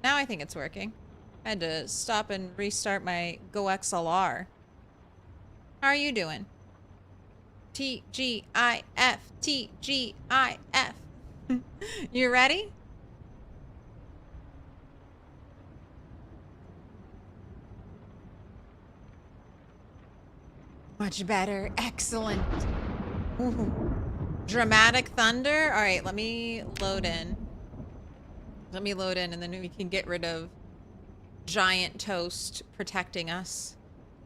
Now I think it's working. I had to stop and restart my Go XLR. How are you doing? TGIF, TGIF. You ready? Much better. Excellent. Ooh. Dramatic thunder. All right, let me load in. Let me load in and then we can get rid of giant toast protecting us.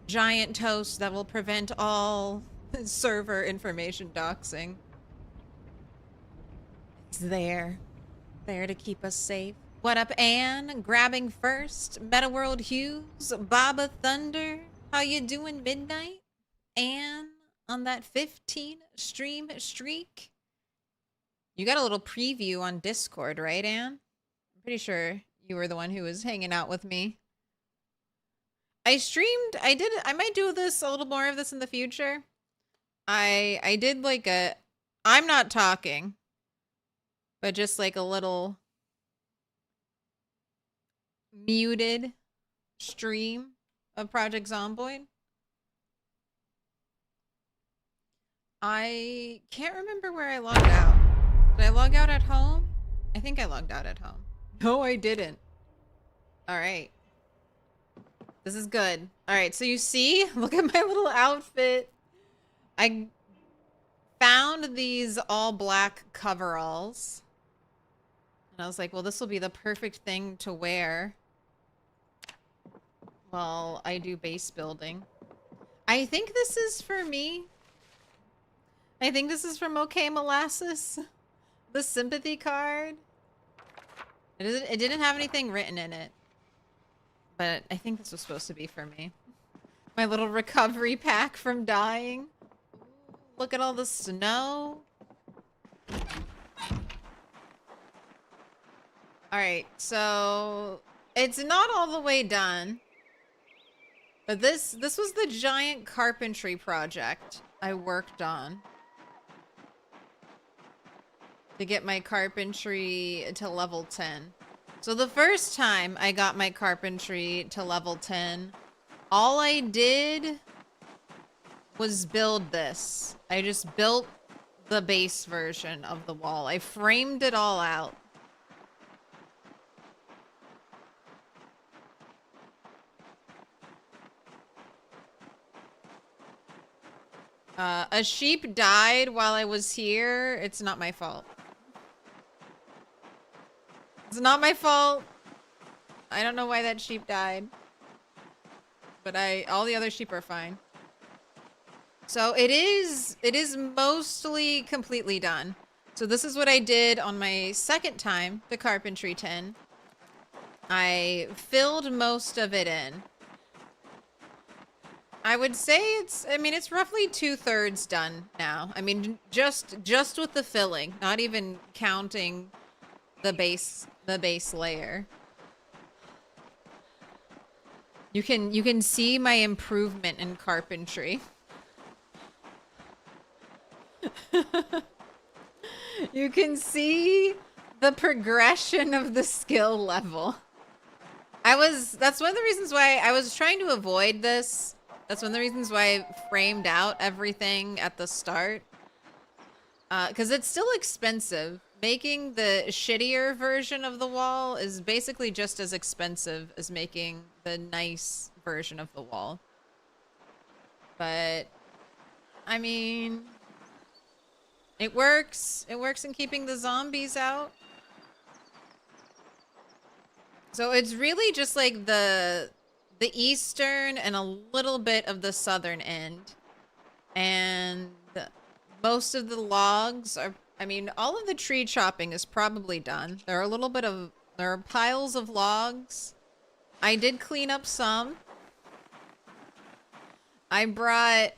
Giant toast that will prevent all server information doxing. It's there. There to keep us safe. What up, Anne? Grabbing first. Meta World Hughes. Baba Thunder. How you doing, Midnight? Anne on that 15 stream streak. You got a little preview on Discord, right, Anne? I'm pretty sure you were the one who was hanging out with me. I streamed, I might do this, a little more of this in the future. I did like a, I'm not talking, but just like a little muted stream of Project Zomboid. I can't remember where I logged out. Did I log out at home? I think I logged out at home. No, I didn't. All right. This is good. All right, so you see, look at my little outfit. I found these all black coveralls. And I was like, well, this will be the perfect thing to wear while I do base building. I think this is for me. I think this is from OK Molasses. The sympathy card. It didn't have anything written in it. But I think this was supposed to be for me. My little recovery pack from dying. Look at all the snow. Alright, so it's not all the way done. But this was the giant carpentry project I worked on to get my carpentry to level 10. So the first time I got my carpentry to level 10, all I did was build this. I just built the base version of the wall. I framed it all out. A sheep died while I was here. It's not my fault. It's not my fault. I don't know why that sheep died. But all the other sheep are fine. So it is mostly completely done. So this is what I did on my second time to Carpentry 10. I filled most of it in. I would say it's roughly 2/3 done now. I mean, just with the filling, not even counting the base layer. You can see my improvement in carpentry. You can see the progression of the skill level. That's one of the reasons why I was trying to avoid this. That's one of the reasons why I framed out everything at the start. Because it's still expensive. Making the shittier version of the wall is basically just as expensive as making the nice version of the wall. But, I mean, it works. It works in keeping the zombies out. So it's really just like the eastern and a little bit of the southern end. And most of the logs are, I mean, all of the tree chopping is probably done. There are piles of logs. I did clean up some. I brought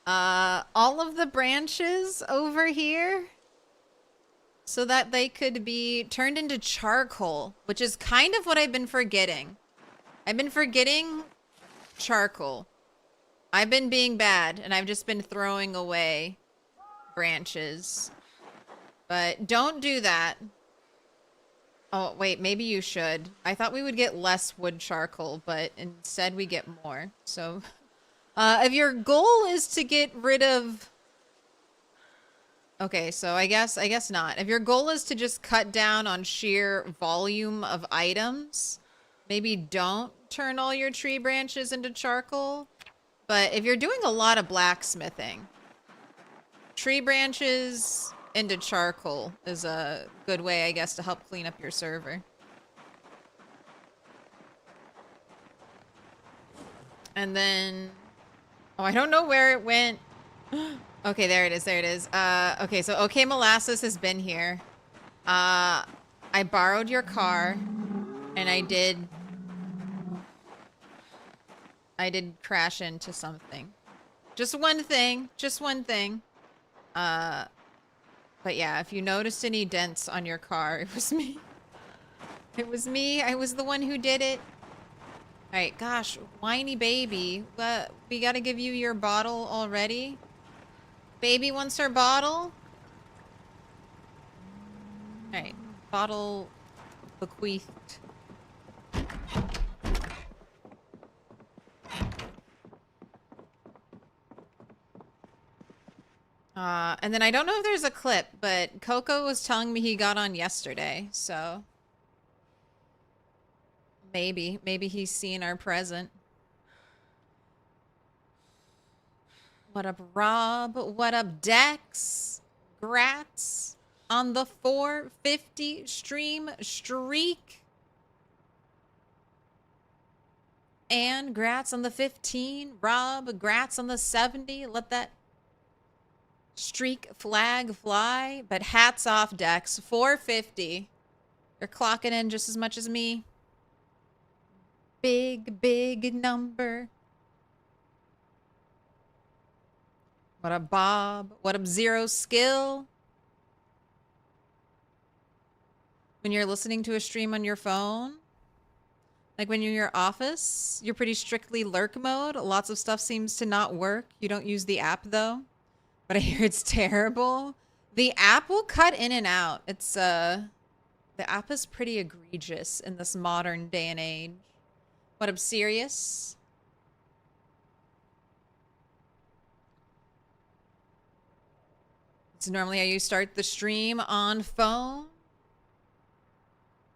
all of the branches over here so that they could be turned into charcoal, which is kind of what I've been forgetting. I've been forgetting charcoal. I've been being bad, and I've just been throwing away branches. But don't do that. Oh, wait, maybe you should. I thought we would get less wood charcoal, but instead we get more. So, if your goal is to get rid of... Okay, so I guess not. If your goal is to just cut down on sheer volume of items, maybe don't turn all your tree branches into charcoal. But if you're doing a lot of blacksmithing, tree branches into charcoal is a good way, I guess, to help clean up your server. And then... Oh, I don't know where it went. Okay, there it is. There it is. Okay, so OK Molasses has been here. I borrowed your car, and I did crash into something. Just one thing. Just one thing. But yeah, if you noticed any dents on your car, it was me. It was me. I was the one who did it. All right, gosh, whiny baby. We gotta give you your bottle already. Baby wants her bottle. All right, bottle bequeathed. And then I don't know if there's a clip, but Coco was telling me he got on yesterday, so maybe he's seen our present. What up, Rob? What up, Dex? Grats on the 450 stream streak. And grats on the 15. Rob, grats on the 70. Let that streak flag fly. But hats off, Dex. 450. You're clocking in just as much as me. Big number. What up, Bob? What up, Zero Skill? When you're listening to a stream on your phone, like when you're in your office, you're pretty strictly lurk mode. Lots of stuff seems to not work. You don't use the app though, but I hear it's terrible. The app will cut in and out. It's the app is pretty egregious in this modern day and age. What up, Sirius? It's normally how you start the stream on phone.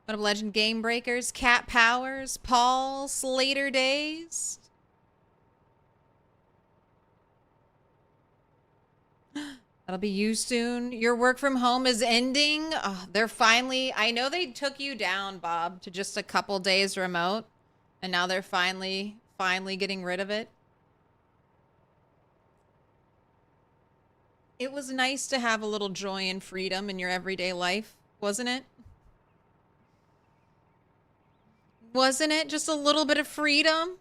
What up, Legend Game Breakers, Cat Powers, Paul, Slater Days. That'll be you soon. Your work from home is ending. Oh, they're finally... I know they took you down, Bob, to just a couple days remote. And now they're finally getting rid of it. It was nice to have a little joy and freedom in your everyday life, wasn't it? Wasn't it just a little bit of freedom?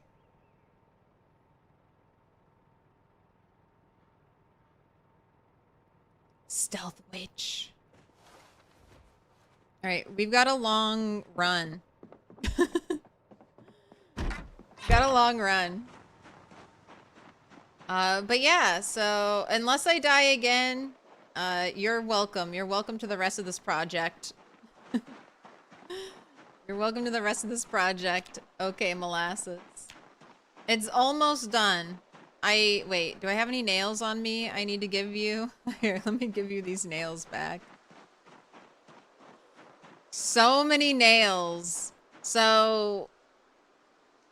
Stealth witch. All right, we've got a long run. Got a long run. But yeah, so unless I die again, you're welcome. You're welcome to the rest of this project. You're welcome to the rest of this project. Okay, Molasses. It's almost done. Wait, do I have any nails on me I need to give you? Here, let me give you these nails back. So many nails. So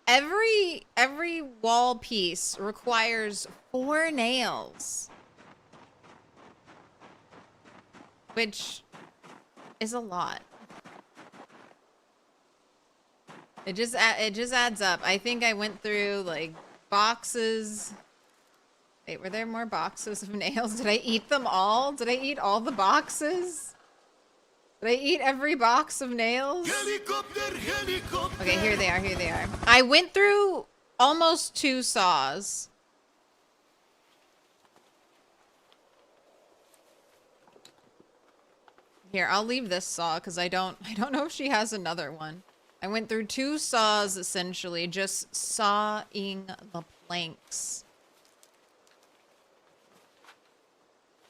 every wall piece requires 4 nails. Which is a lot. It just adds up. I think I went through like boxes. Wait, were there more boxes of nails? Did I eat them all? Did I eat all the boxes? Did I eat every box of nails? Helicopter. Okay, here they are. Here they are. I went through almost 2 saws. Here, I'll leave this saw because I don't know if she has another one. I went through 2 saws, essentially, just sawing the planks.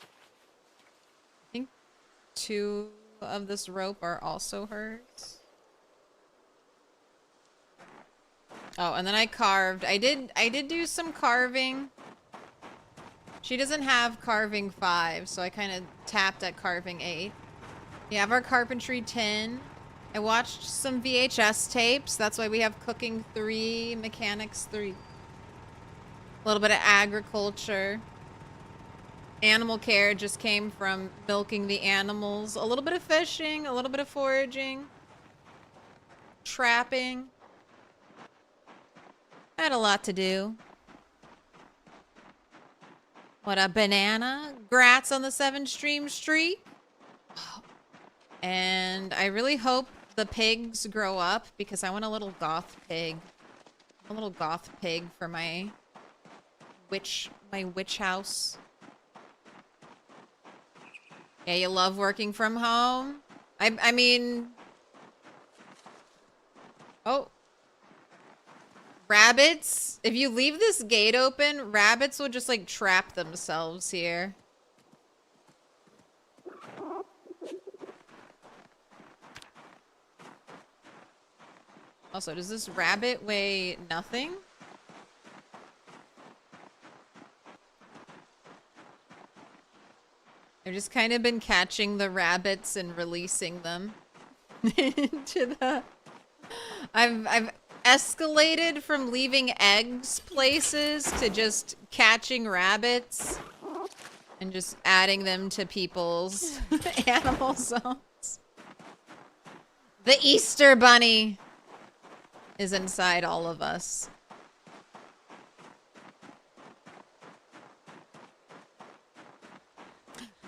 I think 2 of this rope are also hers. Oh, and then I carved. I did do some carving. She doesn't have carving 5, so I kind of tapped at carving 8. We have our carpentry 10. I watched some VHS tapes. That's why we have cooking 3, mechanics 3. A little bit of agriculture. Animal care just came from milking the animals. A little bit of fishing, a little bit of foraging. Trapping. I had a lot to do. What a banana. Grats on the 7-stream streak. And I really hope the pigs grow up because I want a little goth pig. A little goth pig for my witch house. Yeah, you love working from home? I mean... Oh. Rabbits? If you leave this gate open, rabbits will just, like, trap themselves here. Also, does this rabbit weigh nothing? I've just kind of been catching the rabbits and releasing them into the... I've escalated from leaving eggs places to just catching rabbits and just adding them to people's animal zones. The Easter Bunny is inside all of us.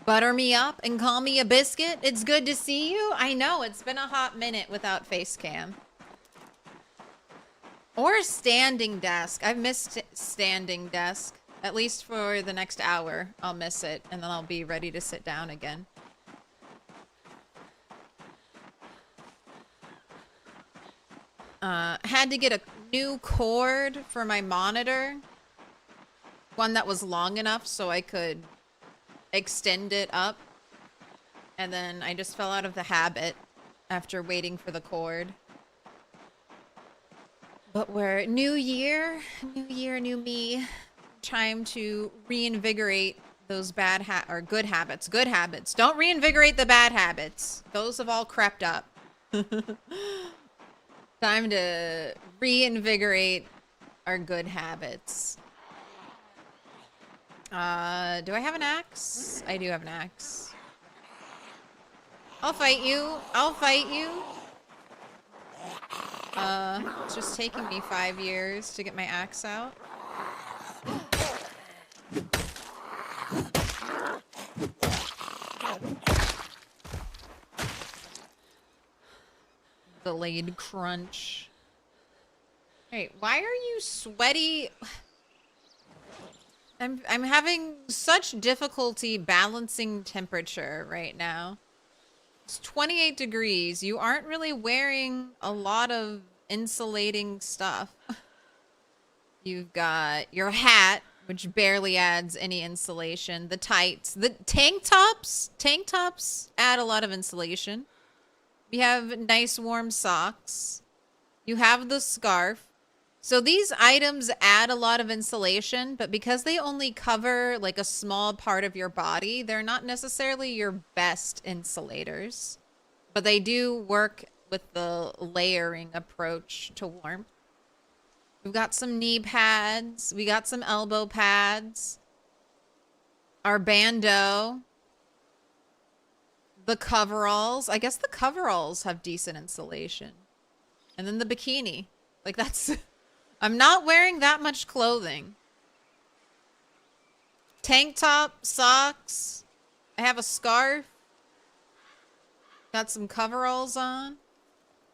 Butter me up and call me a biscuit. It's good to see you. I know, it's been a hot minute without face cam. Or standing desk. I've missed standing desk. At least for the next hour. I'll miss it, and then I'll be ready to sit down again. Had to get a new cord for my monitor. One that was long enough so I could extend it up. And then I just fell out of the habit after waiting for the cord. But we're new year, new me. Time to reinvigorate those bad or good habits. Good habits. Don't reinvigorate the bad habits. Those have all crept up. Time to reinvigorate our good habits. Do I have an axe? I do have an axe. I'll fight you. I'll fight you. It's just taking me 5 years to get my axe out. Delayed crunch. Hey, why are you sweaty? I'm having such difficulty balancing temperature right now. It's 28 degrees. You aren't really wearing a lot of insulating stuff. You've got your hat, which barely adds any insulation. The tights. The tank tops. Tank tops add a lot of insulation. We have nice warm socks. You have the scarf. So these items add a lot of insulation, but because they only cover like a small part of your body, they're not necessarily your best insulators. But they do work with the layering approach to warmth. We've got some knee pads. We got some elbow pads. Our bandeau. The coveralls. I guess the coveralls have decent insulation. And then the bikini. Like that's... I'm not wearing that much clothing. Tank top, socks. I have a scarf. Got some coveralls on.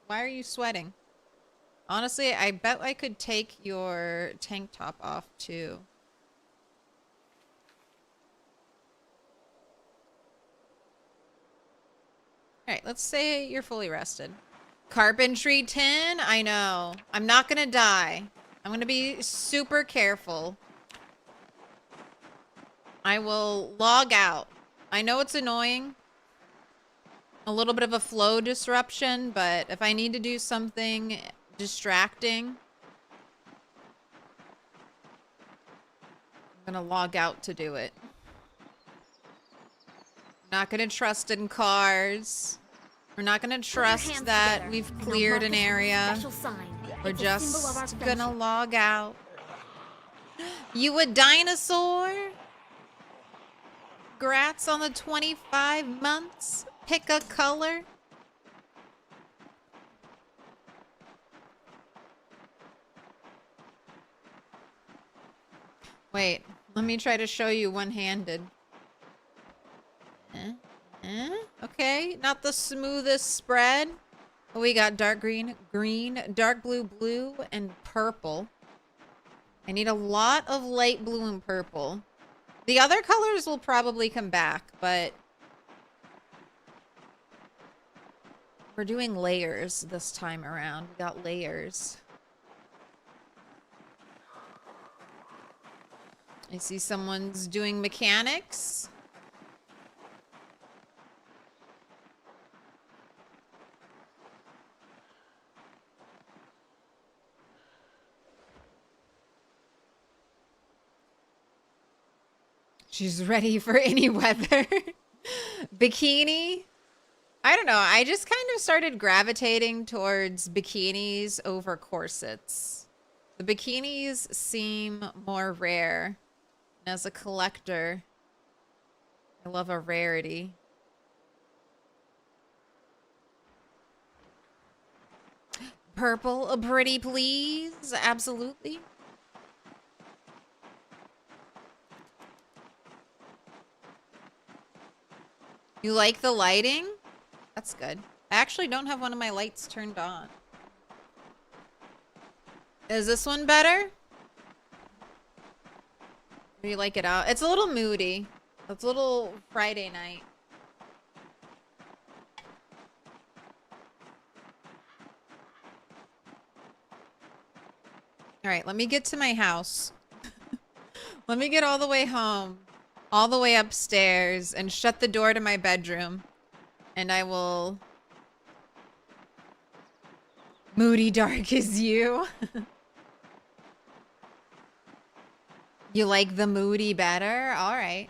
Why are you sweating? Honestly, I bet I could take your tank top off too. Alright, let's say you're fully rested. Carpentry 10? I know. I'm not gonna die. I'm gonna be super careful. I will log out. I know it's annoying. a little bit of a flow disruption, but if I need to do something distracting, I'm gonna log out to do it. I'm not gonna trust in cars. We're not gonna trust that we've cleared an area. We're just gonna log out. You a dinosaur? Grats on the 25 months. Pick a color. Wait, let me try to show you one-handed. Okay, not the smoothest spread. We got dark green, green, dark blue, blue, and purple. I need a lot of light blue and purple. The other colors will probably come back, but we're doing layers this time around. We got layers. I see someone's doing mechanics. She's ready for any weather. Bikini. I don't know. I just kind of started gravitating towards bikinis over corsets. The bikinis seem more rare. And as a collector, I love a rarity. Purple, pretty please. Absolutely. You like the lighting? That's good. I actually don't have one of my lights turned on. Is this one better? Do you like it out? It's a little moody. It's a little Friday night. All right, let me get to my house. Let me get all the way home, all the way upstairs, and shut the door to my bedroom. And I will... Moody dark is you. You like the moody better? All right.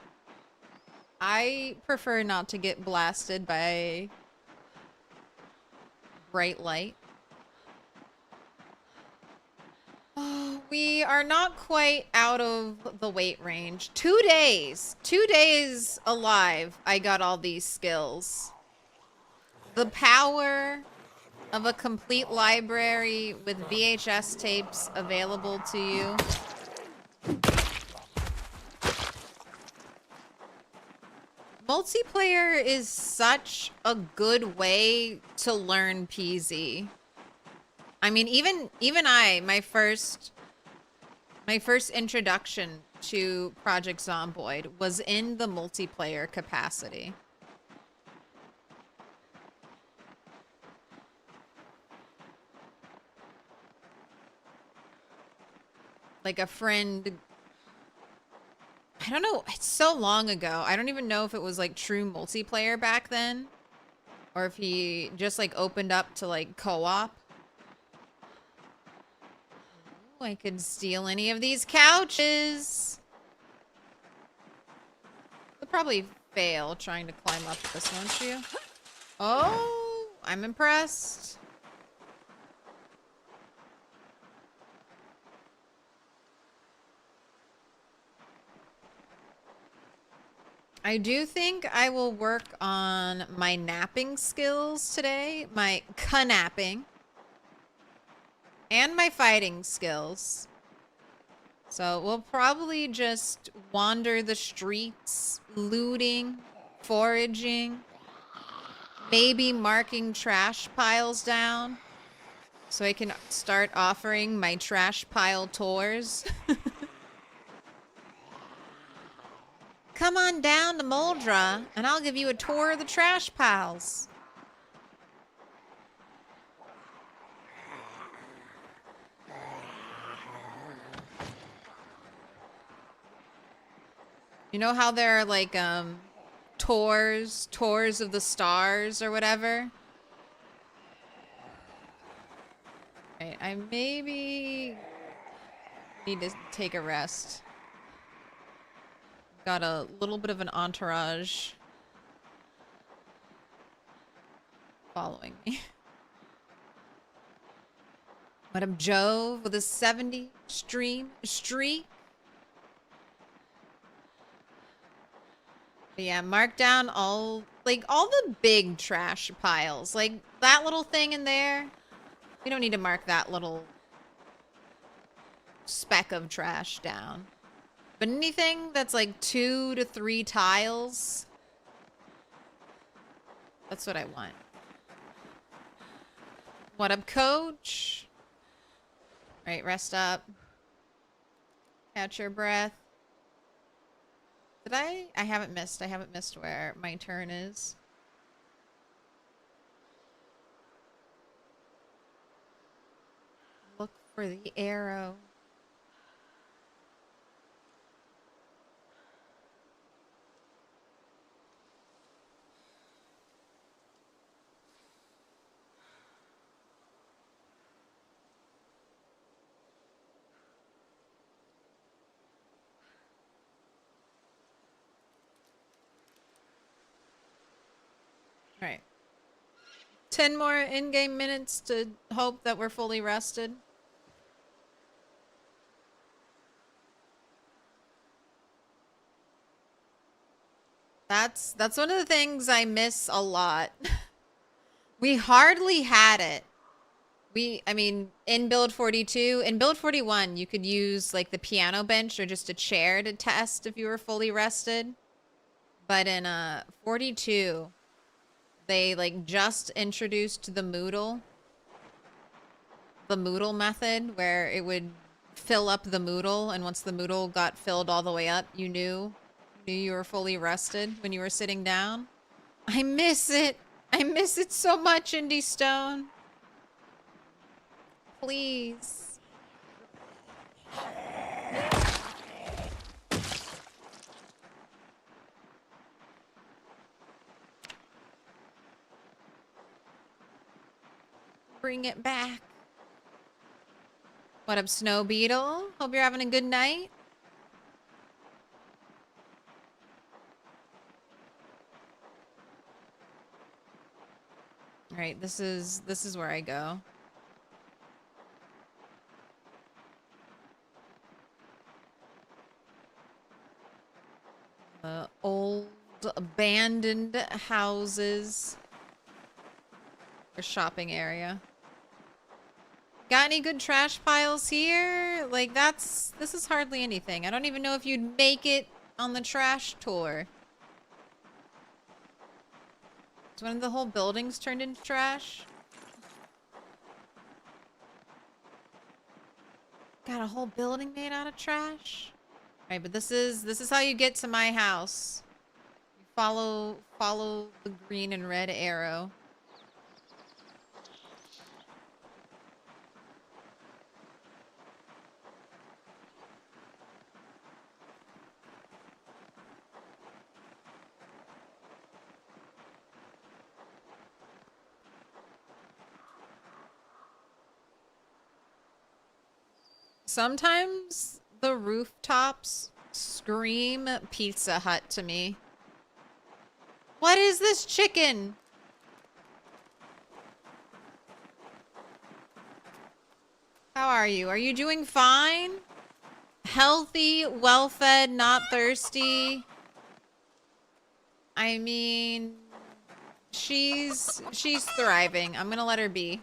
I prefer not to get blasted by bright light. Oh, we are not quite out of the weight range. 2 days. 2 days alive, I got all these skills. The power of a complete library with VHS tapes available to you. Multiplayer is such a good way to learn PZ. I mean, even my first introduction to Project Zomboid was in the multiplayer capacity. Like a friend, I don't know, it's so long ago. I don't even know if it was like true multiplayer back then or if he just like opened up to like co-op. I could steal any of these couches. You'll probably fail trying to climb up this, won't you? Oh, I'm impressed. I do think I will work on my napping skills today, my napping, and my fighting skills. So we'll probably just wander the streets, looting, foraging, maybe marking trash piles down so I can start offering my trash pile tours. Come on down to Moldra, and I'll give you a tour of the trash piles. You know how there are, like, tours of the stars or whatever. Right, I maybe need to take a rest. Got a little bit of an entourage following me. What up, Jove, with a 70 streak? But yeah, mark down all the big trash piles. Like, that little thing in there. We don't need to mark that little speck of trash down. But anything that's like 2 to 3 tiles, that's what I want. What up, coach? Right, rest up. Catch your breath. Did I haven't missed. I haven't missed where my turn is. Look for the arrow. All right. 10 more in-game minutes to hope that we're fully rested. That's one of the things I miss a lot. We hardly had it. I mean, in build 42, in build 41, you could use like the piano bench or just a chair to test if you were fully rested. But in 42, they like just introduced the Moodle method where it would fill up the Moodle, and once the Moodle got filled all the way up, you knew you were fully rested when you were sitting down. I miss it. I miss it so much, Indie Stone. Please. Bring it back. What up, Snow Beetle? Hope you're having a good night. All right, this is where I go. Old abandoned houses. Or shopping area. Got any good trash piles here? Like, this is hardly anything. I don't even know if you'd make it on the trash tour. Is one of the whole buildings turned into trash? Got a whole building made out of trash? Alright, but this is how you get to my house. You follow the green and red arrow. Sometimes the rooftops scream Pizza Hut to me. What is this chicken? How are you? Are you doing fine? Healthy, well-fed, not thirsty. I mean, she's thriving. I'm gonna let her be.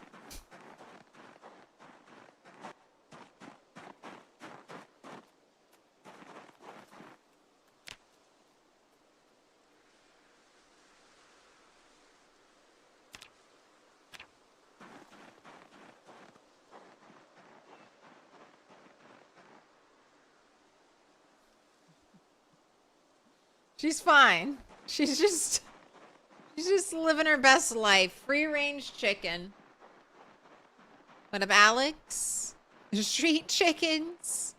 She's fine. She's just living her best life. Free-range chicken. What up, Alex? The street chickens.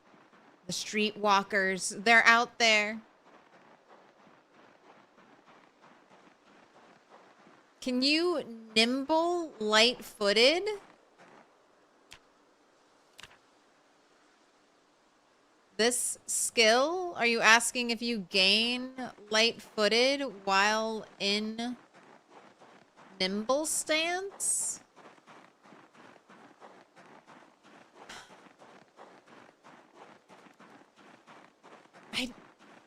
The street walkers. They're out there. Can you nimble light-footed? This skill? Are you asking if you gain light-footed while in nimble stance?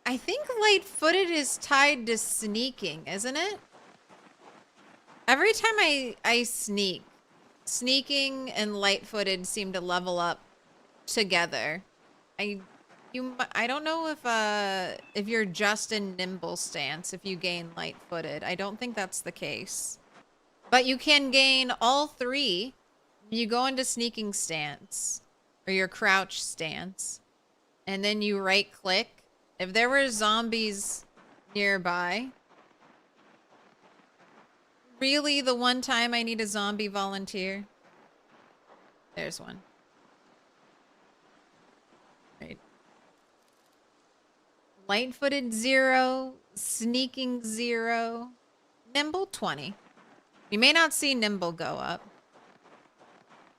I think light-footed is tied to sneaking, isn't it? Every time I sneak, sneaking and light-footed seem to level up together. I don't know if you're just in nimble stance if you gain light-footed. I don't think that's the case. But you can gain all three. You go into sneaking stance or your crouch stance, and then you right-click. If there were zombies nearby, really the one time I need a zombie volunteer. There's one. Right. Light-footed 0, sneaking 0, nimble 20. We may not see nimble go up,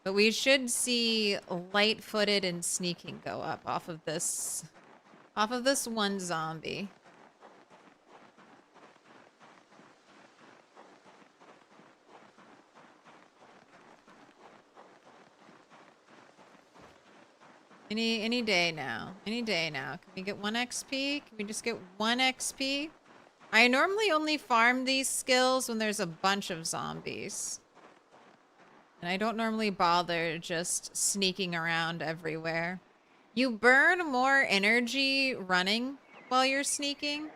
but we should see light-footed and sneaking go up off of this one zombie. Any day now. Any day now. Can we get 1 XP? Can we just get 1 XP? I normally only farm these skills when there's a bunch of zombies. And I don't normally bother just sneaking around everywhere. You burn more energy running while you're sneaking.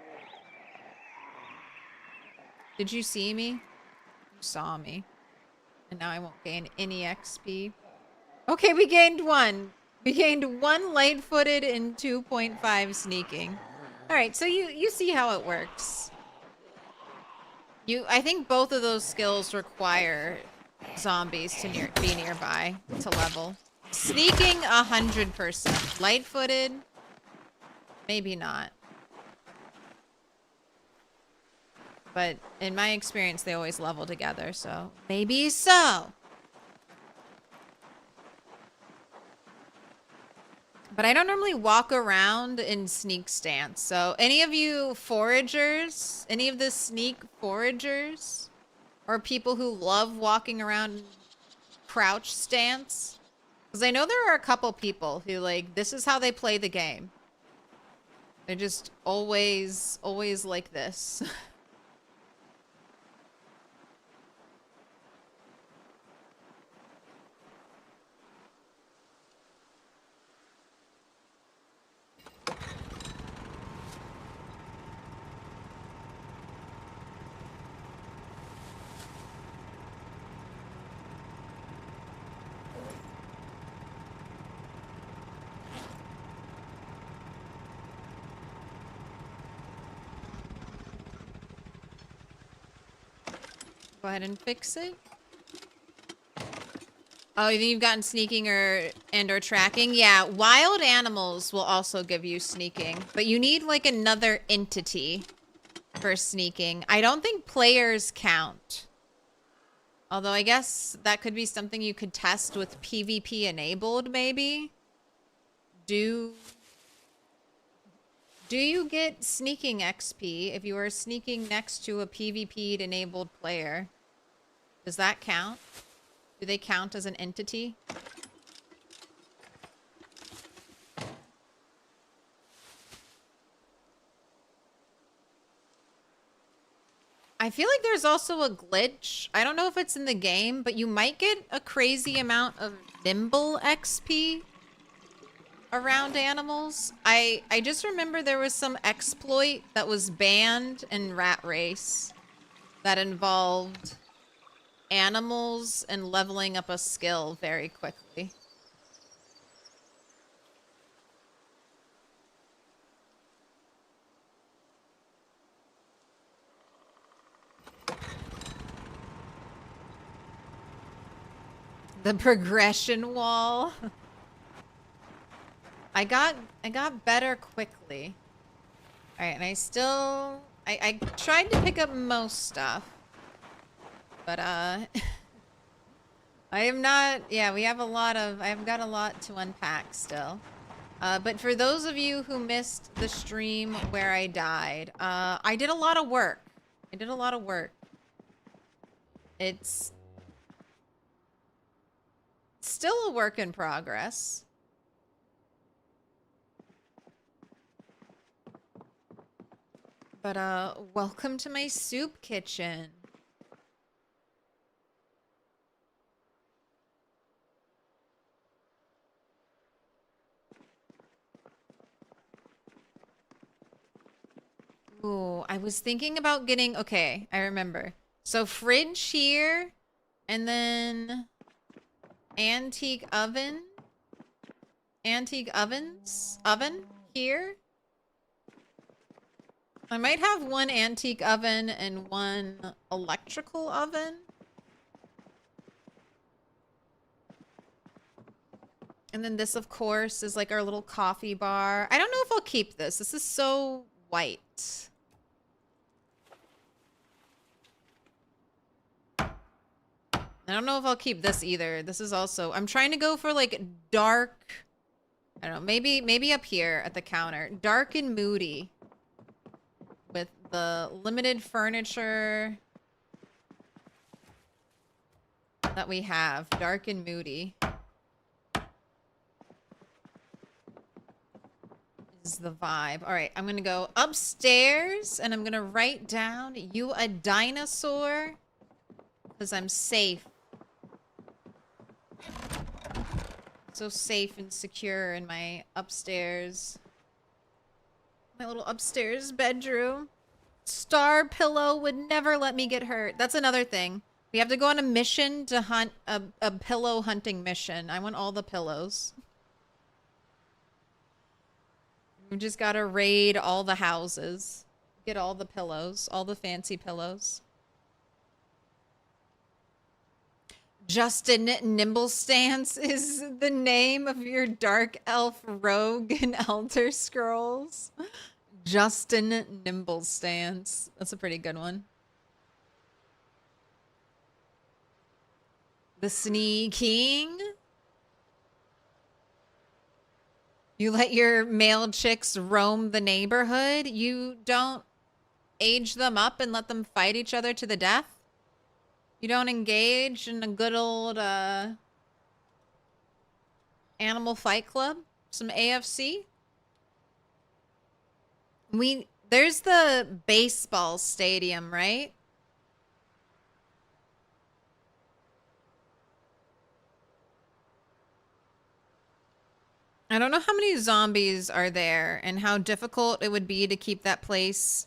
Did you see me? You saw me. And now I won't gain any XP. Okay, we gained 1. We gained 1 light-footed and 2.5 sneaking. Alright, so you see how it works. I think both of those skills require zombies to be nearby to level. Sneaking 100%. Light-footed, maybe not. But in my experience, they always level together, so maybe so. But I don't normally walk around in sneak stance. So any of you foragers, any of the sneak foragers, or people who love walking around crouch stance, because I know there are a couple people who like, this is how they play the game. They're just always like this. Go ahead and fix it. Oh, you think you've gotten sneaking or tracking? Yeah, wild animals will also give you sneaking, but you need like another entity for sneaking. I don't think players count. Although I guess that could be something you could test with PvP enabled, maybe. Do you get sneaking XP if you are sneaking next to a PvP enabled player? Does that count? Do they count as an entity? I feel like there's also a glitch. I don't know if it's in the game, but you might get a crazy amount of nimble XP around animals. I just remember there was some exploit that was banned in Rat Race that involved animals and leveling up a skill very quickly. The progression wall. I got better quickly. All right, and I tried to pick up most stuff. But I am not, yeah, we have a lot of, I've got a lot to unpack still. But for those of you who missed the stream where I died, I did a lot of work. I did a lot of work. It's still a work in progress. But welcome to my soup kitchen. Ooh, I was thinking about getting, okay, I remember. So fridge here, and then antique oven. Antique oven here. I might have one antique oven and one electrical oven. And then this, of course, is like our little coffee bar. I don't know if I'll keep this. This is so white. I don't know if I'll keep this either. This is also, I'm trying to go for like dark, I don't know, maybe up here at the counter. Dark and moody. With the limited furniture that we have. Dark and moody. Is the vibe. All right, I'm gonna go upstairs and I'm gonna write down you a dinosaur because I'm safe. So safe and secure in my upstairs. My little upstairs bedroom. Star pillow would never let me get hurt. That's another thing. We have to go on a mission to hunt a pillow hunting mission. I want all the pillows. We just gotta raid all the houses. Get all the pillows. All the fancy pillows. Justin Nimblestance is the name of your dark elf rogue in Elder Scrolls. Justin Nimblestance. That's a pretty good one. The Sneaking. You let your male chicks roam the neighborhood? You don't age them up and let them fight each other to the death? You don't engage in a good old animal fight club? Some AFC? There's the baseball stadium, right? I don't know how many zombies are there and how difficult it would be to keep that place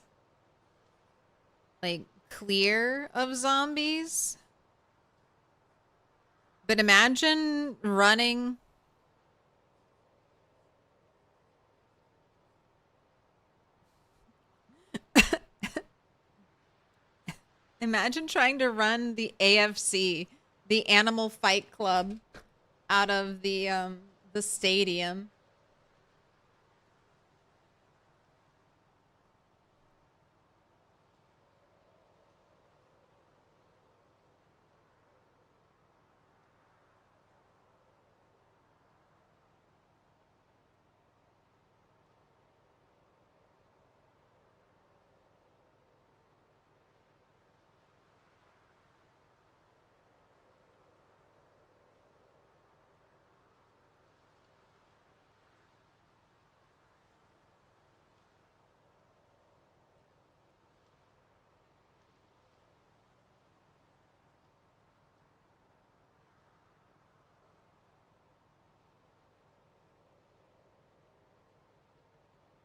like clear of zombies. But imagine running imagine trying to run the AFC, the Animal Fight Club, out of the stadium.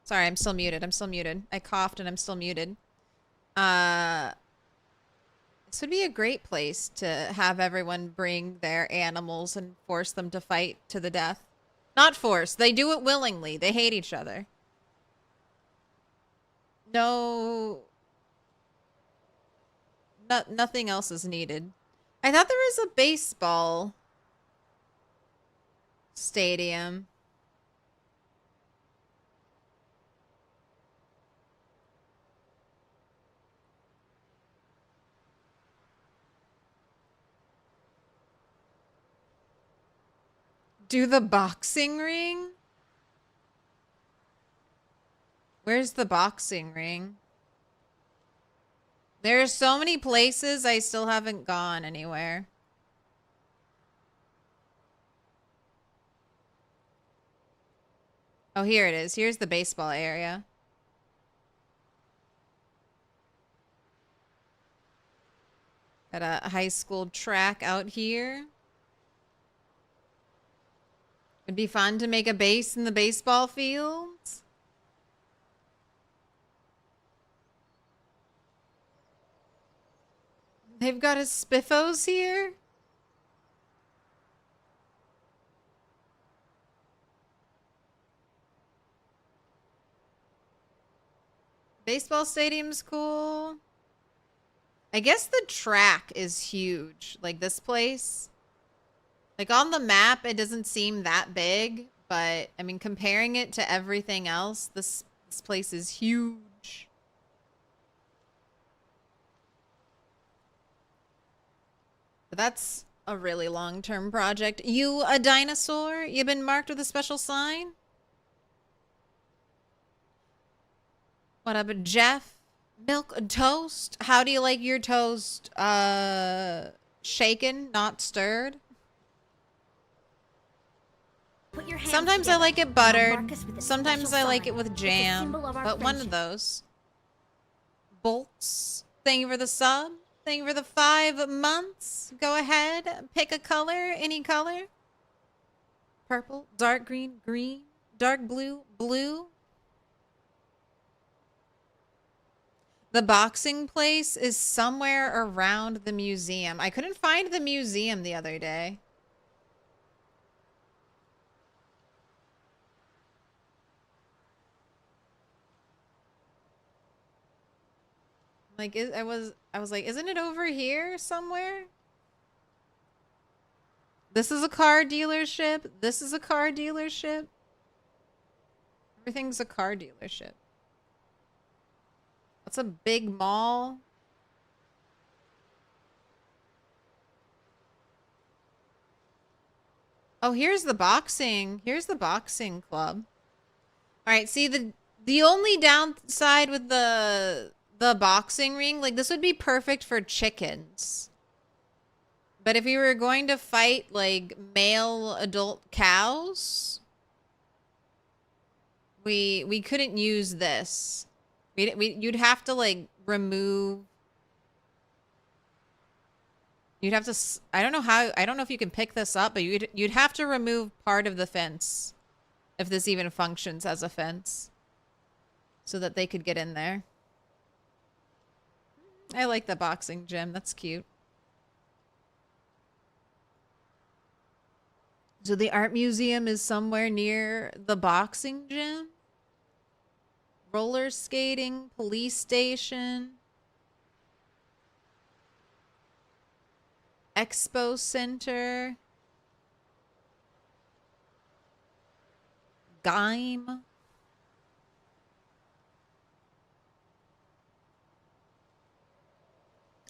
Sorry, I'm still muted. I'm still muted. I coughed and I'm still muted. This would be a great place to have everyone bring their animals and force them to fight to the death. Not force. They do it willingly. They hate each other. No... nothing else is needed. I thought there was a baseball stadium. Do the boxing ring? Where's the boxing ring? There are so many places I still haven't gone anywhere. Oh, here it is. Here's the baseball area. Got a high school track out here. It'd be fun to make a base in the baseball fields. They've got a Spiffos here. Baseball stadium's cool. I guess the track is huge. Like this place. Like on the map, it doesn't seem that big. But, I mean, comparing it to everything else, this place is huge. But that's a really long-term project. You a dinosaur? You been marked with a special sign? What up, Jeff? Milquetoast? How do you like your toast? Shaken, not stirred? Sometimes I like it buttered. Sometimes I like it with jam. But one of those. Bolts. Thank you for the sub. Thank you for the 5 months. Go ahead. Pick a color. Any color. Purple. Dark green. Green. Dark blue. Blue. The boxing place is somewhere around the museum. I couldn't find the museum the other day. Like, I was like, isn't it over here somewhere? This is a car dealership. This is a car dealership. Everything's a car dealership. That's a big mall. Oh, here's the boxing. Here's the boxing club. All right, see the only downside with the boxing ring, like this would be perfect for chickens. But if you were going to fight like male adult cows, we couldn't use this. You'd have to like remove. You'd have to. I don't know how. I don't know if you can pick this up, but you'd have to remove part of the fence, if this even functions as a fence, so that they could get in there. I like the boxing gym. That's cute. So the art museum is somewhere near the boxing gym. Roller skating, police station, expo center, Gaim.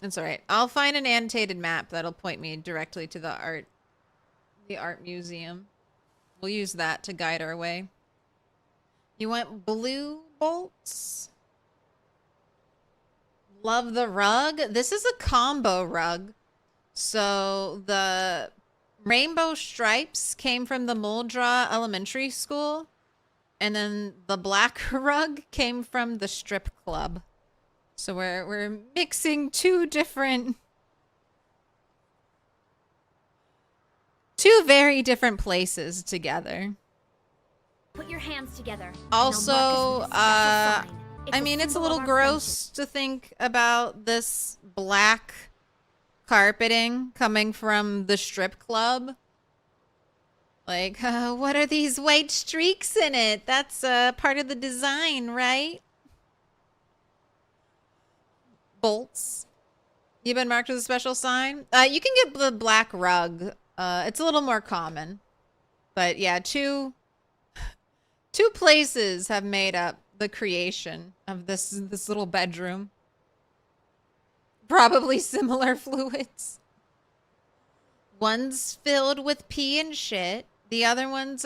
That's all right. I'll find an annotated map that'll point me directly to the art museum. We'll use that to guide our way. You want blue bolts? Love the rug. This is a combo rug. So the rainbow stripes came from the Muldra Elementary School. And then the black rug came from the strip club. So we're mixing two very different places together. Put your hands together. Also, I mean, it's a little gross to think about this black carpeting coming from the strip club. Like, what are these white streaks in it? That's part of the design, right? Bolts. You've been marked with a special sign? You can get the black rug. It's a little more common. But yeah, two places have made up the creation of this little bedroom. Probably similar fluids. One's filled with pee and shit. The other one's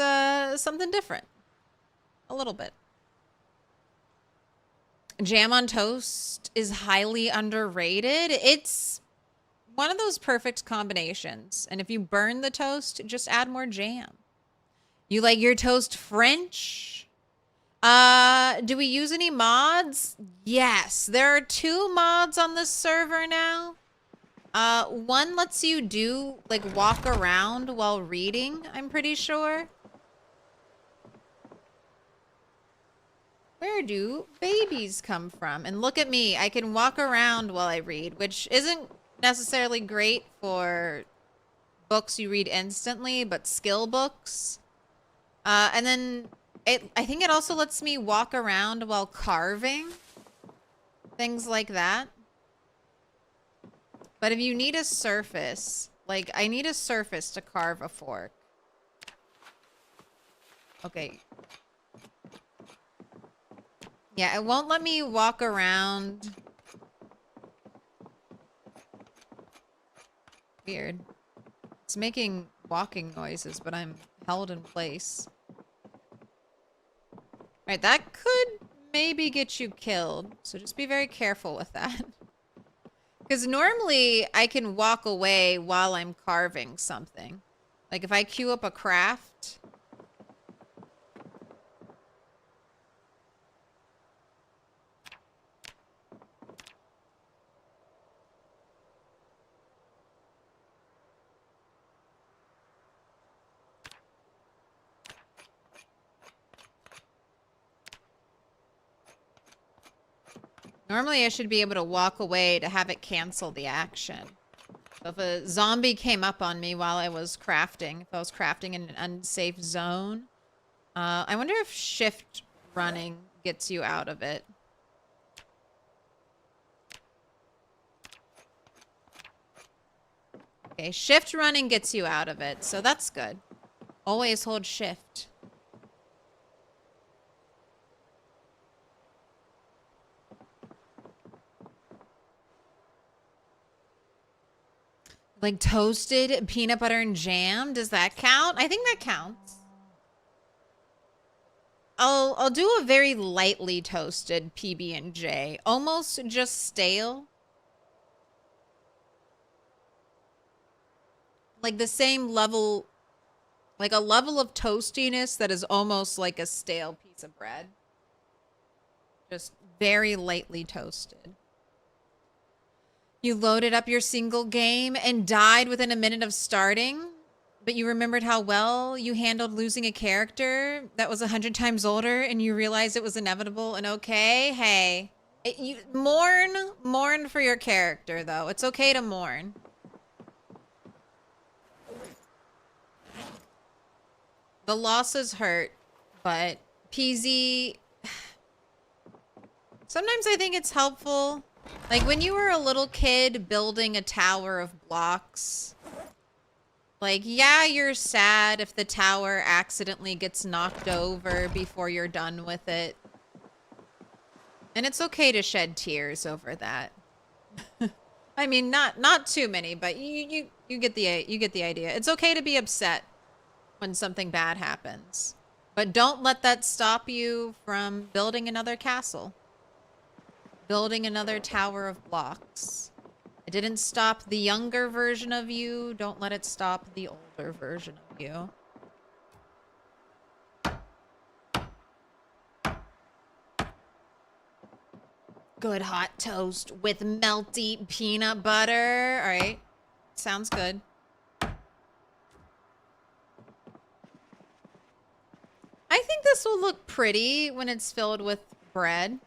something different. A little bit. Jam on toast is highly underrated. It's one of those perfect combinations. And if you burn the toast, just add more jam. You like your toast French? Do we use any mods? Yes, there are 2 mods on this server now. One lets you do, like, walk around while reading, I'm pretty sure. Where do babies come from? And look at me, I can walk around while I read, which isn't necessarily great for books you read instantly, but skill books. And then I think it also lets me walk around while carving. Things like that. But if you need a surface, like I need a surface to carve a fork. Okay. Yeah, it won't let me walk around. Weird. It's making walking noises, but I'm held in place. Alright, that could maybe get you killed, so just be very careful with that. Because normally I can walk away while I'm carving something. Like if I queue up a craft. Normally I should be able to walk away to have it cancel the action. So if a zombie came up on me while I was crafting, if I was crafting in an unsafe zone, I wonder if shift running gets you out of it. Okay, shift running gets you out of it, so that's good. Always hold shift. Like toasted peanut butter and jam, does that count? I think that counts. I'll do a very lightly toasted PB&J, almost just stale. Like the same level, like a level of toastiness that is almost like a stale piece of bread. Just very lightly toasted. You loaded up your single game and died within a minute of starting, but you remembered how well you handled losing a character that was 100 times older and you realized it was inevitable and okay. Hey, you mourn for your character though. It's okay to mourn. The losses hurt, but PZ, sometimes I think it's helpful. Like when you were a little kid building a tower of blocks, like, yeah, you're sad if the tower accidentally gets knocked over before you're done with it. And it's okay to shed tears over that. I mean, not too many, but you get the idea. It's okay to be upset when something bad happens. But don't let that stop you from building another castle. Building another tower of blocks. It didn't stop the younger version of you. Don't let it stop the older version of you. Good hot toast with melty peanut butter. All right. Sounds good. I think this will look pretty when it's filled with bread.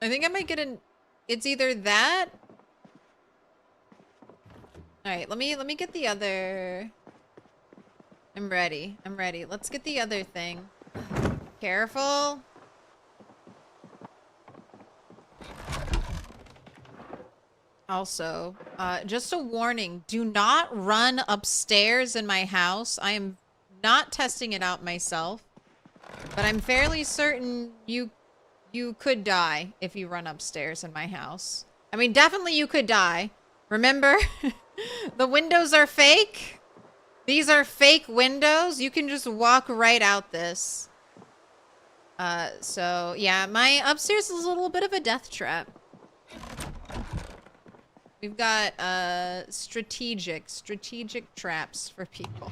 I think I might get an... It's either that... Alright, let me get the other... I'm ready. I'm ready. Let's get the other thing. Careful. Also, just a warning. Do not run upstairs in my house. I am not testing it out myself. But I'm fairly certain you could die if you run upstairs in my house. I mean, definitely you could die. Remember, the windows are fake. These are fake windows. You can just walk right out this. So yeah, my upstairs is a little bit of a death trap. We've got strategic traps for people.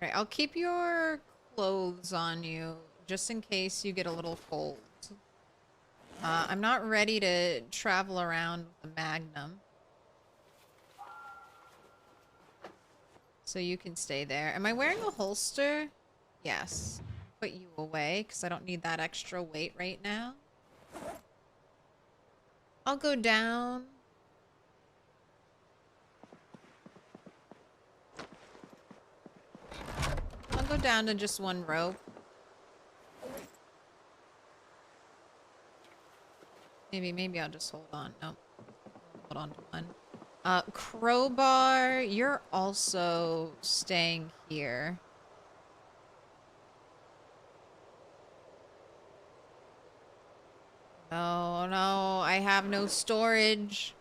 Alright, I'll keep your clothes on you just in case you get a little cold. I'm not ready to travel around with the Magnum. So you can stay there. Am I wearing a holster? Yes. Put you away because I don't need that extra weight right now. I'll go down. I'll go down to just one rope. Maybe I'll just hold on. Nope. Hold on to one. Crowbar, you're also staying here. No, I have no storage.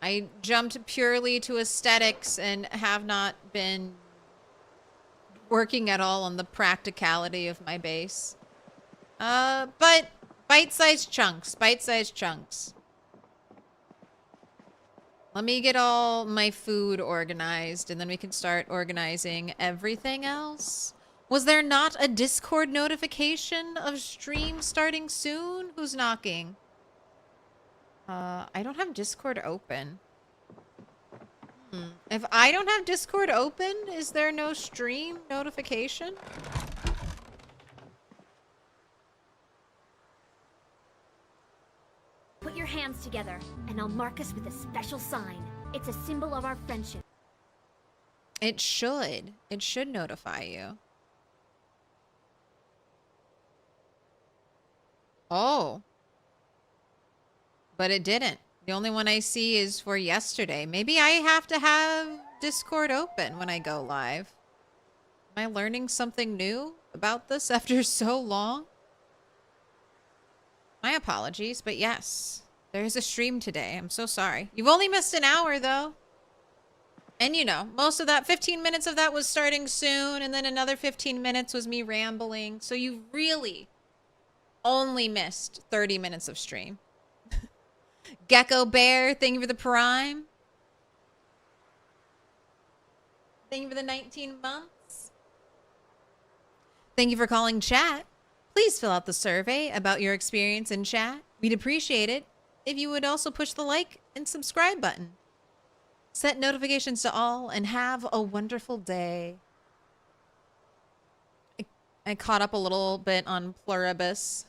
I jumped purely to aesthetics and have not been working at all on the practicality of my base. But bite-sized chunks, Let me get all my food organized, and then we can start organizing everything else. Was there not a Discord notification of stream starting soon? Who's knocking? I don't have Discord open. If I don't have Discord open, is there no stream notification? Put your hands together, and I'll mark us with a special sign. It's a symbol of our friendship. It should. It should notify you. Oh. But it didn't. The only one I see is for yesterday. Maybe I have to have Discord open when I go live. Am I learning something new about this after so long? My apologies, but yes. There is a stream today. I'm so sorry. You've only missed an hour, though. And you know, most of that, 15 minutes of that was starting soon, and then another 15 minutes was me rambling. So you really only missed 30 minutes of stream. Gecko Bear, thank you for the prime. Thank you for the 19 months. Thank you for calling chat. Please fill out the survey about your experience in chat. We'd appreciate it if you would also push the like and subscribe button. Set notifications to all and have a wonderful day. I caught up a little bit on Pluribus.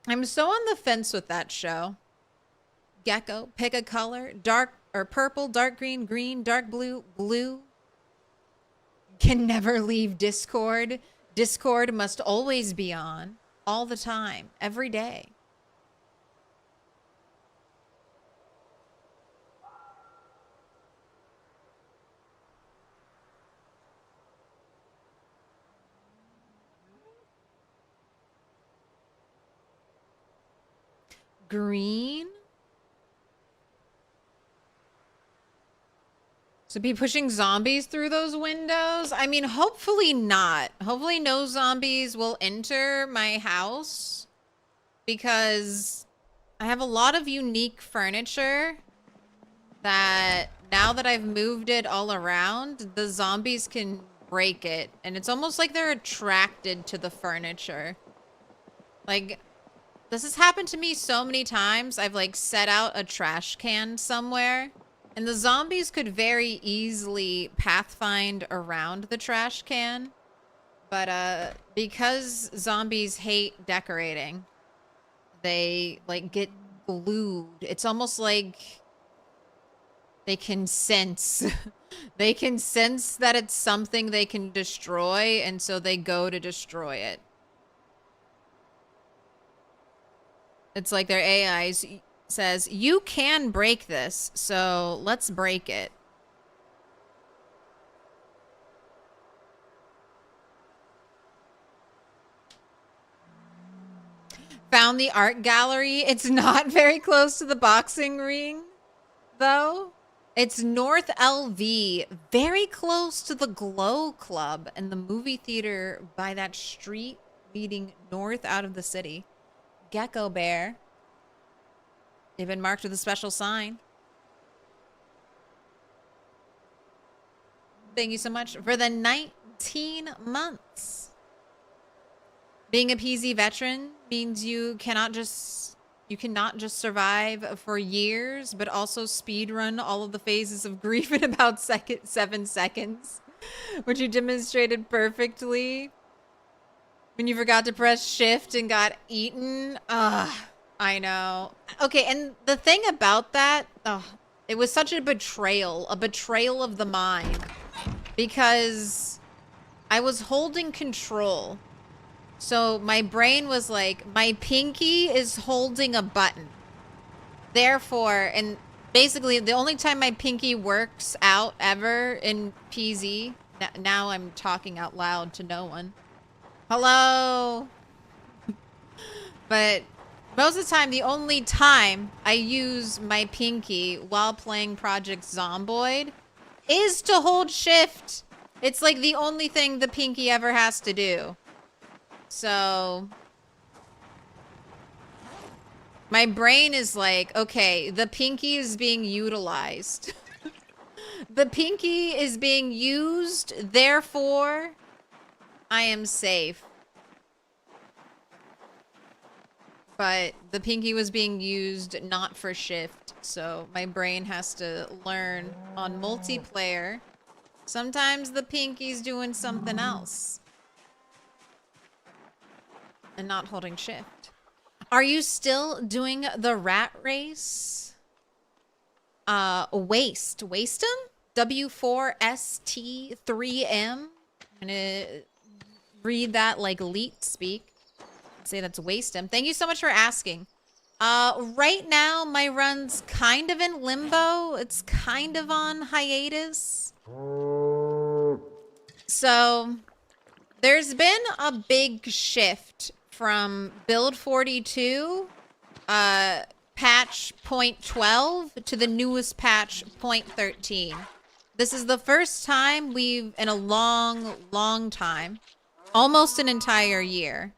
I'm so on the fence with that show. Gecko, pick a color. Dark or purple, dark green, green, dark blue, blue. Can never leave Discord. Discord must always be on. All the time. Every day. Green? So be pushing zombies through those windows? I mean, hopefully not. Hopefully no zombies will enter my house. Because I have a lot of unique furniture that now that I've moved it all around, the zombies can break it. And it's almost like they're attracted to the furniture. Like, this has happened to me so many times. I've like set out a trash can somewhere. And the zombies could very easily pathfind around the trash can. But because zombies hate decorating, they like get glued. It's almost like they can sense. They can sense that it's something they can destroy, and so they go to destroy it. It's like their AI says, you can break this, so let's break it. Found the art gallery. It's not very close to the boxing ring, though. It's North LV, very close to the Glow Club and the movie theater by that street leading north out of the city. Gecko Bear. They've been marked with a special sign. Thank you so much for the 19 months. Being a PZ veteran means you cannot just survive for years, but also speedrun all of the phases of grief in about 7 seconds, which you demonstrated perfectly when you forgot to press shift and got eaten. I know. Okay, and the thing about that, it was such a betrayal of the mind, because I was holding control. So my brain was like, my pinky is holding a button. Therefore, and basically the only time my pinky works out ever in PZ, now I'm talking out loud to no one. Hello? But most of the time, the only time I use my pinky while playing Project Zomboid is to hold shift. It's like the only thing the pinky ever has to do. So my brain is like, okay, the pinky is being utilized. The pinky is being used, therefore I am safe. But the pinky was being used not for shift, so my brain has to learn on multiplayer. Sometimes the pinky's doing something else and not holding shift. Are you still doing the rat race? Wastem? W4ST3M. I'm gonna read that like elite speak. Say that's Wastem. Thank you so much for asking. Right now my run's kind of in limbo. It's kind of on hiatus. So there's been a big shift from build 42 patch 0.12 to the newest patch 0.13. This is the first time we've, in a long time, almost an entire year,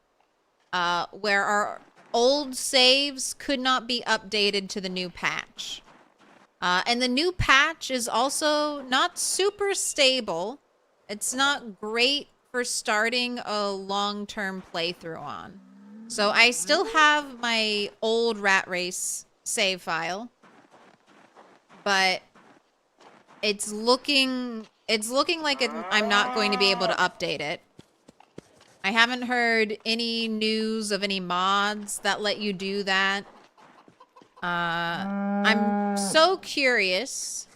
where our old saves could not be updated to the new patch. And the new patch is also not super stable. It's not great for starting a long-term playthrough on. So I still have my old rat race save file, but it's looking like I'm not going to be able to update it. I haven't heard any news of any mods that let you do that. I'm so curious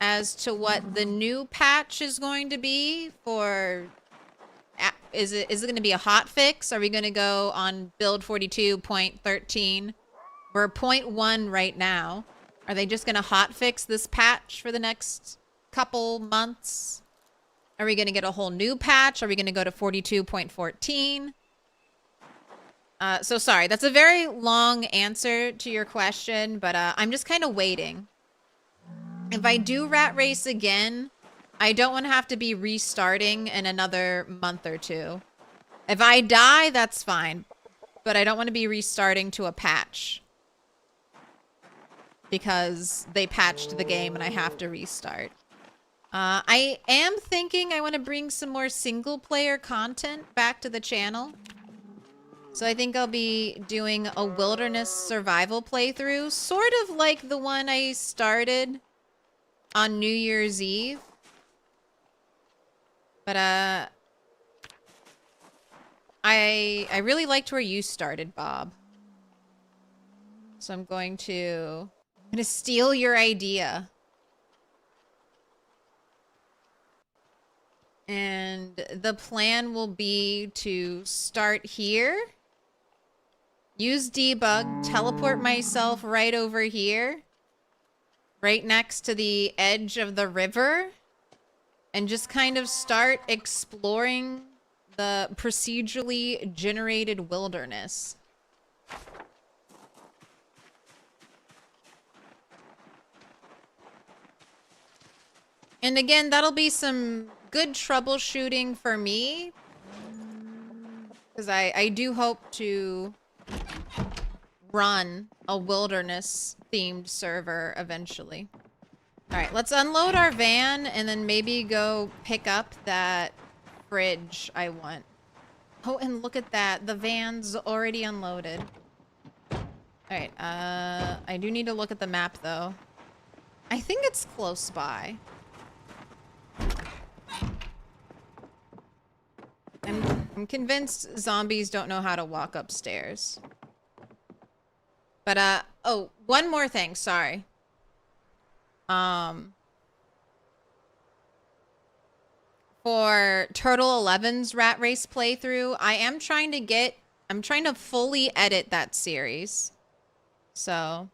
as to what the new patch is going to be for. Is it going to be a hot fix? Are we going to go on build 42.13? We're 0.1 right now. Are they just going to hot fix this patch for the next couple months? Are we going to get a whole new patch? Are we going to go to 42.14? So sorry, that's a very long answer to your question, but I'm just kind of waiting. If I do rat race again, I don't want to have to be restarting in another month or two. If I die, that's fine, but I don't want to be restarting to a patch because they patched the game and I have to restart. I am thinking I want to bring some more single player content back to the channel. So I think I'll be doing a wilderness survival playthrough, sort of like the one I started on New Year's Eve. But I really liked where you started, Bob. So I'm going to steal your idea. And the plan will be to start here. Use debug, teleport myself right over here. Right next to the edge of the river. And just kind of start exploring the procedurally generated wilderness. And again, that'll be some good troubleshooting for me. Because I do hope to run a wilderness-themed server eventually. Alright, let's unload our van and then maybe go pick up that fridge I want. Oh, and look at that. The van's already unloaded. Alright, I do need to look at the map, though. I think it's close by. I'm convinced zombies don't know how to walk upstairs. But, oh, one more thing, sorry. For Turtle 11's Rat Race playthrough, I'm trying to fully edit that series. So,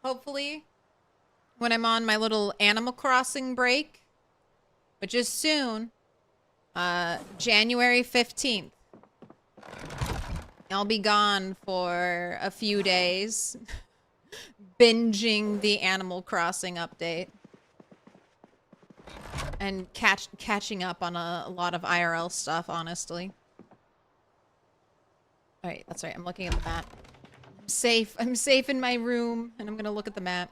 hopefully, when I'm on my little Animal Crossing break, which is soon, January 15th, I'll be gone for a few days, binging the Animal Crossing update. And catching up on a lot of IRL stuff, honestly. Alright, that's right. I'm looking at the map. I'm safe. I'm safe in my room, and I'm gonna look at the map.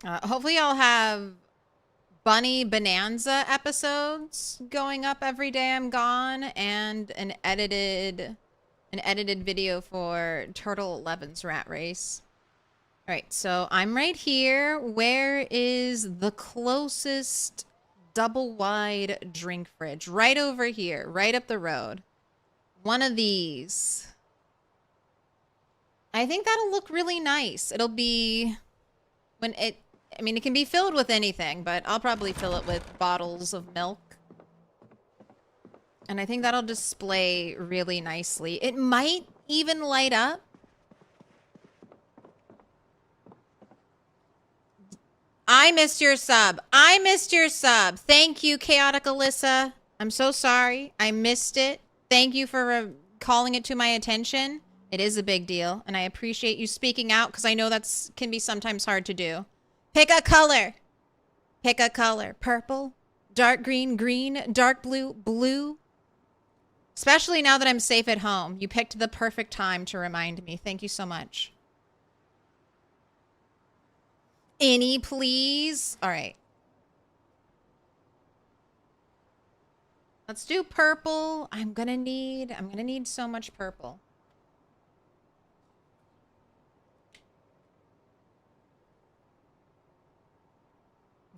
Hopefully I'll have Bunny Bonanza episodes going up every day I'm gone, and an edited video for Turtle 11's Rat Race. All right, so I'm right here. Where is the closest double wide drink fridge? Right over here, right up the road. One of these. I think that'll look really nice. It'll be I mean, it can be filled with anything, but I'll probably fill it with bottles of milk. And I think that'll display really nicely. It might even light up. I missed your sub. I missed your sub. Thank you, Chaotic Alyssa. I'm so sorry. I missed it. Thank you for calling it to my attention. It is a big deal, and I appreciate you speaking out because I know that's can be sometimes hard to do. Pick a color. Pick a color. Purple, dark green, green, dark blue, blue. Especially now that I'm safe at home. You picked the perfect time to remind me. Thank you so much. Any, please? All right. Let's do purple. I'm gonna need so much purple.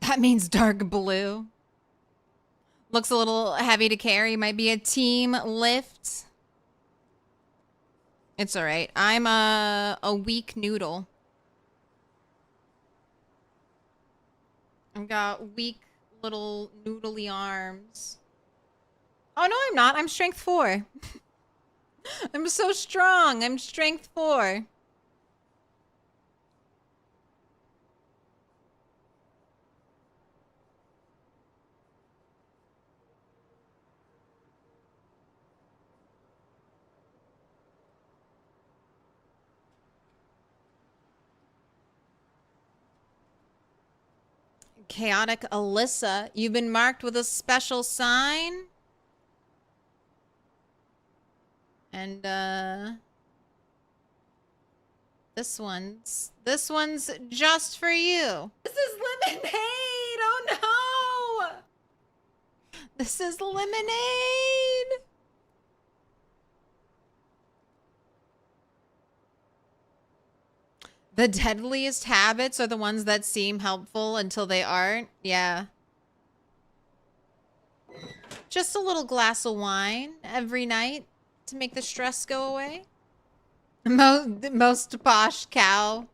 That means dark blue. Looks a little heavy to carry. Might be a team lift. It's all right. I'm a weak noodle. I've got weak little noodly arms. Oh, no, I'm not. I'm strength 4. I'm so strong. I'm strength 4. Chaotic Alyssa, you've been marked with a special sign. And this one's just for you. This is lemonade. Oh no. This is lemonade. The deadliest habits are the ones that seem helpful until they aren't. Yeah. Just a little glass of wine every night to make the stress go away. Most posh cow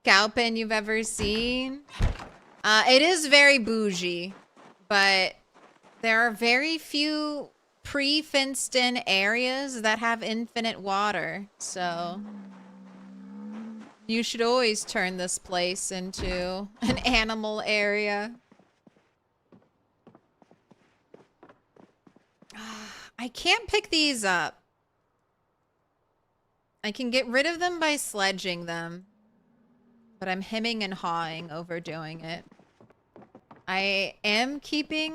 pen you've ever seen. It is very bougie, but there are very few pre-fenced in areas that have infinite water, so You should always turn this place into an animal area. I can't pick these up. I can get rid of them by sledging them. But I'm hemming and hawing over doing it. I am keeping...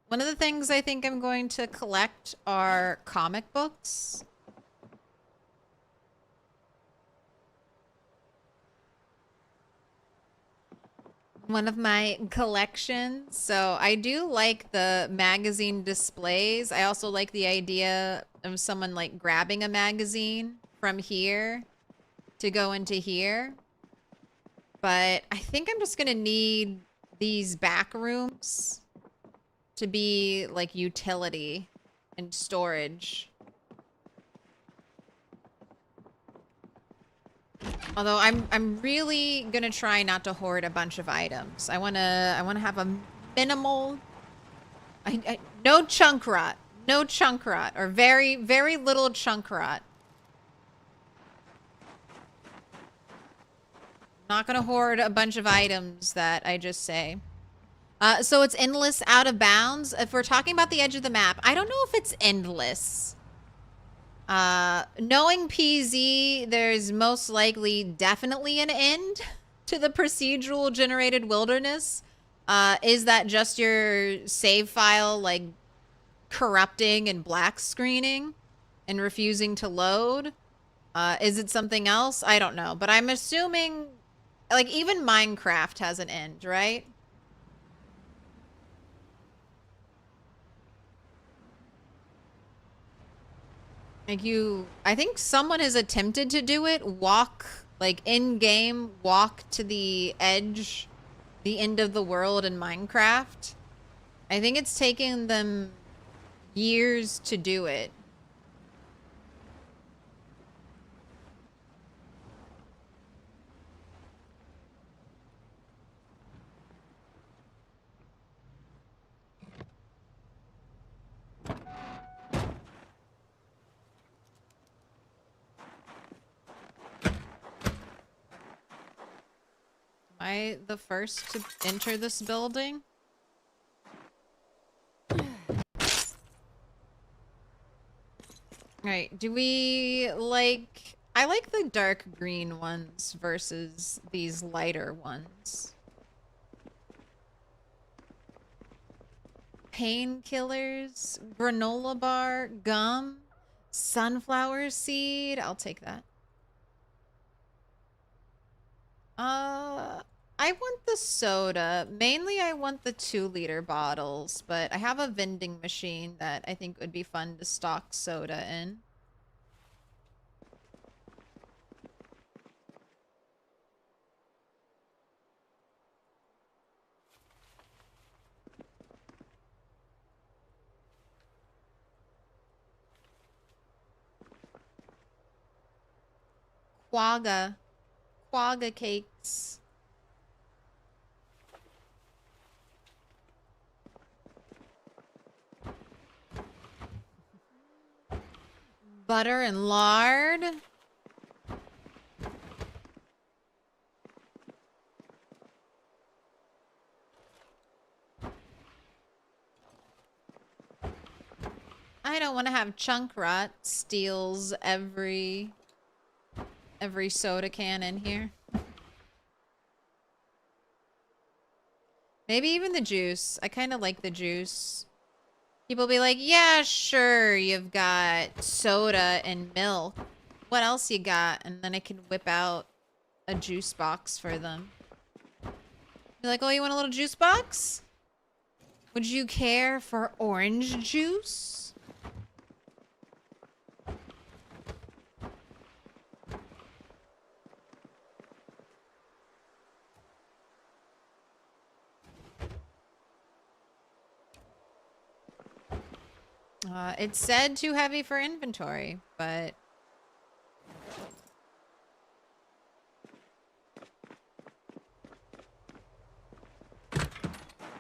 One of the things I think I'm going to collect are comic books. One of my collections. So I do like the magazine displays. I also like the idea of someone like grabbing a magazine from here to go into here. But I think I'm just gonna need these back rooms to be like utility and storage. Although I'm really gonna try not to hoard a bunch of items. I wanna have a minimal. No chunk rot, no chunk rot, or very little chunk rot. Not gonna hoard a bunch of items that I just say. So it's endless out of bounds. If we're talking about the edge of the map, I don't know if it's endless. Knowing PZ, there's most likely definitely an end to the procedural generated wilderness. Is that just your save file, like, corrupting and black screening and refusing to load? Is it something else? I don't know. But I'm assuming, like, even Minecraft has an end, right? Like I think someone has attempted to do it. Walk, like in game, walk to the edge, the end of the world in Minecraft. I think it's taken them years to do it. Am I the first to enter this building? Alright, do we like... I like the dark green ones versus these lighter ones. Painkillers, granola bar, gum, sunflower seed. I'll take that. I want the soda. Mainly I want the 2-liter bottles, but I have a vending machine that I think would be fun to stock soda in. Quagga. Quagga cakes. Butter and lard. I don't want to have chunk rot steals every soda can in here. Maybe even the juice. I kind of like the juice. People be like, yeah, sure, you've got soda and milk. What else you got? And then I can whip out a juice box for them. Be like, oh, you want a little juice box? Would you care for orange juice? It's said too heavy for inventory, but...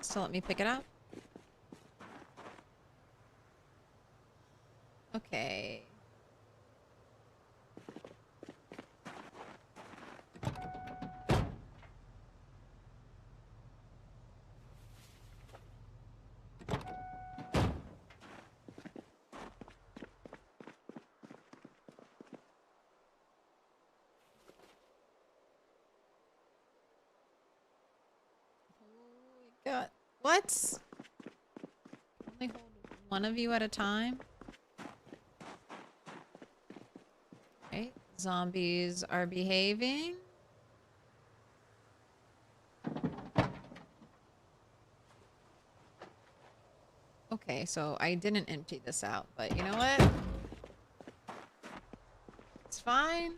So let me pick it up. Okay. What? Only hold one of you at a time? Okay. Zombies are behaving. Okay, so I didn't empty this out, but you know what? It's fine.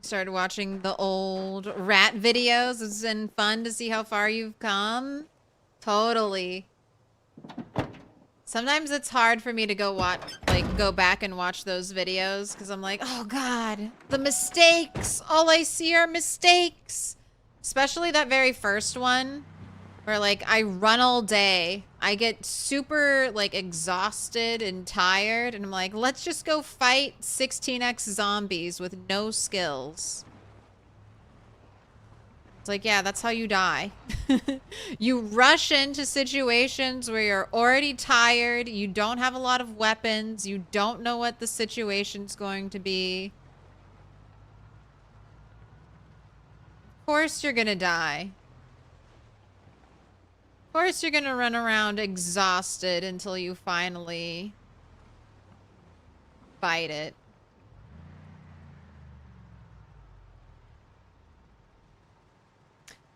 Started watching the old rat videos. It's been fun to see how far you've come. Totally. Sometimes it's hard for me to go back and watch those videos because I'm like, oh God, the mistakes. All I see are mistakes. Especially that very first one where like I run all day. I get super like exhausted and tired and I'm like, let's just go fight 16x zombies with no skills. It's like, yeah, that's how you die. You rush into situations where you're already tired, you don't have a lot of weapons, you don't know what the situation's going to be. Of course you're gonna die. Of course you're gonna run around exhausted until you finally fight it.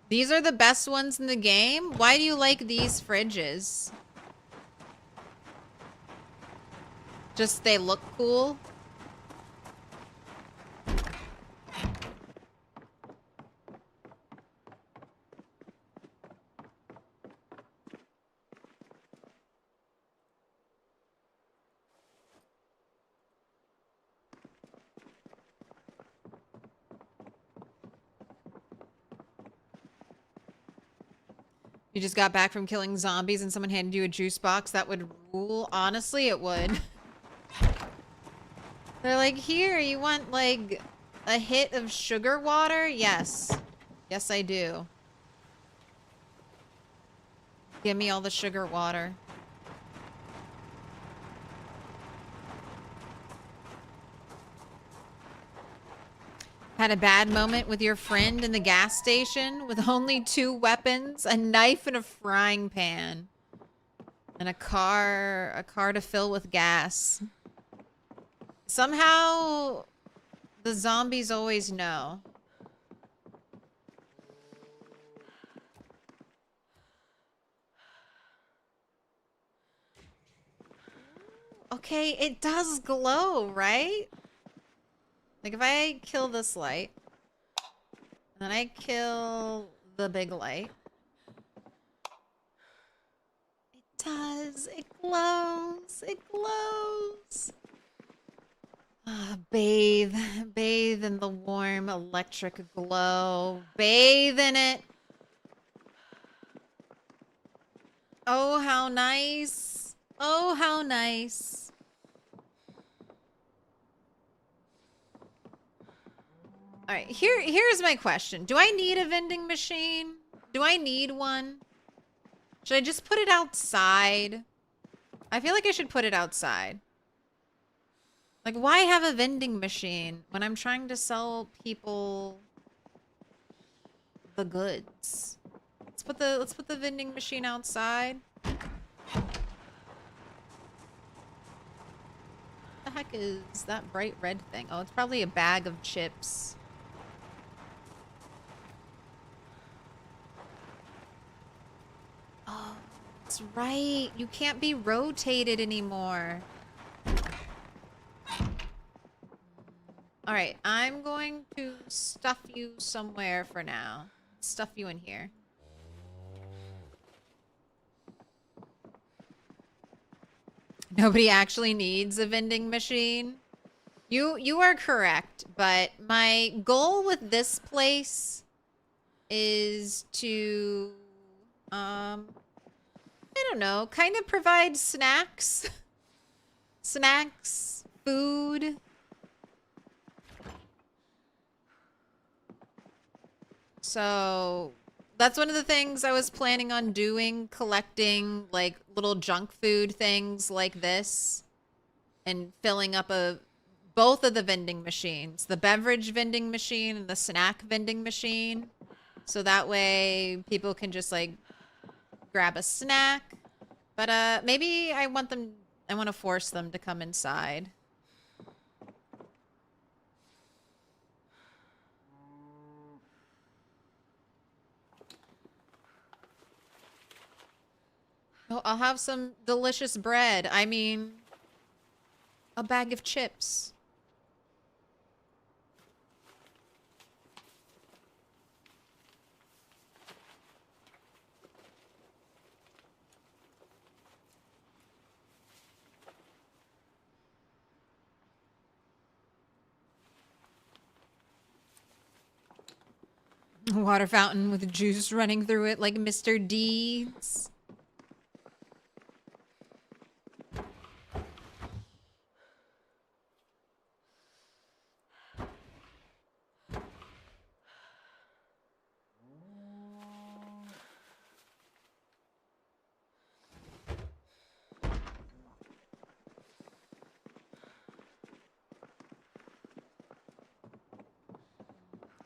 These are the best ones in the game? Why do you like these fridges? Just they look cool? You just got back from killing zombies and someone handed you a juice box, that would rule. Honestly, it would. They're like, here, you want like a hit of sugar water? Yes. Yes, I do. Give me all the sugar water. Had a bad moment with your friend in the gas station with only 2 weapons, a knife and a frying pan. And a car to fill with gas. Somehow the zombies always know. Okay, it does glow, right? Like if I kill this light, then I kill the big light. It does. It glows. It glows. Ah, bathe. Bathe in the warm electric glow. Bathe in it. Oh, how nice. Oh, how nice. All right, here's my question. Do I need a vending machine? Do I need one? Should I just put it outside? I feel like I should put it outside. Like, why have a vending machine when I'm trying to sell people the goods? Let's put the vending machine outside. What the heck is that bright red thing? Oh, it's probably a bag of chips. Oh, that's right. You can't be rotated anymore. All right, I'm going to stuff you somewhere for now. Stuff you in here. Nobody actually needs a vending machine. You are correct, but my goal with this place is to I don't know, kind of provide snacks. Snacks, food. So That's one of the things I was planning on doing, collecting like little junk food things like this and filling up both of the vending machines, the beverage vending machine and the snack vending machine. So that way people can just like grab a snack. But maybe I want to force them to come inside. Oh, I'll have some delicious bread. I mean, a bag of chips. Water fountain with juice running through it like Mr. Deeds.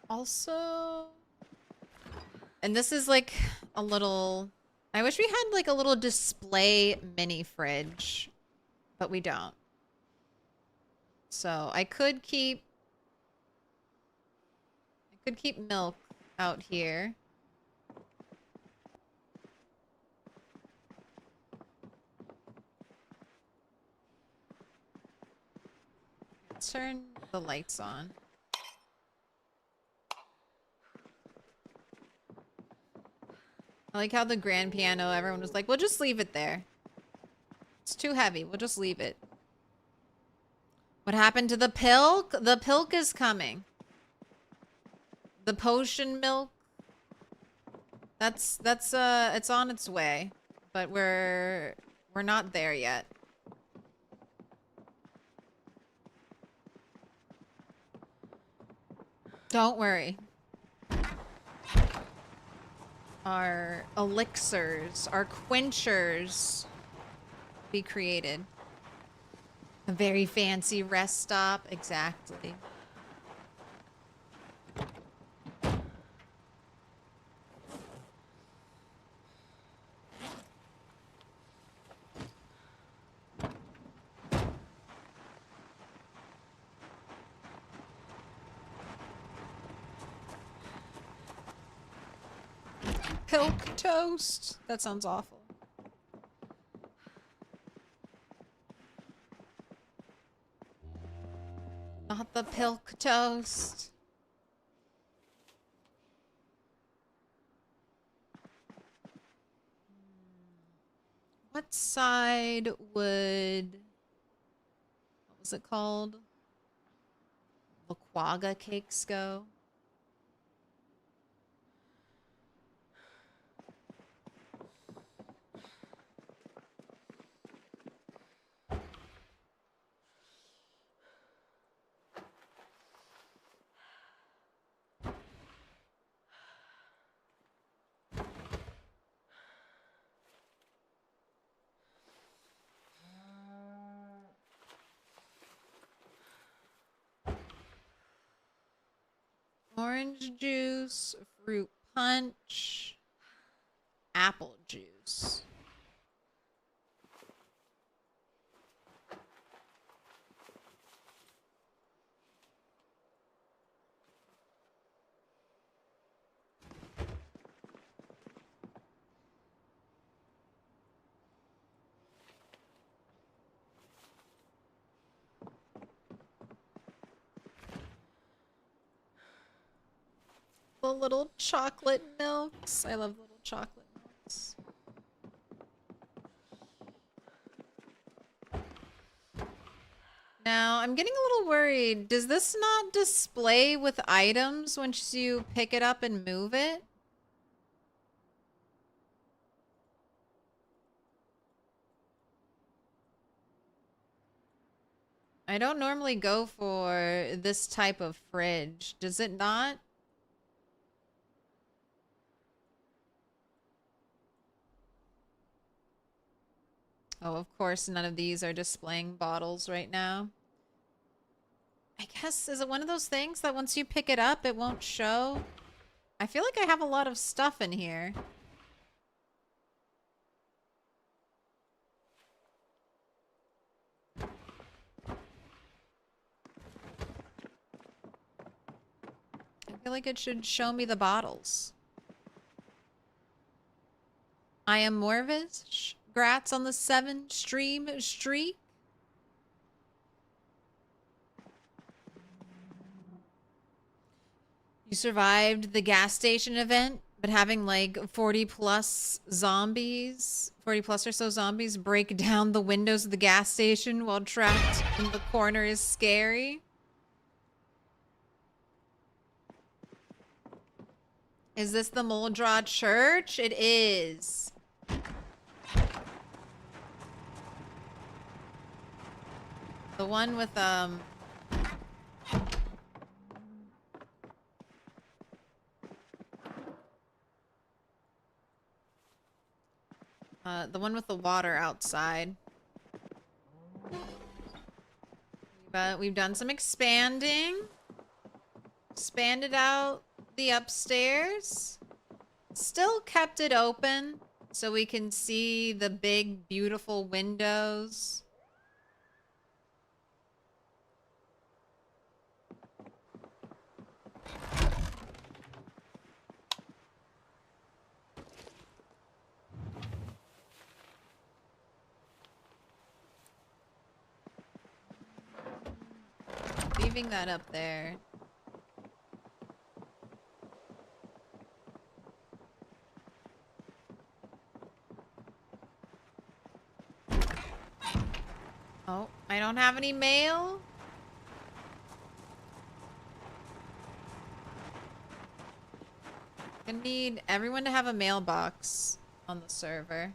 Also, and this is like a little, I wish we had like a little display mini fridge, but we don't. So I could keep milk out here. Let's turn the lights on. I like how the grand piano, everyone was like, we'll just leave it there. It's too heavy. We'll just leave it. What happened to the pilk? The pilk is coming. The potion milk. That's it's on its way, but we're not there yet. Don't worry. Our elixirs, our quenchers be created. A very fancy rest stop, exactly. Milquetoast. That sounds awful. Not the Milquetoast. What side would... What was it called? Laquaga cakes go? Orange juice, fruit punch, apple juice. The little chocolate milks. I love little chocolate milks. Now, I'm getting a little worried. Does this not display with items once you pick it up and move it? I don't normally go for this type of fridge. Does it not? Oh, of course, none of these are displaying bottles right now. I guess, is it one of those things that once you pick it up, it won't show? I feel like I have a lot of stuff in here. I feel like it should show me the bottles. I am Morvis. Grats on the 7 stream streak. You survived the gas station event, but having like 40 plus zombies, 40 plus or so zombies break down the windows of the gas station while trapped in the corner is scary. Is this the Moldra Church? It is. The one with, the one with the water outside. We've done some expanding. Expanded out the upstairs. Still kept it open so we can see the big, beautiful windows. Leaving that up there. Oh, I don't have any mail. I need everyone to have a mailbox on the server.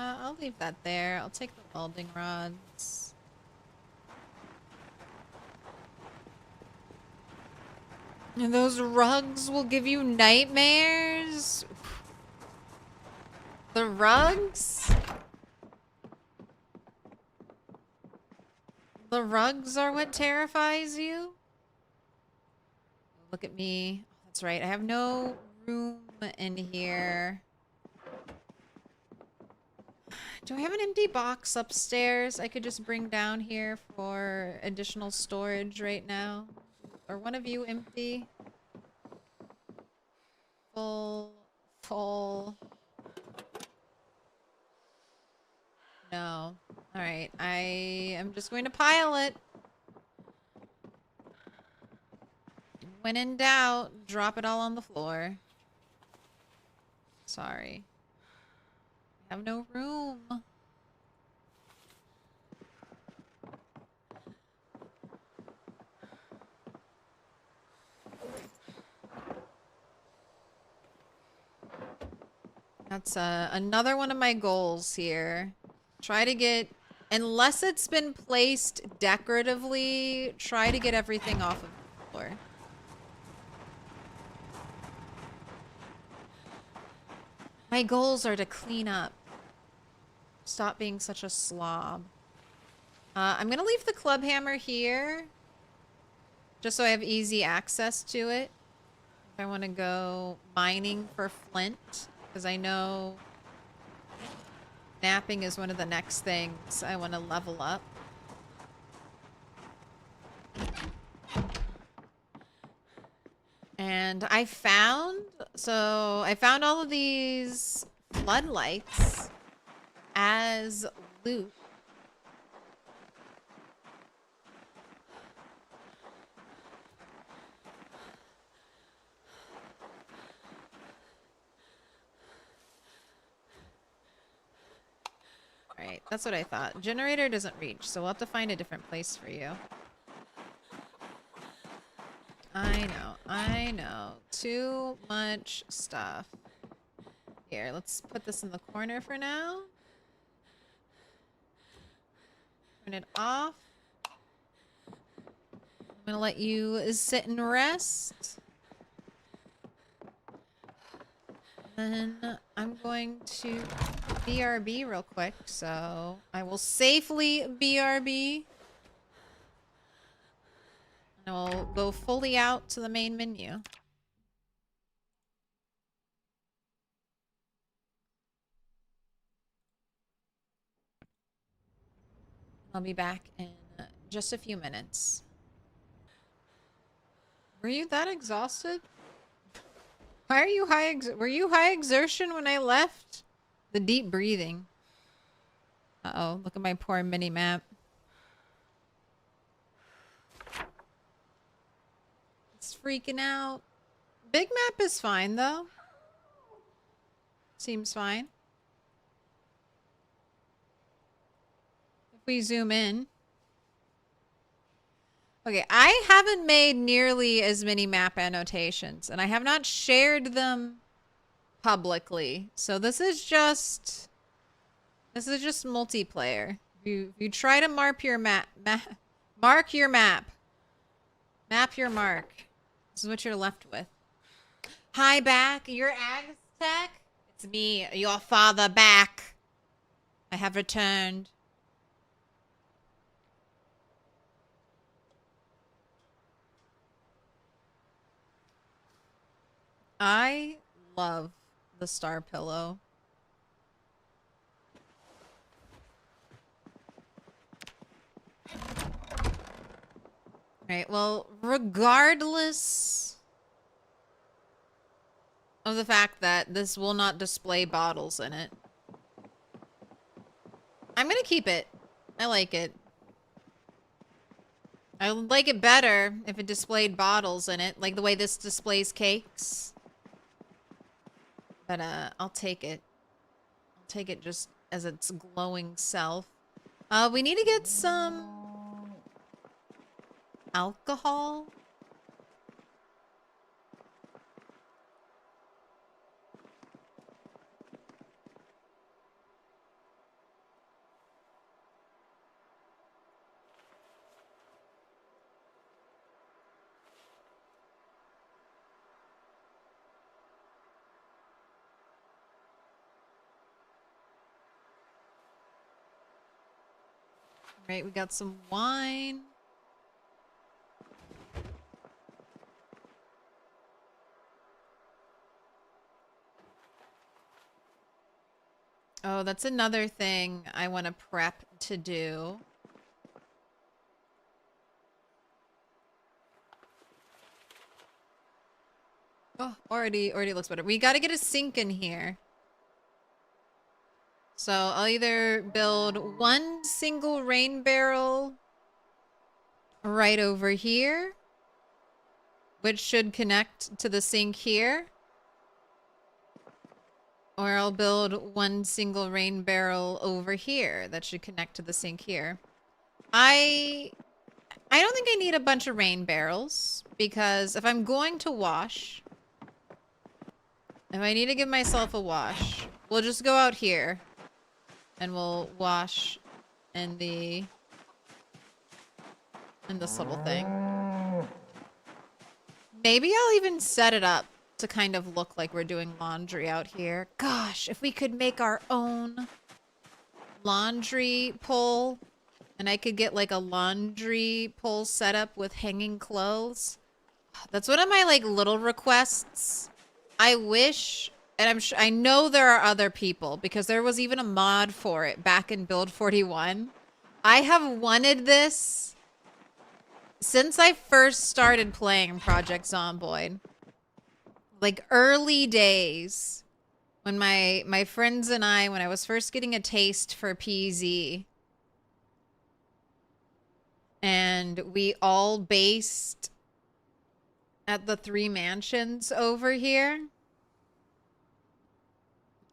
I'll leave that there. I'll take the welding rods. And those rugs will give you nightmares. The rugs? The rugs are what terrifies you? Look at me. Oh, that's right. I have no room in here. Do I have an empty box upstairs I could just bring down here for additional storage right now? Are one of you empty? Full. Full. No. Alright, I am just going to pile it. When in doubt, drop it all on the floor. Sorry. I have no room. That's another one of my goals here. Try to get, unless it's been placed decoratively, try to get everything off of the floor. My goals are to clean up. Stop being such a slob. I'm gonna leave the club hammer here. Just so I have easy access to it. If I want to go mining for flint. Because I know napping is one of the next things I want to level up. And I found all of these floodlights as loot. Alright, that's what I thought. Generator doesn't reach, so we'll have to find a different place for you. I know. Too much stuff. Here, let's put this in the corner for now. Turn it off. I'm gonna let you sit and rest. Then I'm going to BRB real quick, so I will safely BRB. And I'll go fully out to the main menu. I'll be back in just a few minutes. Were you that exhausted? Why are you were you high exertion when I left? The deep breathing. Uh-oh, look at my poor mini map. It's freaking out. Big map is fine though. Seems fine. If we zoom in. Okay, I haven't made nearly as many map annotations, and I have not shared them publicly. So this is just multiplayer. You try to mark your map, mark your map, map your mark. This is what you're left with. Hi, back. You're Aztec? It's me, your father, back. I have returned. I love the star pillow. Right, well, regardless of the fact that this will not display bottles in it, I'm gonna keep it. I like it. I would like it better if it displayed bottles in it, like the way this displays cakes. But I'll take it. I'll take it just as its glowing self. We need to get some alcohol. Right, we got some wine. Oh, that's another thing I want to prep to do. Oh, already looks better. We got to get a sink in here. So I'll either build one single rain barrel right over here, which should connect to the sink here. Or I'll build one single rain barrel over here that should connect to the sink here. I don't think I need a bunch of rain barrels, because if I'm going to wash, if I need to give myself a wash, we'll just go out here and we'll wash in this little thing. Maybe I'll even set it up to kind of look like we're doing laundry out here. Gosh, if we could make our own laundry pole, and I could get like a laundry pole set up with hanging clothes. That's one of my like little requests. I wish, and I know there are other people, because there was even a mod for it back in Build 41. I have wanted this since I first started playing Project Zomboid. Like early days when my friends and I, when I was first getting a taste for PZ, and we all based at the 3 mansions over here.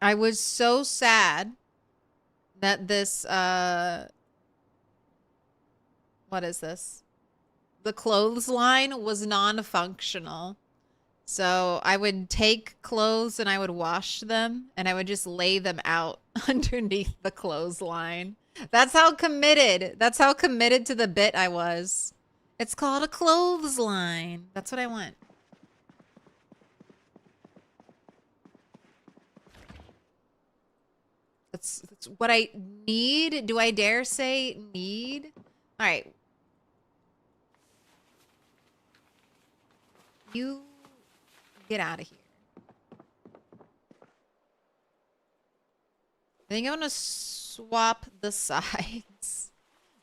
I was so sad that this, what is this? The clothesline was non-functional. So I would take clothes and I would wash them and I would just lay them out underneath the clothesline. That's how committed. That's how committed to the bit I was. It's called a clothesline. That's what I want. That's what I need. Do I dare say need? All right. You get out of here. I think I'm gonna swap the sides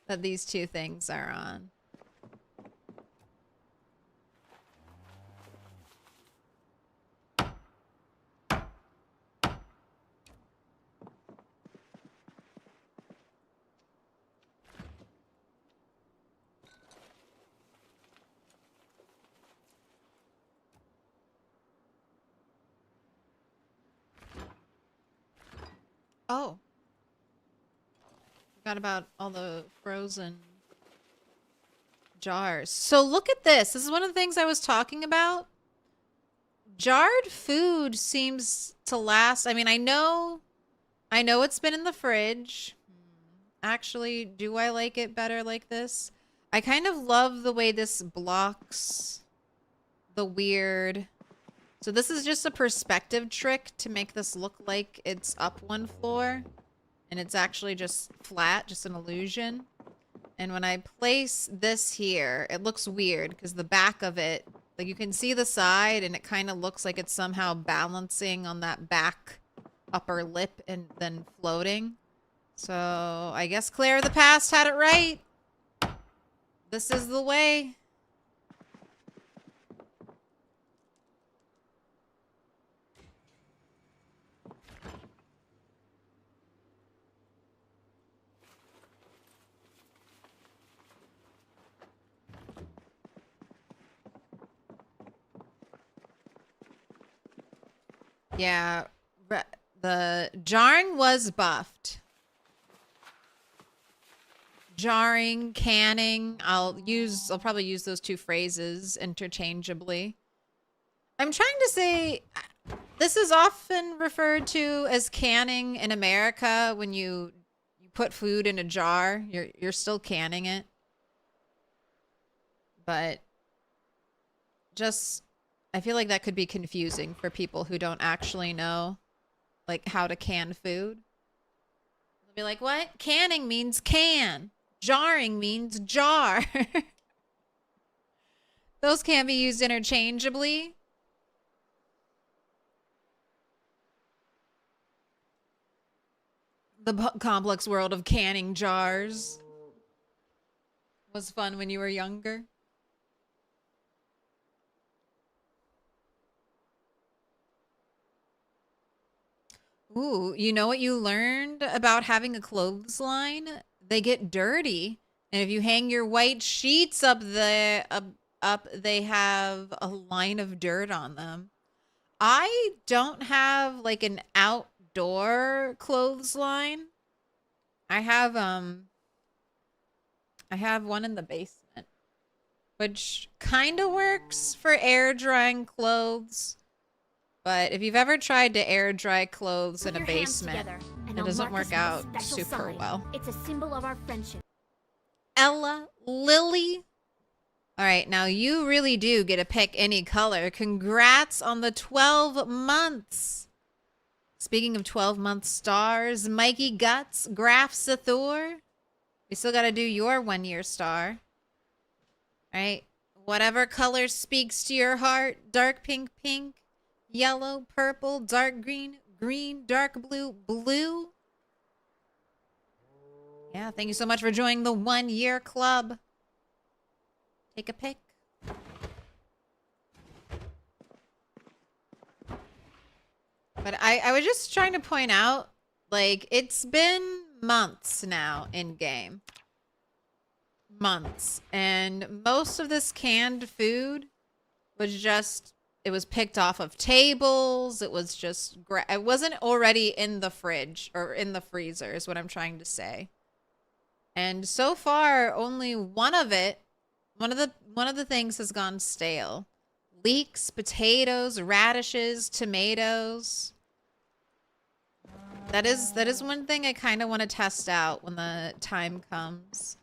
that these two things are on. Oh. Forgot about all the frozen jars. So look at this. This is one of the things I was talking about. Jarred food seems to last. I mean, I know it's been in the fridge. Actually, do I like it better like this? I kind of love the way this blocks the weird. So this is just a perspective trick to make this look like it's up one floor. And it's actually just flat, just an illusion. And when I place this here, it looks weird because the back of it, like you can see the side and it kind of looks like it's somehow balancing on that back upper lip and then floating. So I guess Claire of the Past had it right. This is the way. Yeah, the jarring was buffed. Jarring, canning, I'll probably use those two phrases interchangeably. I'm trying to say this is often referred to as canning in America when you put food in a jar, you're still canning it. But just I feel like that could be confusing for people who don't actually know like how to can food. They'll be like, "What? Canning means can. Jarring means jar." Those can be used interchangeably. The complex world of canning jars was fun when you were younger. Ooh, you know what you learned about having a clothesline? They get dirty. And if you hang your white sheets up there, up, they have a line of dirt on them. I don't have like an outdoor clothesline. I have one in the basement, which kind of works for air drying clothes. But if you've ever tried to air dry clothes in a basement, it doesn't work out super well. It's a symbol of our friendship. Ella, Lily. All right, now you really do get to pick any color. Congrats on the 12 months. Speaking of 12-month stars, Mikey Guts, Graf Sathor. We still got to do your 1-year star. All right, whatever color speaks to your heart. Dark pink, pink. Yellow, purple, dark green, green, dark blue, blue. Yeah, thank you so much for joining the 1-year club. Take a pick. But I was just trying to point out, like, it's been months now in game. Months. And most of this canned food was just... It was picked off of tables. It was just, it wasn't already in the fridge or in the freezer is what I'm trying to say. And so far, only one of the things has gone stale. Leeks, potatoes, radishes, tomatoes. That is one thing I kind of want to test out when the time comes.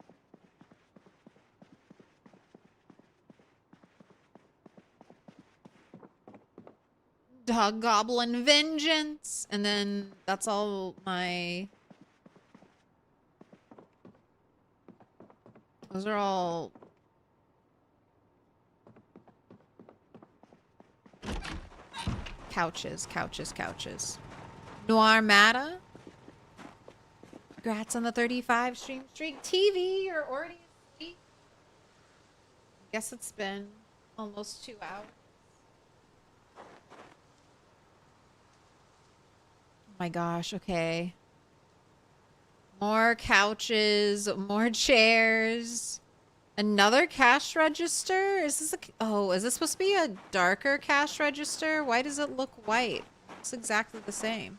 Dog Goblin Vengeance. And then that's all my... Those are all... Couches, couches, couches. Noir Mata. Congrats on the 35 stream streak. TV, you're already asleep. Guess it's been almost 2 hours. My gosh, okay. More couches, more chairs. Another cash register? Is this is this supposed to be a darker cash register? Why does it look white? It's exactly the same.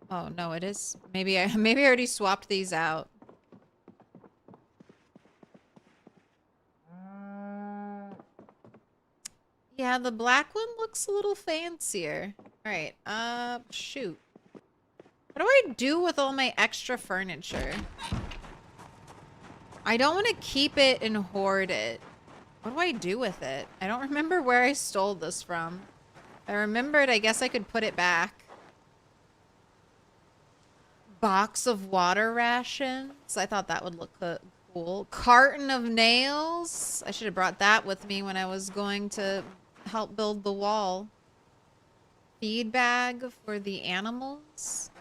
Oh no, it is. Maybe I already swapped these out. Yeah, the black one looks a little fancier. All right, shoot. What do I do with all my extra furniture? I don't want to keep it and hoard it. What do I do with it? I don't remember where I stole this from. I remembered, I guess I could put it back. Box of water rations. I thought that would look cool. Carton of nails. I should have brought that with me when I was going to help build the wall. Feed bag for the animals.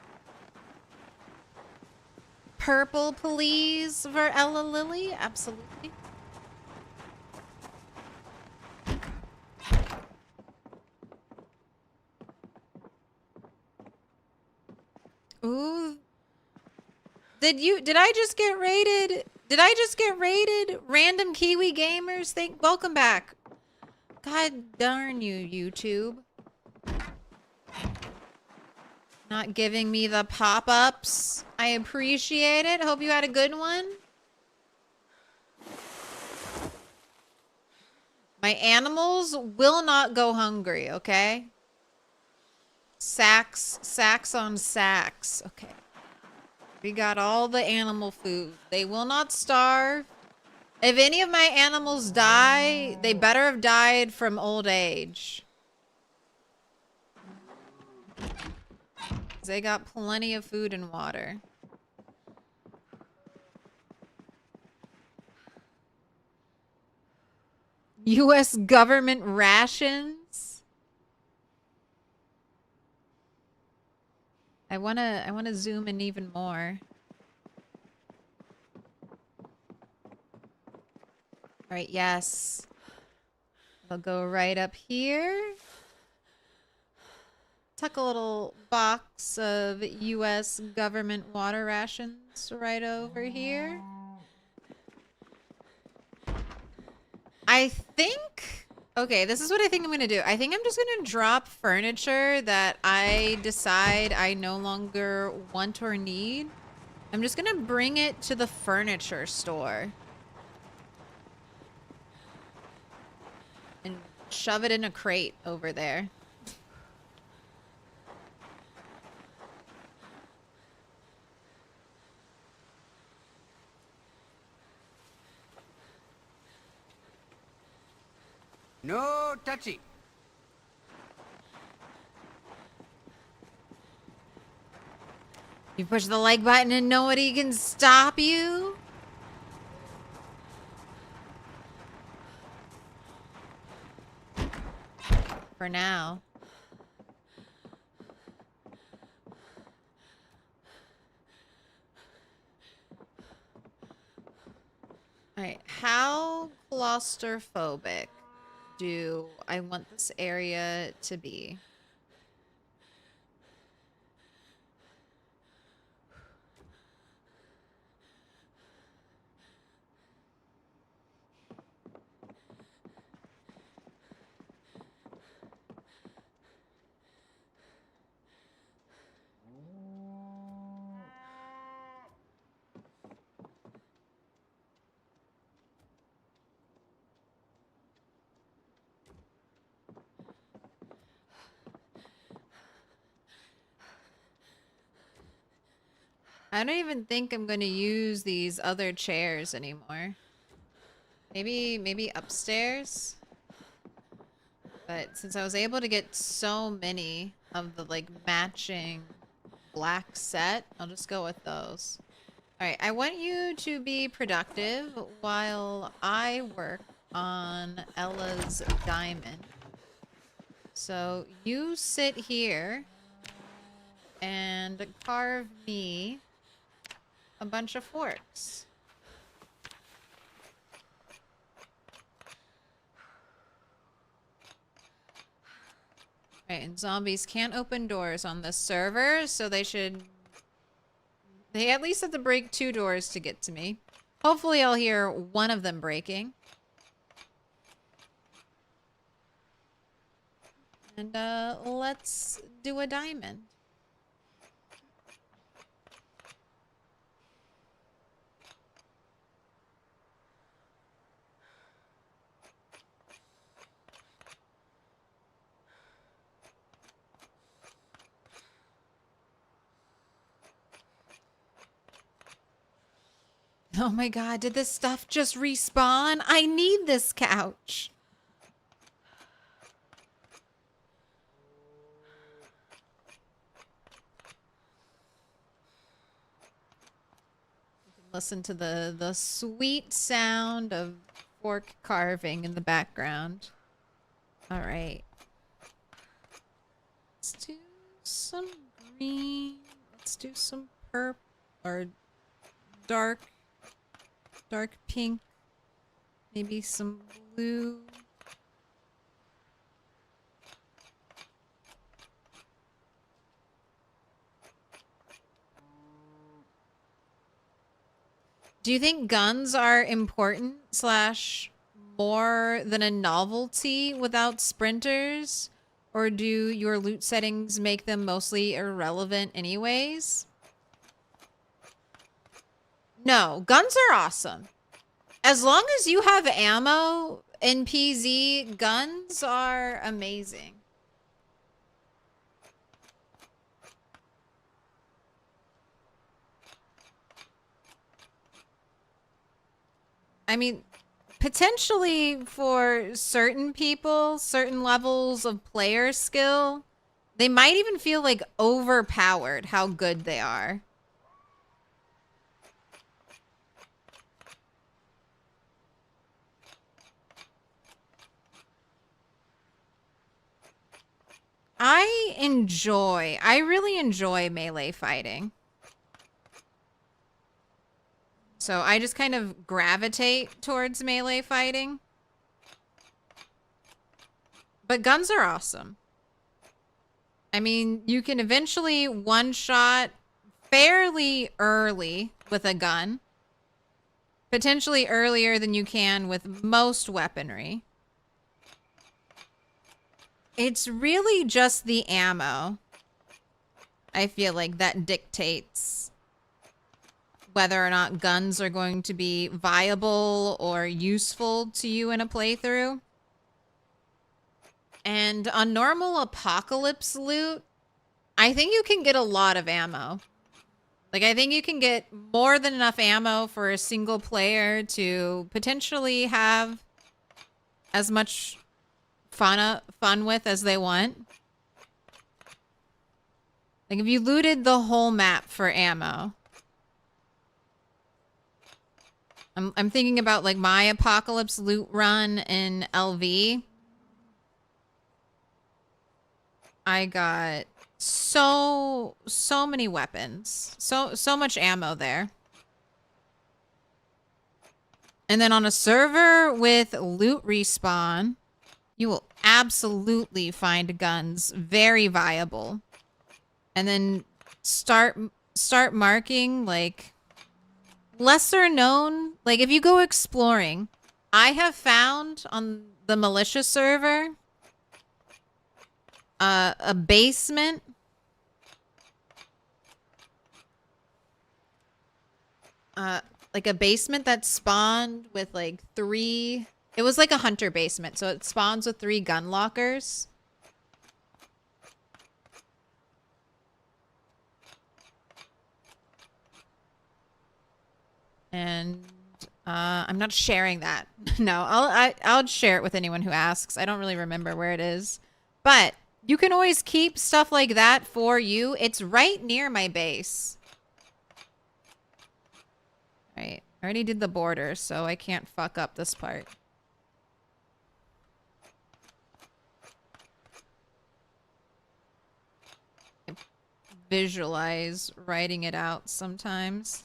Purple, please, for Ella Lily. Absolutely. Ooh. Did I just get raided? Did I just get raided? Random Kiwi Gamers, welcome back. God darn you, YouTube. Not giving me the pop-ups. I appreciate it. Hope you had a good one. My animals will not go hungry, okay? Sacks on sacks. Okay. We got all the animal food. They will not starve. If any of my animals die, they better have died from old age. They got plenty of food and water. U.S. government rations? I wanna zoom in even more. All right, yes. I'll go right up here. Tuck a little box of U.S. government water rations right over here. I think... Okay, this is what I think I'm going to do. I think I'm just going to drop furniture that I decide I no longer want or need. I'm just going to bring it to the furniture store. And shove it in a crate over there. No touchy. You push the like button and nobody can stop you? For now. Alright, how claustrophobic do I want this area to be? I don't even think I'm going to use these other chairs anymore. Maybe upstairs. But since I was able to get so many of the like matching black set, I'll just go with those. All right, I want you to be productive while I work on Ella's diamond. So you sit here and carve me a bunch of forks. Right, and zombies can't open doors on this server, so they at least have to break 2 doors to get to me. Hopefully I'll hear one of them breaking. And let's do a diamond. Oh my god, did this stuff just respawn? I need this couch. You can listen to the sweet sound of fork carving in the background. All right. Let's do some green. Let's do some purple or dark pink, maybe some blue. Do you think guns are important / more than a novelty without sprinters? Or do your loot settings make them mostly irrelevant anyways? No, guns are awesome. As long as you have ammo in PZ, guns are amazing. I mean, potentially for certain people, certain levels of player skill, they might even feel like overpowered how good they are. I really enjoy melee fighting. So I just kind of gravitate towards melee fighting. But guns are awesome. I mean, you can eventually one-shot fairly early with a gun. Potentially earlier than you can with most weaponry. It's really just the ammo, I feel like, that dictates whether or not guns are going to be viable or useful to you in a playthrough. And on normal apocalypse loot, I think you can get a lot of ammo. Like, I think you can get more than enough ammo for a single player to potentially have as much fun with as they want. Like, if you looted the whole map for ammo. I'm thinking about, like, my apocalypse loot run in LV. I got so many weapons. So much ammo there. And then on a server with loot respawn, you will absolutely find guns very viable. And then start marking, like, lesser known. Like, if you go exploring, I have found on the Militia server a basement like a basement that spawned with like 3. It was like a hunter basement, so it spawns with 3 gun lockers. And I'm not sharing that. No, I'll share it with anyone who asks. I don't really remember where it is. But you can always keep stuff like that for you. It's right near my base. All right. I already did the border, so I can't fuck up this part. Visualize writing it out sometimes.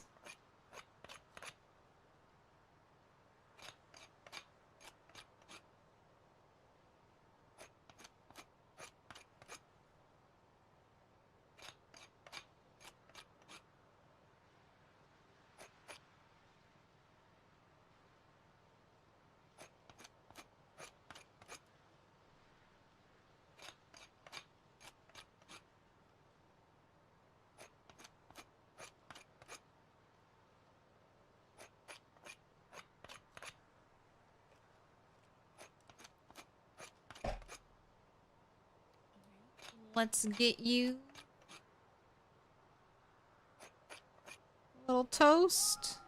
Let's get you a little toast.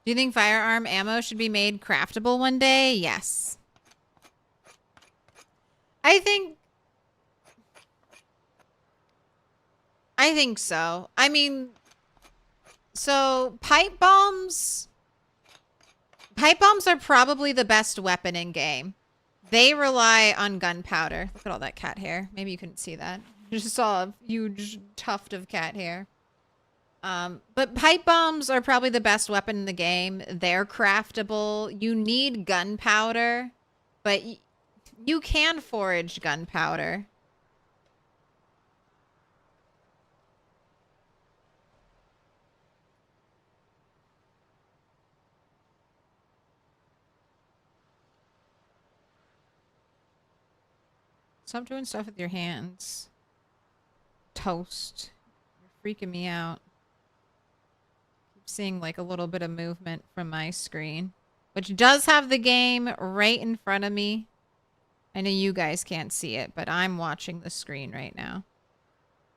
Do you think firearm ammo should be made craftable one day? Yes. I think so. I mean, so pipe bombs are probably the best weapon in game. They rely on gunpowder. Look at all that cat hair. Maybe you couldn't see that. You just saw a huge tuft of cat hair. But pipe bombs are probably the best weapon in the game. They're craftable. You need gunpowder, but you can forage gunpowder. Stop doing stuff with your hands. Toast. You're freaking me out. Keep seeing like a little bit of movement from my screen, which does have the game right in front of me. I know you guys can't see it, but I'm watching the screen right now.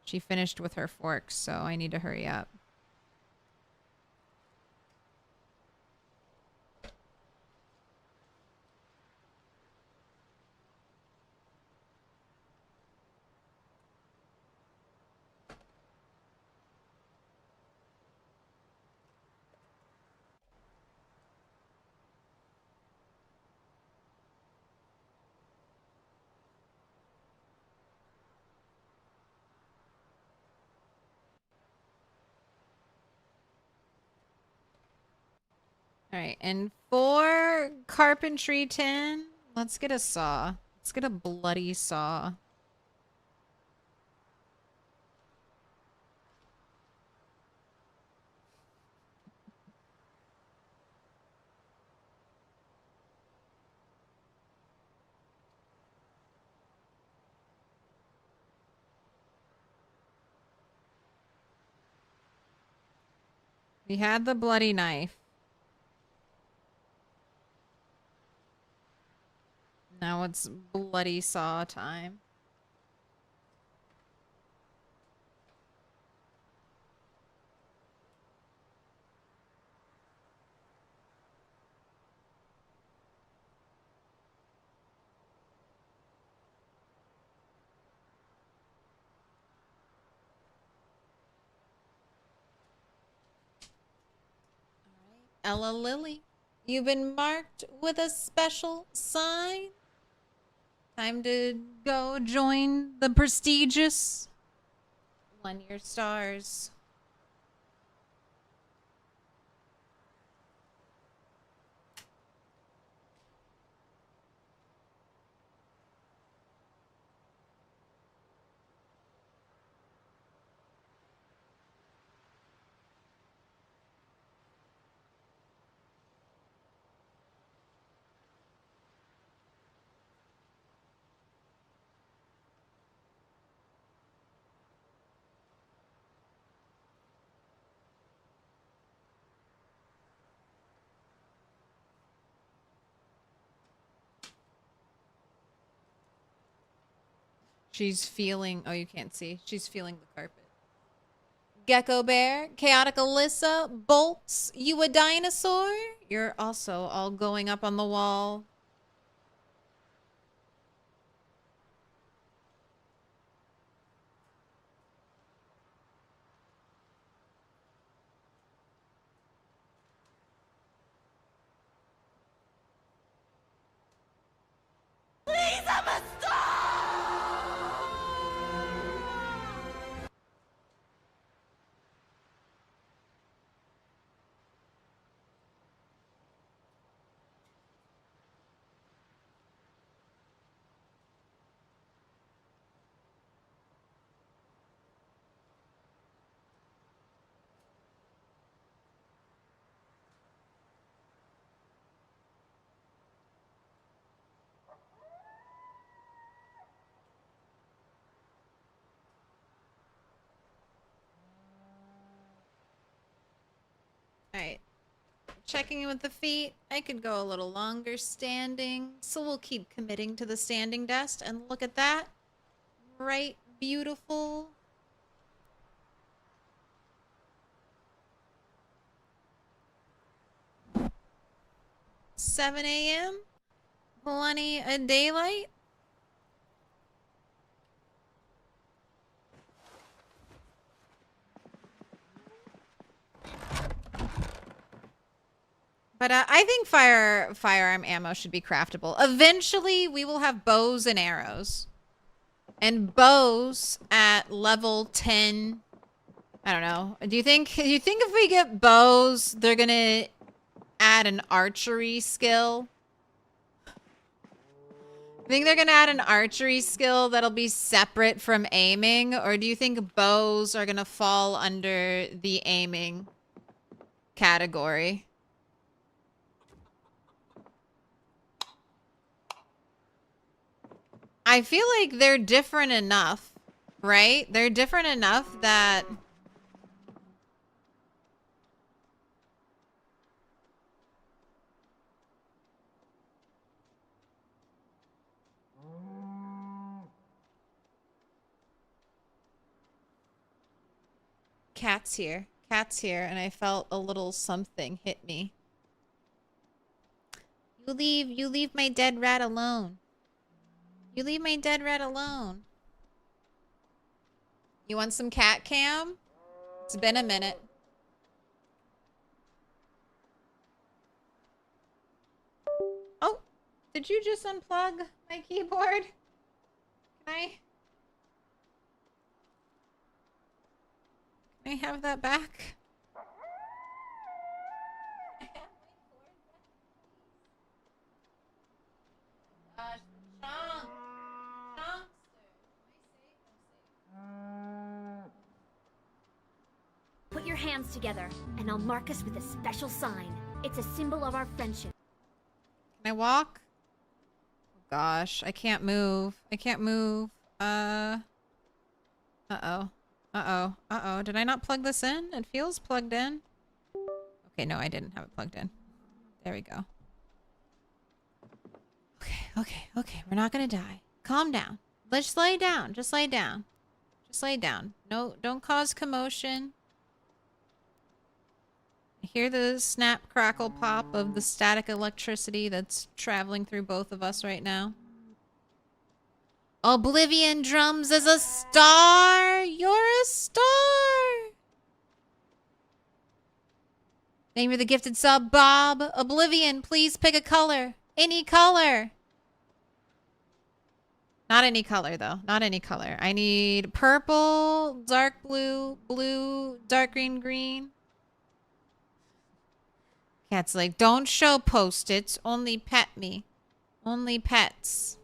She finished with her forks, so I need to hurry up. All right, and for carpentry 10, let's get a saw. Let's get a bloody saw. We had the bloody knife. Now it's bloody saw time. Ella Lily, you've been marked with a special sign. Time to go join the prestigious 1-year stars. She's feeling... Oh, you can't see. She's feeling the carpet. Gecko Bear, Chaotic Alyssa, Bolts, you a dinosaur? You're also all going up on the wall. Please, I'm a star! Alright. Checking in with the feet. I could go a little longer standing, so we'll keep committing to the standing desk. And look at that. Right, beautiful. $7 a.m. Plenty of daylight. But I think firearm ammo should be craftable. Eventually, we will have bows and arrows. And bows at level 10. I don't know. Do you think if we get bows, they're gonna add an archery skill? Think they're gonna add an archery skill that'll be separate from aiming? Or do you think bows are gonna fall under the aiming category? I feel like they're different enough, right? They're different enough that... Cat's here. Cat's here, and I felt a little something hit me. You leave my dead rat alone. You leave my dead rat alone. You want some cat cam? It's been a minute. Oh, did you just unplug my keyboard? Can I have that back? Put your hands together, and I'll mark us with a special sign. It's a symbol of our friendship. Can I walk? Oh gosh, I can't move. I can't move. Uh-oh. Uh-oh. Uh-oh. Did I not plug this in? It feels plugged in. Okay, no, I didn't have it plugged in. There we go. Okay. We're not gonna die. Calm down. Let's lay down. Just lay down. Just lay down. No, don't cause commotion. I hear the snap, crackle, pop of the static electricity that's traveling through both of us right now. Oblivion drums as a star! You're a star! Name of the gifted sub, Bob. Oblivion, please pick a color. Any color. Not any color, though. Not any color. I need purple, dark blue, blue, dark green, green. Cat's like, don't show post-its. Only pet me. Only pets.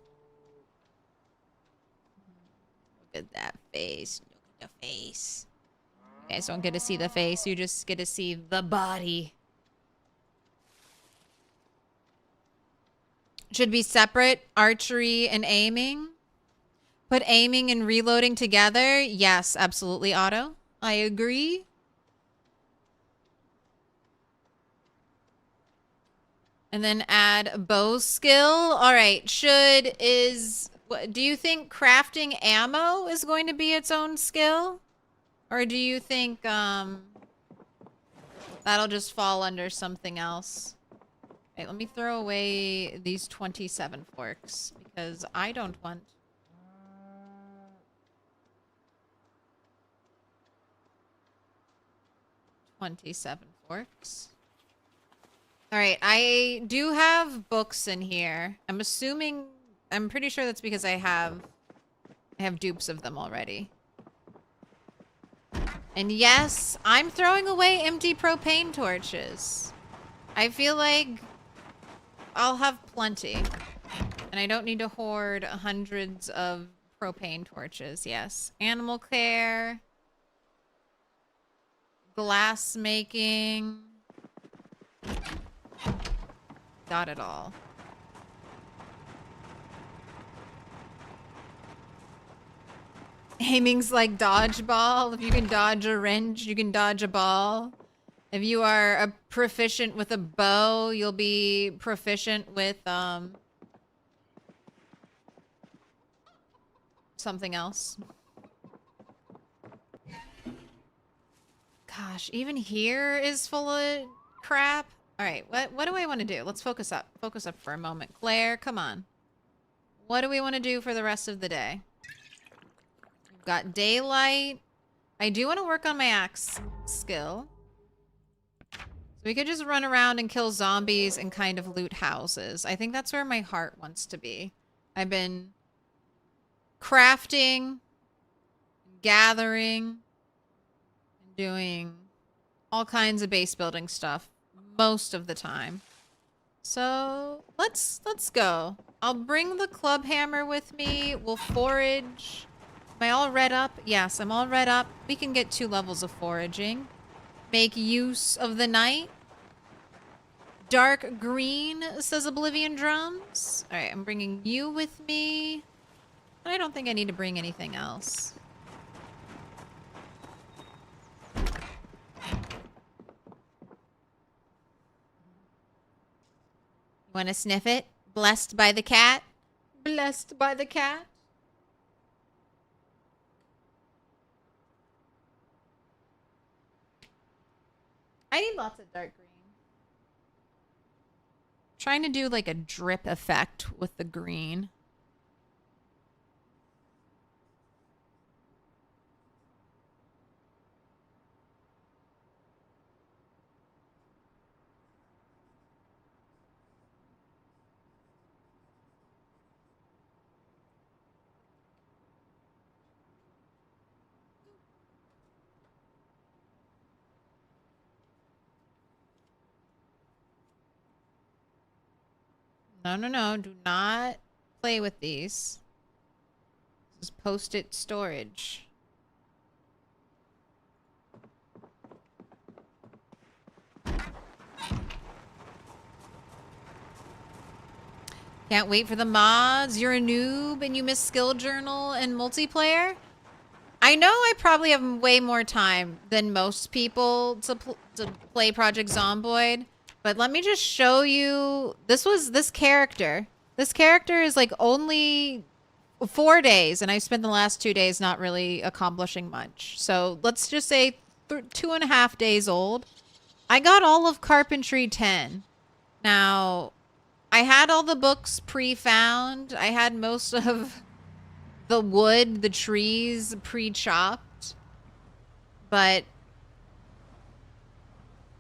Look at that face. Look at the face. You guys don't get to see the face. You just get to see the body. Should be separate, archery and aiming. Put aiming and reloading together. Yes, absolutely, Otto. I agree. And then add bow skill. All right, is do you think crafting ammo is going to be its own skill? Or do you think, that'll just fall under something else? Wait, let me throw away these 27 forks, because I don't want... 27 forks. Alright, I do have books in here. I'm assuming... I'm pretty sure that's because I have dupes of them already. And yes, I'm throwing away empty propane torches. I feel like I'll have plenty. And I don't need to hoard hundreds of propane torches. Yes. Animal care. Glass making. Got it all. Aiming's like dodgeball. If you can dodge a wrench, you can dodge a ball. If you are a proficient with a bow, you'll be proficient with something else. Gosh, even here is full of crap. All right, what do I want to do? Let's focus up. Focus up for a moment. Claire, come on. What do we want to do for the rest of the day? We've got daylight. I do want to work on my axe skill. So we could just run around and kill zombies and kind of loot houses. I think that's where my heart wants to be. I've been crafting, gathering, and doing all kinds of base building stuff most of the time. So let's go. I'll bring the club hammer with me. We'll forage. Am I all read up? Yes, I'm all read up. We can get 2 levels of foraging. Make use of the night. Dark green, says Oblivion Drums. All right, I'm bringing you with me. I don't think I need to bring anything else. Want to sniff it? Blessed by the cat? Blessed by the cat? I need lots of dark green. Trying to do like a drip effect with the green. No. Do not play with these. This is post-it storage. Can't wait for the mods. You're a noob and you miss skill journal and multiplayer. I know I probably have way more time than most people to play Project Zomboid. But let me just show you. This character. This character is like only 4 days, and I spent the last 2 days not really accomplishing much. So let's just say 2.5 days old. I got all of Carpentry 10. Now, I had all the books pre-found. I had most of the wood, the trees pre-chopped. But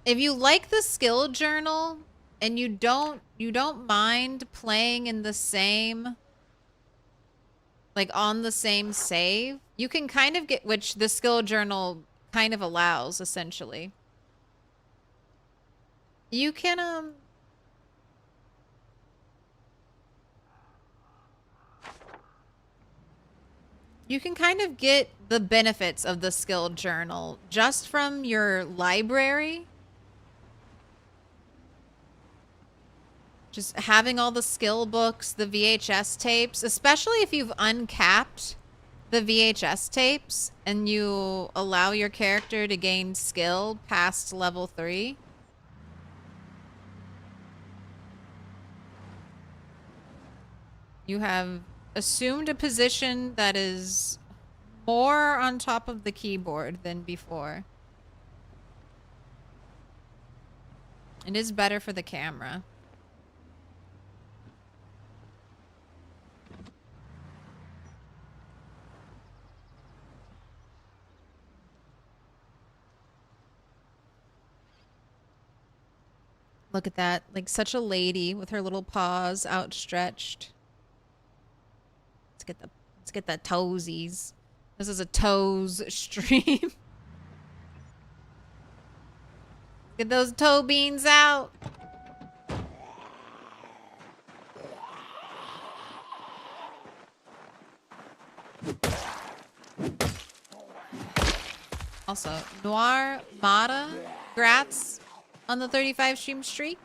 if you like the skill journal and you don't mind playing in the same, like on the same save, you can kind of get, which the skill journal kind of allows essentially. You can you can kind of get the benefits of the skill journal just from your library. Just having all the skill books, the VHS tapes, especially if you've uncapped the VHS tapes and you allow your character to gain skill past level 3. You have assumed a position that is more on top of the keyboard than before. It is better for the camera. Look at that. Like such a lady with her little paws outstretched. Let's get the toesies. This is a toes stream. Get those toe beans out. Also, Noir Mata, grats on the 35 stream streak.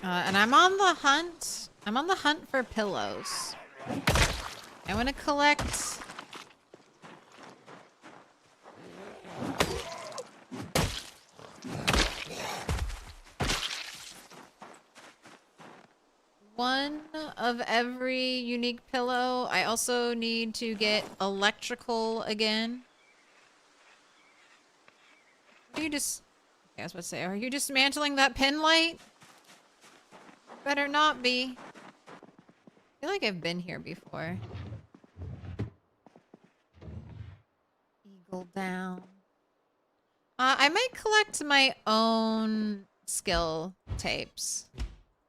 And I'm on the hunt. I'm on the hunt for pillows. I want to collect... one of every unique pillow. I also need to get electrical again. Are you just... I was about to say, are you dismantling that pin light? Better not be. I feel like I've been here before. Eagle down. I might collect my own skill tapes.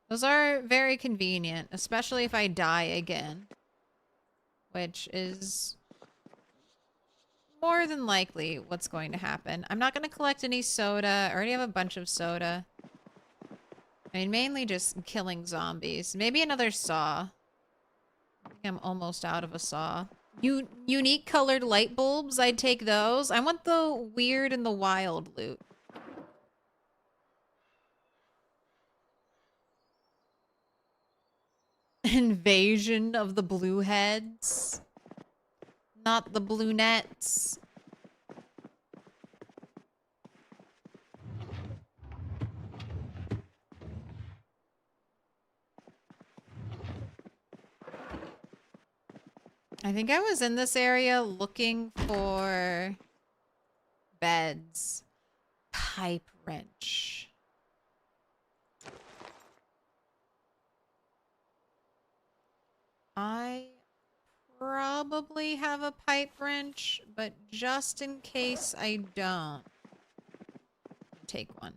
Those are very convenient, especially if I die again. Which is more than likely what's going to happen. I'm not going to collect any soda. I already have a bunch of soda. I mean, mainly just killing zombies. Maybe another saw. I think I'm almost out of a saw. Unique colored light bulbs, I'd take those. I want the weird and the wild loot. Invasion of the blue heads. Not the blue nets. I think I was in this area looking for beds. Pipe wrench. I probably have a pipe wrench, but just in case I don't, take one.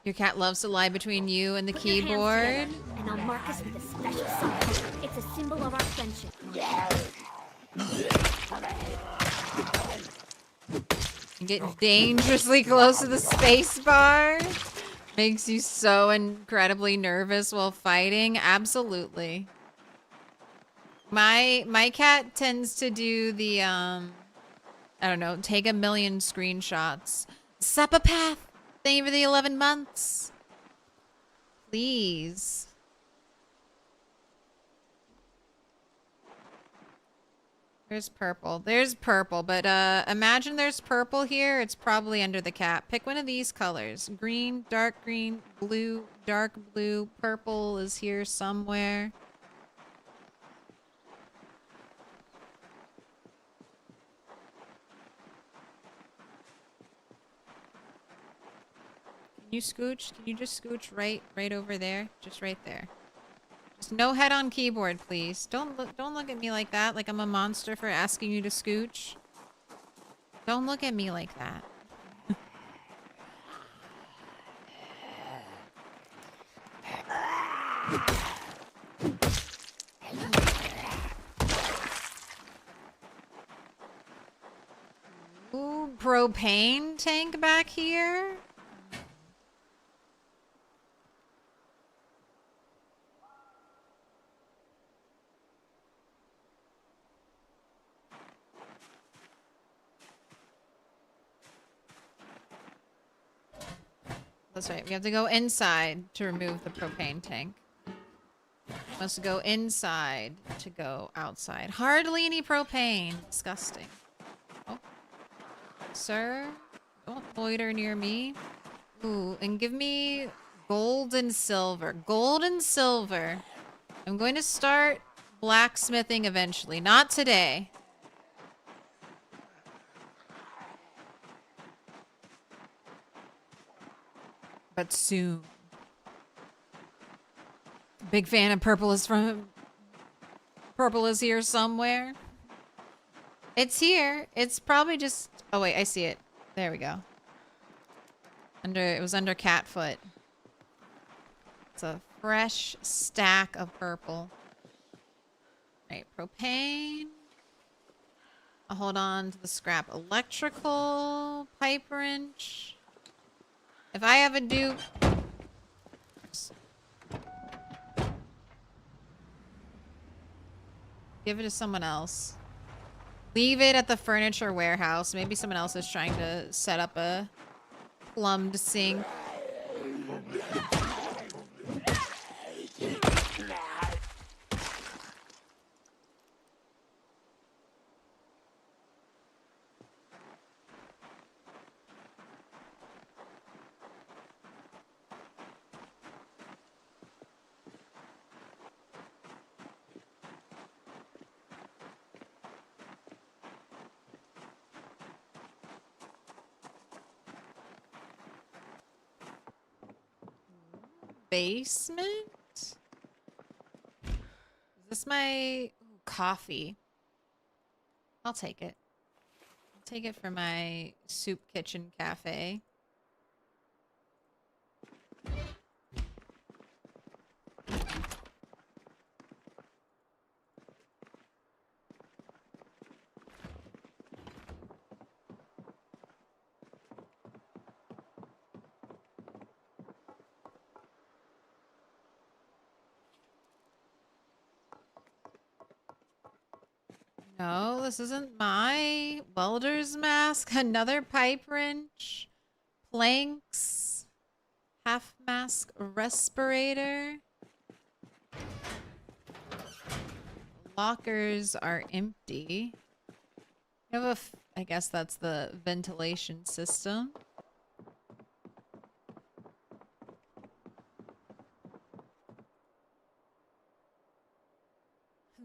Your cat loves to lie between you and the Put your hands keyboard. together, and I'll mark us with a special sign. It's a symbol of our friendship. You get dangerously close to the space bar. Makes you so incredibly nervous while fighting. Absolutely. My cat tends to do the I don't know, take a million screenshots. Sepapath, thank you for the 11 months. Please. There's purple. There's purple, but imagine there's purple here. It's probably under the cap. Pick one of these colors. Green, dark green, blue, dark blue. Purple is here somewhere. Can you scooch? Can you just scooch right over there? Just right there. Just no head on keyboard, please. Don't look at me like that, like I'm a monster for asking you to scooch. Don't look at me like that. Ooh, pro propane tank back here. That's right. We have to go inside to remove the propane tank. Must go inside to go outside. Hardly any propane. Disgusting. Oh. Sir, don't loiter near me. Ooh, and give me gold and silver. Gold and silver. I'm going to start blacksmithing eventually. Not today. But soon. Big fan of purple is from... Purple is here somewhere. It's here. It's probably just... Oh, wait. I see it. There we go. It was under Catfoot. It's a fresh stack of purple. Right. Propane. I'll hold on to the scrap electrical. Pipe wrench. If I ever do... Give it to someone else. Leave it at the furniture warehouse. Maybe someone else is trying to set up a plumbed sink. Basement? Is this my coffee? I'll take it. I'll take it for my soup kitchen cafe. No, this isn't my welder's mask. Another pipe wrench. Planks. Half mask respirator. Lockers are empty. You have I guess that's the ventilation system.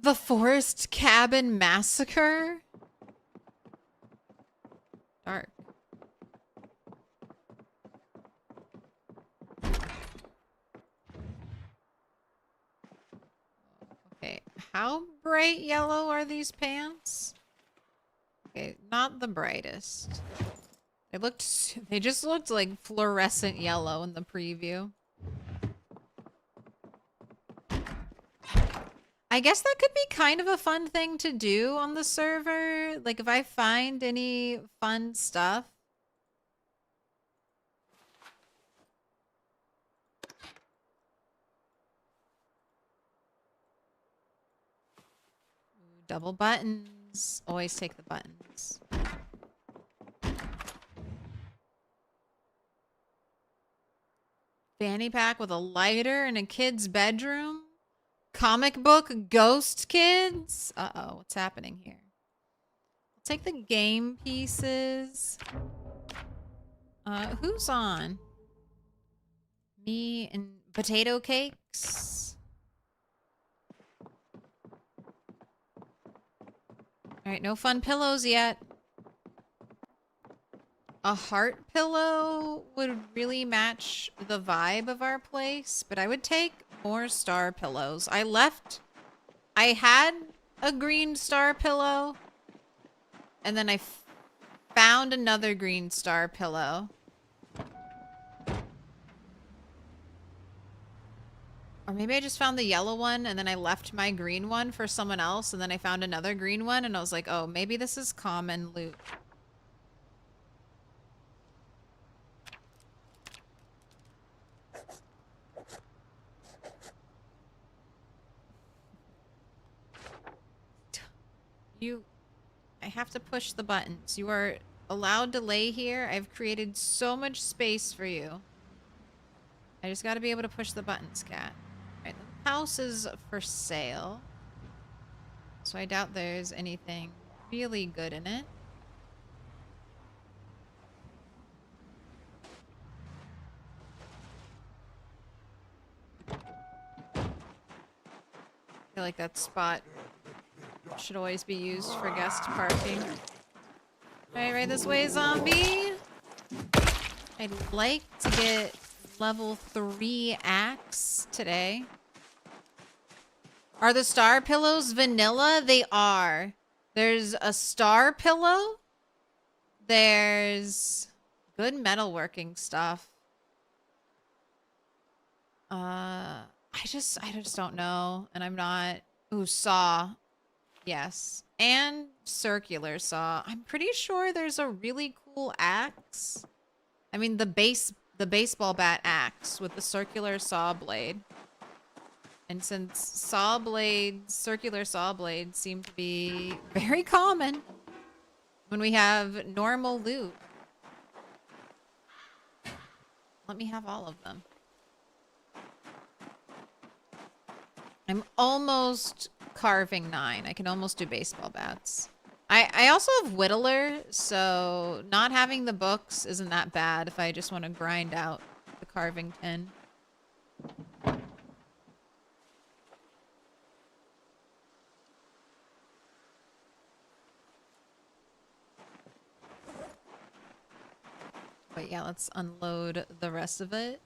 The Forest Cabin Massacre? Dark. Okay, how bright yellow are these pants? Okay, not the brightest. They just looked like fluorescent yellow in the preview. I guess that could be kind of a fun thing to do on the server. Like if I find any fun stuff. Ooh, double buttons. Always take the buttons. Fanny pack with a lighter in a kid's bedroom. Comic book ghost kids? Uh-oh, what's happening here? I'll take the game pieces. Who's on? Me and potato cakes. Alright, no fun pillows yet. A heart pillow would really match the vibe of our place, but I would take more star pillows. I had a green star pillow, and then I found another green star pillow. Or maybe I just found the yellow one, and then I left my green one for someone else, and then I found another green one, and I was like, oh, maybe this is common loot. I have to push the buttons. You are allowed to lay here. I've created so much space for you. I just gotta be able to push the buttons, cat. Alright, the house is for sale. So I doubt there's anything really good in it. I feel like that spot should always be used for guest parking. Alright, right this way, zombie. I'd like to get level 3 axe today. Are the star pillows vanilla? They are. There's a star pillow. There's good metalworking stuff. I just don't know. And I'm not... Ooh, saw. Yes. And circular saw. I'm pretty sure there's a really cool axe. I mean, the baseball bat axe with the circular saw blade. And since circular saw blades seem to be very common when we have normal loot. Let me have all of them. I'm almost carving 9. I can almost do baseball bats. I also have Whittler, so not having the books isn't that bad if I just want to grind out the carving 10. But yeah, let's unload the rest of it.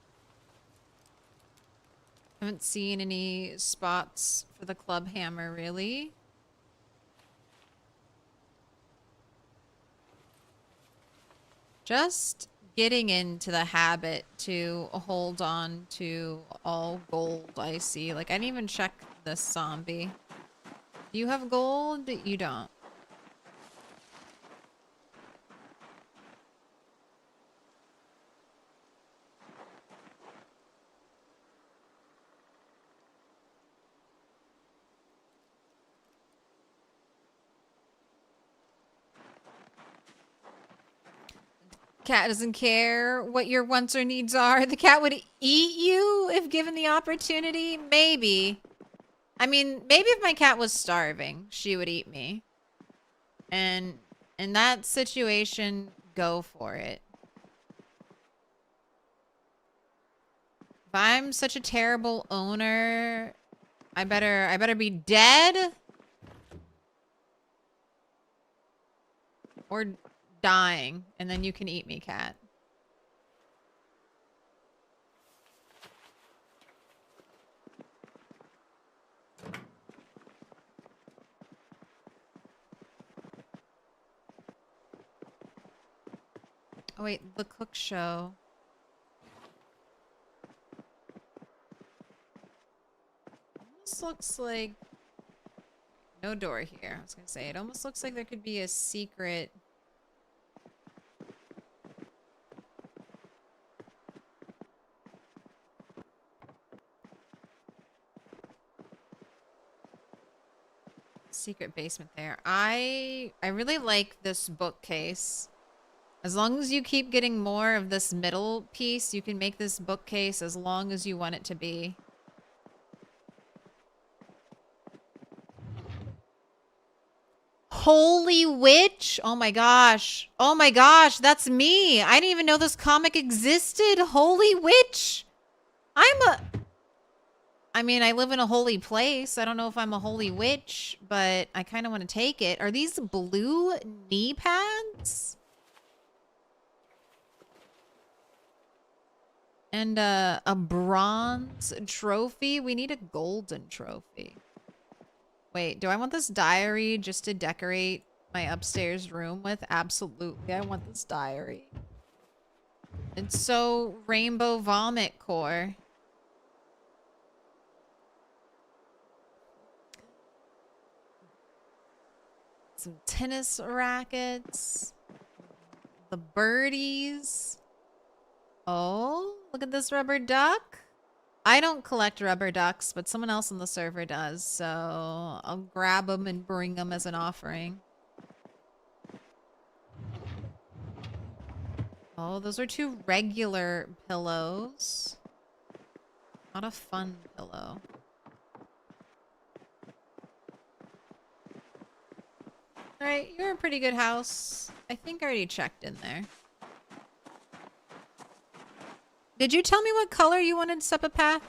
Haven't seen any spots for the club hammer, really. Just getting into the habit to hold on to all gold I see. Like, I didn't even check this zombie. Do you have gold? You don't. Cat doesn't care what your wants or needs are. The cat would eat you if given the opportunity. Maybe. I mean, maybe if my cat was starving, she would eat me. And in that situation, go for it. If I'm such a terrible owner, I better be dead or dying, and then you can eat me, cat. Oh wait, the cook show. This looks like no door here. I was gonna say, it almost looks like there could be a secret. Secret basement there. I really like this bookcase. As long as you keep getting more of this middle piece, you can make this bookcase as long as you want it to be. Holy Witch! Oh my gosh. Oh my gosh, that's me. I didn't even know this comic existed. Holy Witch! I mean, I live in a holy place. I don't know if I'm a holy witch, but I kind of want to take it. Are these blue knee pads? And a bronze trophy? We need a golden trophy. Wait, do I want this diary just to decorate my upstairs room with? Absolutely, I want this diary. It's so rainbow vomit core. Some tennis rackets. The birdies. Oh, look at this rubber duck. I don't collect rubber ducks, but someone else on the server does, so I'll grab them and bring them as an offering. Oh, those are 2 regular pillows. Not a fun pillow. Alright, you're a pretty good house. I think I already checked in there. Did you tell me what color you wanted Sepapath?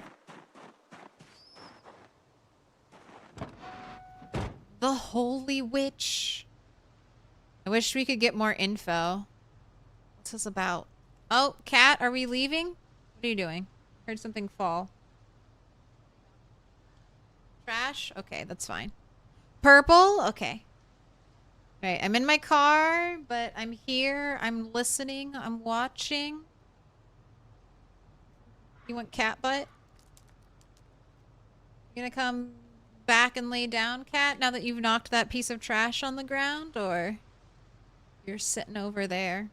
The Holy Witch. I wish we could get more info. What's this about? Oh, Cat, are we leaving? What are you doing? Heard something fall. Trash? Okay, that's fine. Purple? Okay. Alright, I'm in my car, but I'm here. I'm listening. I'm watching. You want cat butt? You gonna come back and lay down, Cat, now that you've knocked that piece of trash on the ground? Or you're sitting over there?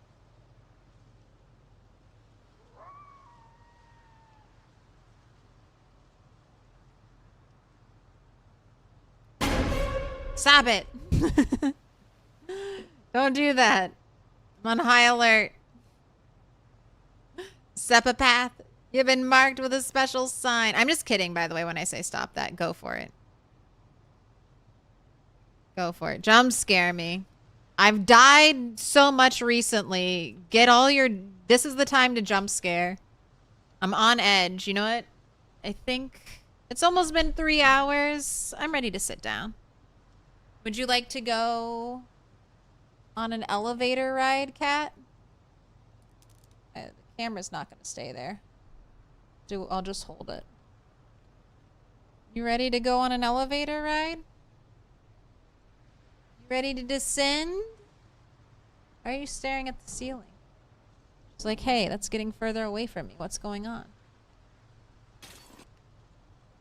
Stop it! Don't do that. I'm on high alert. Sepapath, you've been marked with a special sign. I'm just kidding, by the way, when I say stop that. Go for it. Go for it. Jump scare me. I've died so much recently. Get all your... This is the time to jump scare. I'm on edge. You know what? I think it's almost been 3 hours. I'm ready to sit down. Would you like to go on an elevator ride, Cat? The camera's not going to stay there. I'll just hold it. You ready to go on an elevator ride? You ready to descend? Why are you staring at the ceiling? It's like, hey, that's getting further away from me. What's going on?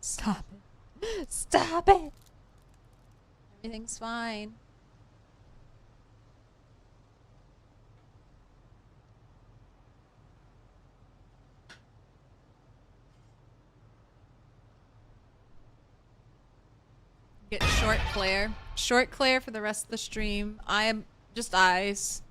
Stop it. Stop it! Everything's fine. Get short Claire. Short Claire for the rest of the stream. I am just eyes.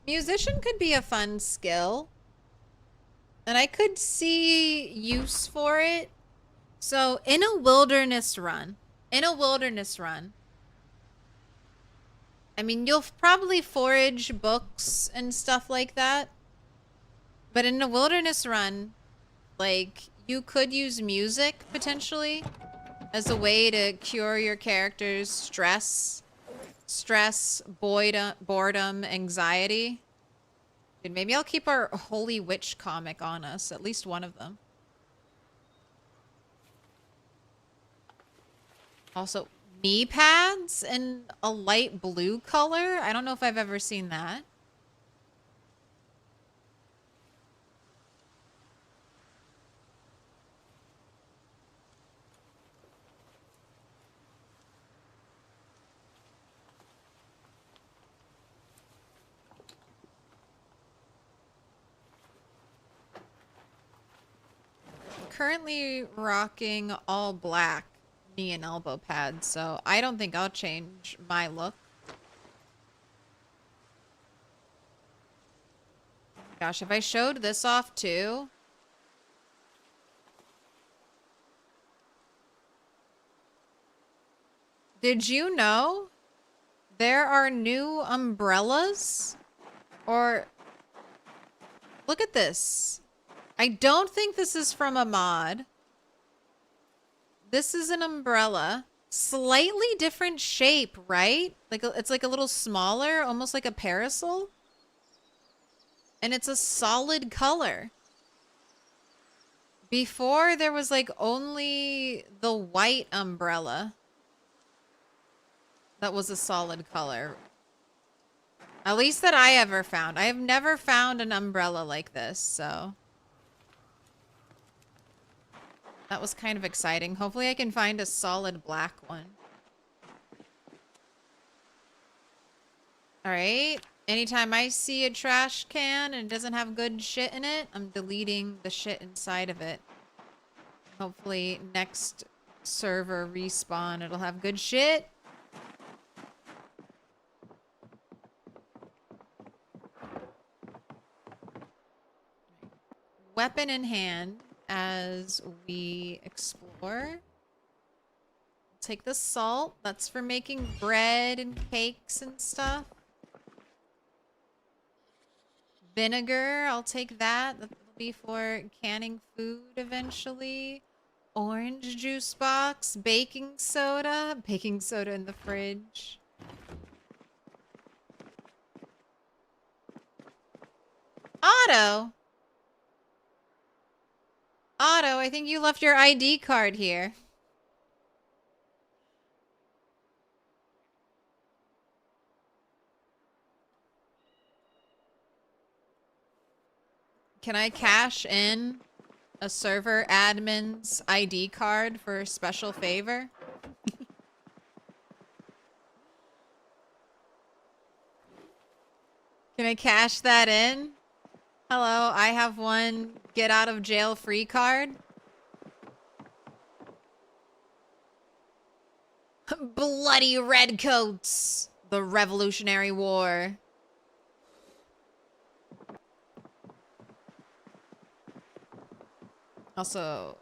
Musician could be a fun skill. And I could see use for it. So in a wilderness run, I mean, you'll probably forage books and stuff like that. But in a wilderness run, like, you could use music potentially as a way to cure your character's stress, boredom, anxiety. Dude, maybe I'll keep our Holy Witch comic on us, at least one of them. Also, knee pads in a light blue color? I don't know if I've ever seen that. Currently rocking all black knee and elbow pads, so I don't think I'll change my look. Gosh, if I showed this off too. Did you know there are new umbrellas? Or look at this. I don't think this is from a mod. This is an umbrella. Slightly different shape, right? Like it's like a little smaller, almost like a parasol. And it's a solid color. Before there was like only the white umbrella that was a solid color. At least that I ever found. I have never found an umbrella like this, so. That was kind of exciting. Hopefully I can find a solid black one. Alright. Anytime I see a trash can and it doesn't have good shit in it, I'm deleting the shit inside of it. Hopefully next server respawn, it'll have good shit. Weapon in hand as we explore. Take the salt. That's for making bread and cakes and stuff. Vinegar, I'll take that. That'll be for canning food eventually. Orange juice box. Baking soda. Baking soda in the fridge. Otto! Otto, I think you left your ID card here. Can I cash in a server admin's ID card for a special favor? Can I cash that in? Hello, I have one get out of jail free card. Bloody redcoats! The Revolutionary War. Also...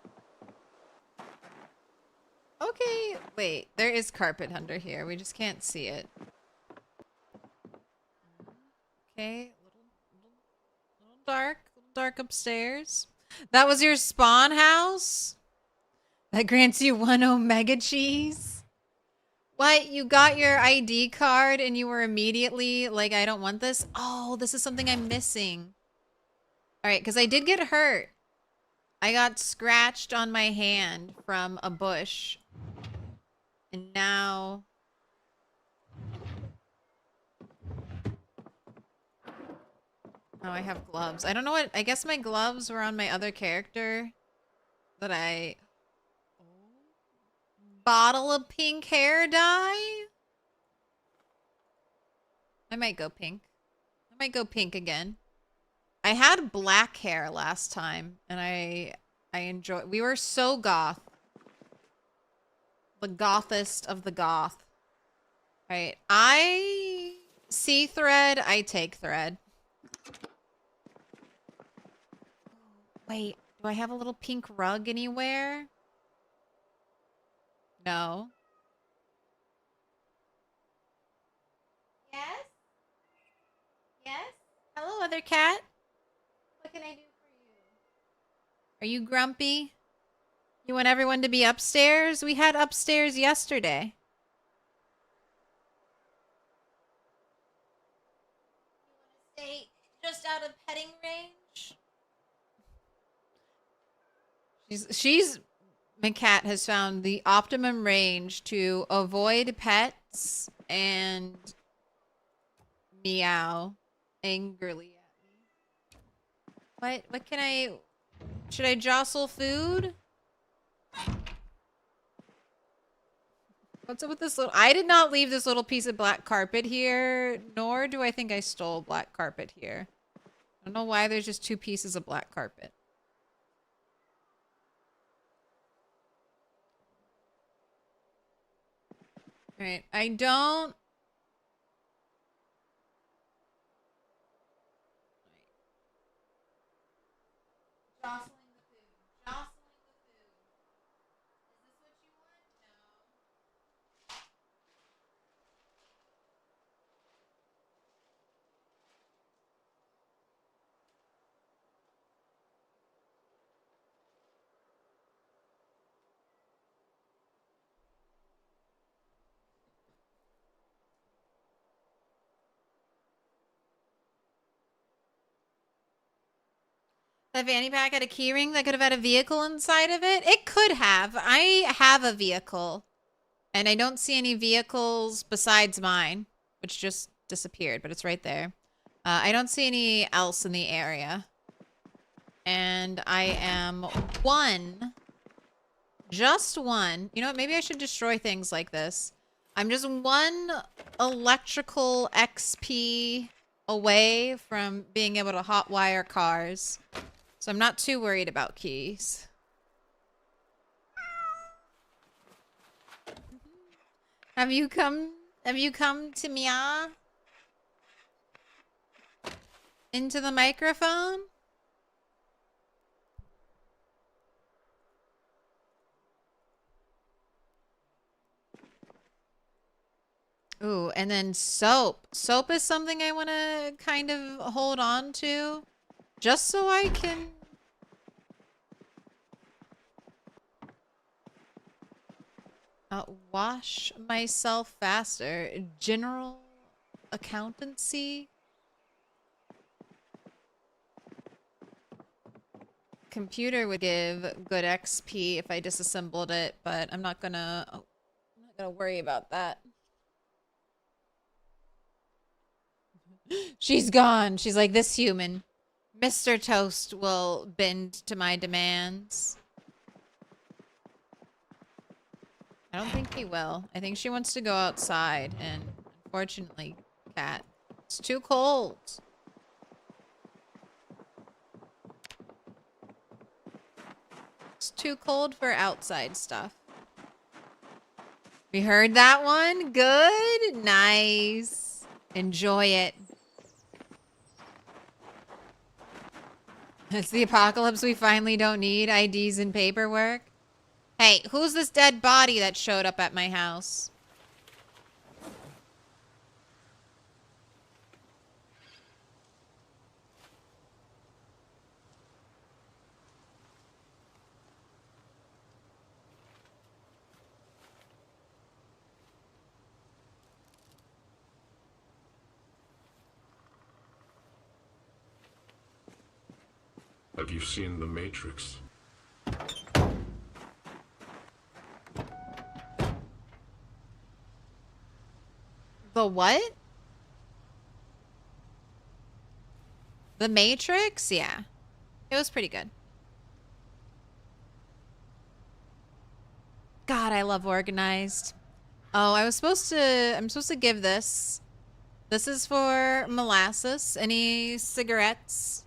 Okay, wait. There is Carpet Hunter here. We just can't see it. Okay, little dark upstairs. That was your spawn house? That grants you 1 Omega cheese? What? You got your ID card and you were immediately like, I don't want this? Oh, this is something I'm missing. Alright, because I did get hurt. I got scratched on my hand from a bush. And now... Oh, I have gloves. I don't know what... I guess my gloves were on my other character. That I... Bottle of pink hair dye? I might go pink. I might go pink again. I had black hair last time, and I enjoy... We were so goth. The gothest of the goth. Right. I see thread, I take thread. Wait, do I have a little pink rug anywhere? No. Yes? Yes? Hello, other cat. What can I do for you? Are you grumpy? You want everyone to be upstairs? We had upstairs yesterday. You want to stay just out of petting range? Cat has found the optimum range to avoid pets and meow angrily at me. What can I... Should I jostle food? What's up with this little... I did not leave this little piece of black carpet here, nor do I think I stole black carpet here. I don't know why there's just 2 pieces of black carpet. Alright, I don't... Jostling the food. Jostling the food. Is this what you want? No. That fanny pack had a keyring that could have had a vehicle inside of it? It could have. I have a vehicle. And I don't see any vehicles besides mine, which just disappeared, but it's right there. I don't see any else in the area. And I am 1 Just one. You know what? Maybe I should destroy things like this. I'm just one electrical XP away from being able to hotwire cars. So I'm not too worried about keys. Have you come to meow into the microphone? Ooh, and then soap. Soap is something I want to kind of hold on to. Just so I can... wash myself faster. General accountancy. Computer would give good XP if I disassembled it, but I'm not gonna... Oh, I'm not gonna worry about that. She's gone. She's like, this human. Mr. Toast will bend to my demands. I don't think he will. I think she wants to go outside, and unfortunately, cat, it's too cold. It's too cold for outside stuff. We heard that one? Good? Nice. Enjoy it. It's the apocalypse we finally don't need IDs and paperwork. Hey, who's this dead body that showed up at my house? Have you seen The Matrix? The what? The Matrix? Yeah. It was pretty good. God, I love organized. Oh, I'm supposed to give this. This is for Molasses. Any cigarettes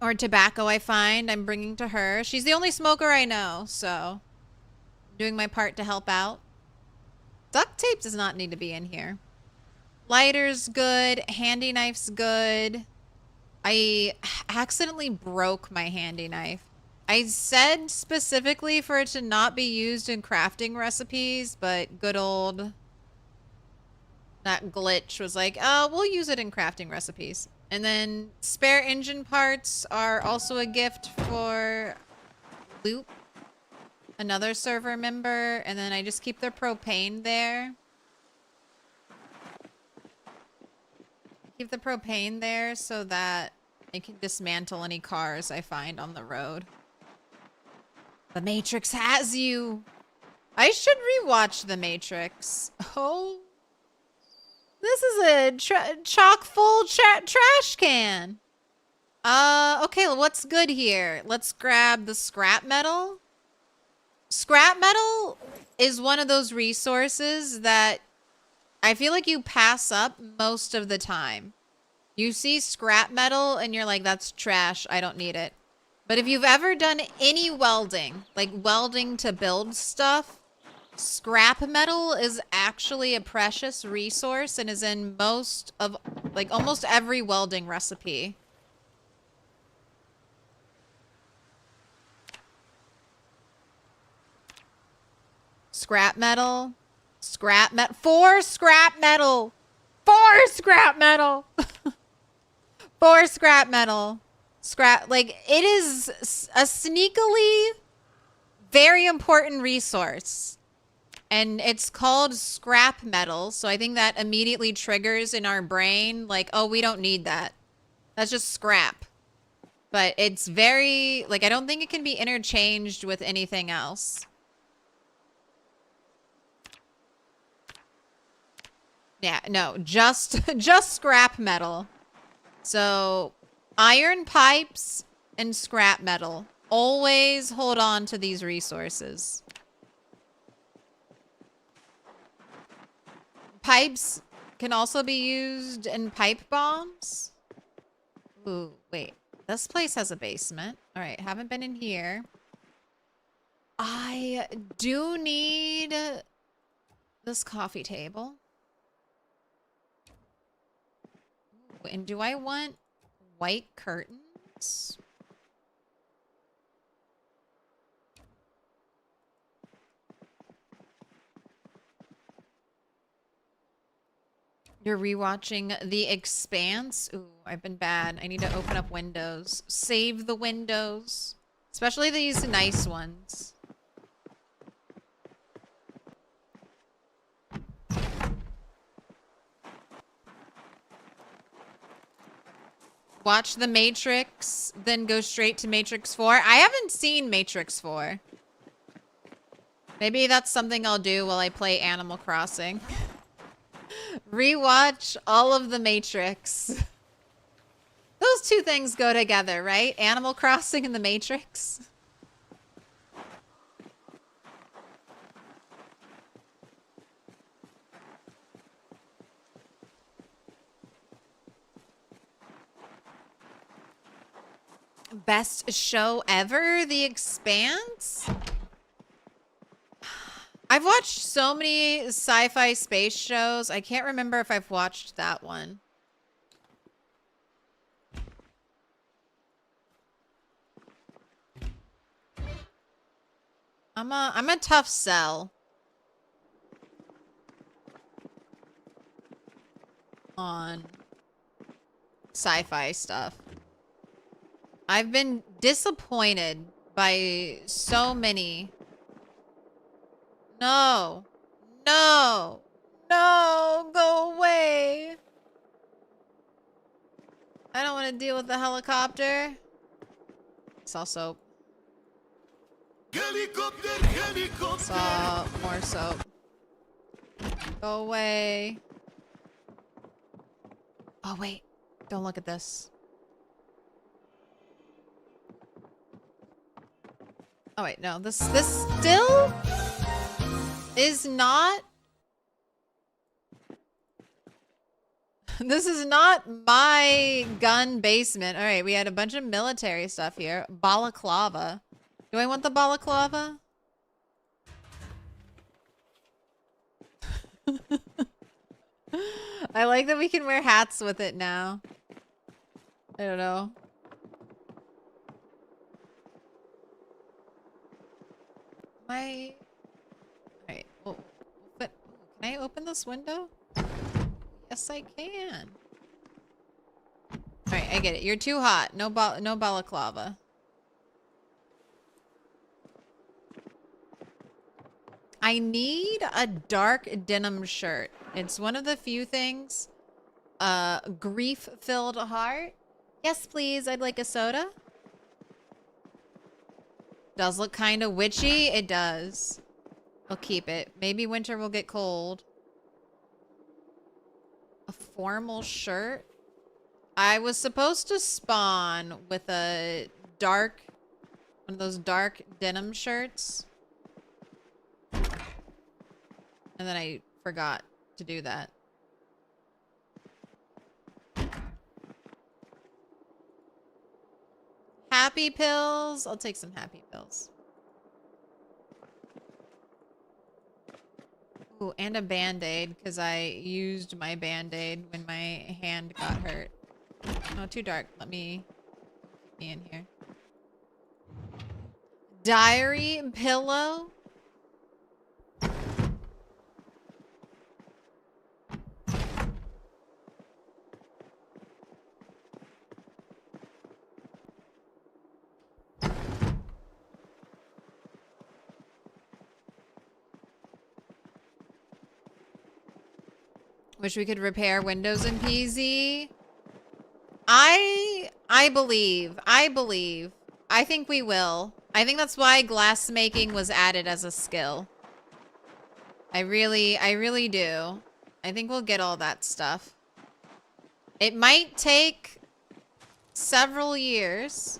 or tobacco I find, I'm bringing to her. She's the only smoker I know, so I'm doing my part to help out. Duct tape does not need to be in here. Lighter's good. Handy knife's good. I accidentally broke my handy knife. I said specifically for it to not be used in crafting recipes, but good old... that glitch was like, oh, we'll use it in crafting recipes. And then spare engine parts are also a gift for Loop, another server member. And then I just keep the propane there. Keep the propane there so that I can dismantle any cars I find on the road. The Matrix has you. I should rewatch The Matrix. Oh. This is a chock full trash can. Okay, well, what's good here? Let's grab the scrap metal. Scrap metal is one of those resources that I feel like you pass up most of the time. You see scrap metal and you're like, that's trash. I don't need it. But if you've ever done any welding, like welding to build stuff, scrap metal is actually a precious resource and is in most of, like, almost every welding recipe. Scrap metal. Scrap metal. 4 scrap metal. 4 scrap metal. 4 scrap metal. Scrap, like, it is a sneakily very important resource. And it's called scrap metal, so I think that immediately triggers in our brain, like, oh, we don't need that. That's just scrap. But it's very, like, I don't think it can be interchanged with anything else. Yeah, no, just scrap metal. So, iron pipes and scrap metal. Always hold on to these resources. Pipes can also be used in pipe bombs. Ooh, wait. This place has a basement. All right, haven't been in here. I do need this coffee table. Ooh, and do I want white curtains? You're rewatching The Expanse? Ooh, I've been bad. I need to open up windows. Save the windows. Especially these nice ones. Watch The Matrix, then go straight to Matrix 4. I haven't seen Matrix 4. Maybe that's something I'll do while I play Animal Crossing. Rewatch all of The Matrix. Those two things go together, right? Animal Crossing and The Matrix. Best show ever? The Expanse? I've watched so many sci-fi space shows. I can't remember if I've watched that one. I'm a tough sell on sci-fi stuff. I've been disappointed by so many. No. No. No. Go away. I don't want to deal with the helicopter. Saw soap. Helicopter, helicopter. Saw more soap. Go away. Oh, wait. Don't look at this. Oh, wait. No. This still is not... This is not my gun basement. All right. We had a bunch of military stuff here. Balaclava. Do I want the balaclava? I like that we can wear hats with it now. I don't know. My... Alright, well, but can I open this window? Yes, I can. Alright, I get it. You're too hot. No balaclava. I need a dark denim shirt. It's one of the few things. Grief-filled heart. Yes, please. I'd like a soda. Does look kind of witchy. It does. I'll keep it. Maybe winter will get cold. A formal shirt. I was supposed to spawn with a dark, one of those dark denim shirts. And then I forgot to do that. Happy pills. I'll take some happy pills. Ooh, and a band-aid, because I used my band-aid when my hand got hurt. Oh, too dark. Let me keep me in here. Diary pillow. Wish we could repair windows in PZ. I believe. I think we will. I think that's why glass making was added as a skill. I really do. I think we'll get all that stuff. It might take several years.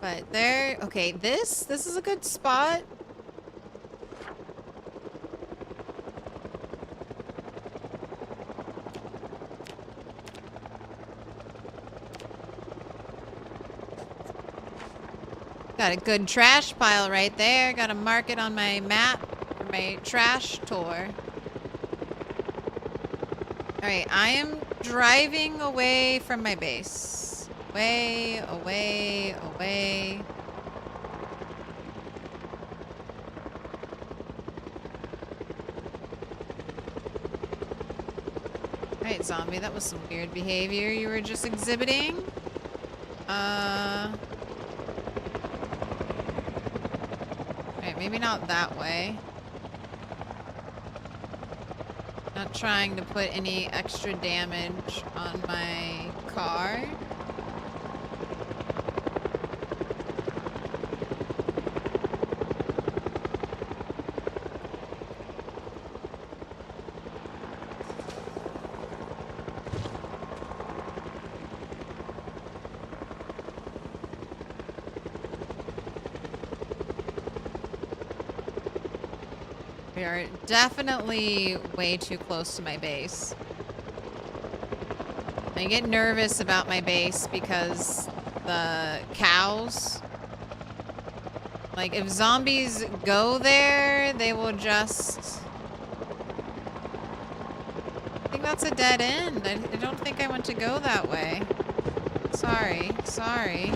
But there, okay, this is a good spot. Got a good trash pile right there. Got to mark it on my map for my trash tour. Alright, I am driving away from my base. Away, away, away. Alright, zombie, that was some weird behavior you were just exhibiting. Alright, maybe not that way. Not trying to put any extra damage on my car. We are definitely way too close to my base. I get nervous about my base because the cows, like if zombies go there, they will just, I think that's a dead end. I don't think I want to go that way. Sorry, sorry,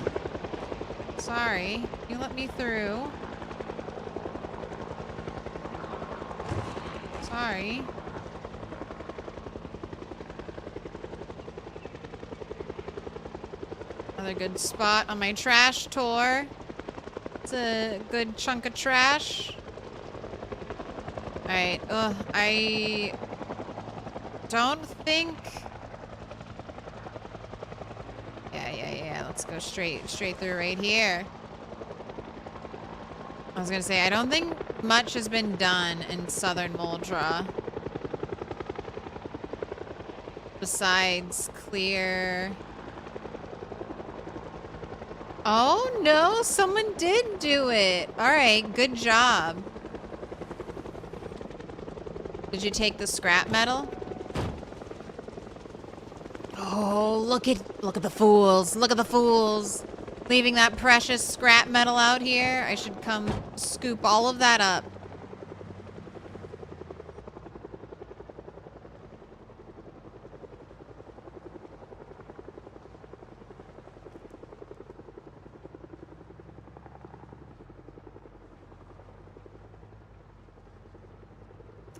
sorry. You let me through. Sorry. Another good spot on my trash tour. It's a good chunk of trash. Alright, I don't think... Yeah, let's go straight through right here. I was gonna say, I don't think much has been done in southern Moldra. Besides clear... Oh no, someone did do it. Alright, good job. Did you take the scrap metal? Oh, look at the fools. Look at the fools. Leaving that precious scrap metal out here. I should come scoop all of that up.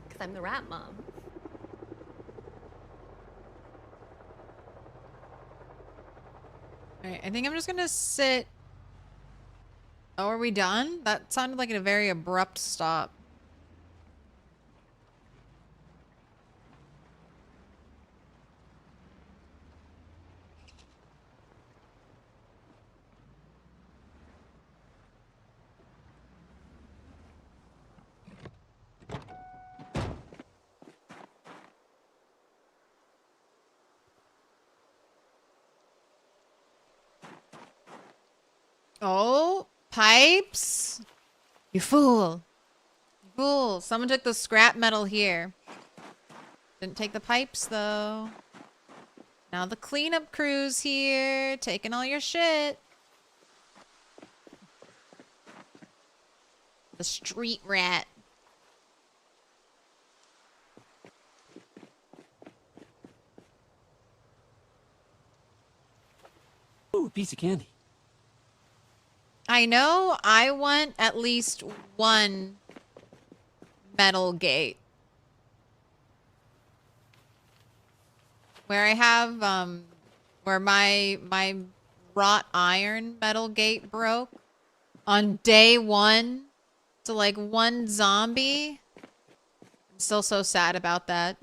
Because I'm the rat mom. Alright, I think I'm just gonna sit... Oh, are we done? That sounded like a very abrupt stop. Oh, pipes? You fool. You fool. Someone took the scrap metal here. Didn't take the pipes, though. Now the cleanup crew's here, taking all your shit. The street rat. Ooh, a piece of candy. I know I want at least one metal gate. Where I have, where my wrought iron metal gate broke on day one to like one zombie. I'm still so sad about that.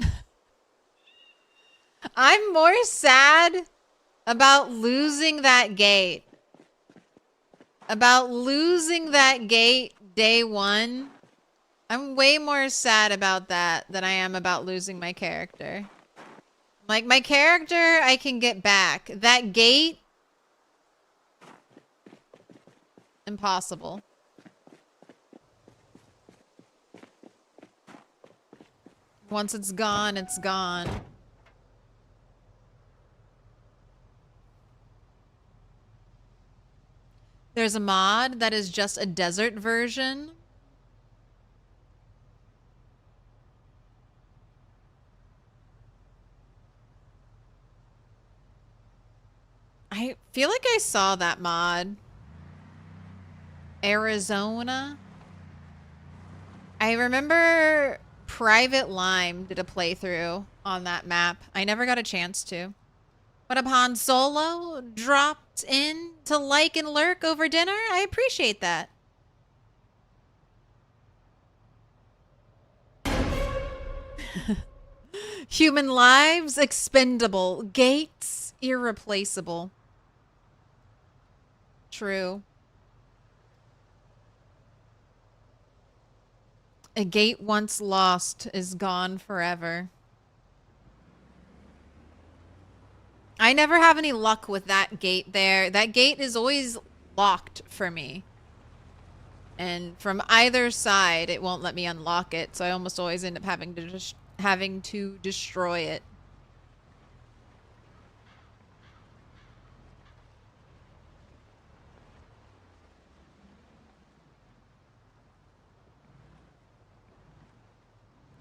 I'm more sad about losing that gate. About losing that gate day one. I'm way more sad about that than I am about losing my character. Like, my character, I can get back. That gate, impossible. Once it's gone, it's gone. There's a mod that is just a desert version. I feel like I saw that mod. Arizona. I remember Private Lime did a playthrough on that map. I never got a chance to. But upon Solo dropped in to like and lurk over dinner, I appreciate that. Human lives expendable. Gates irreplaceable. True. A gate once lost is gone forever. I never have any luck with that gate there. That gate is always locked for me. And from either side, it won't let me unlock it. So I almost always end up having to destroy it.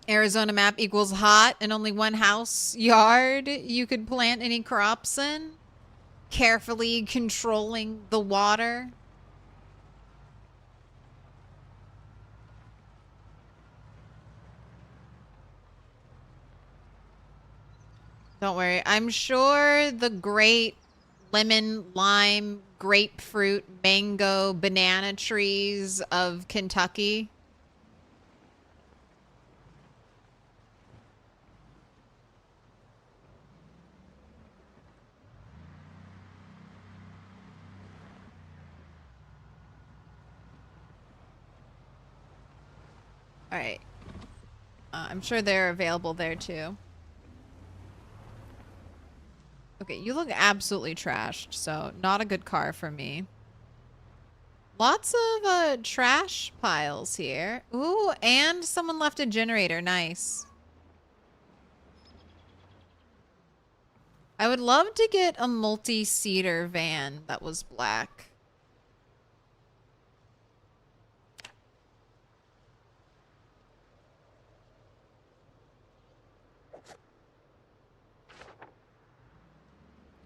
Arizona map equals hot and only one house yard you could plant any crops in. Carefully controlling the water. Don't worry. I'm sure the great lemon, lime, grapefruit, mango, banana trees of Kentucky Alright. I'm sure they're available there too. Okay, you look absolutely trashed, so not a good car for me. Lots of trash piles here. Ooh, and someone left a generator. Nice. I would love to get a multi-seater van that was black.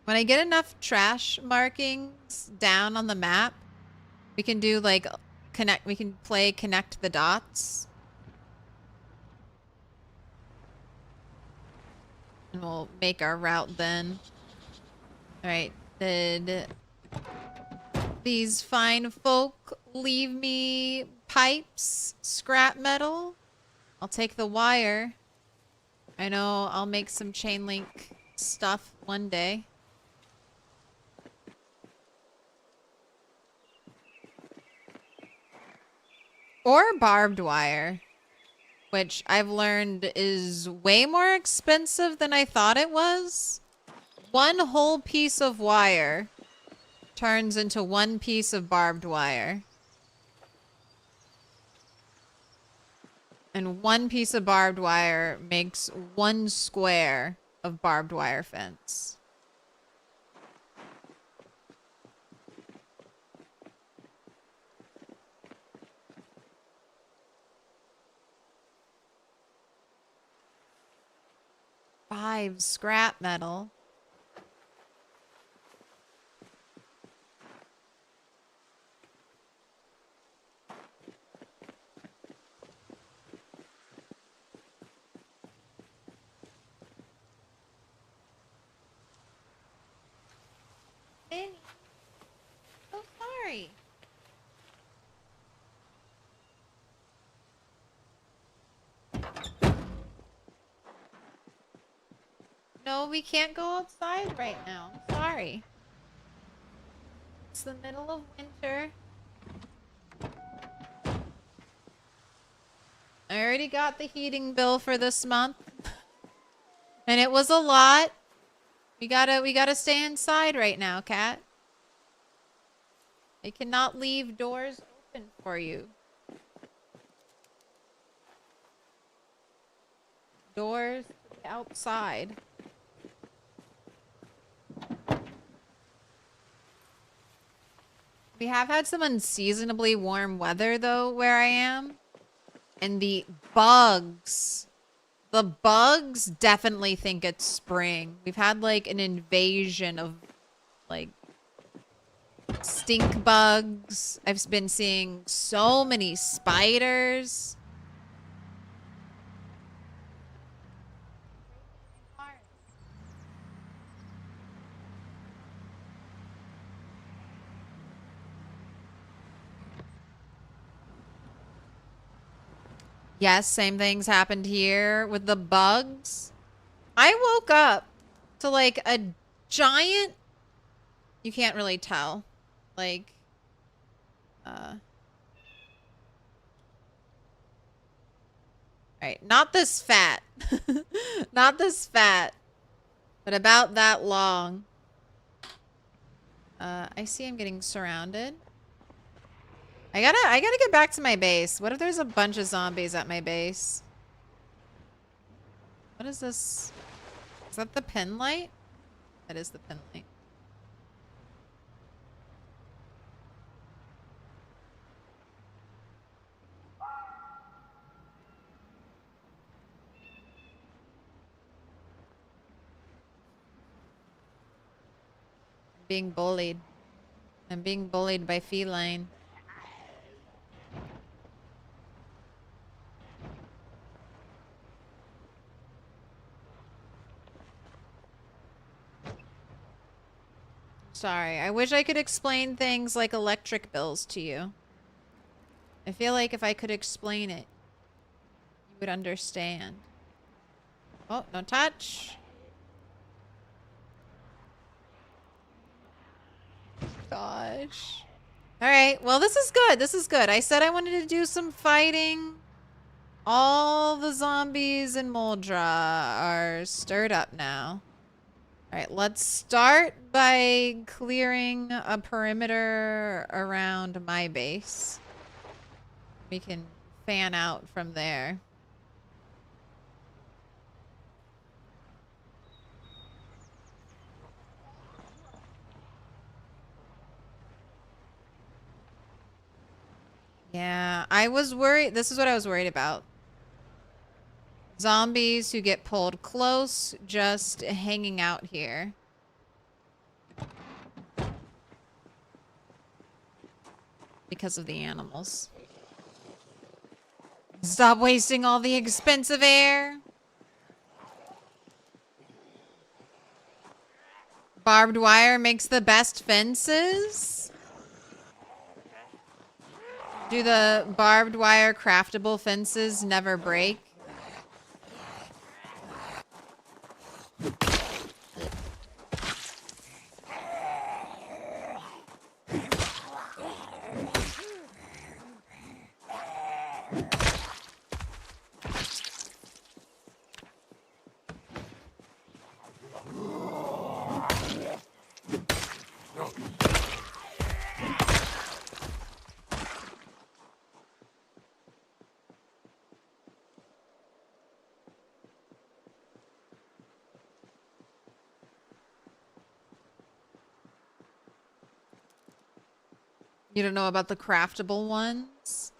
When I get enough trash markings down on the map, we can do like we can play connect the dots. And we'll make our route then. Alright, did these fine folk leave me pipes, scrap metal? I'll take the wire. I know I'll make some chain link stuff one day. Or barbed wire, which I've learned is way more expensive than I thought it was. One whole piece of wire turns into one piece of barbed wire. And one piece of barbed wire makes one square of barbed wire fence. Five scrap metal. Benny. So sorry. No, we can't go outside right now. Sorry. It's the middle of winter. I already got the heating bill for this month. And it was a lot. We gotta stay inside right now, Cat. I cannot leave doors open for you. Doors to the outside. We have had some unseasonably warm weather, though, where I am. And the bugs definitely think it's spring. We've had, like, an invasion of, like, stink bugs. I've been seeing so many spiders. Yes, same things happened here with the bugs. I woke up to like a giant, you can't really tell, like, right, not this fat, not this fat, but about that long. I see I'm getting surrounded. I gotta get back to my base. What if there's a bunch of zombies at my base? What is this? Is that the pin light? That is the pin light. I'm being bullied. I'm being bullied by feline. Sorry, I wish I could explain things like electric bills to you. I feel like if I could explain it, you would understand. Oh, don't touch. Gosh. Alright, well this is good, this is good. I said I wanted to do some fighting. All the zombies in Moldra are stirred up now. Alright, let's start by clearing a perimeter around my base. We can fan out from there. Yeah, I was worried. This is what I was worried about. Zombies who get pulled close, just hanging out here. Because of the animals. Stop wasting all the expensive air. Barbed wire makes the best fences. Do the barbed wire craftable fences never break? You don't know about the craftable ones?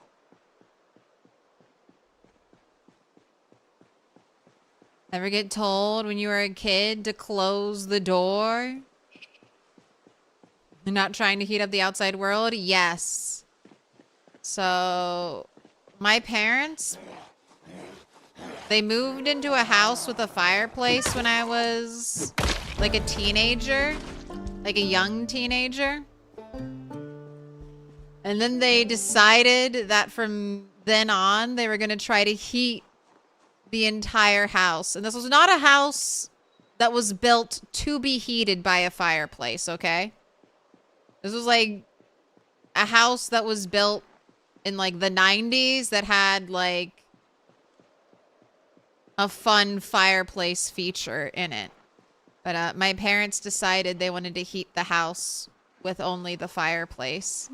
Ever get told when you were a kid to close the door? You're not trying to heat up the outside world? Yes. So, my parents, they moved into a house with a fireplace when I was like a teenager, like a young teenager. And then they decided that from then on, they were going to try to heat the entire house. And this was not a house that was built to be heated by a fireplace, okay? This was like a house that was built in like the 90s that had like a fun fireplace feature in it. But my parents decided they wanted to heat the house with only the fireplace.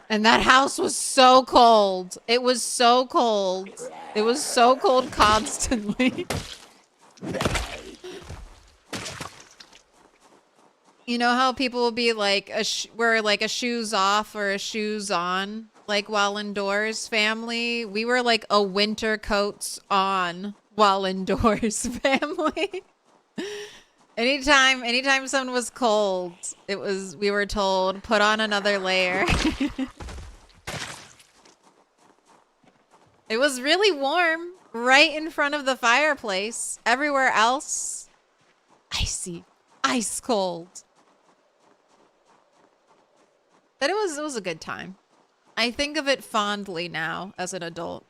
And that house was so cold. It was so cold. It was so cold constantly. You know how people will be like, we're like a shoes off or a shoes on, like while indoors family? We were like a winter coats on while indoors family. Anytime someone was cold, we were told, put on another layer. It was really warm right in front of the fireplace. Everywhere else, icy, ice cold. But it was a good time. I think of it fondly now as an adult.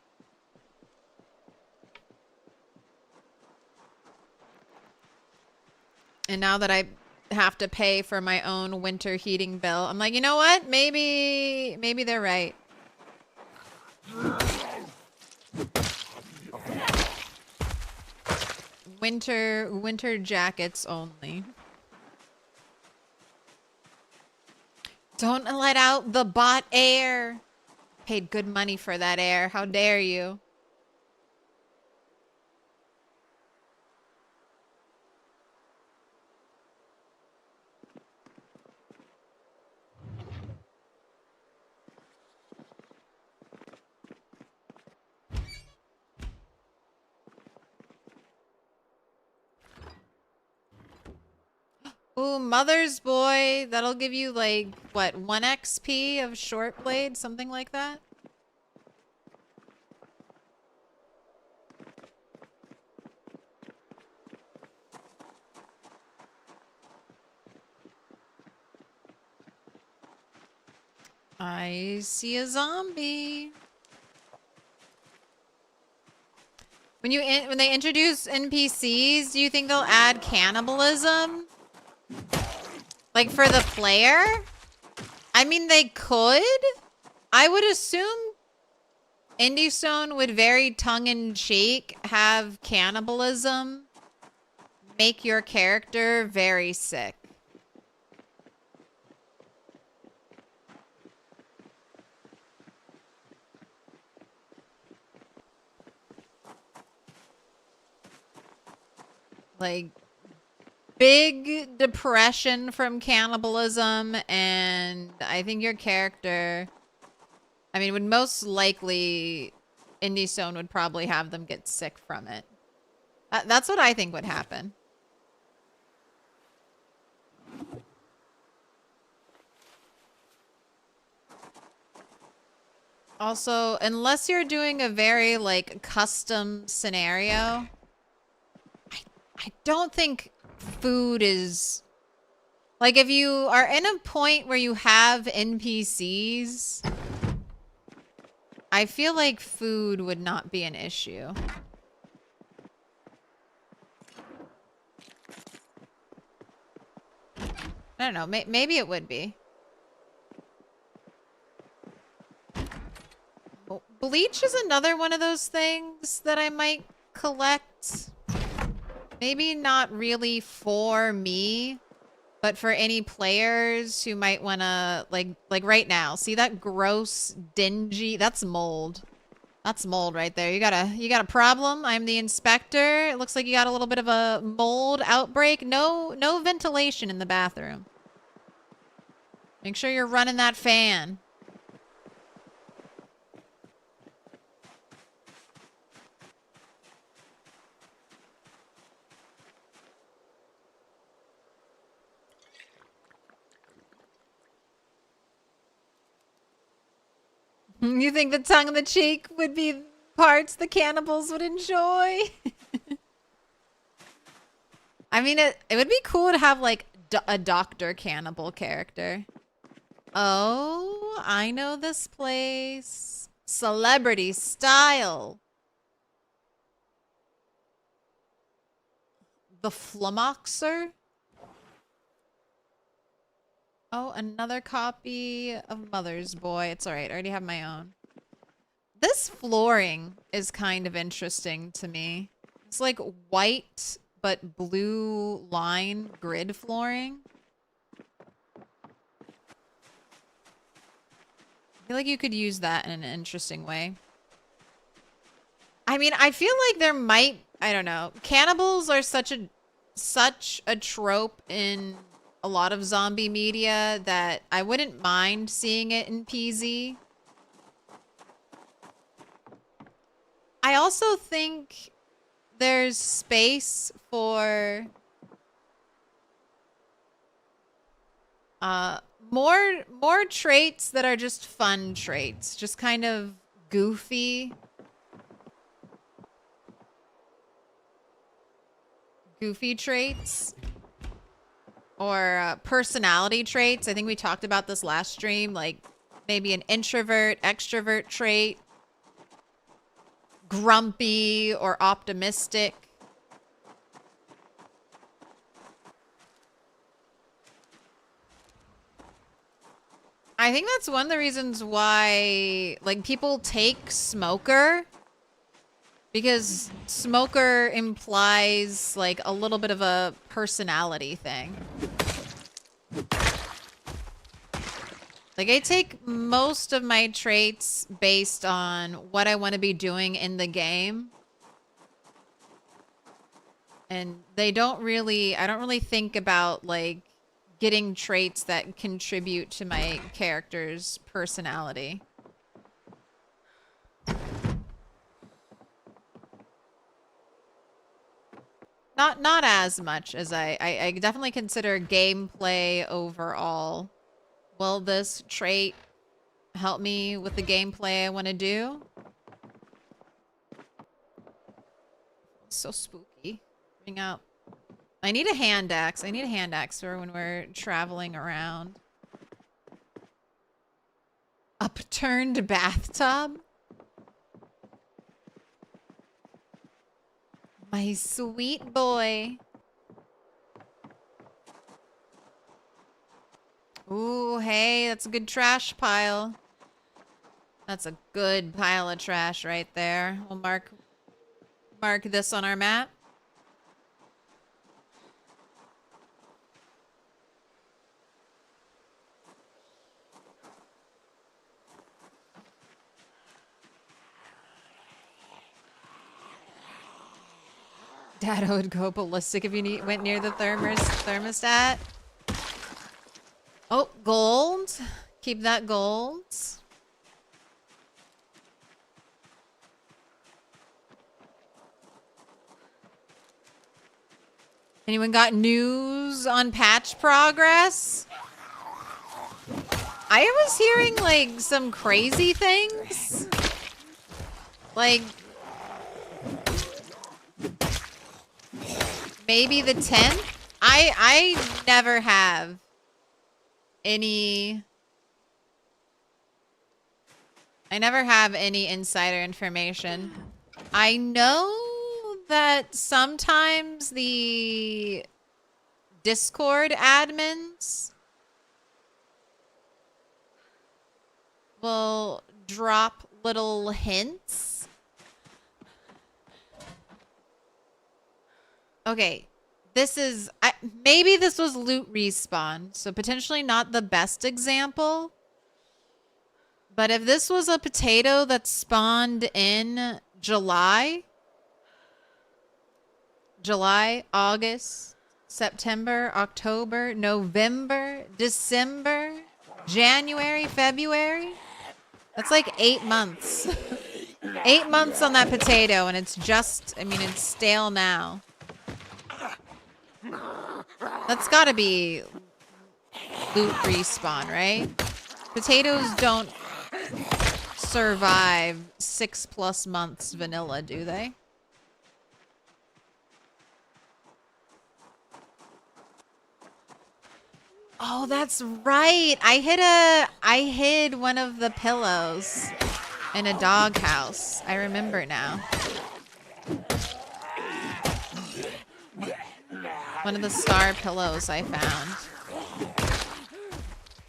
And now that I have to pay for my own winter heating bill, I'm like, you know what? Maybe they're right. Winter jackets only. Don't let out the bot air. Paid good money for that air. How dare you? Ooh, Mother's Boy. That'll give you like, what, 1 XP of short blade? Something like that? I see a zombie. When they introduce NPCs, do you think they'll add cannibalism? Like for the player? I mean, they could. I would assume Indie Stone would very tongue-in-cheek have cannibalism make your character very sick. Like, big depression from cannibalism, and I think your character, I mean, would most likely, Indie Stone would probably have them get sick from it. That's what I think would happen. Also, unless you're doing a very, like, custom scenario, I don't think food is... Like, if you are in a point where you have NPCs, I feel like food would not be an issue. I don't know. Maybe it would be. Bleach is another one of those things that I might collect. Maybe not really for me, but for any players who might want to, like right now. See that gross, dingy, that's mold. That's mold right there. You got a problem? I'm the inspector. It looks like you got a little bit of a mold outbreak. No ventilation in the bathroom. Make sure you're running that fan. You think the tongue in the cheek would be parts the cannibals would enjoy? I mean, it would be cool to have, like, a Dr. Cannibal character. Oh, I know this place. Celebrity style. The Flamoxer? Oh, another copy of Mother's Boy. It's alright, I already have my own. This flooring is kind of interesting to me. It's like white, but blue line grid flooring. feel like you could use that in an interesting way. I mean, I feel like there might, I don't know. Cannibals are such a trope in a lot of zombie media that I wouldn't mind seeing it in PZ. I also think there's space for more traits that are just fun traits, just kind of goofy traits or personality traits. I think we talked about this last stream, like maybe an introvert, extrovert trait, grumpy or optimistic. I think that's one of the reasons why, like, people take smoker, because smoker implies, like, a little bit of a personality thing. Like, I take most of my traits based on what I want to be doing in the game. And they don't really, I don't really think about, like, getting traits that contribute to my character's personality. Not as much as I definitely consider gameplay overall. Will this trait help me with the gameplay I want to do? So spooky. Bring out. I need a hand axe. I need a hand axe for when we're traveling around. Upturned bathtub? My sweet boy. Ooh, hey, that's a good trash pile. That's a good pile of trash right there. We'll mark this on our map. Dad would go ballistic if you went near the thermostat. Oh, gold. Keep that gold. Anyone got news on patch progress? I was hearing, like, some crazy things. Like, maybe the 10th? I never have any... I never have any insider information. I know that sometimes the Discord admins will drop little hints. Okay, this is... maybe this was loot respawn, so potentially not the best example. But if this was a potato that spawned in July, August, September, October, November, December, January, February, that's like 8 months. 8 months on that potato, and it's just, I mean, it's stale now. That's gotta be loot respawn, right? Potatoes don't survive 6+ months vanilla, do they? Oh, that's right. I hid one of the pillows in a doghouse. I remember now. One of the star pillows I found.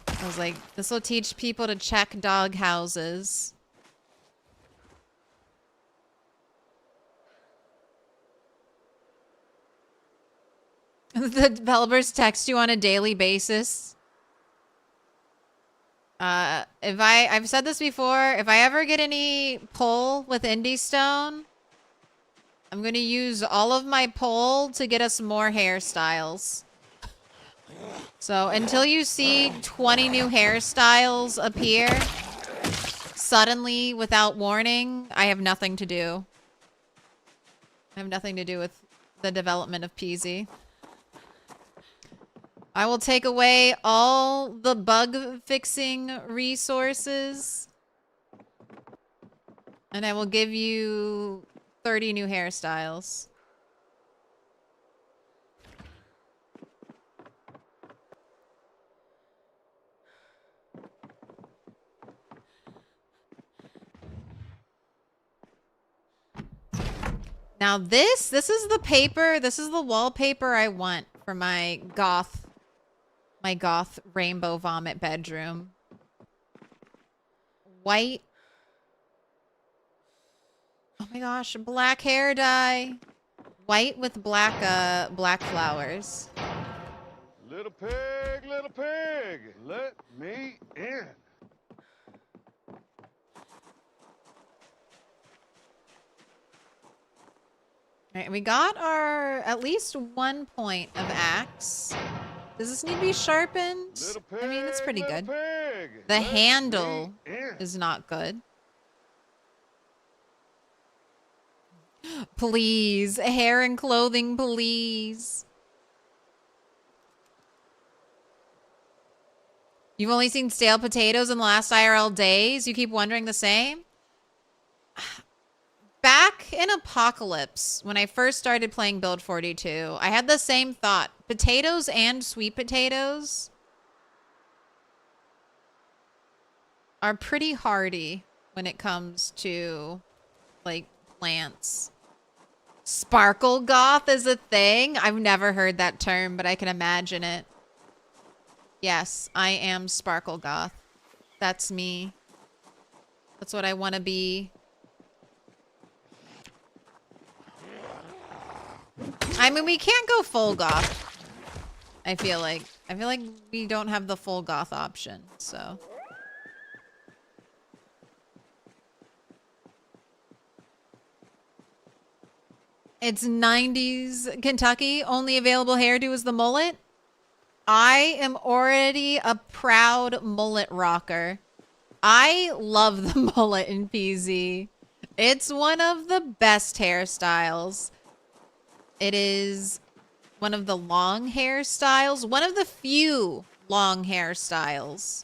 I was like, this will teach people to check dog houses. The developers text you on a daily basis. I've said this before, if I ever get any pull with Indie Stone, I'm gonna use all of my pull to get us more hairstyles. So until you see 20 new hairstyles appear suddenly without warning, I have nothing to do. I have nothing to do with the development of PZ. I will take away all the bug fixing resources. And I will give you 30 new hairstyles. Now this is the paper, this is the wallpaper I want for my goth rainbow vomit bedroom. White. Oh my gosh, black hair dye. White with black flowers. Little pig, let me in. Alright, we got our at least 1 point of axe. Does this need to be sharpened? I mean, it's pretty good. The handle is not good. Please, hair and clothing, please. You've only seen stale potatoes in the last IRL days? You keep wondering the same? Back in Apocalypse, when I first started playing Build 42, I had the same thought. Potatoes and sweet potatoes are pretty hardy when it comes to, like, plants. Sparkle goth is a thing? I've never heard that term, but I can imagine it. Yes, I am sparkle goth. That's me. That's what I want to be. I mean, we can't go full goth. I feel like we don't have the full goth option, so. It's 90s Kentucky. Only available hairdo is the mullet. I am already a proud mullet rocker. I love the mullet in PZ. It's one of the best hairstyles. It is one of the long hairstyles. One of the few long hairstyles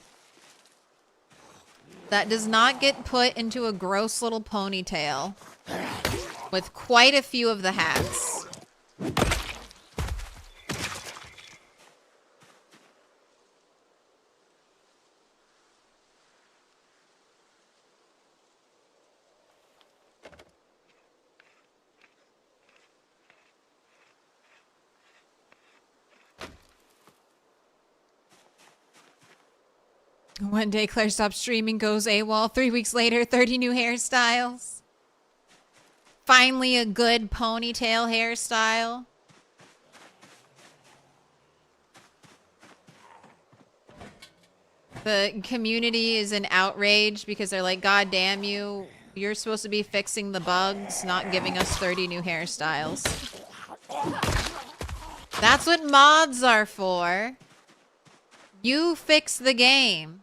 that does not get put into a gross little ponytail with quite a few of the hats. One day Claire stops streaming, goes AWOL. 3 weeks later, 30 new hairstyles. Finally a good ponytail hairstyle. The community is in outrage because they're like, God damn you. You're supposed to be fixing the bugs, not giving us 30 new hairstyles. That's what mods are for. You fix the game.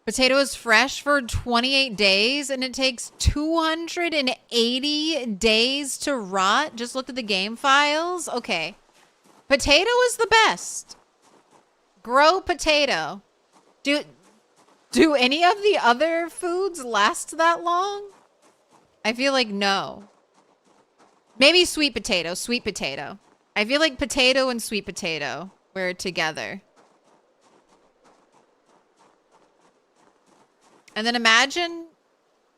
Potato is fresh for 28 days and it takes 280 days to rot. Just looked at the game files. Okay. Potato is the best. Grow potato. Do any of the other foods last that long? I feel like no. Maybe sweet potato. Sweet potato. I feel like potato and sweet potato were together. And then imagine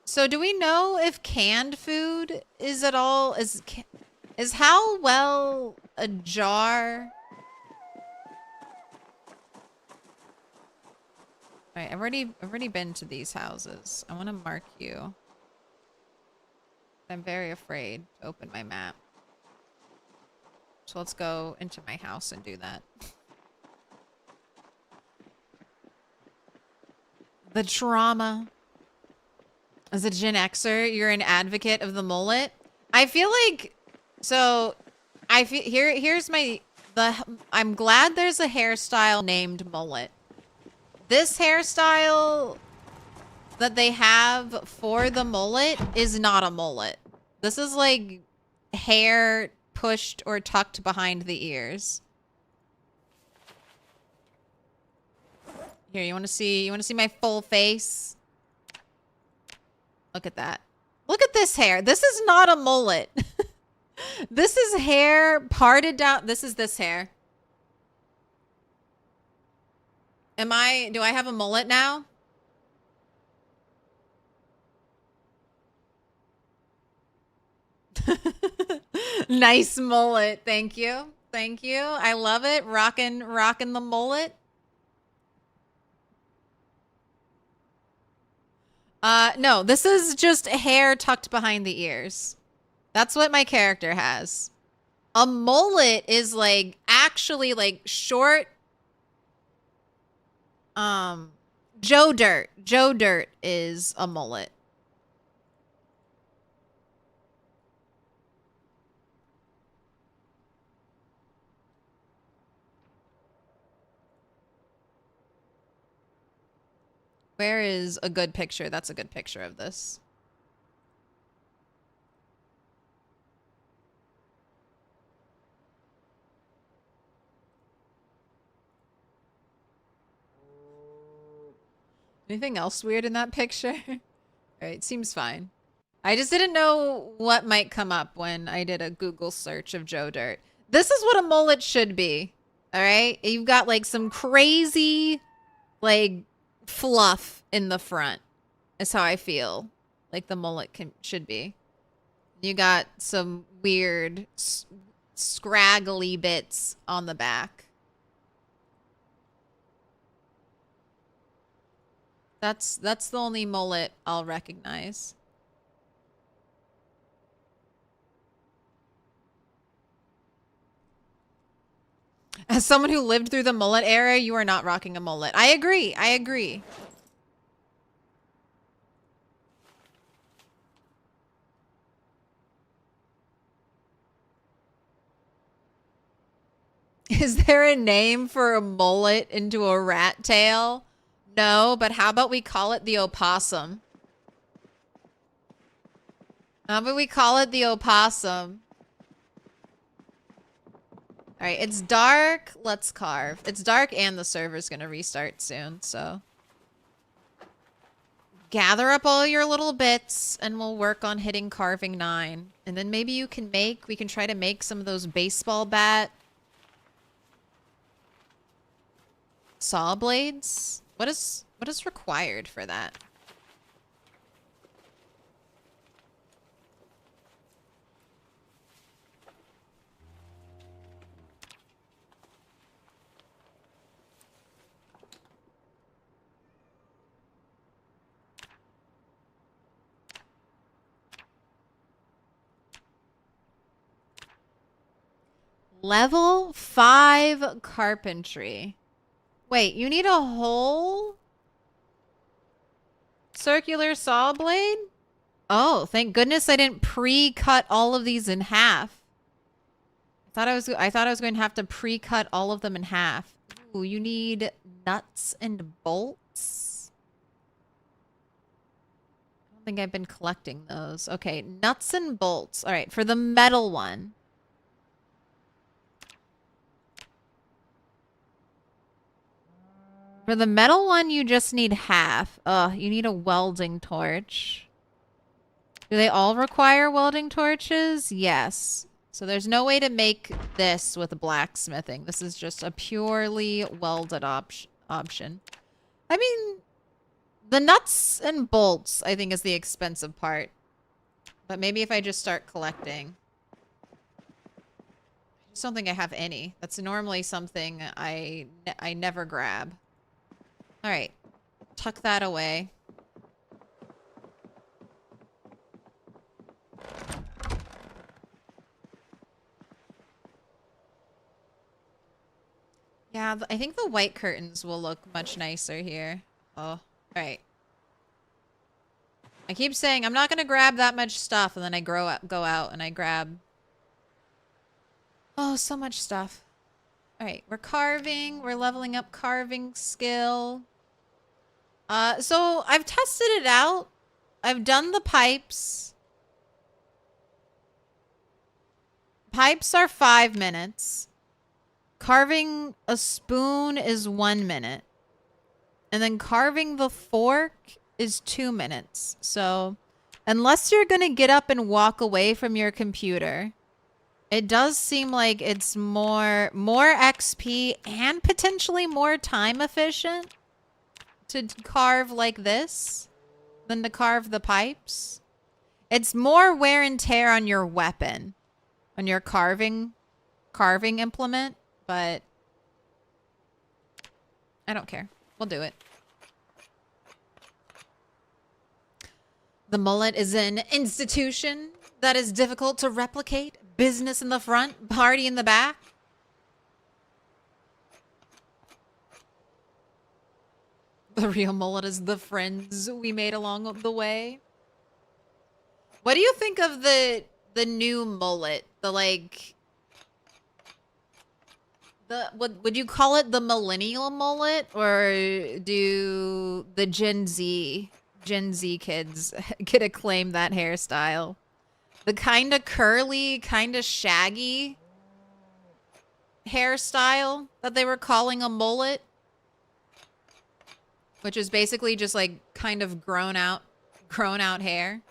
So do we know if canned food is at all is how well a jar? All right, I've already been to these houses. I want to mark you. I'm very afraid to open my map. So let's go into my house and do that. The trauma. As a Gen Xer, you're an advocate of the mullet. I feel like, so I feel here's my, I'm glad there's a hairstyle named mullet. This hairstyle that they have for the mullet is not a mullet. This is like hair pushed or tucked behind the ears. Here, you want to see my full face? Look at that. Look at this hair. This is not a mullet. This is hair parted down. This is this hair. Do I have a mullet now? Nice mullet. Thank you. Thank you. I love it. Rockin' the mullet. No, this is just hair tucked behind the ears. That's what my character has. A mullet is like actually like short. Joe Dirt. Joe Dirt is a mullet. Where is a good picture? That's a good picture of this. Anything else weird in that picture? All right, seems fine. I just didn't know what might come up when I did a Google search of Joe Dirt. This is what a mullet should be. All right? You've got like some crazy like fluff in the front is how I feel like the mullet should be. You got some weird scraggly bits on the back. That's the only mullet I'll recognize. As someone who lived through the mullet era, you are not rocking a mullet. I agree. I agree. Is there a name for a mullet into a rat tail? No, but how about we call it the opossum? How about we call it the opossum? All right, it's dark. Let's carve. It's dark and the server's going to restart soon, so. Gather up all your little bits and we'll work on hitting carving 9. And then maybe we can try to make some of those baseball bat saw blades. What is required for that? Level 5 carpentry. Wait, you need a whole circular saw blade? Oh, thank goodness I didn't pre-cut all of these in half. I thought I was going to have to pre-cut all of them in half. Ooh, you need nuts and bolts. I don't think I've been collecting those. Okay, nuts and bolts. All right, for the metal one. For the metal one, you just need half. You need a welding torch. Do they all require welding torches? Yes. So there's no way to make this with blacksmithing. This is just a purely welded option. I mean, The nuts and bolts, I think, is the expensive part. But maybe if I just start collecting. I just don't think I have any. That's normally something I never grab. Alright. Tuck that away. Yeah, I think the white curtains will look much nicer here. Oh, alright. I keep saying I'm not gonna grab that much stuff, and then I go out and I grab... Oh, so much stuff. Alright, we're carving. We're leveling up carving skill. So I've tested it out. I've done the pipes. Pipes are 5 minutes. Carving a spoon is 1 minute. And then carving the fork is 2 minutes. So unless you're going to get up and walk away from your computer, it does seem like it's more XP and potentially more time efficient to carve like this than to carve the pipes. It's more wear and tear on your weapon, on your carving implement, but I don't care. We'll do it. The mullet is an institution that is difficult to replicate. Business in the front, party in the back. The real mullet is the friends we made along the way. What do you think of the new mullet? The like... would you call it the millennial mullet, or do the Gen Z kids get to claim that hairstyle? The kind of curly, kind of shaggy hairstyle that they were calling a mullet, which is basically just like kind of grown out hair.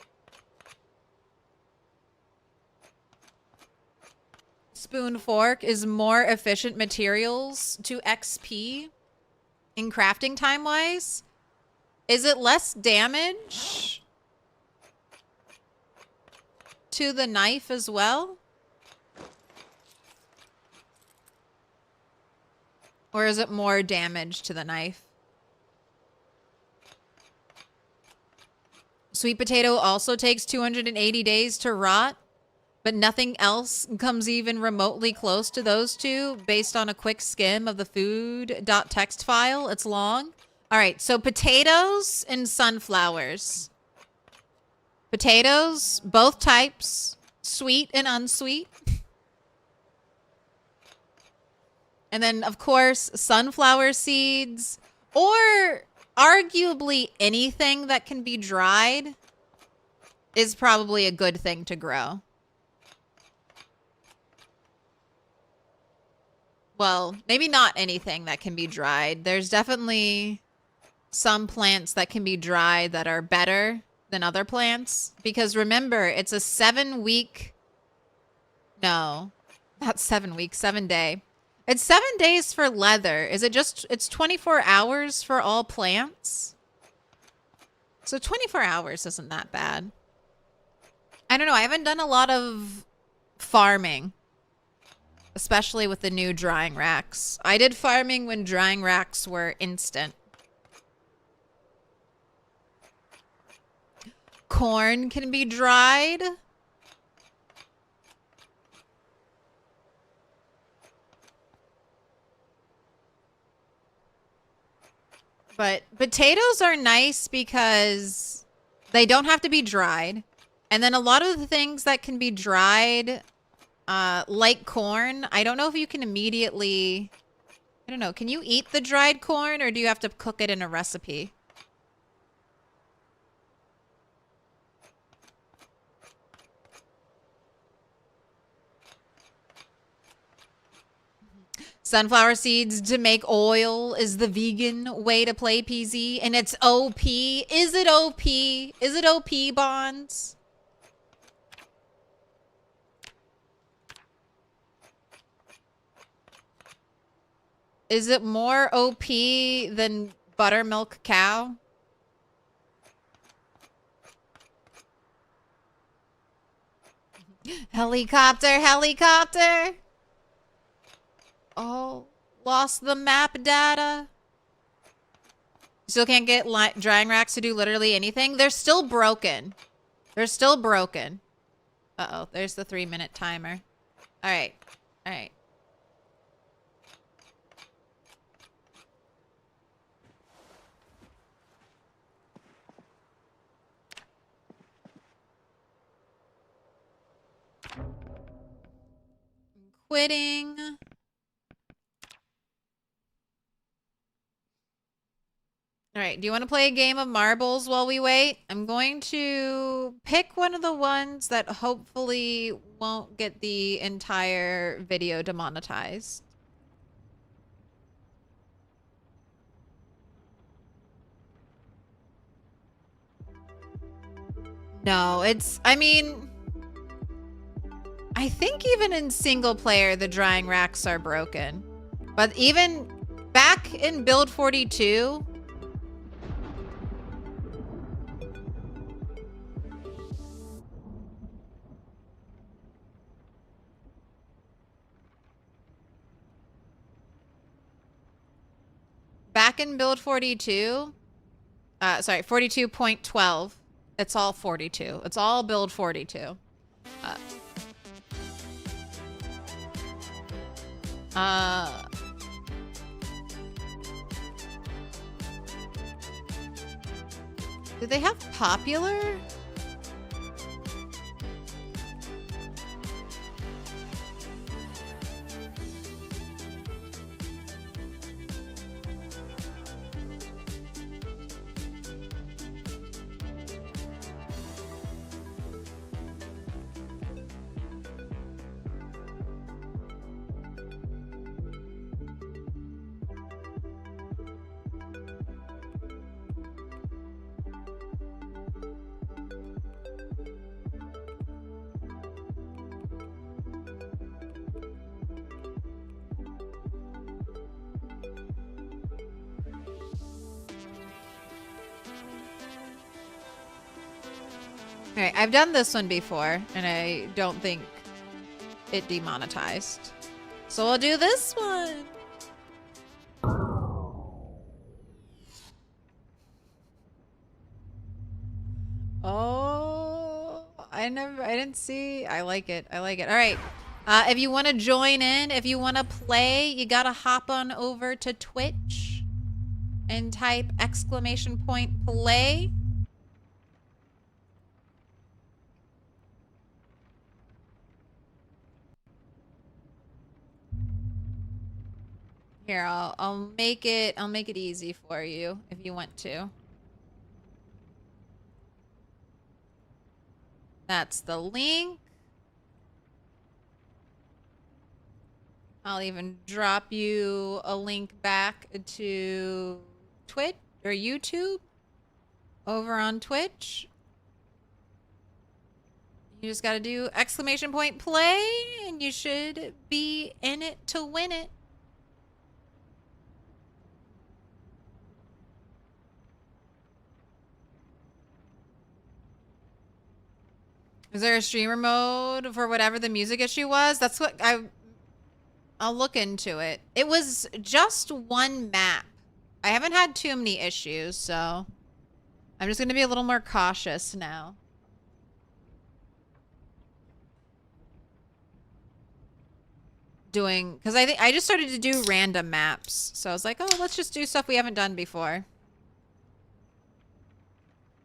Spoon fork is more efficient materials to XP in crafting time wise. Is it less damage to the knife as well? Or is it more damage to the knife? Sweet potato also takes 280 days to rot, but nothing else comes even remotely close to those two based on a quick skim of the food.txt file. It's long. All right, so potatoes and sunflowers. Potatoes, both types, sweet and unsweet. And then, of course, sunflower seeds, or arguably anything that can be dried is probably a good thing to grow. Well, maybe not anything that can be dried. There's definitely some plants that can be dried that are better than other plants. Because remember, it's a 7-week... No, not 7 weeks, 7 day. It's 7 days for leather. Is it just... It's 24 hours for all plants? So 24 hours isn't that bad. I don't know. I haven't done a lot of farming. Especially with the new drying racks. I did farming when drying racks were instant. Corn can be dried. But potatoes are nice because they don't have to be dried. And then a lot of the things that can be dried... like corn, I don't know if you can immediately... I don't know. Can you eat the dried corn, or do you have to cook it in a recipe? Sunflower seeds to make oil is the vegan way to play PZ, and it's OP. Is it OP? Is it OP, Bonds? Is it more OP than buttermilk cow? Helicopter, helicopter. Oh, lost the map data. Still can't get drying racks to do literally anything. They're still broken. They're still broken. Uh-oh, there's the 3-minute timer. All right. All right. Quitting. All right, do you want to play a game of marbles while we wait? I'm going to pick one of the ones that hopefully won't get the entire video demonetized. No, I mean, I think even in single player, the drying racks are broken. But even back in build 42, back in build 42, sorry, 42.12, it's all 42. It's all build 42. Do they have popular? All right, I've done this one before, and I don't think it demonetized. So we'll do this one. Oh, I didn't see. I like it. I like it. All right. If you want to join in, if you want to play, you got to hop on over to Twitch and type !play. Here, I'll make it easy for you if you want to. That's the link. I'll even drop you a link back to Twitch or YouTube over on Twitch. You just got to do !play and you should be in it to win it. Is there a streamer mode for whatever the music issue was? That's what I'll look into it. It was just one map. I haven't had too many issues, so I'm just going to be a little more cautious now. Because I just started to do random maps. So I was like, oh, let's just do stuff we haven't done before.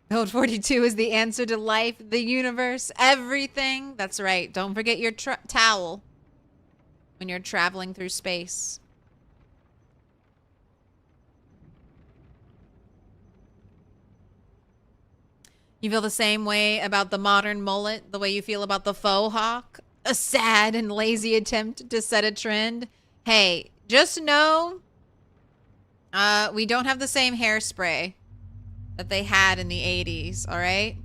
Build 42 is the answer to life, the universe, everything. That's right. Don't forget your towel when you're traveling through space. You feel the same way about the modern mullet, the way you feel about the faux hawk? A sad and lazy attempt to set a trend. Hey, just know we don't have the same hairspray that they had in the 80s, all right?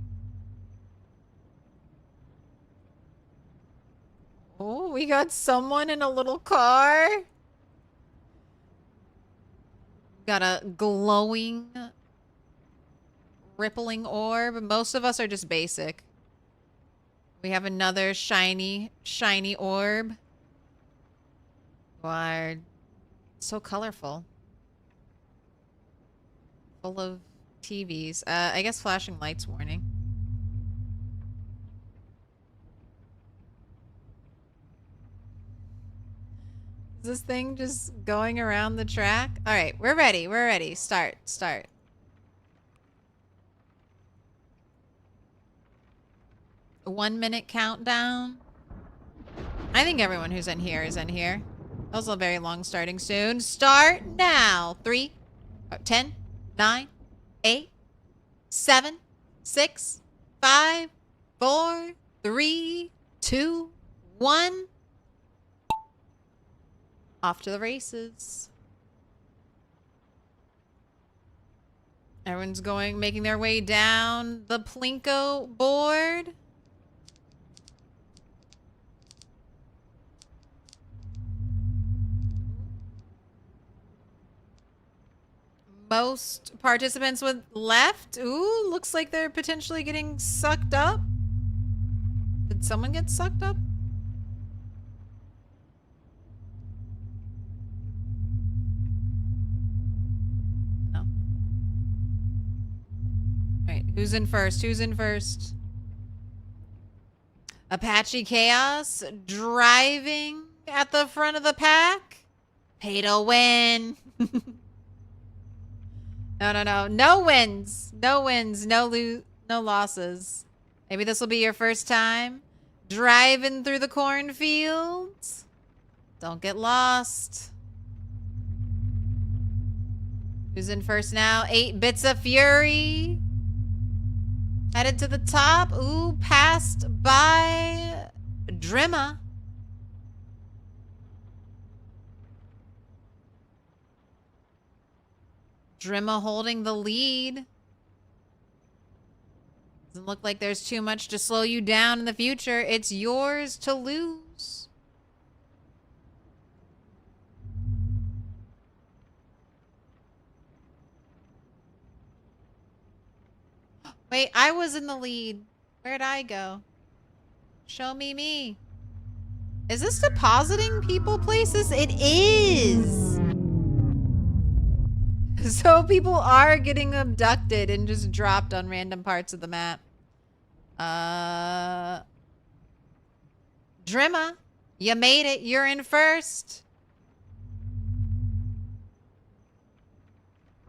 Oh, we got someone in a little car. Got a glowing, rippling orb. Most of us are just basic. We have another shiny orb. Wow. So colorful. Full of TVs. I guess flashing lights warning. Is this thing just going around the track? All right, we're ready. We're ready. Start. 1 minute countdown. I think everyone who's in here is in here. That was a very long starting soon. Start now. 3, 10, 9, 8, 7, 6, 5, 4, 3, 2, 1. Off to the races. Everyone's making their way down the Plinko board. Most participants with left. Ooh, looks like they're potentially getting sucked up. Did someone get sucked up? No. All right, who's in first? Who's in first? Apache Chaos driving at the front of the pack. Pay to win. No. No wins. No wins. No losses. Maybe this will be your first time driving through the cornfields. Don't get lost. Who's in first now? 8 Bits of Fury. Headed to the top. Ooh, passed by Drimma. Drimma holding the lead. Doesn't look like there's too much to slow you down in the future. It's yours to lose. Wait, I was in the lead. Where'd I go? Show me. Is this depositing people places? It is. So people are getting abducted and just dropped on random parts of the map. Drimma, you made it. You're in first.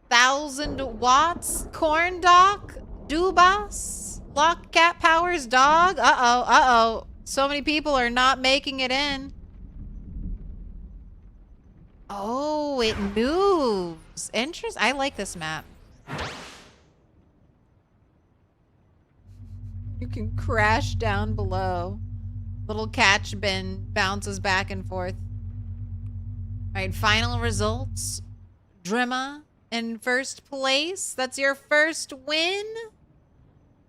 1,000 watts. Corn Doc. Dubas. Lock Cat Powers Dog. Uh-oh. So many people are not making it in. Oh, it moves. Interesting. I like this map. You can crash down below. Little catch bin bounces back and forth. All right, final results. Drimma in first place. That's your first win.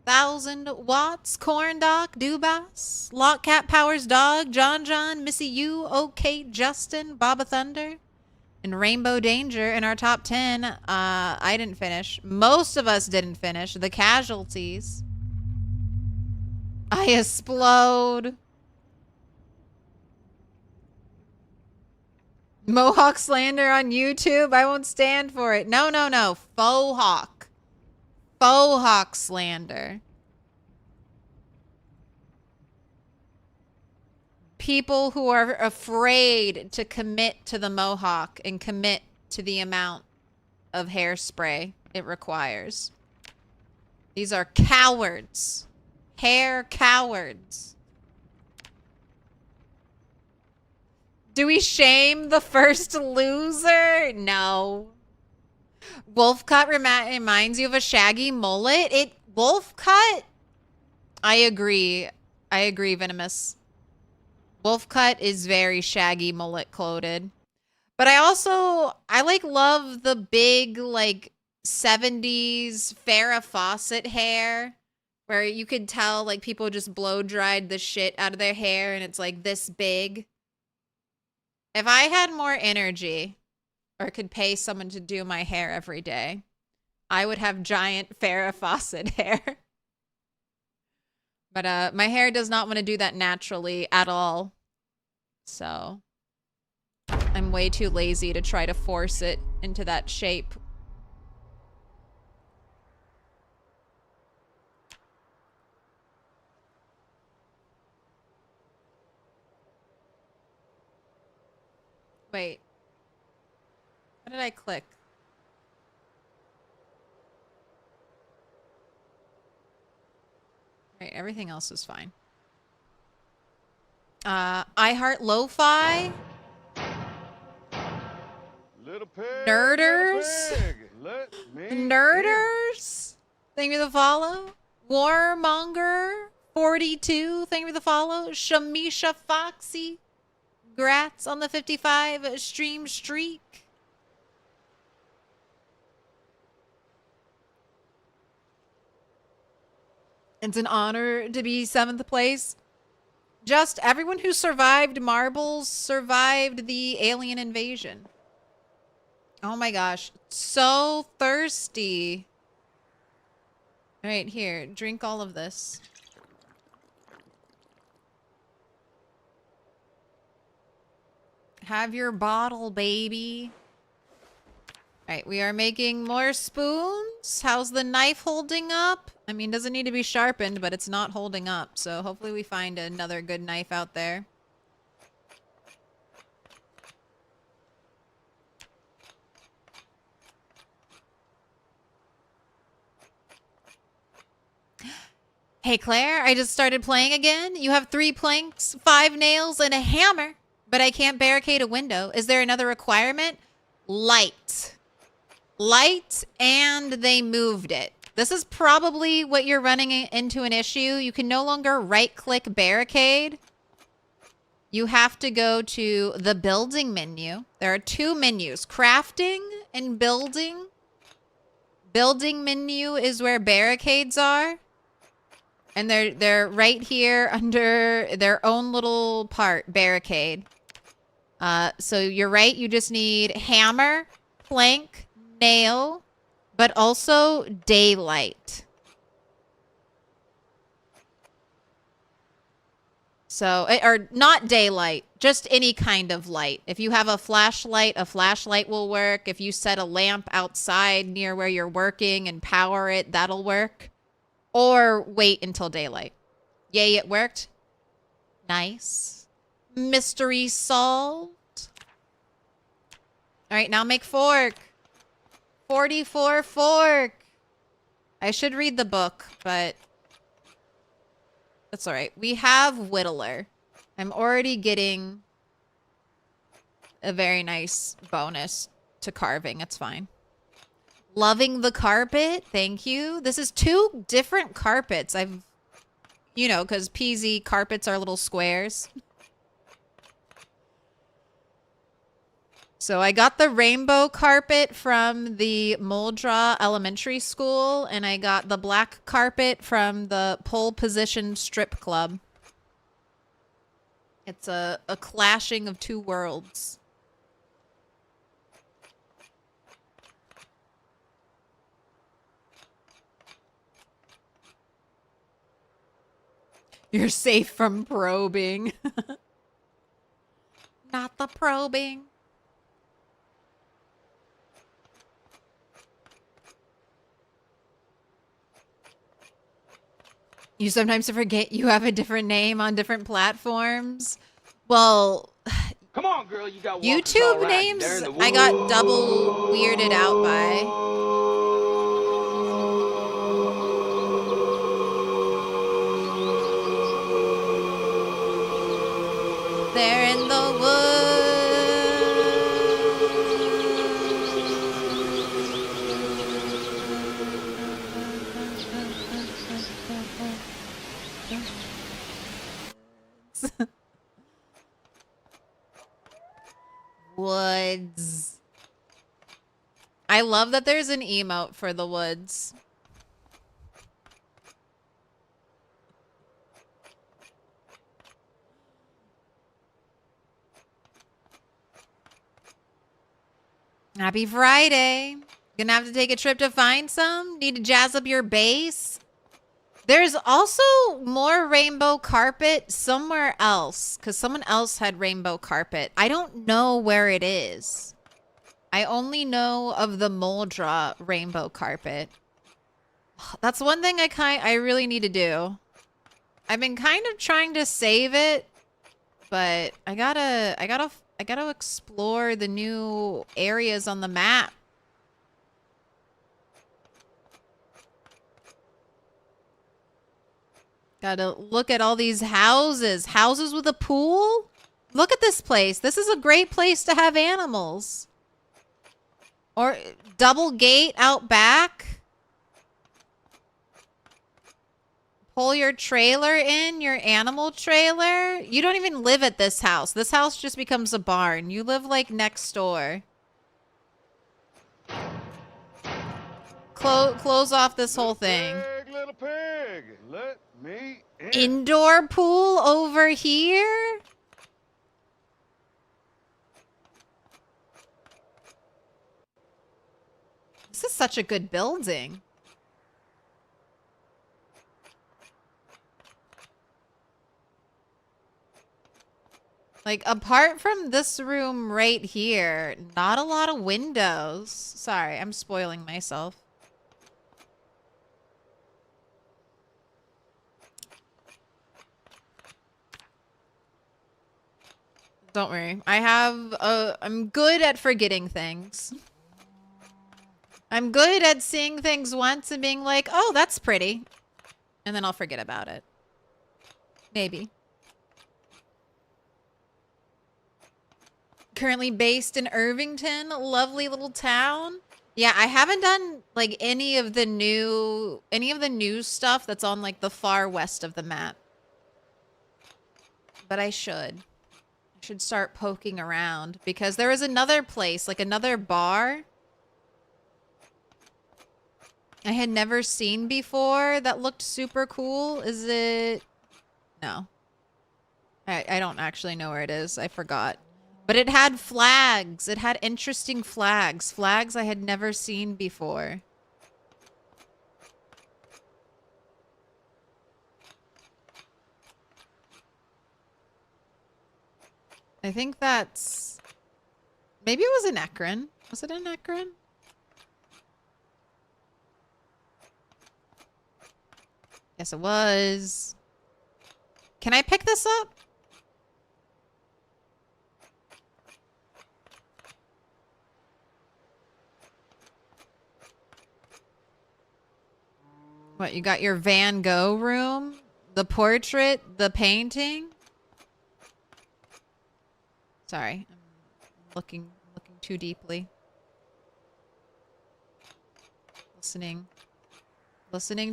1,000 watts. Corn Doc, Dubas, Lock Cat Powers Dog, John, Missy U, OK Justin, Baba Thunder, and Rainbow Danger in our top 10. I didn't finish. Most of us didn't finish. The casualties. I explode. Mohawk slander on YouTube. I won't stand for it. No. Faux hawk. Faux hawk slander. People who are afraid to commit to the mohawk and commit to the amount of hairspray it requires. These are cowards. Hair cowards. Do we shame the first loser? No. Wolf cut reminds you of a shaggy mullet. Wolf cut? I agree, Venomous. Wolf cut is very shaggy mullet clothing. But I love the big 70s Farrah Fawcett hair where you could tell people just blow dried the shit out of their hair and it's this big. If I had more energy or could pay someone to do my hair every day, I would have giant Farrah Fawcett hair. But my hair does not want to do that naturally at all. So I'm way too lazy to try to force it into that shape. Wait. What did I click? Right, everything else is fine. I Heart Lo-Fi. Little pig, Nerders. little pig, let me in. Nerders. Thank you for the follow. Warmonger 42. Thank you for the follow. Shamisha Foxy. Grats on the 55 stream streak. It's an honor to be 7th place. Just everyone who survived Marbles survived the alien invasion. Oh my gosh. So thirsty. All right, here. Drink all of this. Have your bottle, baby. All right, we are making more spoons. How's the knife holding up? I mean, doesn't need to be sharpened, but it's not holding up. So hopefully we find another good knife out there. Hey, Claire, I just started playing again. You have 3 planks, 5 nails, and a hammer, but I can't barricade a window. Is there another requirement? Light. Light, and they moved it. This is probably what you're running into an issue. You can no longer right-click barricade. You have to go to the building menu. There are 2 menus, crafting and building. Building menu is where barricades are. And they're right here under their own little part, barricade. So you're right, you just need hammer, plank, nail, but also daylight. So, or not daylight, just any kind of light. If you have a flashlight will work. If you set a lamp outside near where you're working and power it, that'll work. Or wait until daylight. Yay, it worked. Nice. Mystery solved. All right, now make fork. 44 fork. I should read the book, but that's all right. We have Whittler. I'm already getting a very nice bonus to carving. It's fine. Loving the carpet. Thank you. This is 2 different carpets. You know, because PZ carpets are little squares. So I got the rainbow carpet from the Muldra Elementary School, and I got the black carpet from the Pole Position Strip Club. It's a clashing of 2 worlds. You're safe from probing. Not the probing. You sometimes forget you have a different name on different platforms. Well, come on, girl, you got YouTube names I got double weirded out by. They're in the woods. Woods. I love that there's an emote for the woods. Happy Friday. Gonna have to take a trip to find some? Need to jazz up your base? There's also more rainbow carpet somewhere else, because someone else had rainbow carpet. I don't know where it is. I only know of the Moldra rainbow carpet. That's one thing I really need to do. I've been kind of trying to save it, but I gotta explore the new areas on the map. Gotta look at all these houses. Houses with a pool? Look at this place. This is a great place to have animals. Or double gate out back. Pull your trailer in, your animal trailer. You don't even live at this house. This house just becomes a barn. You live like next door. Close off this whole thing. Little pig, let me in. Indoor pool over here? This is such a good building. Like, apart from this room right here, not a lot of windows. Sorry, I'm spoiling myself. Don't worry. I'm good at forgetting things. I'm good at seeing things once and being like, oh, that's pretty. And then I'll forget about it. Maybe. Currently based in Irvington, lovely little town. Yeah, I haven't done like any of the new stuff that's on like the far west of the map. But I should start poking around because there is another place, like another bar I had never seen before that looked super cool. Is it? No. I don't actually know where it is. I forgot. But it had flags. It had interesting flags. Flags I had never seen before. I think that's... Maybe it was an Ekron. Was it an Ekron? Yes, it was. Can I pick this up? What, you got your Van Gogh room? The portrait? The painting? Sorry. I'm looking too deeply. Listening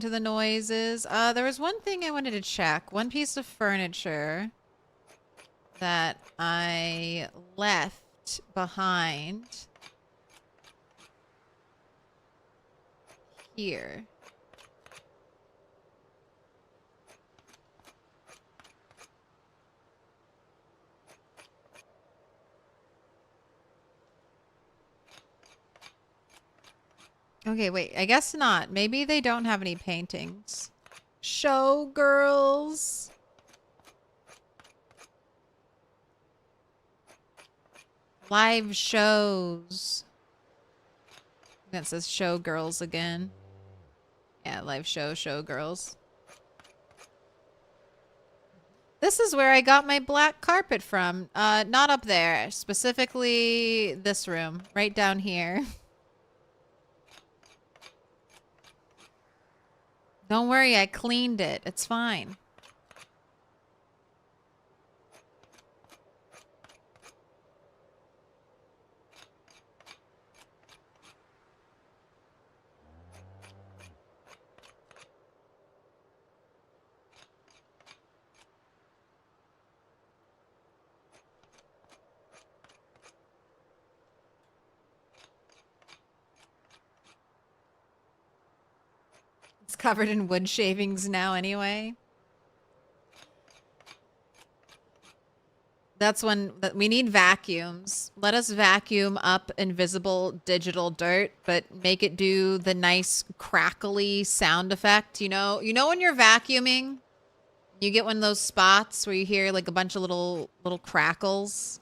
to the noises. There was one thing I wanted to check. One piece of furniture that I left behind here. Okay, wait. I guess not. Maybe they don't have any paintings. Showgirls. Live shows. That says showgirls again. Yeah, live showgirls. This is where I got my black carpet from. Not up there. Specifically this room. Right down here. Don't worry, I cleaned it. It's fine. It's covered in wood shavings now anyway. That's when we need vacuums. Let us vacuum up invisible digital dirt, but make it do the nice crackly sound effect. You know when you're vacuuming, you get one of those spots where you hear like a bunch of little crackles.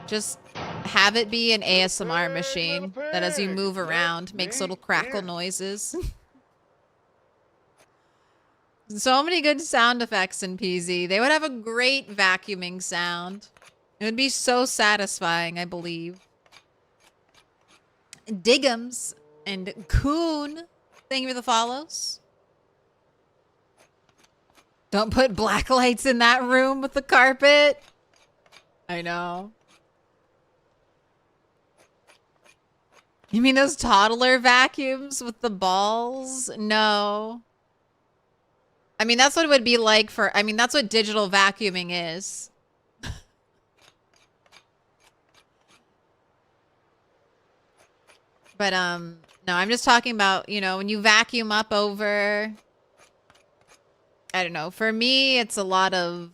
Just have it be an ASMR machine that as you move around makes little crackle noises. So many good sound effects in PZ. They would have a great vacuuming sound. It would be so satisfying, I believe. Diggums and Coon, thank you for the follows. Don't put black lights in that room with the carpet. I know. You mean those toddler vacuums with the balls? No. I mean, that's what it would be like for, I mean, that's what digital vacuuming is. But, no, I'm just talking about, you know, when you vacuum up over, I don't know. For me, it's a lot of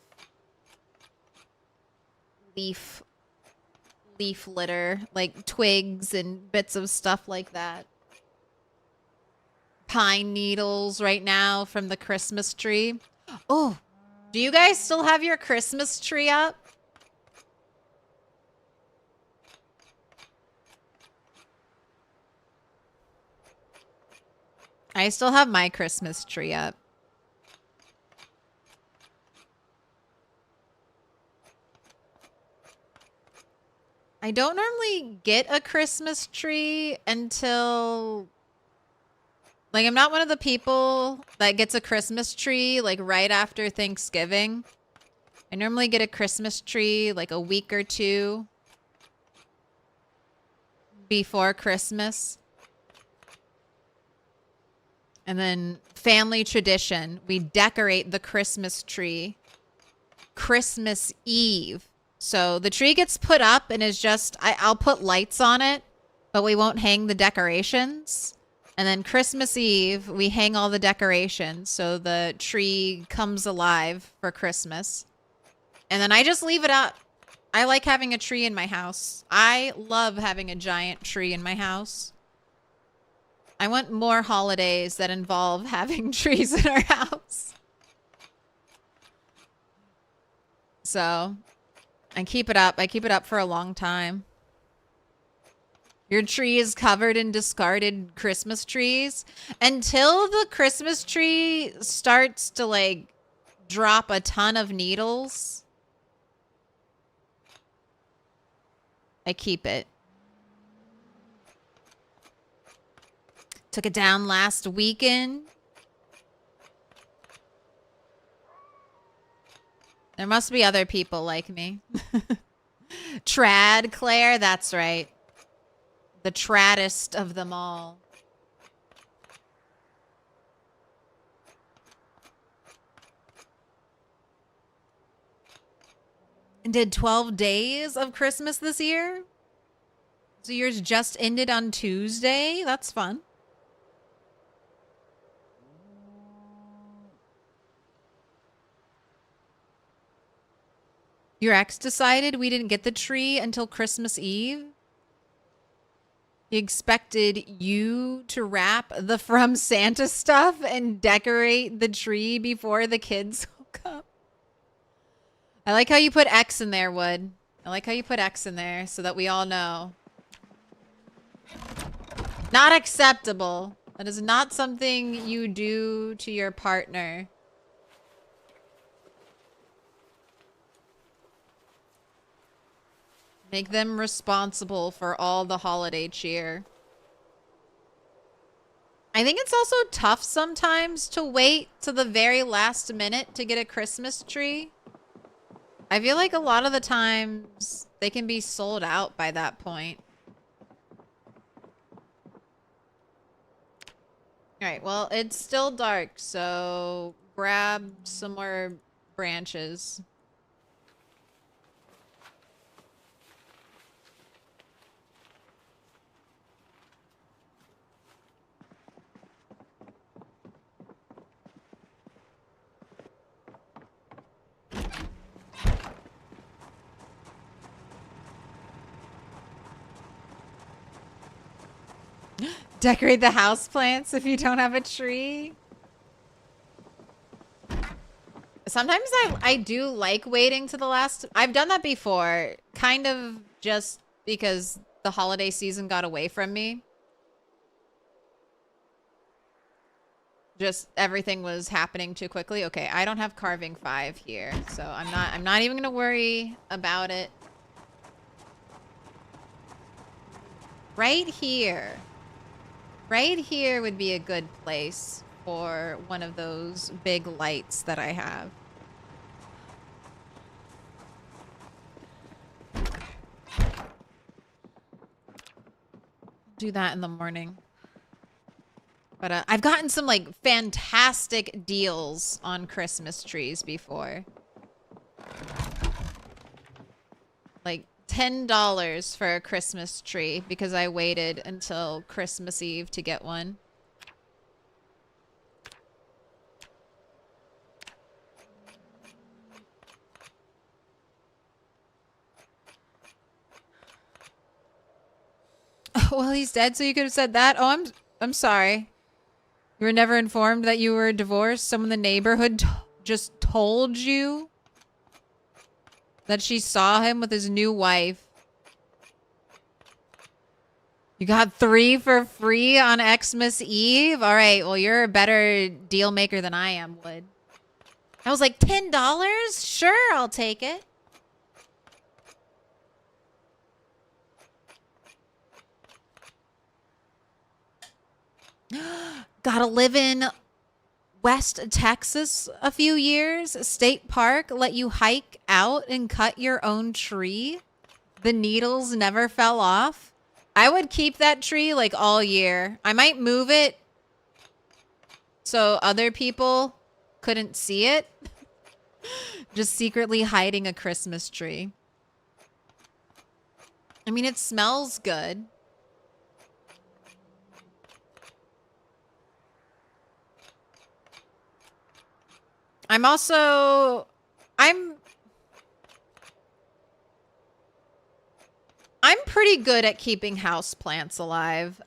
leaf litter, like twigs and bits of stuff like that. Pine needles right now from the Christmas tree. Oh, do you guys still have your Christmas tree up? I still have my Christmas tree up. I don't normally get a Christmas tree until... Like, I'm not one of the people that gets a Christmas tree, like, right after Thanksgiving. I normally get a Christmas tree, like, a week or two before Christmas. And then family tradition, we decorate the Christmas tree Christmas Eve. So the tree gets put up and is just, I'll put lights on it, but we won't hang the decorations. And then Christmas Eve, we hang all the decorations so the tree comes alive for Christmas. And then I just leave it up. I like having a tree in my house. I love having a giant tree in my house. I want more holidays that involve having trees in our house. So I keep it up. I keep it up for a long time. Your tree is covered in discarded Christmas trees until the Christmas tree starts to like drop a ton of needles. I keep it. Took it down last weekend. There must be other people like me. Trad Claire, that's right. The traddest of them all. Did 12 days of Christmas this year? So yours just ended on Tuesday? That's fun. Your ex decided we didn't get the tree until Christmas Eve? He expected you to wrap the From Santa stuff and decorate the tree before the kids woke up. I like how you put X in there, Wood. I like how you put X in there so that we all know. Not acceptable. That is not something you do to your partner. Make them responsible for all the holiday cheer. I think it's also tough sometimes to wait to the very last minute to get a Christmas tree. I feel like a lot of the times they can be sold out by that point. Alright, well, it's still dark, so grab some more branches. Decorate the house plants if you don't have a tree. Sometimes I do like waiting to the last. I've done that before, kind of just because the holiday season got away from me. Just everything was happening too quickly. Okay, I don't have carving 5 here, so I'm not even gonna worry about it. Right here. Right here would be a good place for one of those big lights that I have. Do that in the morning. But I've gotten some like fantastic deals on Christmas trees before. Like $10 for a Christmas tree because I waited until Christmas Eve to get one. Well, he's dead, so you could have said that. Oh, I'm sorry. You were never informed that you were divorced? Someone in the neighborhood just told you that she saw him with his new wife. You got 3 for free on Xmas Eve? All right, well, you're a better deal maker than I am, Wood. I was like, $10? Sure, I'll take it. Gotta live in West Texas a few years. State park let you hike out and cut your own tree. The needles never fell off. I would keep that tree like all year. I might move it so other people couldn't see it. Just secretly hiding a Christmas tree. I mean, it smells good. I'm also... I'm pretty good at keeping houseplants alive.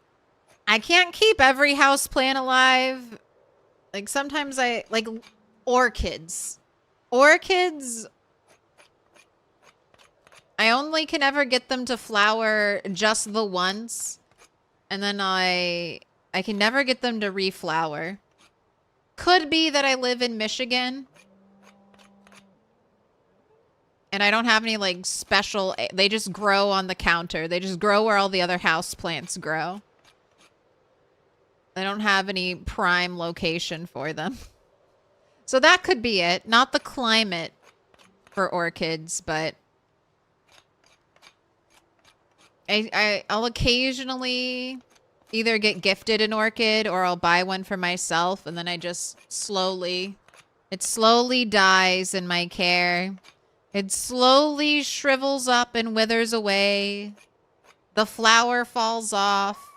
I can't keep every houseplant alive. Like, sometimes like, orchids. Orchids... I only can ever get them to flower just the once. And then I can never get them to reflower. Could be that I live in Michigan. And I don't have any, like, special... They just grow on the counter. They just grow where all the other house plants grow. I don't have any prime location for them. So that could be it. Not the climate for orchids, but... I'll occasionally either get gifted an orchid or I'll buy one for myself, and then I just slowly... It slowly dies in my care. It slowly shrivels up and withers away. The flower falls off.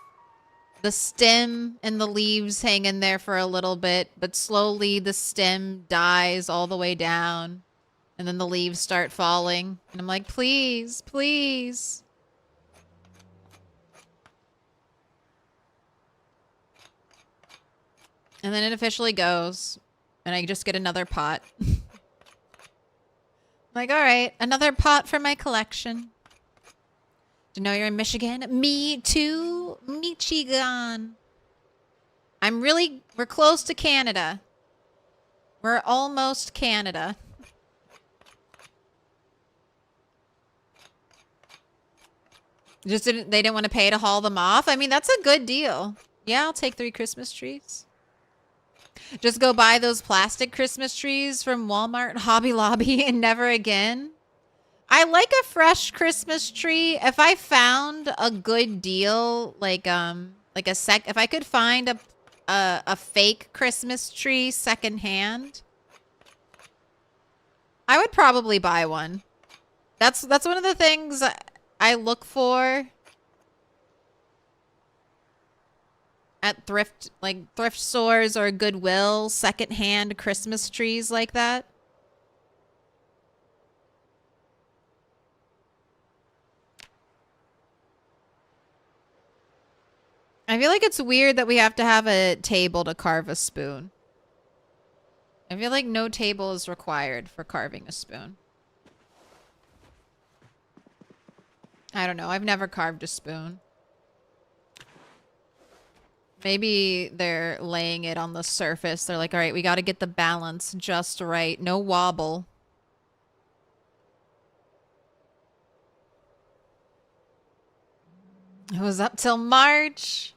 The stem and the leaves hang in there for a little bit, but slowly the stem dies all the way down. And then the leaves start falling. And I'm like, please, please. And then it officially goes. And I just get another pot. Like, all right, another pot for my collection. Do you know you're in Michigan? Me too. Michigan. We're close to Canada. We're almost Canada. They didn't want to pay to haul them off. I mean, that's a good deal. Yeah, I'll take 3 Christmas trees. Just go buy those plastic Christmas trees from Walmart, Hobby Lobby, and never again. I like a fresh Christmas tree. If I found a good deal, if I could find a fake Christmas tree secondhand, I would probably buy one. That's one of the things I look for at thrift stores or Goodwill, secondhand Christmas trees like that. I feel like it's weird that we have to have a table to carve a spoon. I feel like no table is required for carving a spoon. I don't know. I've never carved a spoon. Maybe they're laying it on the surface. They're like, all right, we got to get the balance just right. No wobble. It was up till March.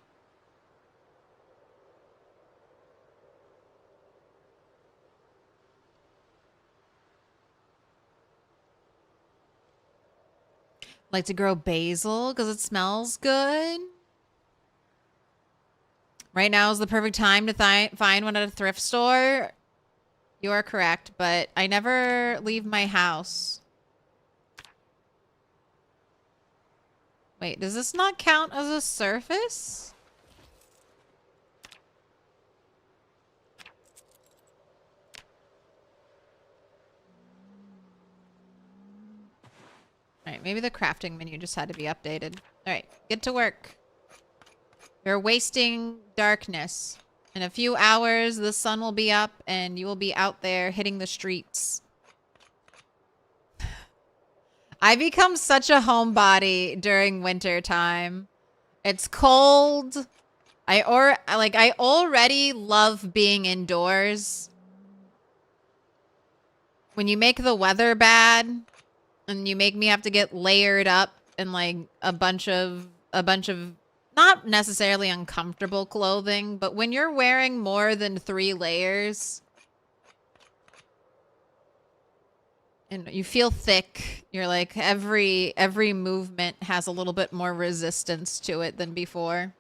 Like to grow basil because it smells good. Right now is the perfect time to find one at a thrift store. You are correct, but I never leave my house. Wait, does this not count as a surface? Alright, maybe the crafting menu just had to be updated. Alright, get to work. You're wasting darkness. In a few hours, the sun will be up and you will be out there hitting the streets. I become such a homebody during winter time. It's cold. I already love being indoors. When you make the weather bad and you make me have to get layered up in like a bunch of not necessarily uncomfortable clothing, but when you're wearing more than 3 layers and you feel thick, you're like every movement has a little bit more resistance to it than before.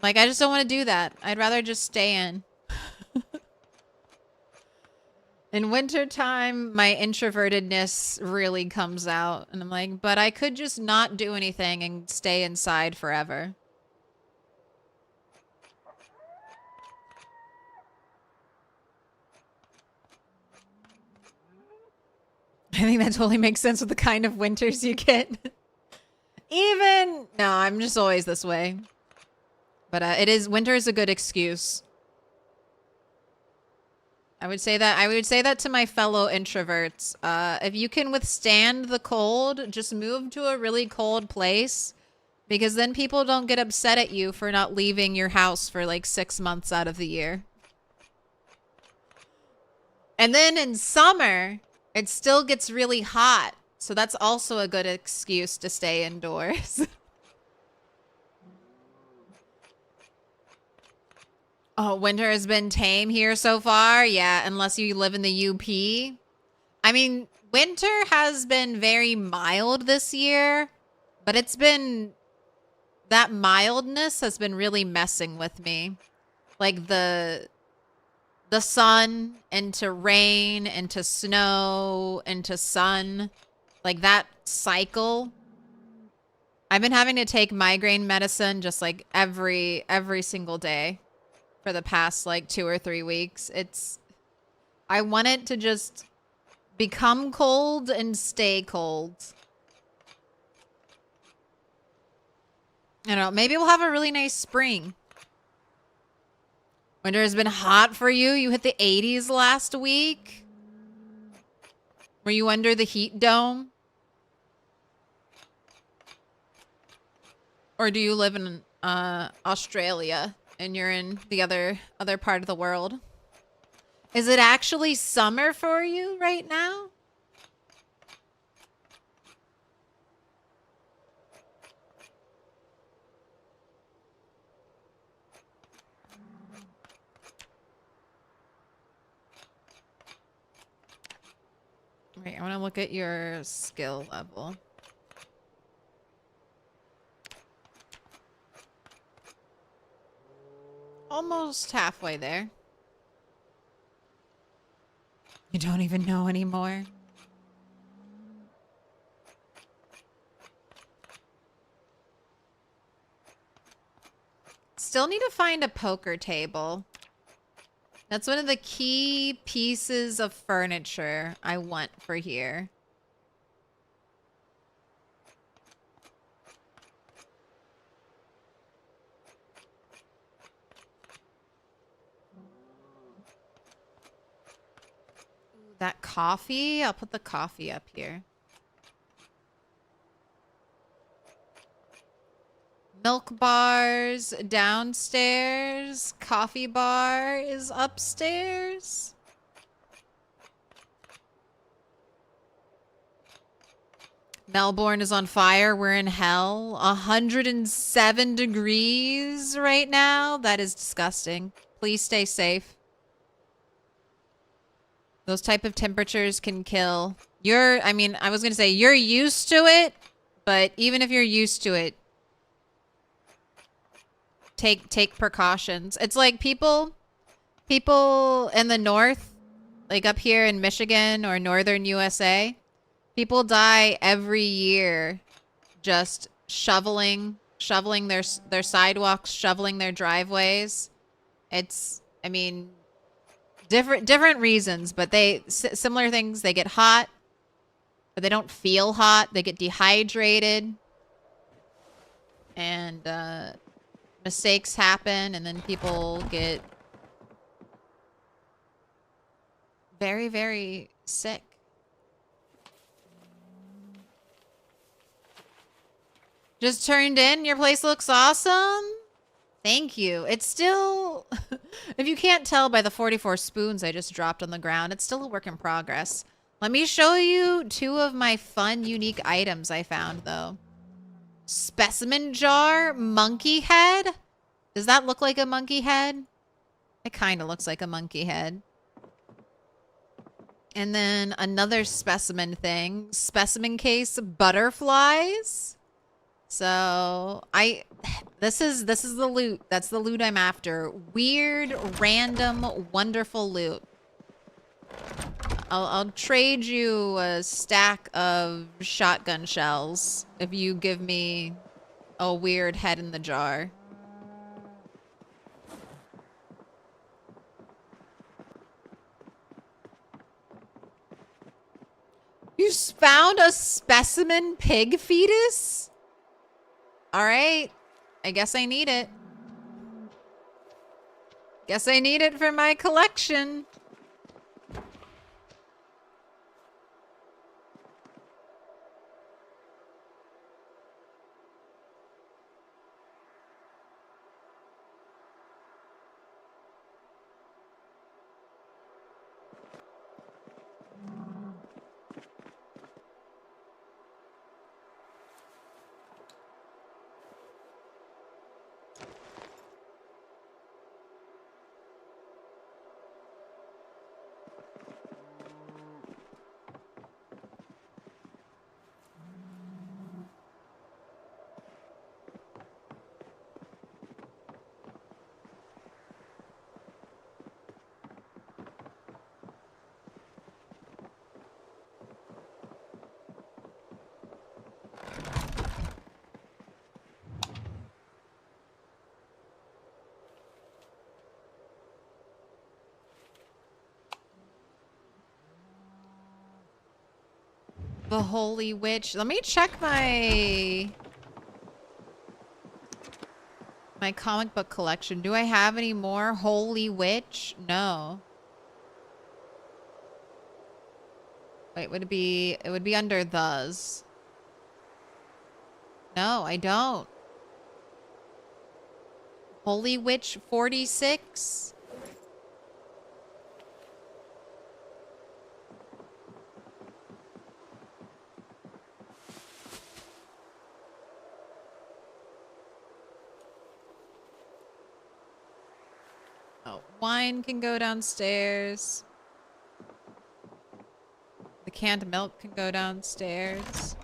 Like, I just don't want to do that. I'd rather just stay in. In wintertime, my introvertedness really comes out. And I'm like, but I could just not do anything and stay inside forever. I think that totally makes sense with the kind of winters you get. No, I'm just always this way. But winter is a good excuse. I would say that to my fellow introverts. If you can withstand the cold, just move to a really cold place, because then people don't get upset at you for not leaving your house for like 6 months out of the year. And then in summer, it still gets really hot. So that's also a good excuse to stay indoors. Oh, winter has been tame here so far. Yeah, unless you live in the UP. I mean, winter has been very mild this year, but that mildness has been really messing with me. Like the sun into rain, into snow, into sun, like that cycle. I've been having to take migraine medicine just like every single day for the past like 2 or 3 weeks. I want it to just become cold and stay cold. I don't know, maybe we'll have a really nice spring. Winter has been hot for you. You hit the 80s last week. Were you under the heat dome? Or do you live in Australia and you're in the other part of the world? Is it actually summer for you right now? Wait, I want to look at your skill level. Almost halfway there. You don't even know anymore. Still need to find a poker table. That's one of the key pieces of furniture I want for here. That coffee? I'll put the coffee up here. Milk bars downstairs. Coffee bar is upstairs. Melbourne is on fire. We're in hell. 107 degrees right now. That is disgusting. Please stay safe. Those type of temperatures can kill. I mean, I was going to say you're used to it, but even if you're used to it, take precautions. It's like people in the north, like up here in Michigan or northern USA, people die every year just shoveling their sidewalks, shoveling their driveways. It's, I mean, different reasons, but similar things. They get hot, but they don't feel hot. They get dehydrated, and mistakes happen, and then people get very, very sick. Just turned in. Your place looks awesome. Thank you. It's still, if you can't tell by the 44 spoons I just dropped on the ground, it's still a work in progress. Let me show you 2 of my fun, unique items I found, though. Specimen jar, monkey head. Does that look like a monkey head? It kind of looks like a monkey head. And then another specimen thing. Specimen case, butterflies. So this is the loot. That's the loot I'm after. Weird, random, wonderful loot. I'll trade you a stack of shotgun shells if you give me a weird head in the jar. You found a specimen pig fetus? All right. I guess I need it. Guess I need it for my collection. The Holy Witch. Let me check my comic book collection. Do I have any more? Holy Witch? No. Wait, would it be... It would be under those. No, I don't. Holy Witch 46? Oh, wine can go downstairs. The canned milk can go downstairs.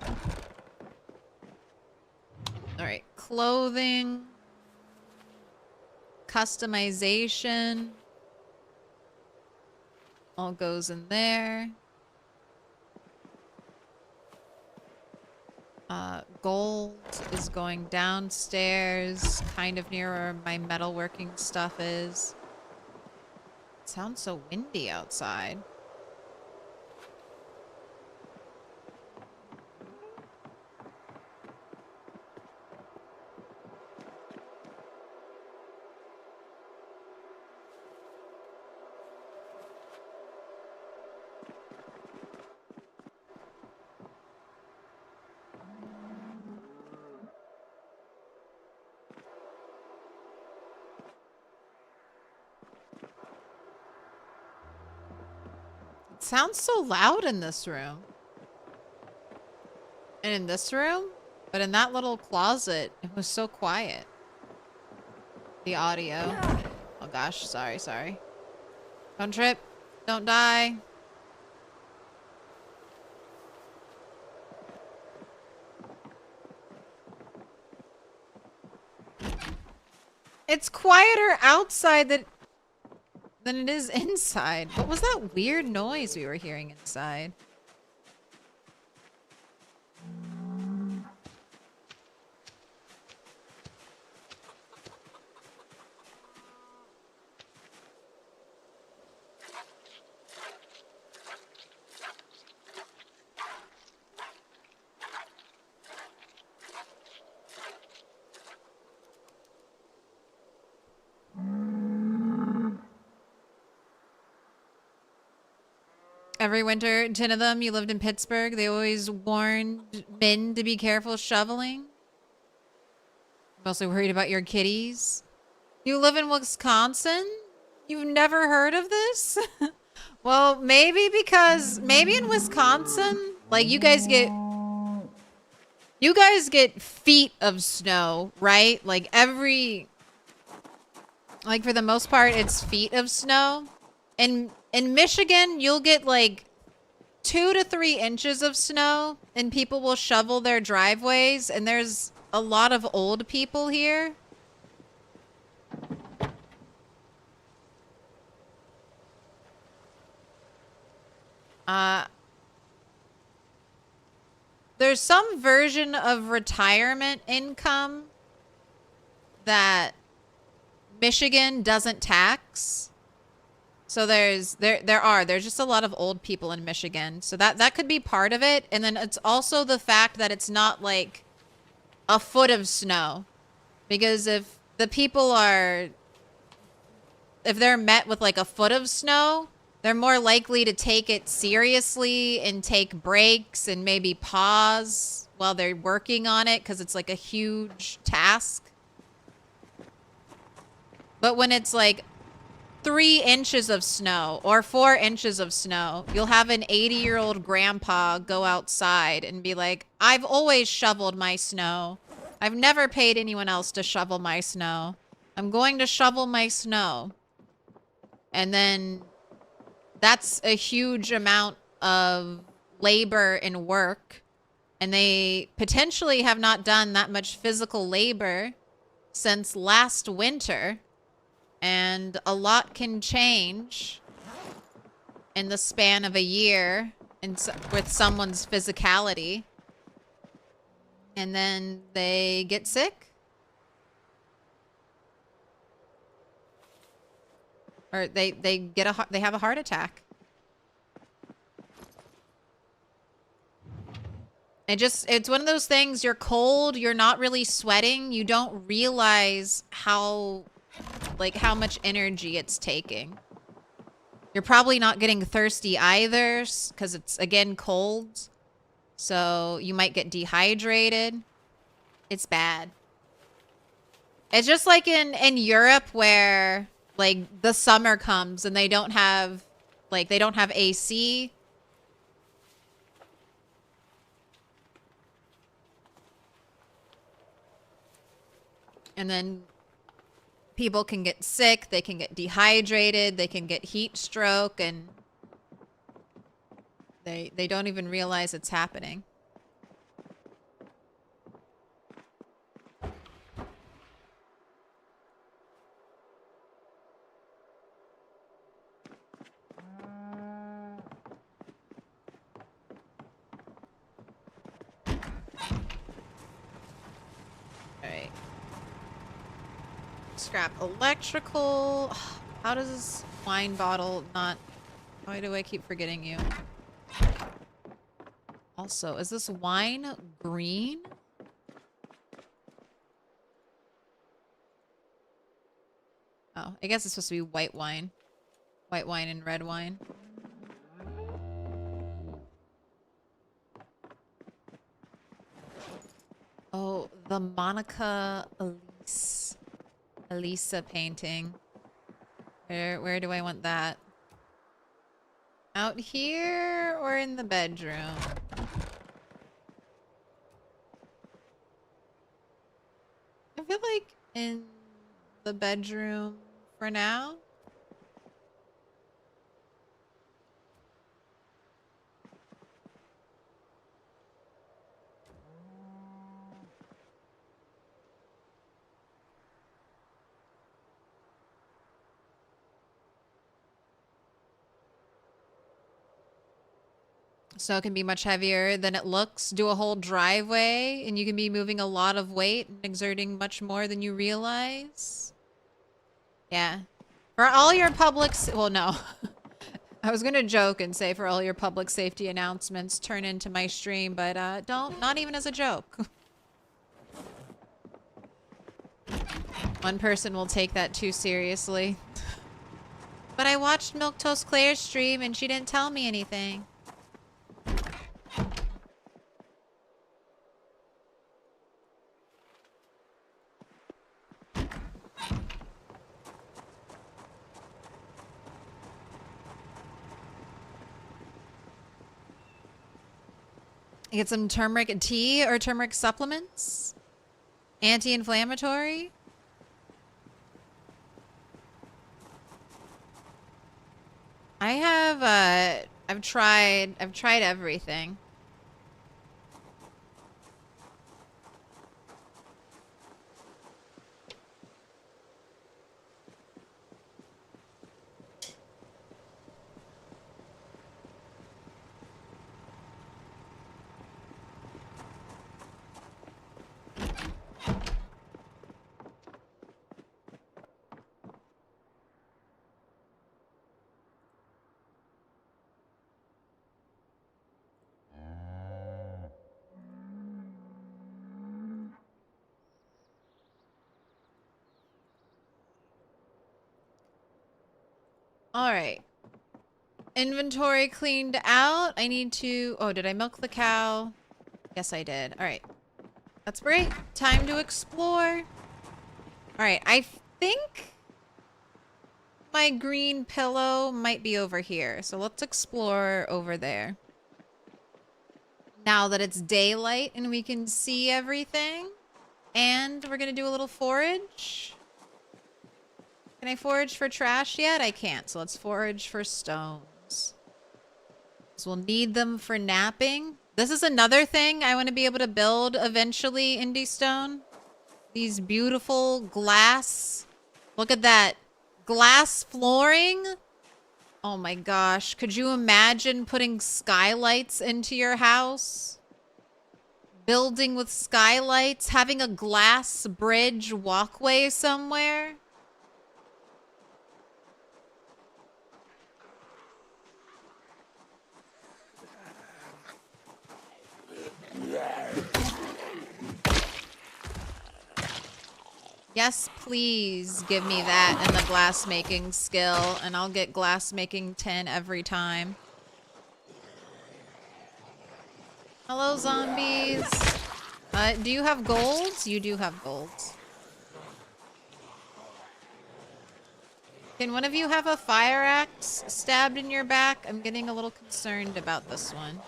Alright, clothing. Customization. All goes in there. Gold is going downstairs, kind of near where my metalworking stuff is. It sounds so windy outside. sounds so loud in this room. And in this room? But in that little closet, it was so quiet. The audio. Oh gosh, sorry, sorry. Don't trip. Don't die. It's quieter outside than it is inside. What was that weird noise we were hearing inside? Every winter, 10 of them, you lived in Pittsburgh. They always warned men to be careful shoveling. Mostly worried about your kitties. You live in Wisconsin? You've never heard of this? Well, maybe because, maybe in Wisconsin, like you guys get feet of snow, right? Like like for the most part, it's feet of snow. In Michigan, you'll get like 2 to 3 inches of snow and people will shovel their driveways, and there's a lot of old people here. There's some version of retirement income that Michigan doesn't tax. So there's just a lot of old people in Michigan. So that could be part of it. And then it's also the fact that it's not like a foot of snow. Because if the people if they're met with like a foot of snow, they're more likely to take it seriously and take breaks and maybe pause while they're working on it because it's like a huge task. But when it's like 3 inches of snow or 4 inches of snow, you'll have an 80-year-old grandpa go outside and be like, I've always shoveled my snow. I've never paid anyone else to shovel my snow. I'm going to shovel my snow. And then that's a huge amount of labor and work. And they potentially have not done that much physical labor since last winter. And a lot can change in the span of a year with someone's physicality. And then they get sick. Or they have a heart attack. It's one of those things, you're cold, you're not really sweating, you don't realize how much energy it's taking. You're probably not getting thirsty either, because it's, again, cold. So you might get dehydrated. It's bad. It's just like in Europe where, like, the summer comes and they don't have AC. And then people can get sick, they can get dehydrated, they can get heat stroke, and they don't even realize it's happening. Alright. Scrap electrical. How does this wine bottle not... Why do I keep forgetting you? Also, is this wine green? Oh, I guess it's supposed to be white wine. White wine and red wine. Oh, the Monica Elisa painting. Where do I want that? Out here or in the bedroom? I feel like in the bedroom for now. So it can be much heavier than it looks. Do a whole driveway and you can be moving a lot of weight and exerting much more than you realize. Yeah. For all your well, no. I was going to joke and say for all your public safety announcements, turn into my stream, but don't, not even as a joke. One person will take that too seriously. But I watched Milquetoast Claire's stream and she didn't tell me anything. Get some turmeric tea or turmeric supplements. Anti-inflammatory. I have I've tried everything. All right. Inventory cleaned out. I need to... Oh, did I milk the cow? Yes, I did. All right. That's great. Time to explore. All right. I think my green pillow might be over here. So let's explore over there. Now that it's daylight and we can see everything. And we're going to do a little forage. Can I forage for trash yet? I can't. So let's forage for stones. So we'll need them for napping. This is another thing I want to be able to build eventually, Indie Stone. These beautiful glass. Look at that. Glass flooring. Oh my gosh. Could you imagine putting skylights into your house? Building with skylights. Having a glass bridge walkway somewhere. Yes, please give me that and the glass making skill, and I'll get glass making 10 every time. Hello, zombies. Do you have golds? You do have golds. Can one of you have a fire axe stabbed in your back? I'm getting a little concerned about this one.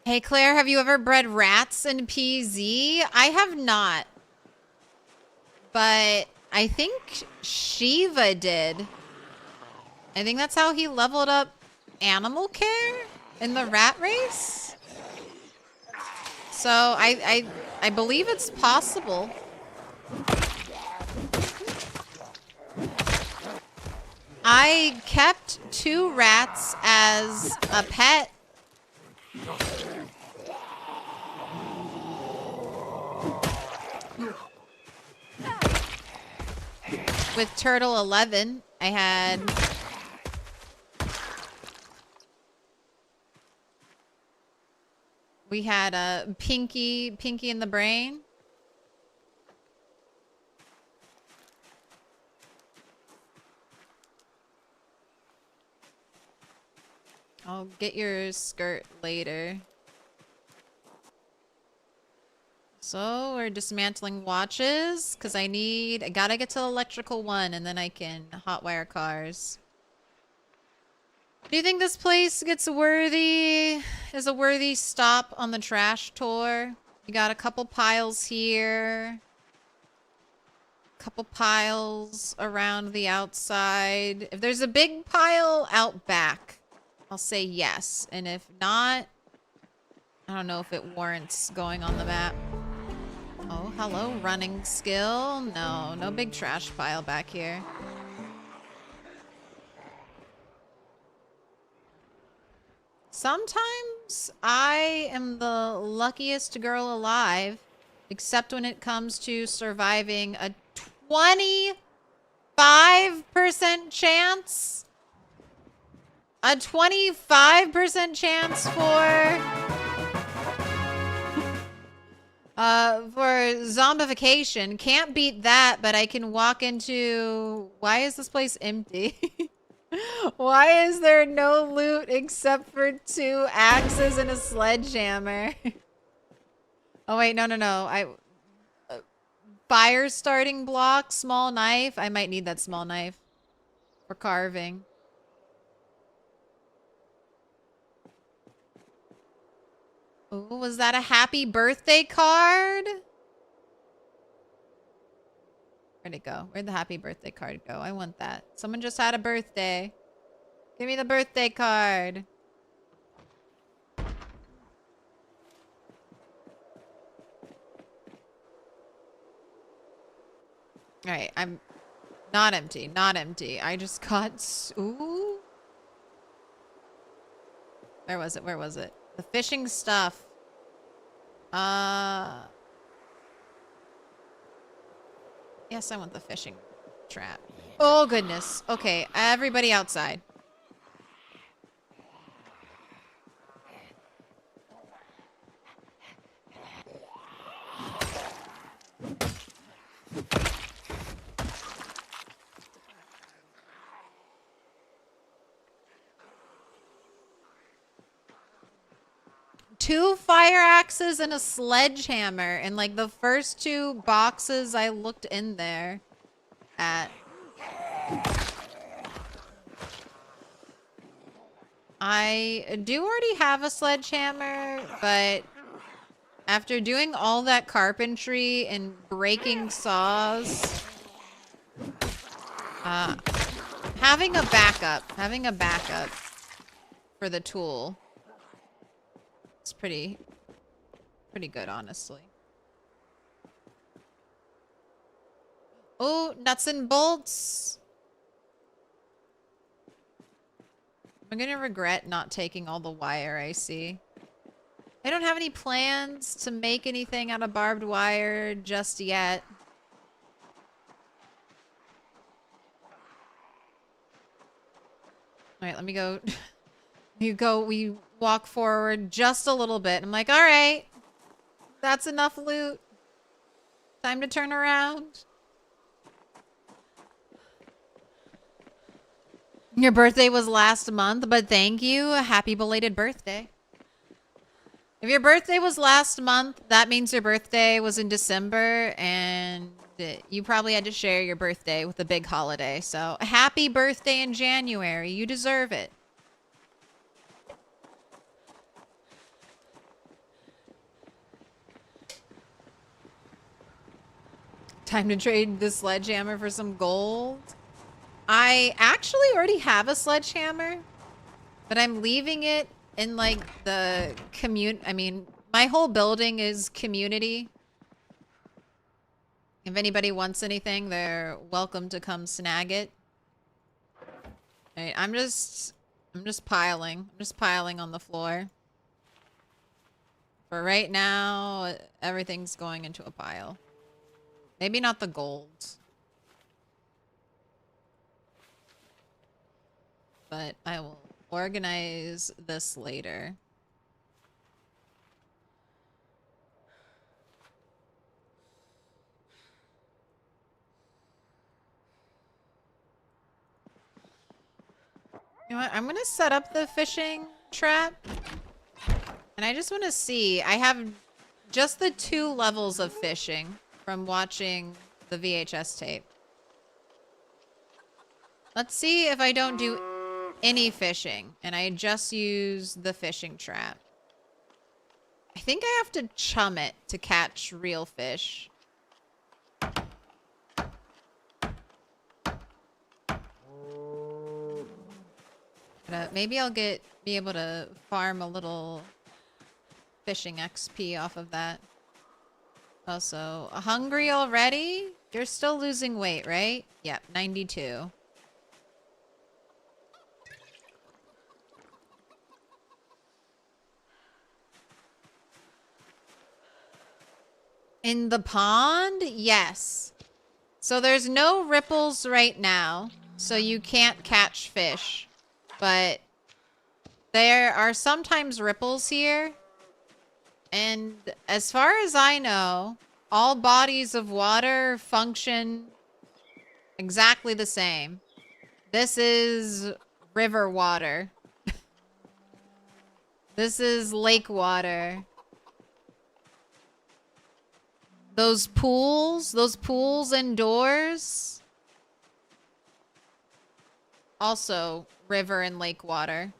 Hey, Claire, have you ever bred rats in PZ? I have not. But I think Shiva did. I think that's how he leveled up animal care in the rat race. So I believe it's possible. I kept 2 rats as a pet. With Turtle 11, I had... We had a Pinky in the Brain. I'll get your skirt later. So we're dismantling watches because I gotta get to the electrical one and then I can hotwire cars. Do you think this place is a worthy stop on the trash tour? You got a couple piles here. Couple piles around the outside. If there's a big pile out back, I'll say yes. And if not, I don't know if it warrants going on the map. Oh, hello, running skill. No, no big trash pile back here. Sometimes I am the luckiest girl alive, except when it comes to surviving a 25% chance? A 25% chance for zombification. Can't beat that, but I can walk into... Why is this place empty? Why is there no loot except for 2 axes and a sledgehammer? Oh wait, no. Fire starting block, small knife. I might need that small knife for carving. Oh, was that a happy birthday card? Where'd it go? Where'd the happy birthday card go? I want that. Someone just had a birthday. Give me the birthday card. Alright, I'm not empty. Not empty. I just got... Ooh. Where was it? Where was it? The fishing stuff. Yes, I want the fishing trap. Oh, goodness. Okay, everybody outside. Two fire axes and a sledgehammer. And like the first 2 boxes I looked in there at. I do already have a sledgehammer, but after doing all that carpentry and breaking saws, having a backup for the tool. It's pretty good, honestly. Oh, nuts and bolts. I'm gonna regret not taking all the wire I see. I don't have any plans to make anything out of barbed wire just yet. All right, let me go. We walk forward just a little bit. I'm like, all right, that's enough loot. Time to turn around. Your birthday was last month, but thank you. Happy belated birthday. If your birthday was last month, that means your birthday was in December, and you probably had to share your birthday with a big holiday. So happy birthday in January. You deserve it. Time to trade the sledgehammer for some gold. I actually already have a sledgehammer, but I'm leaving it in like the I mean, my whole building is community. If anybody wants anything, they're welcome to come snag it. All right, I'm just piling. I'm just piling on the floor. For right now, everything's going into a pile. Maybe not the gold. But I will organize this later. You know what? I'm gonna set up the fishing trap. And I just want to see. I have just the 2 levels of fishing from watching the VHS tape. Let's see if I don't do any fishing and I just use the fishing trap. I think I have to chum it to catch real fish. But, maybe I'll be able to farm a little fishing XP off of that. Also, hungry already? You're still losing weight, right? Yep, 92. In the pond? Yes. So there's no ripples right now, so you can't catch fish. But there are sometimes ripples here. And as far as I know, all bodies of water function exactly the same. This is river water. This is lake water. Those pools indoors. Also river and lake water.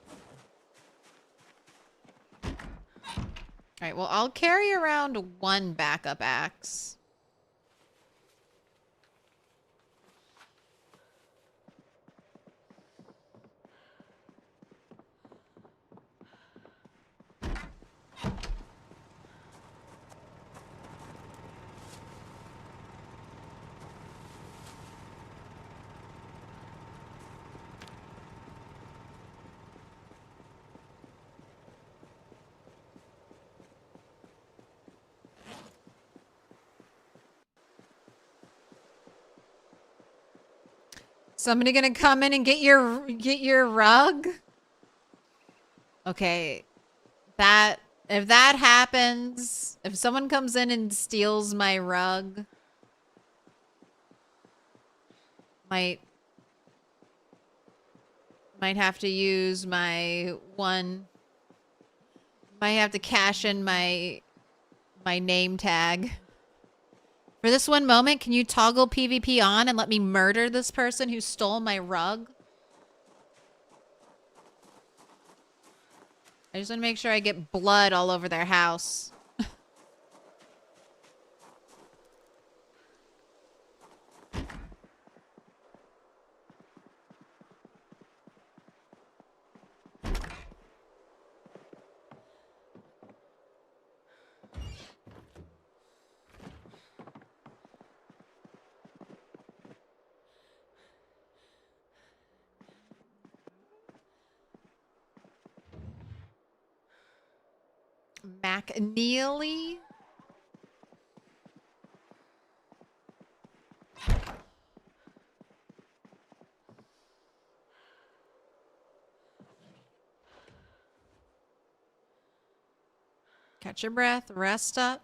Alright, well, I'll carry around 1 backup axe. Somebody gonna come in and get your rug? Okay. If that happens, if someone comes in and steals my rug, might have to use might have to cash in my name tag. For this one moment, can you toggle PvP on and let me murder this person who stole my rug? I just want to make sure I get blood all over their house. McNeely? Catch your breath, rest up.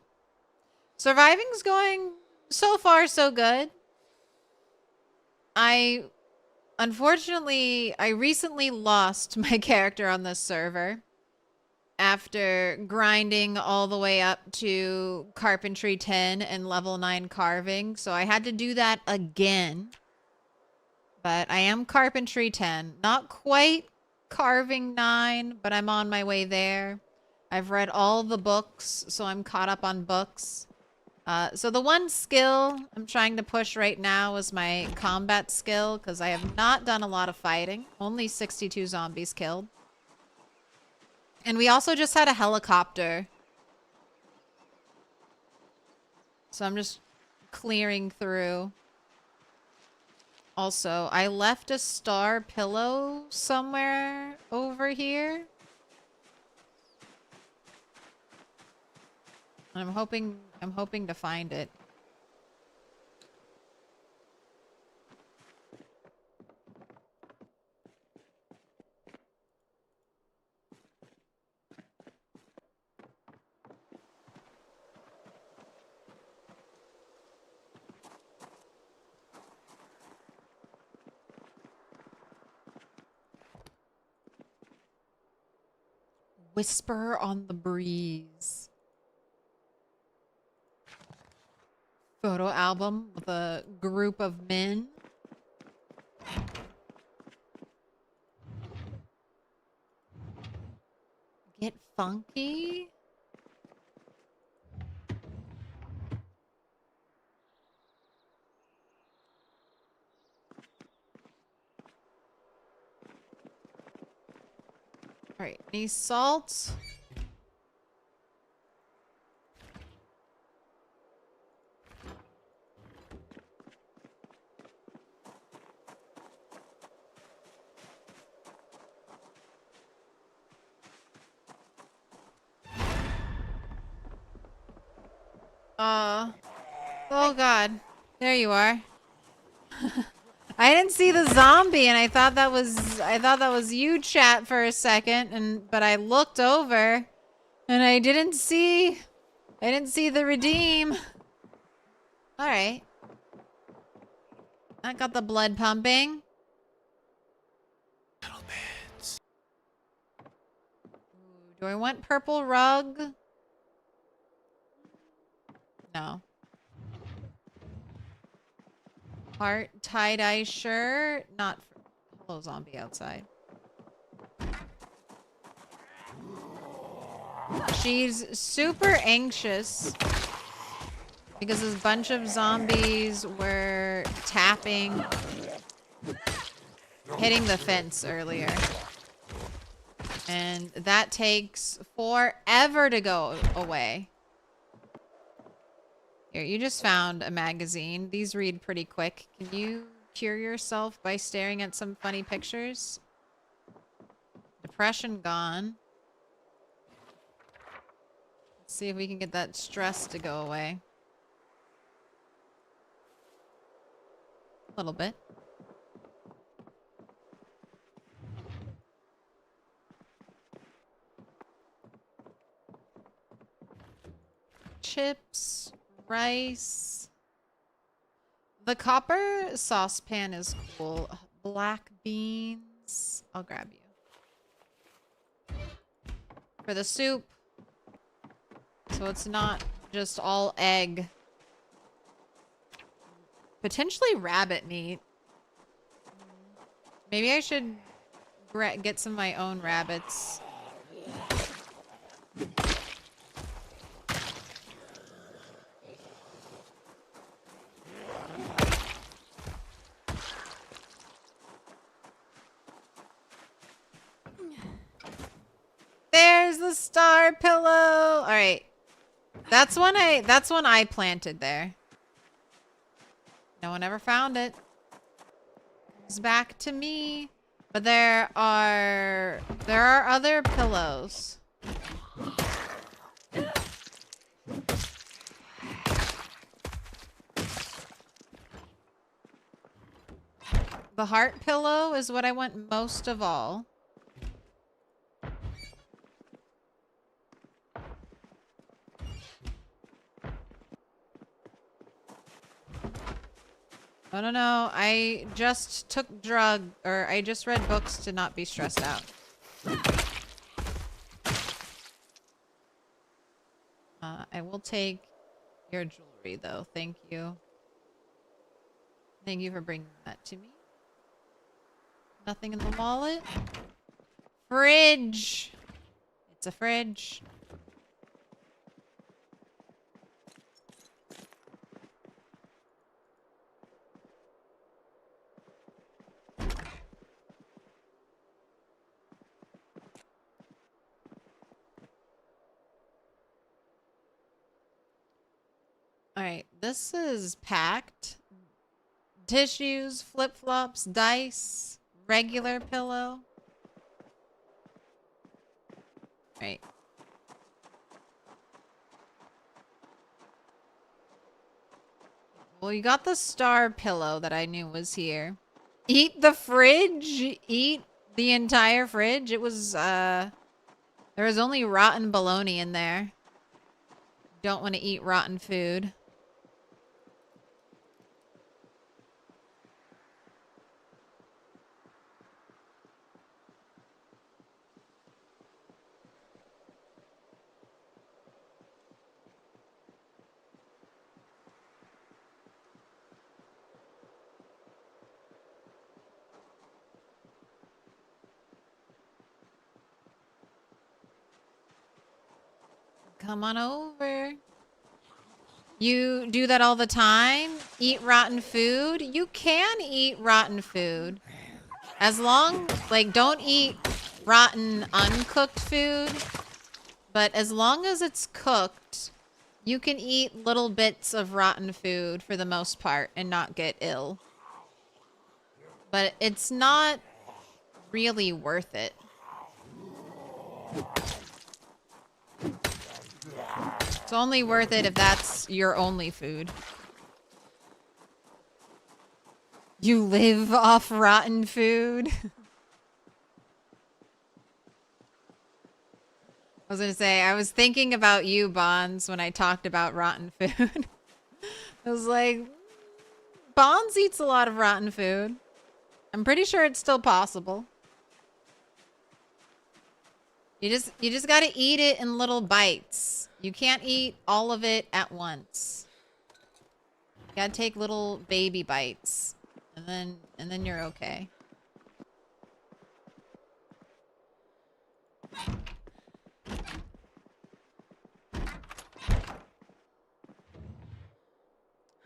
Surviving's going so far so good. Unfortunately, I recently lost my character on this server after grinding all the way up to Carpentry 10 and level 9 carving. So I had to do that again. But I am Carpentry 10. Not quite carving 9, but I'm on my way there. I've read all the books, so I'm caught up on books. So the one skill I'm trying to push right now is my combat skill, because I have not done a lot of fighting. Only 62 zombies killed. And we also just had a helicopter. So I'm just clearing through. Also, I left a star pillow somewhere over here. I'm hoping to find it. whisper on the breeze. Photo album with a group of men. Get funky. All right, any salt? Oh God, there you are. I didn't see the zombie, and I thought that was you, chat, for a second, but I looked over, and I didn't see the redeem. All right, I got the blood pumping. Do I want purple rug? No. Heart tie-dye shirt. Not for... Hello, zombie outside. She's super anxious because a bunch of zombies were tapping, hitting the fence earlier. And that takes forever to go away. Here, you just found a magazine. These read pretty quick. Can you cure yourself by staring at some funny pictures? Depression gone. Let's see if we can get that stress to go away. A little bit. Chips. Rice. The copper saucepan is cool. Black beans. I'll grab you. For the soup. So it's not just all egg. Potentially rabbit meat. Maybe I should get some of my own rabbits. There's the star pillow. All right. That's one I planted there. No one ever found it. It's back to me. But there are other pillows. The heart pillow is what I want most of all. I don't know. I just took I just read books to not be stressed out. I will take your jewelry though. Thank you. Thank you for bringing that to me. Nothing in the wallet. Fridge. It's a fridge. Alright, this is packed. Tissues, flip-flops, dice, regular pillow. Right. Well, you got the star pillow that I knew was here. Eat the fridge? Eat the entire fridge? It was, there was only rotten bologna in there. Don't want to eat rotten food. Come on over. You do that all the time? Eat rotten food? You can eat rotten food. As long, like, don't eat rotten uncooked food. But as long as it's cooked, you can eat little bits of rotten food for the most part and not get ill. But it's not really worth it. It's only worth it if that's your only food. You live off rotten food? I was gonna say, I was thinking about you, Bonds, when I talked about rotten food. I was like, Bonds eats a lot of rotten food. I'm pretty sure it's still possible. You just gotta eat it in little bites. You can't eat all of it at once. You gotta take little baby bites, and then you're okay.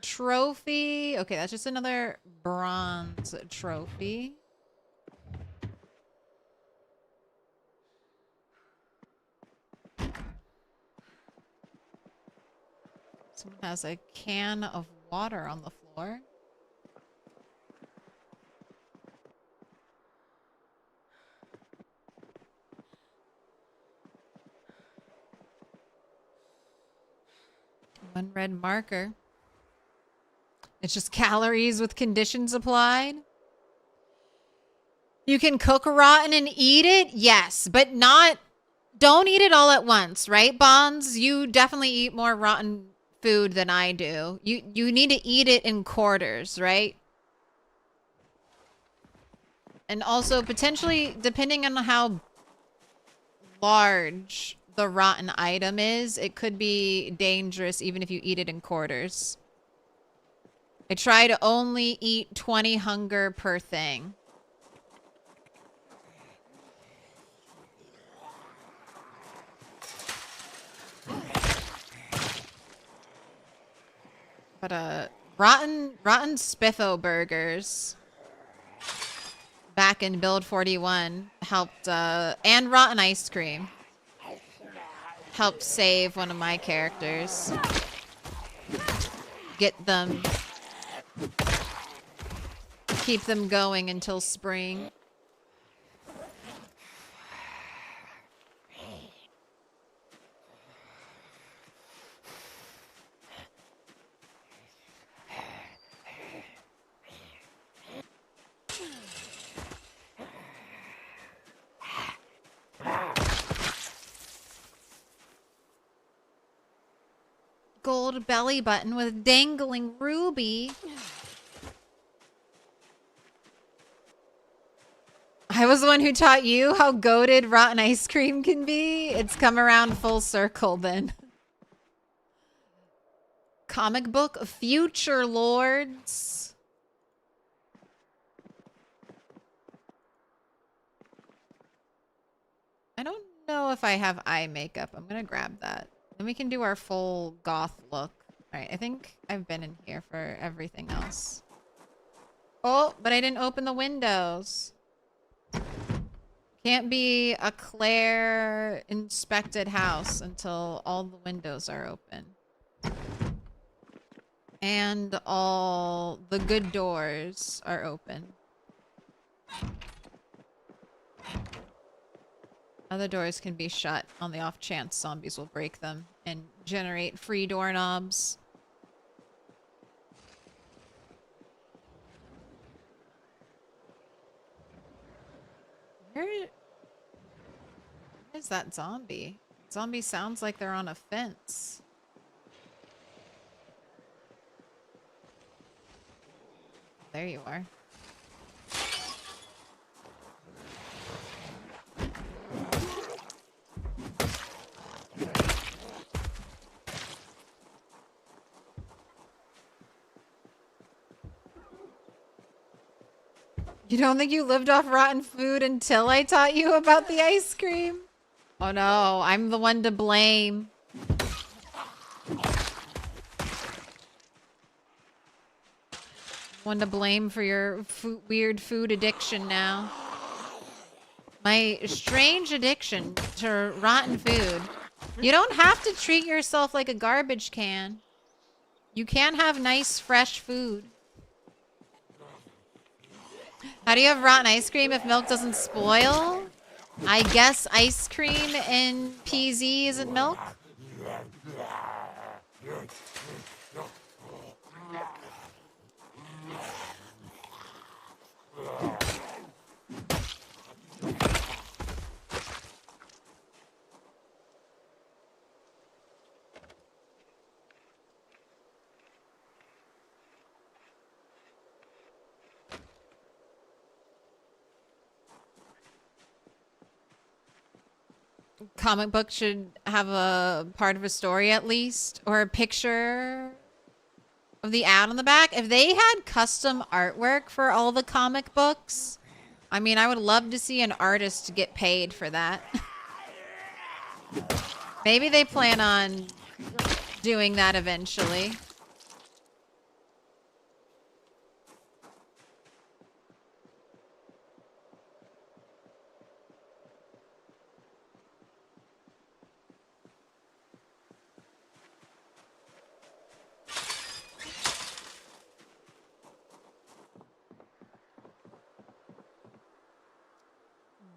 Trophy. Okay, that's just another bronze trophy. Someone has a can of water on the floor. One red marker. It's just calories with conditions applied. You can cook rotten and eat it? Yes, but don't eat it all at once, right, Bonds? You definitely eat more rotten food than I do. You need to eat it in quarters, right? And also, potentially, depending on how large the rotten item is, it could be dangerous even if you eat it in quarters. I try to only eat 20 hunger per thing. But rotten Spiffo burgers back in build 41 helped, and rotten ice cream helped save one of my characters. Get them, keep them going until spring. Gold belly button with dangling ruby. I was the one who taught you how goated rotten ice cream can be. It's come around full circle then. Comic book Future Lords. I don't know if I have eye makeup. I'm gonna grab that. Then we can do our full goth look. Alright, I think I've been in here for everything else. Oh, but I didn't open the windows. Can't be a Claire inspected house until all the windows are open. And all the good doors are open. Other doors can be shut on the off chance zombies will break them and generate free doorknobs. Where is that zombie? Zombie sounds like they're on a fence. There you are. You don't think you lived off rotten food until I taught you about the ice cream? Oh no, I'm the one to blame. One to blame for your weird food addiction now. My strange addiction to rotten food. You don't have to treat yourself like a garbage can. You can have nice, fresh food. How do you have rotten ice cream if milk doesn't spoil? I guess ice cream in PZ isn't milk? Comic book should have a part of a story at least, or a picture of the ad on the back. If they had custom artwork for all the comic books, I mean, I would love to see an artist get paid for that. Maybe they plan on doing that eventually.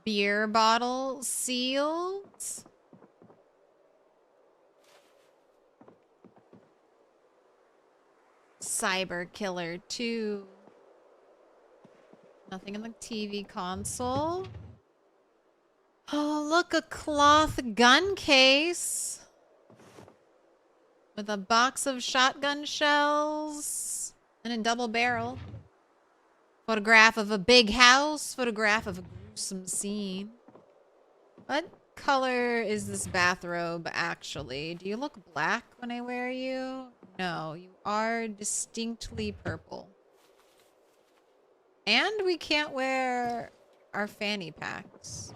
Beer bottle sealed. Cyber Killer 2. Nothing in the TV console. Oh, look, a cloth gun case. With a box of shotgun shells. And a double barrel. Photograph of a big house. Photograph of a gruesome scene. What color is this bathrobe, actually? Do you look black when I wear you? No, you are distinctly purple. And we can't wear our fanny packs.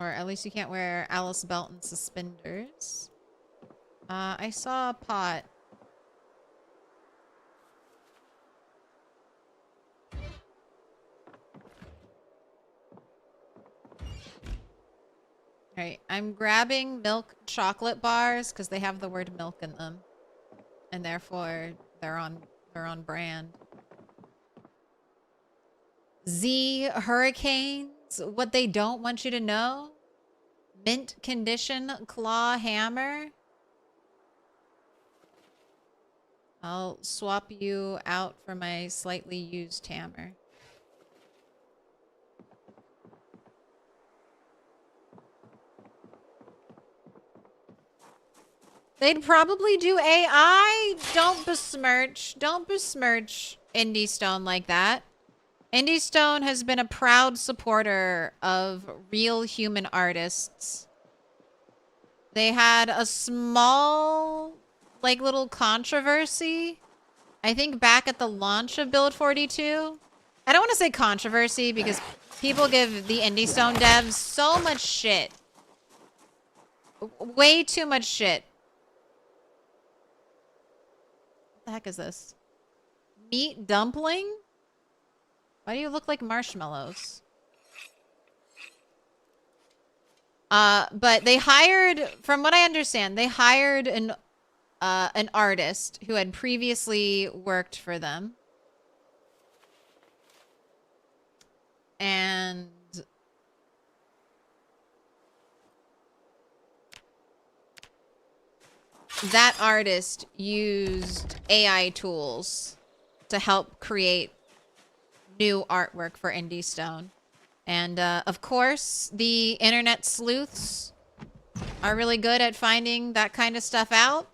Or at least you can't wear Alice Belton suspenders. I saw a pot. Alright, I'm grabbing milk chocolate bars because they have the word milk in them. And therefore they're on brand. Z Hurricanes, what they don't want you to know. Mint condition claw hammer. I'll swap you out for my slightly used hammer. They'd probably do AI. Don't besmirch Indie Stone like that. Indie Stone has been a proud supporter of real human artists. They had a small, like, little controversy, I think back at the launch of Build 42. I don't want to say controversy because people give the Indie Stone devs so much shit. Way too much shit. What the heck is this? Meat dumpling? Why do you look like marshmallows? But they hired, from what I understand, they hired an artist who had previously worked for them. And that artist used AI tools to help create new artwork for Indie Stone. And of course, the internet sleuths are really good at finding that kind of stuff out.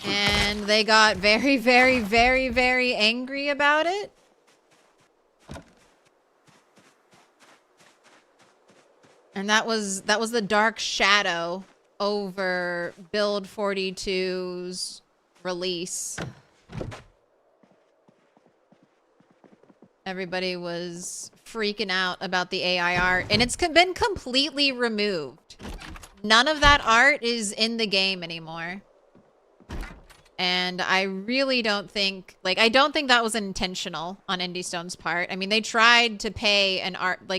And they got very, very, very, very angry about it. And that was the dark shadow over Build 42's release. Everybody was freaking out about the AI art, and it's been completely removed. None of that art is in the game anymore. And I really don't think, like, I don't think that was intentional on Indie Stone's part. I mean, they tried to pay an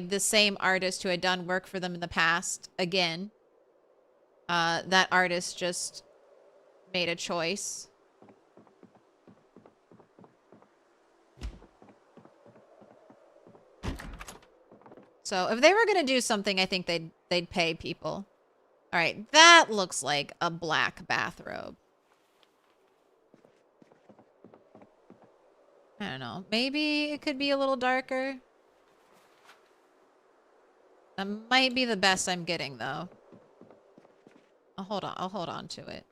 the same artist who had done work for them in the past again. That artist just made a choice. So if they were gonna do something, I think they'd pay people. All right, that looks like a black bathrobe. I don't know. Maybe it could be a little darker. That might be the best I'm getting, though. I'll hold on to it.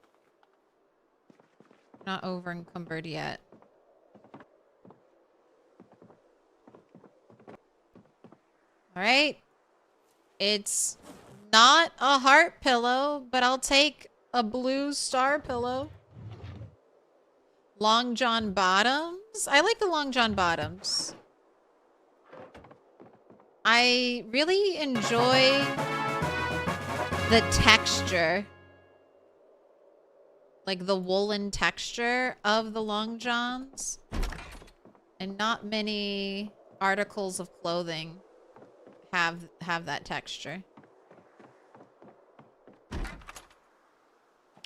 Not over encumbered yet. All right. It's not a heart pillow, but I'll take a blue star pillow. Long John bottoms. I like the Long John bottoms. I really enjoy the texture. Like the woolen texture of the Long Johns. And not many articles of clothing have that texture.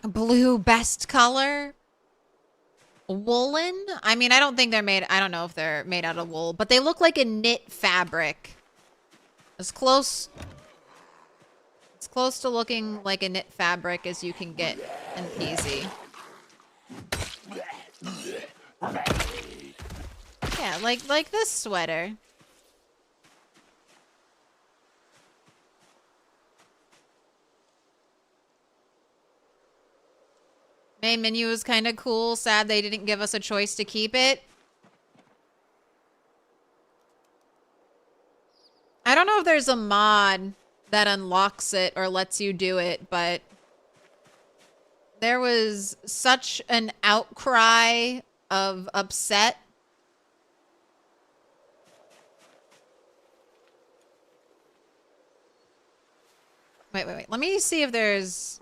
Blue best color. Woolen? I mean, I don't think they're made... I don't know if they're made out of wool, but they look like a knit fabric. As close... It's close to looking like a knit fabric as you can get in PZ. Yeah, like this sweater. Main menu is kind of cool. Sad they didn't give us a choice to keep it. I don't know if there's a mod that unlocks it or lets you do it, but there was such an outcry of upset. Wait. Let me see if there's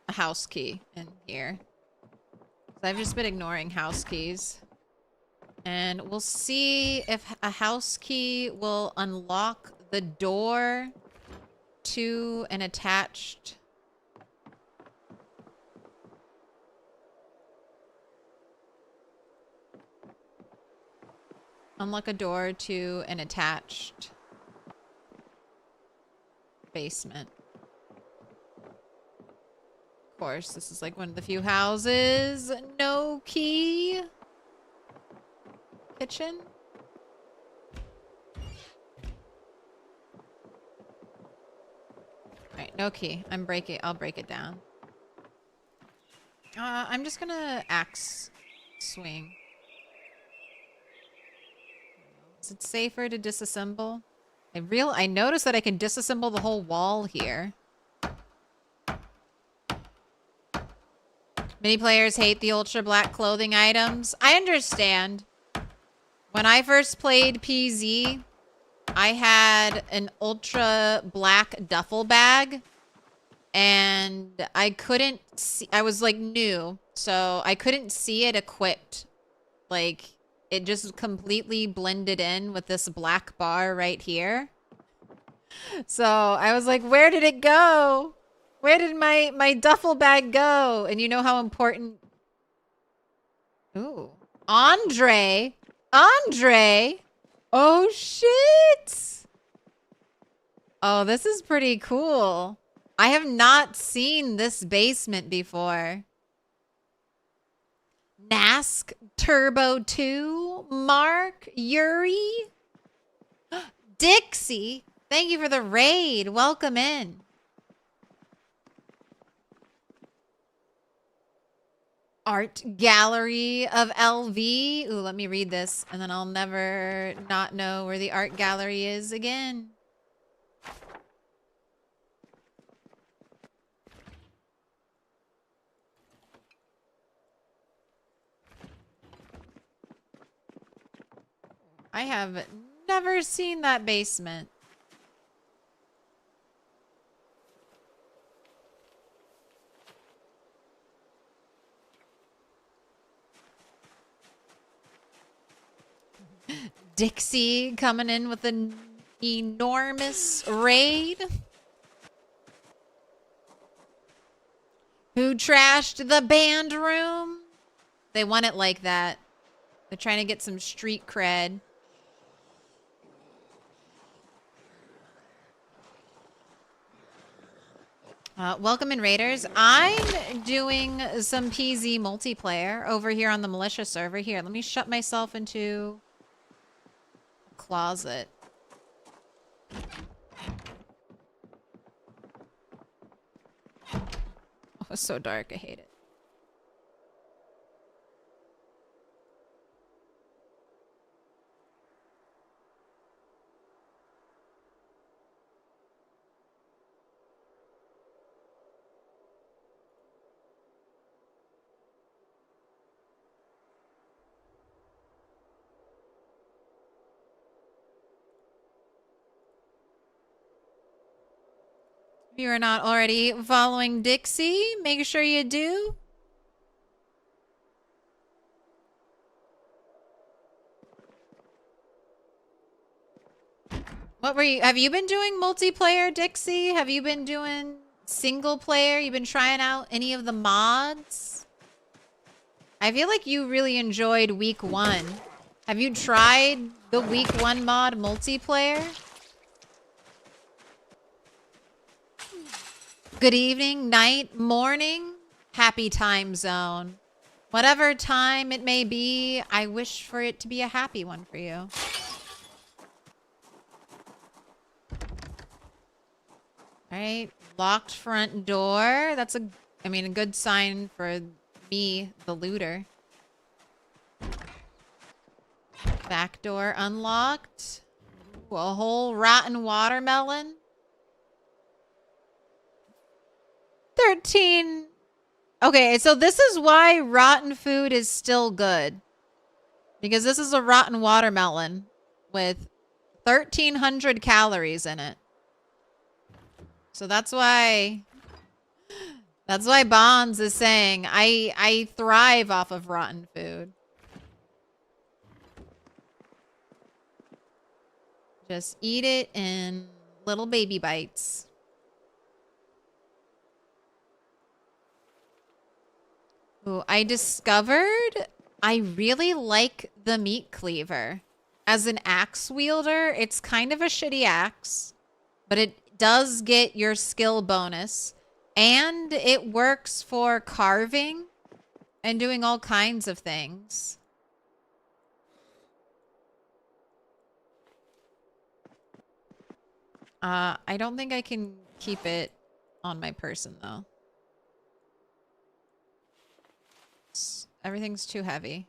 a house key in here. I've just been ignoring house keys. And we'll see if a house key will unlock the door to an attached... Unlock a door to an attached basement. Of course, this is like one of the few houses. No key. Kitchen. Alright, no key. I'll break it down. I'm just gonna axe swing. Is it safer to disassemble? I noticed that I can disassemble the whole wall here. Many players hate the ultra black clothing items. I understand. When I first played PZ, I had an ultra black duffel bag. And I couldn't see... I was like new. So I couldn't see it equipped. Like... It just completely blended in with this black bar right here. So I was like, where did it go? Where did my duffel bag go? And you know how important... Ooh. Andre! Oh, shit! Oh, this is pretty cool. I have not seen this basement before. Nask Turbo 2, Mark, Yuri, Dixie. Thank you for the raid. Welcome in. Art Gallery of LV. Ooh, let me read this, and then I'll never not know where the art gallery is again. I have never seen that basement. Dixie coming in with an enormous raid. Who trashed the band room? They want it like that. They're trying to get some street cred. Welcome in, Raiders. I'm doing some PZ multiplayer over here on the Militia server. Here, let me shut myself into a closet. Oh, it's so dark. I hate it. If you are not already following Dixie, make sure you do. What were you? Have you been doing multiplayer, Dixie? Have you been doing single player? You've been trying out any of the mods? I feel like you really enjoyed week 1. Have you tried the week 1 mod multiplayer? Good evening, night, morning, happy time zone. Whatever time it may be, I wish for it to be a happy one for you. All right, locked front door. That's a good sign for me, the looter. Back door unlocked. Ooh, a whole rotten watermelon. 13. Okay, so this is why rotten food is still good. Because this is a rotten watermelon with 1,300 calories in it. So that's why Bonds is saying I thrive off of rotten food. Just eat it in little baby bites. Ooh, I discovered I really like the meat cleaver. As an axe wielder, it's kind of a shitty axe, but it does get your skill bonus, and it works for carving and doing all kinds of things. I don't think I can keep it on my person though. Everything's too heavy.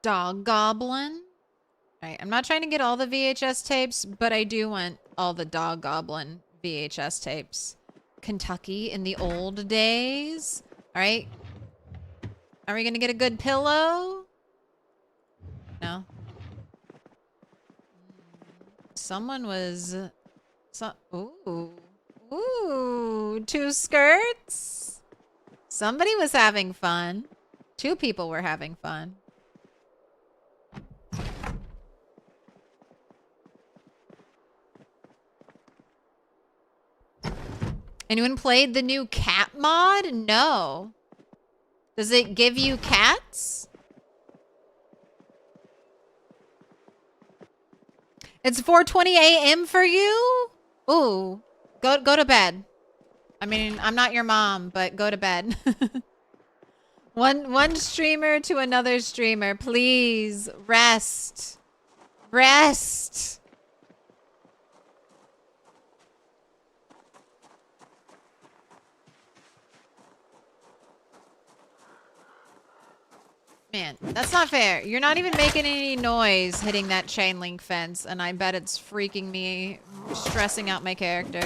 Dog Goblin. All right, I'm not trying to get all the VHS tapes, but I do want all the Dog Goblin VHS tapes. Kentucky in the old days. All right. Are we going to get a good pillow? No. Someone was... Ooh. Ooh. 2 skirts. Somebody was having fun. 2 people were having fun. Anyone played the new cat mod? No. Does it give you cats? It's 4:20 a.m. for you? Ooh. Go to bed. I mean, I'm not your mom, but go to bed. One streamer to another streamer. Please, rest. Rest. Man, that's not fair. You're not even making any noise hitting that chain link fence, and I bet it's freaking me, stressing out my character.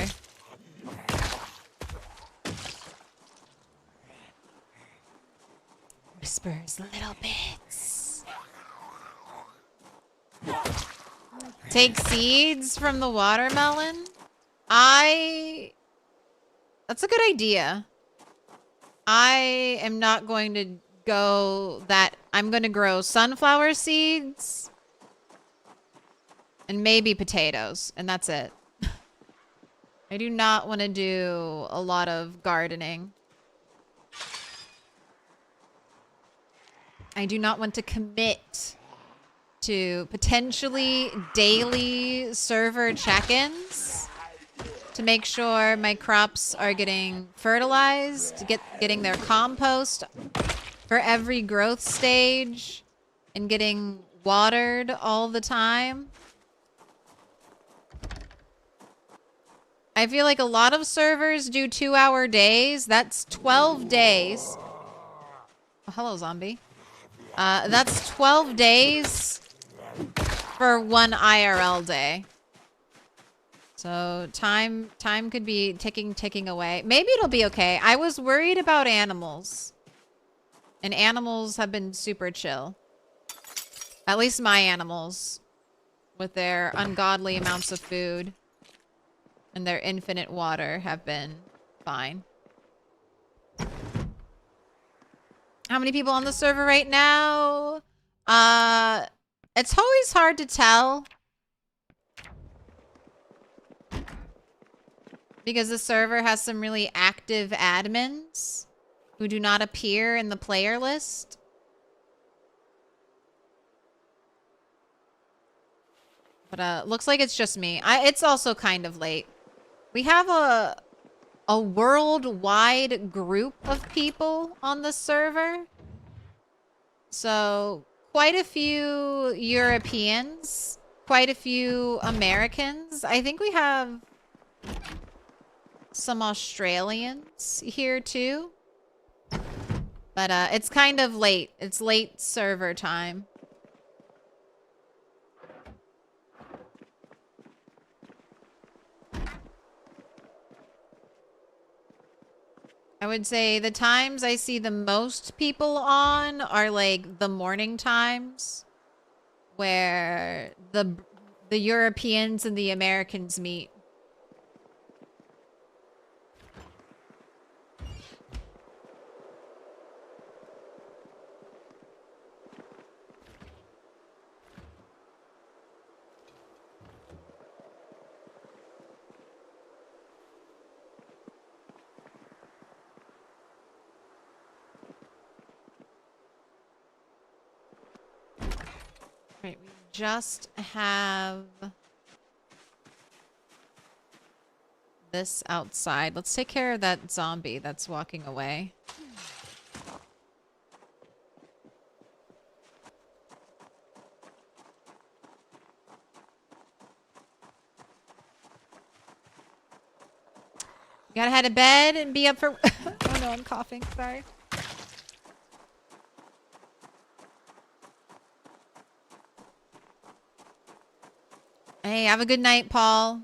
Whispers little bits. Take seeds from the watermelon? That's a good idea. I am not going to go that... I'm going to grow sunflower seeds. And maybe potatoes. And that's it. I do not want to do a lot of gardening. I do not want to commit to potentially daily server check-ins to make sure my crops are getting fertilized, getting their compost for every growth stage, and getting watered all the time. I feel like a lot of servers do 2-hour days. That's 12 days. Oh, hello, zombie. That's 12 days for one IRL day. So time could be ticking away. Maybe it'll be okay. I was worried about animals. And animals have been super chill. At least my animals. With their ungodly amounts of food. And their infinite water have been fine. How many people on the server right now? It's always hard to tell. Because the server has some really active admins who do not appear in the player list. But looks like it's just me. It's also kind of late. We have a worldwide group of people on the server. So quite a few Europeans, quite a few Americans. I think we have some Australians here too. But it's kind of late. It's late server time. I would say the times I see the most people on are like the morning times where the Europeans and the Americans meet. Right, we just have this outside. Let's take care of that zombie that's walking away. You gotta head to bed and be up for... Oh no, I'm coughing. Sorry. Hey, have a good night, Paul.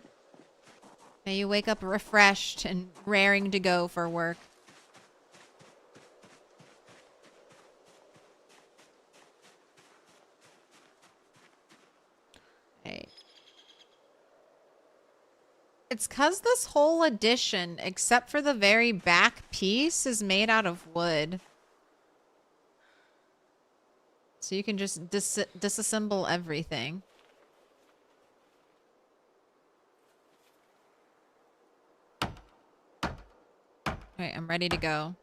May you wake up refreshed and raring to go for work. Hey. It's 'cause this whole edition, except for the very back piece, is made out of wood. So you can just disassemble everything. Alright, I'm ready to go.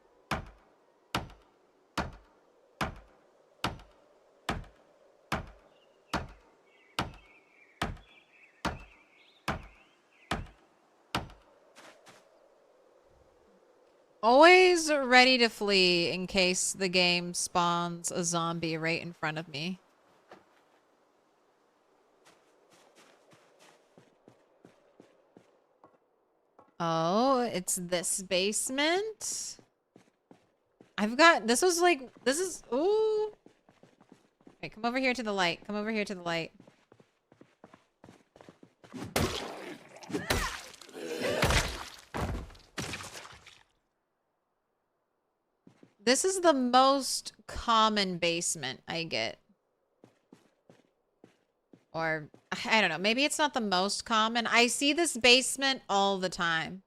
Always ready to flee in case the game spawns a zombie right in front of me. Oh, it's this basement? I've got... This was like... This is... Ooh. Okay, come over here to the light. Come over here to the light. This is the most common basement I get. Or, I don't know. Maybe it's not the most common. I see this basement all the time.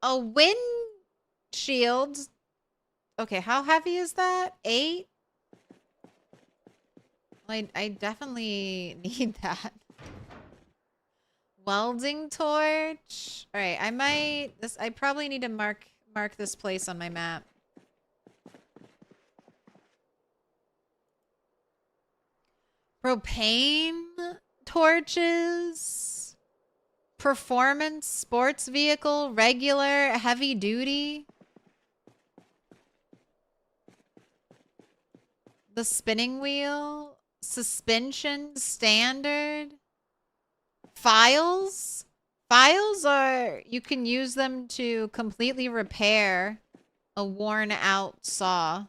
A windshield. Okay, how heavy is that? 8? I definitely need that. Welding torch. All right, I probably need to mark this place on my map. Propane torches. Performance sports vehicle, regular, heavy duty. The spinning wheel, suspension, standard. Files? Files are, you can use them to completely repair a worn out saw.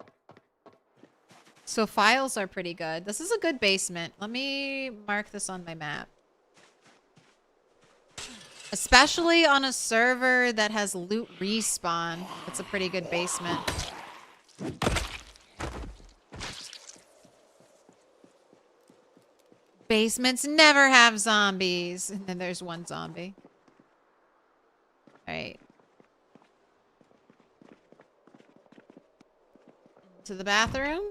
So files are pretty good. This is a good basement. Let me mark this on my map. Especially on a server that has loot respawn. It's a pretty good basement. Basements never have zombies. And then there's one zombie. Alright. To the bathroom.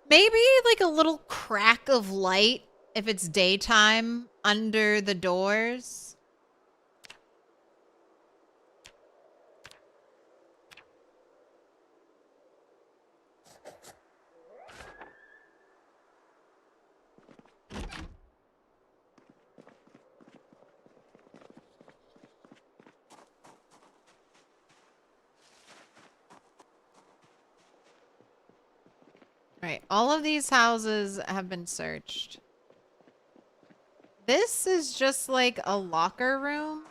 Maybe like a little crack of light if it's daytime under the doors. Alright, all of these houses have been searched. This is just like a locker room.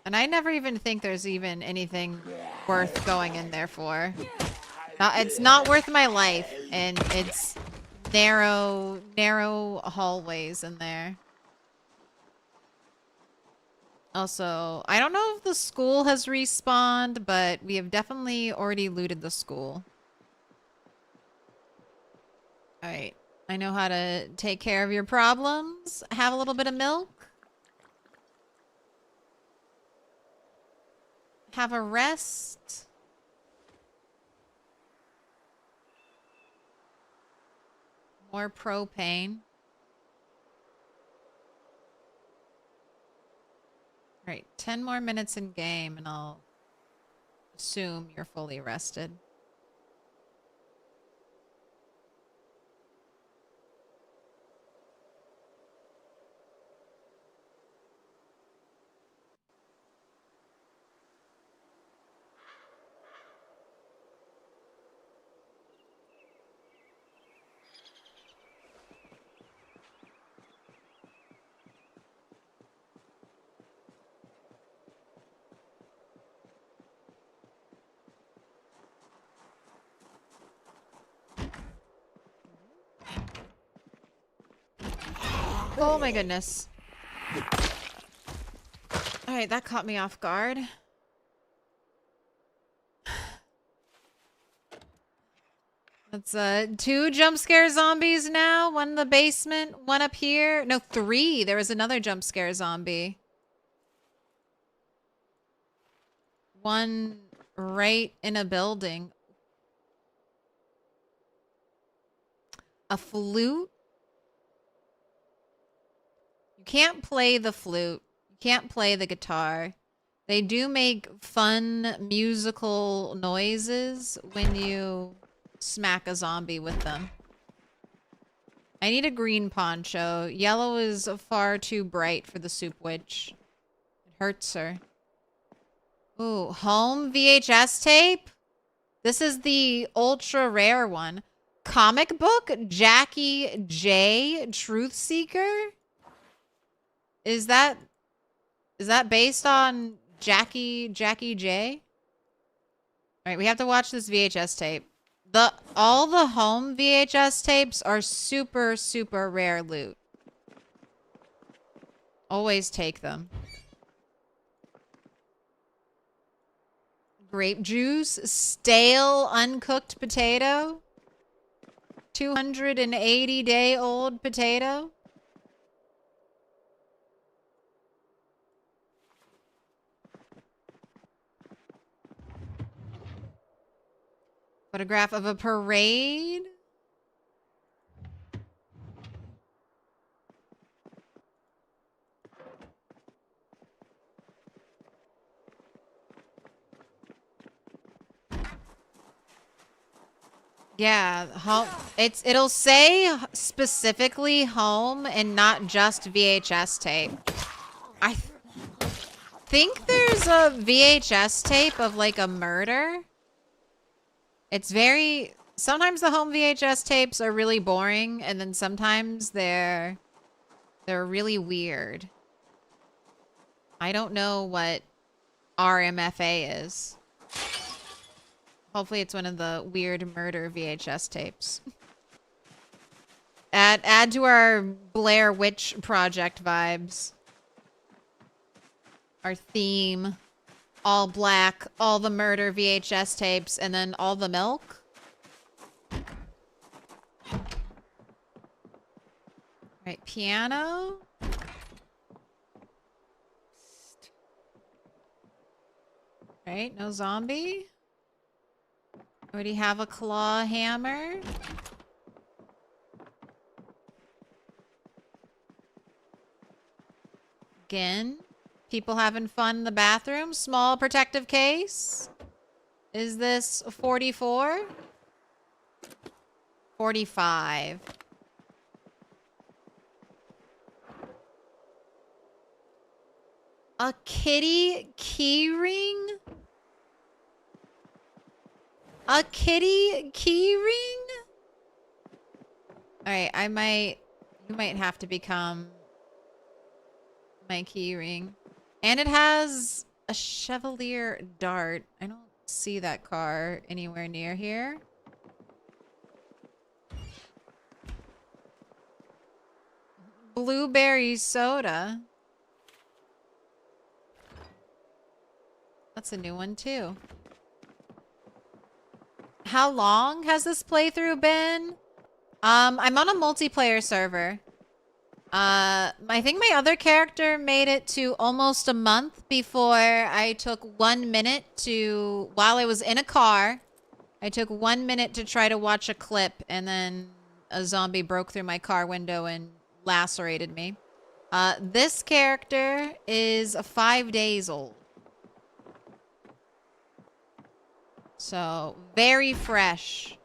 And I never even think there's even anything worth going in there for. It's not worth my life, and it's narrow hallways in there. Also, I don't know if the school has respawned, but we have definitely already looted the school. Alright, I know how to take care of your problems. Have a little bit of milk. Have a rest. More propane. Alright, 10 more minutes in game and I'll assume you're fully rested. Oh my goodness. Alright, that caught me off guard. That's 2 jump scare zombies now. One in the basement, one up here. No, 3. There was another jump scare zombie. One right in a building. A flute? You can't play the flute. You can't play the guitar. They do make fun musical noises when you smack a zombie with them. I need a green poncho. Yellow is far too bright for the soup witch. It hurts her. Ooh, home VHS tape? This is the ultra rare one. Comic book? Jackie J. Truth Seeker? Is that based on Jackie J? Alright, we have to watch this VHS tape. All the home VHS tapes are super, super rare loot. Always take them. Grape juice, stale, uncooked potato, 280-day-old potato. Photograph of a parade. Yeah, home. It'll say specifically home and not just VHS tape. I think there's a VHS tape of like a murder. It's very. Sometimes the home VHS tapes are really boring, and then sometimes they're really weird. I don't know what RMFA is. Hopefully it's one of the weird murder VHS tapes. Add to our Blair Witch Project vibes. Our theme. All black, all the murder VHS tapes, and then all the milk. Right, piano. Right, no zombie. Already have a claw hammer. Again, people having fun in the bathroom. Small protective case. Is this 44? 45. A kitty key ring? A kitty key ring? Alright, you might have to become my key ring. And it has a Chevalier Dart. I don't see that car anywhere near here. Blueberry soda. That's a new one too. How long has this playthrough been? I'm on a multiplayer server. I think my other character made it to almost a month before I took 1 minute to, while I was in a car, I took 1 minute to try to watch a clip, and then a zombie broke through my car window and lacerated me. This character is 5 days old. So, very fresh.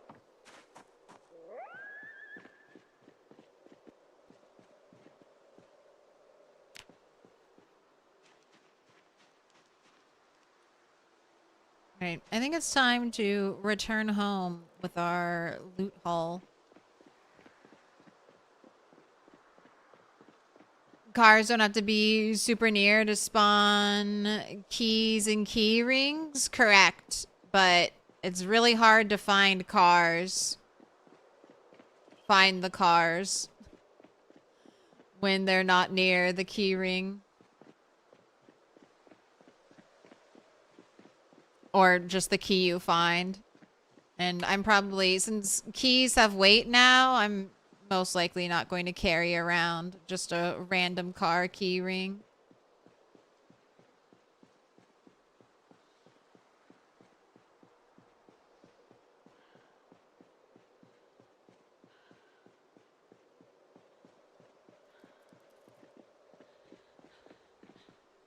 Right, I think it's time to return home with our loot haul. Cars don't have to be super near to spawn keys and key rings, correct. But it's really hard to find cars. Find the cars when they're not near the key ring. Or just the key you find. And I'm probably, since keys have weight now, I'm most likely not going to carry around just a random car key ring.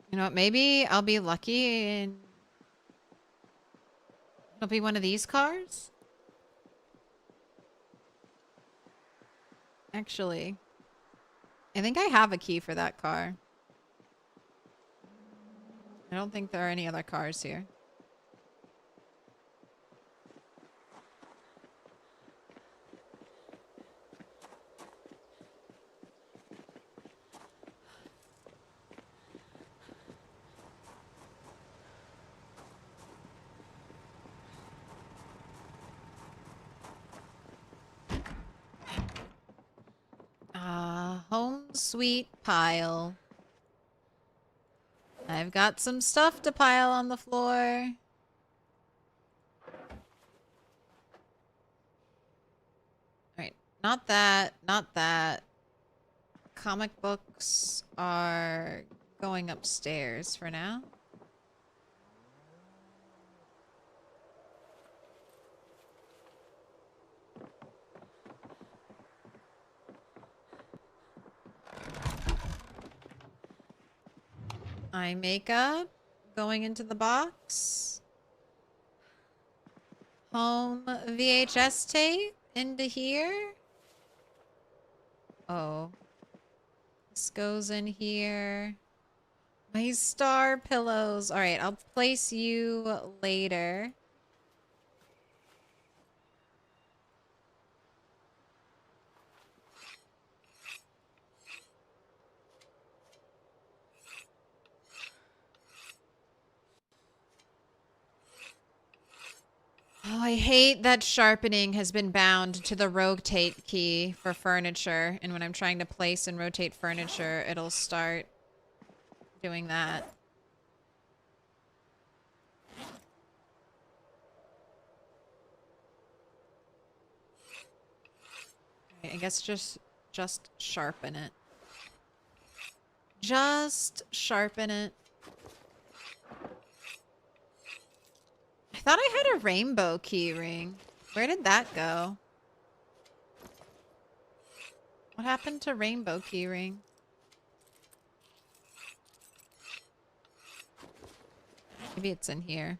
You know what, maybe I'll be lucky and it'll be one of these cars? Actually, I think I have a key for that car. I don't think there are any other cars here. sweet pile. I've got some stuff to pile on the floor. Alright, not that, not that. Comic books are going upstairs for now. Eye makeup going into the box. Home VHS tape into here. Oh. This goes in here. My star pillows. Alright, I'll place you later. Oh, I hate that sharpening has been bound to the rotate key for furniture. And when I'm trying to place and rotate furniture, it'll start doing that. I guess just sharpen it. Just sharpen it. I thought I had a rainbow key ring. Where did that go? What happened to rainbow key ring? Maybe it's in here.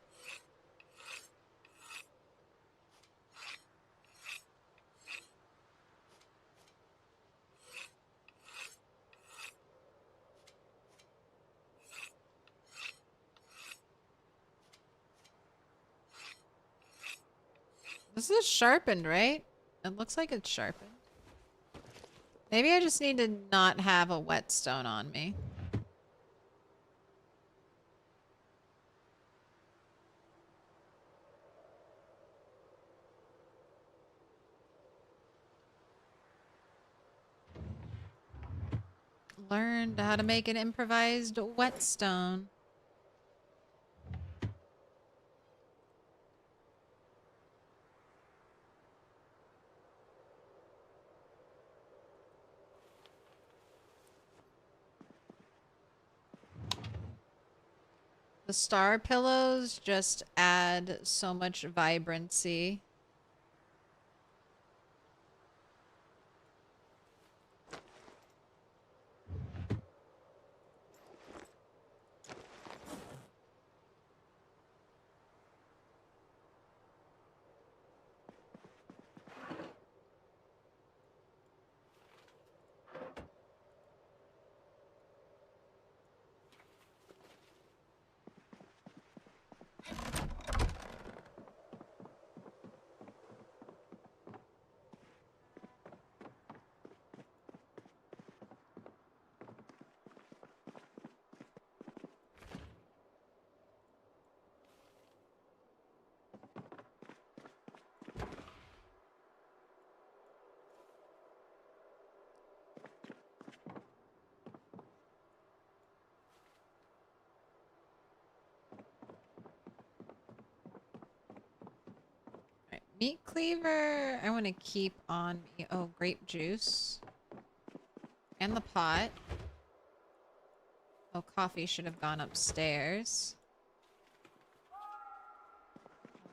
This is sharpened, right? It looks like it's sharpened. Maybe I just need to not have a whetstone on me. Learned how to make an improvised whetstone. The star pillows just add so much vibrancy. Meat cleaver, I want to keep on me. Oh, grape juice. And the pot. Oh, coffee should have gone upstairs.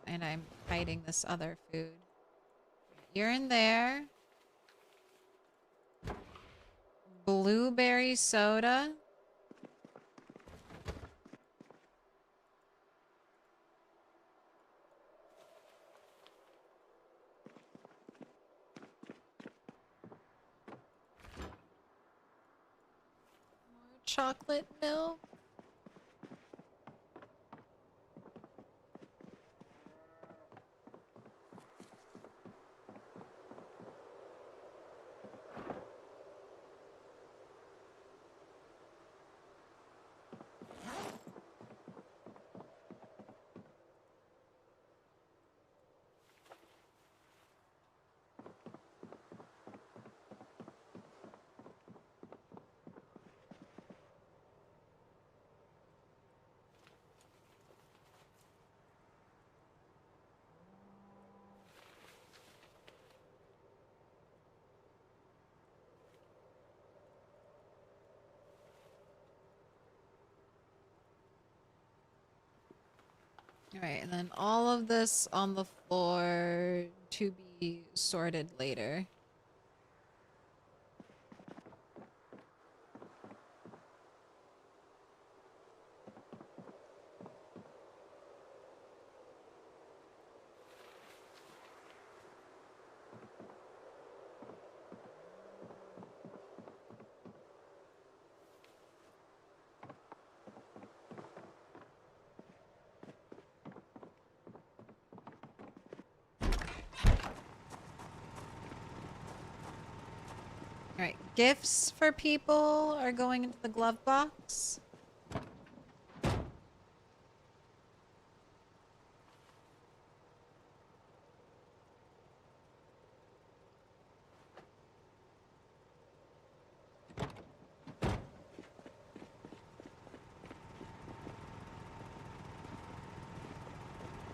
And I'm hiding this other food. You're in there. Blueberry soda. Chocolate milk. Alright, and then all of this on the floor to be sorted later. Alright, gifts for people are going into the glove box.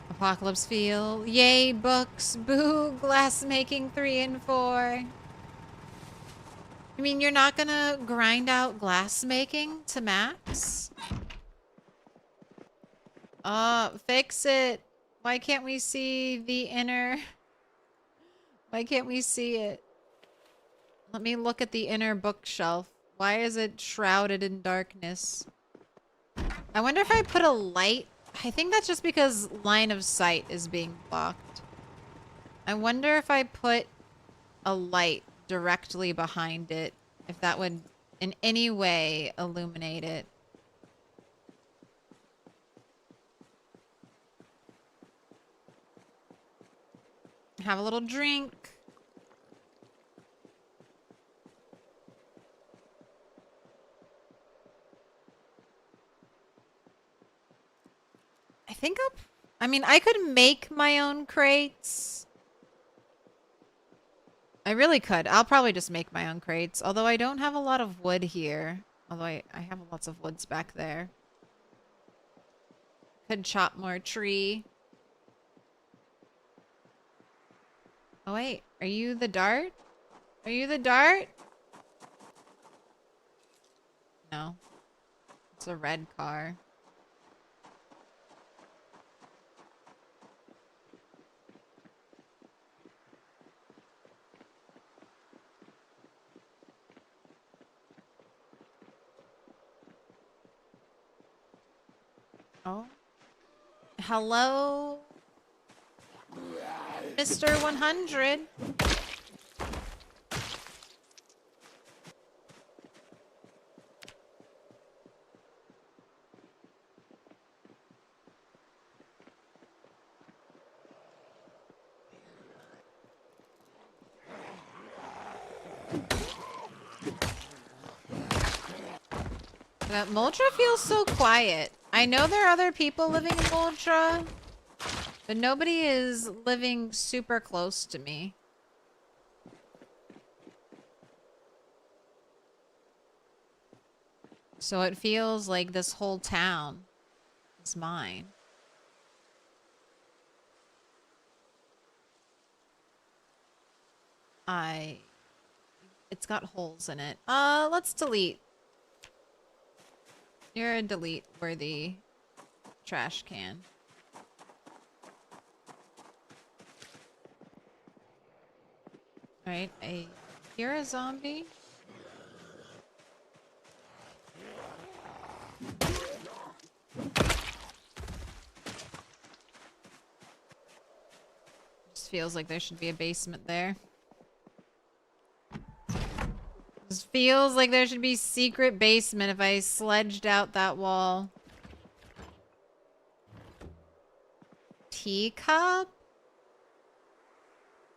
Apocalypse Feel. Yay, books. Boo, glass making 3 and 4. I mean, you're not gonna grind out glass making to max? Fix it. Why can't we see the inner? Why can't we see it? Let me look at the inner bookshelf. Why is it shrouded in darkness? I wonder if I put a light. I think that's just because line of sight is being blocked. I wonder if I put a light directly behind it, if that would in any way illuminate it. Have a little drink. I mean, I could make my own crates. I really could. I'll probably just make my own crates. Although I don't have a lot of wood here. Although I have lots of woods back there. Could chop more tree. Oh wait, are you the dart? Are you the dart? No. It's a red car. Oh. Hello, Mr. 100. That Moltra feels so quiet. I know there are other people living in Moltra, but nobody is living super close to me. So it feels like this whole town is mine. It's got holes in it. Let's delete. You're a delete worthy trash can. Alright, I hear a zombie. Just feels like there should be a basement there. Just feels like there should be secret basement if I sledged out that wall. Teacup?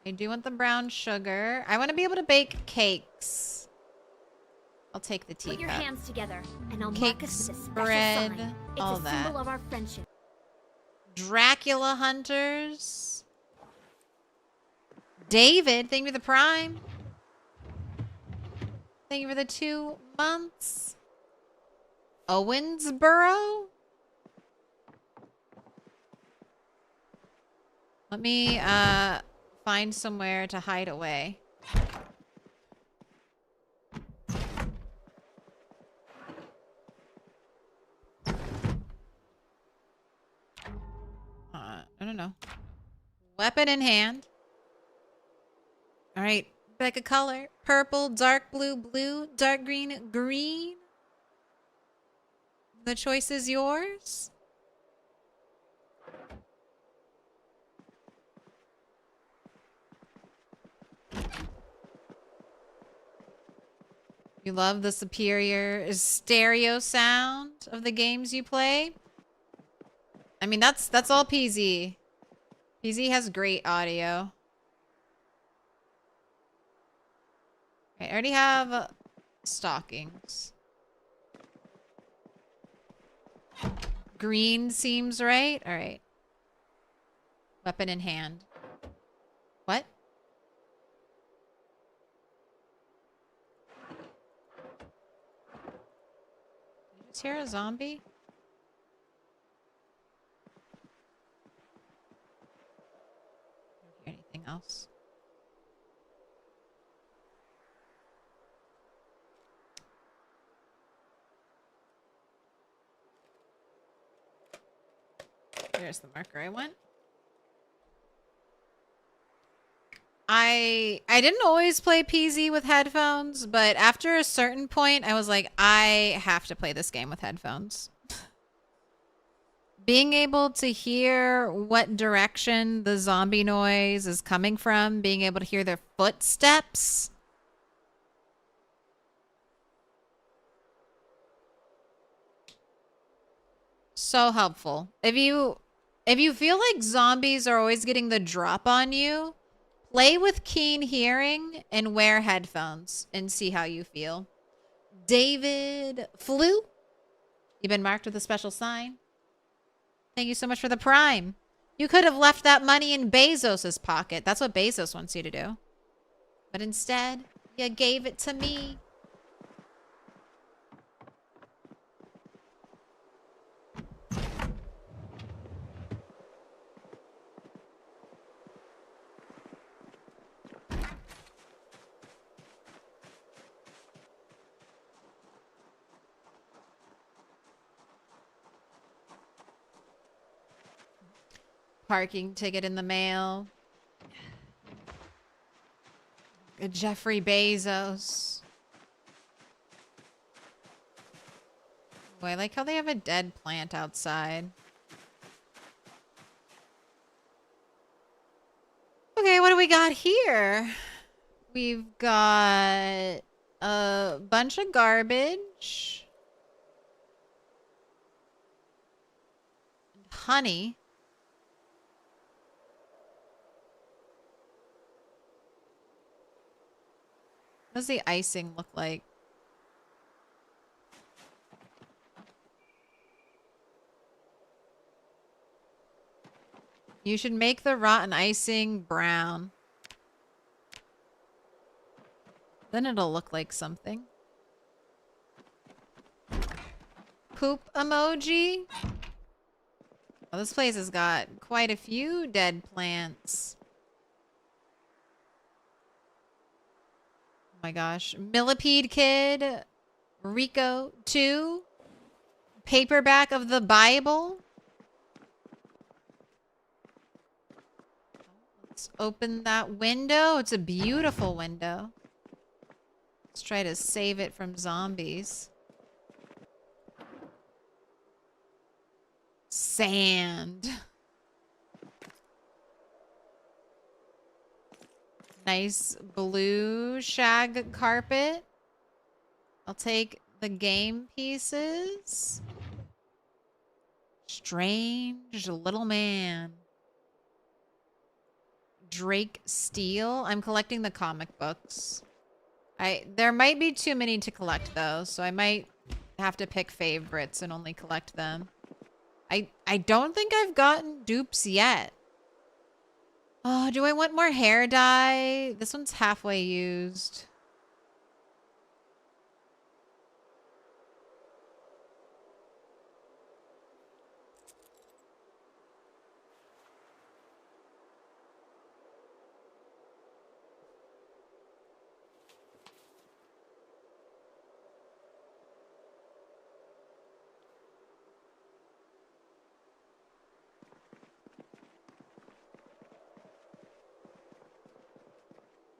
I do want the brown sugar. I want to be able to bake cakes. I'll take the teacup. Put your hands together, and I'll mark Cakes, us with a special bread, sign. It's all a that. symbol of our friendship. Dracula hunters. David, thank you for the prime. Thank you for the 2 months. Owensboro? Let me find somewhere to hide away. No. Weapon in hand. All right. Pick a color. Purple, dark blue, blue, dark green, green. The choice is yours. You love the superior stereo sound of the games you play? I mean, that's all PZ. PZ has great audio. Okay, I already have stockings. Green seems right. All right. Weapon in hand. What? Did you just hear a zombie? Don't hear anything else. There's the marker I want. I didn't always play PZ with headphones, but after a certain point, I was like, I have to play this game with headphones. Being able to hear what direction the zombie noise is coming from, being able to hear their footsteps. So helpful. If you feel like zombies are always getting the drop on you, play with keen hearing and wear headphones and see how you feel. David Flew, you've been marked with a special sign. Thank you so much for the prime. You could have left that money in Bezos's pocket. That's what Bezos wants you to do. But instead, you gave it to me. Parking ticket in the mail. Jeffrey Bezos. Boy, I like how they have a dead plant outside. Okay, what do we got here? We've got a bunch of garbage. Honey. What does the icing look like? You should make the rotten icing brown. Then it'll look like something. Poop emoji? Oh, this place has got quite a few dead plants. Oh my gosh. Millipede Kid. Rico 2. Paperback of the Bible. Let's open that window. It's a beautiful window. Let's try to save it from zombies. Sand. Nice blue shag carpet. I'll take the game pieces. Strange little man. Drake Steel. I'm collecting the comic books. There might be too many to collect though, so I might have to pick favorites and only collect them. I don't think I've gotten dupes yet. Oh, do I want more hair dye? This one's halfway used.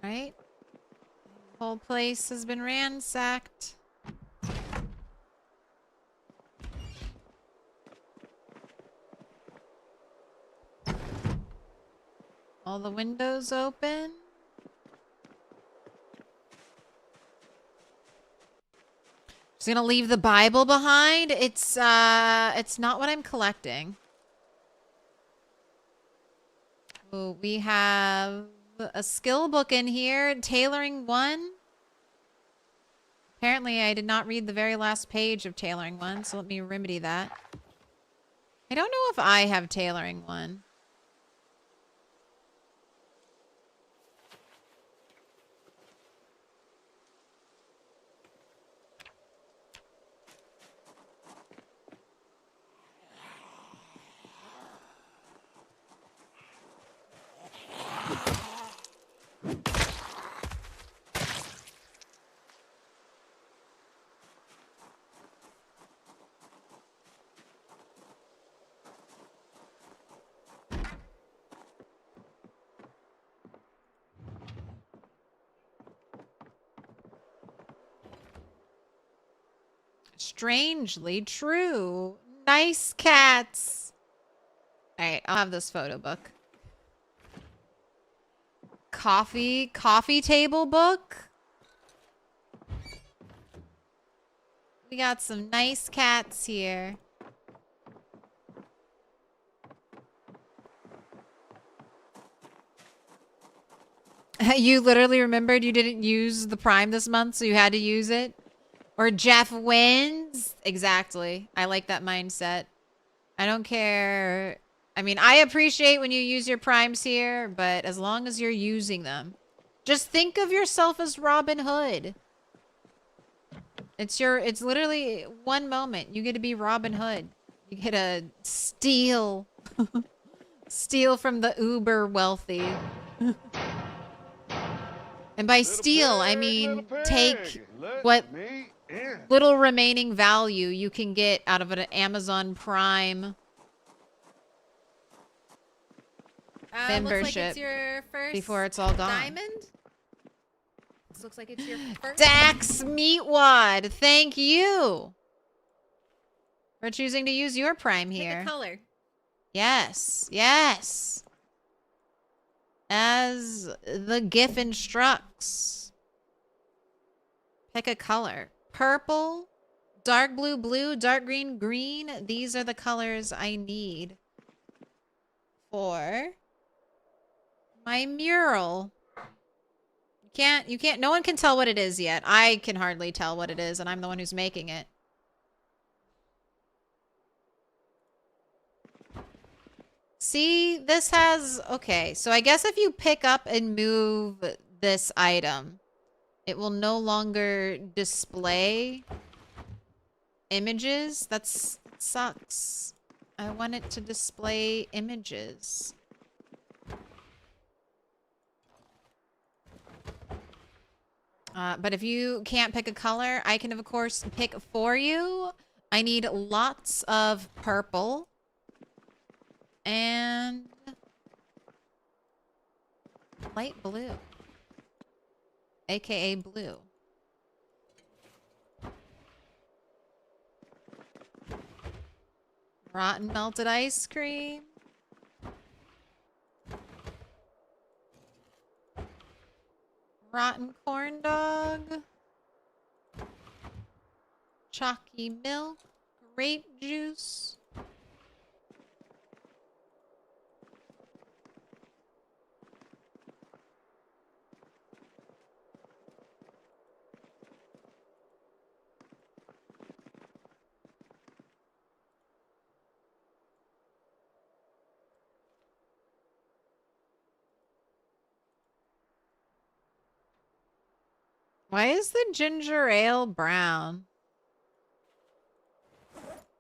Right? The whole place has been ransacked. All the windows open. Just gonna leave the Bible behind. It's not what I'm collecting. Oh, we have a skill book in here, tailoring 1. Apparently, I did not read the very last page of tailoring 1, so let me remedy that. I don't know if I have tailoring 1. Strangely true. Nice cats. Alright, I'll have this photo book. Coffee table book. We got some nice cats here. You literally remembered you didn't use the Prime this month, so you had to use it? Or Jeff wins? Exactly. I like that mindset. I don't care. I mean, I appreciate when you use your Primes here, but as long as you're using them. Just think of yourself as Robin Hood. It's literally one moment. You get to be Robin Hood. You get to steal. Steal from the uber wealthy. And by steal, I mean take what little remaining value you can get out of an Amazon Prime membership. Looks like it's your first before it's all gone. diamond. This looks like it's your first. Dax Meatwad, thank you for choosing to use your Prime here. Pick a color. Yes, yes. As the GIF instructs. Pick a color. Purple, dark blue, blue, dark green, green. These are the colors I need for my mural. You can't, no one can tell what it is yet. I can hardly tell what it is, and I'm the one who's making it. See, this has, okay, so I guess if you pick up and move this item, it will no longer display images. That sucks. I want it to display images. But if you can't pick a color, I can, of course, pick for you. I need lots of purple. And light blue. AKA blue. Rotten melted ice cream. Rotten corn dog. Chalky milk. Grape juice. Why is the ginger ale brown?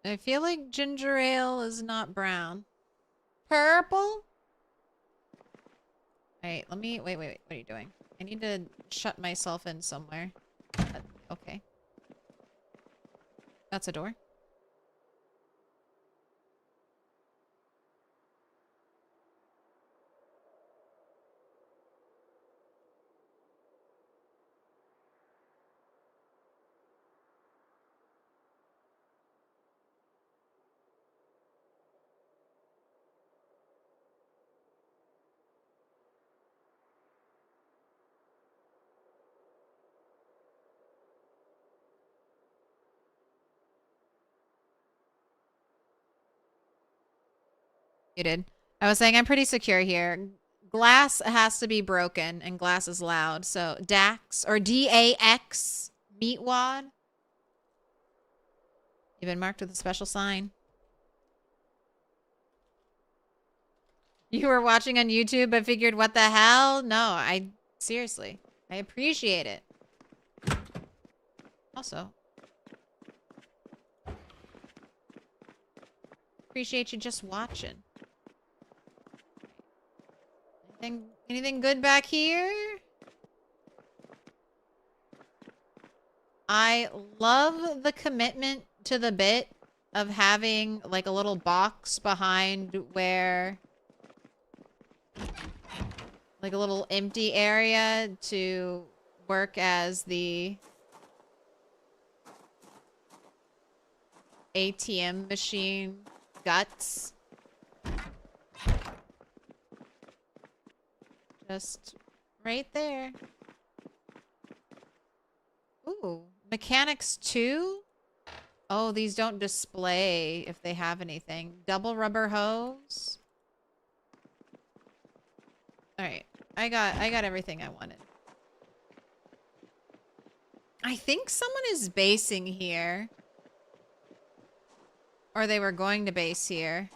I feel like ginger ale is not brown. Purple? Alright, let me... Wait. What are you doing? I need to shut myself in somewhere. Okay. That's a door. You did. I was saying I'm pretty secure here. Glass has to be broken, and glass is loud. So Dax or DAX meat wad. You've been marked with a special sign. You were watching on YouTube but figured, what the hell? No, seriously, I appreciate it. Also, appreciate you just watching. Anything good back here? I love the commitment to the bit of having like a little box behind where, like a little empty area to work as the ATM machine guts. Just right there. Ooh, mechanics 2? Oh, these don't display if they have anything. Double rubber hose. All right, I got everything I wanted. I think someone is basing here. Or they were going to base here.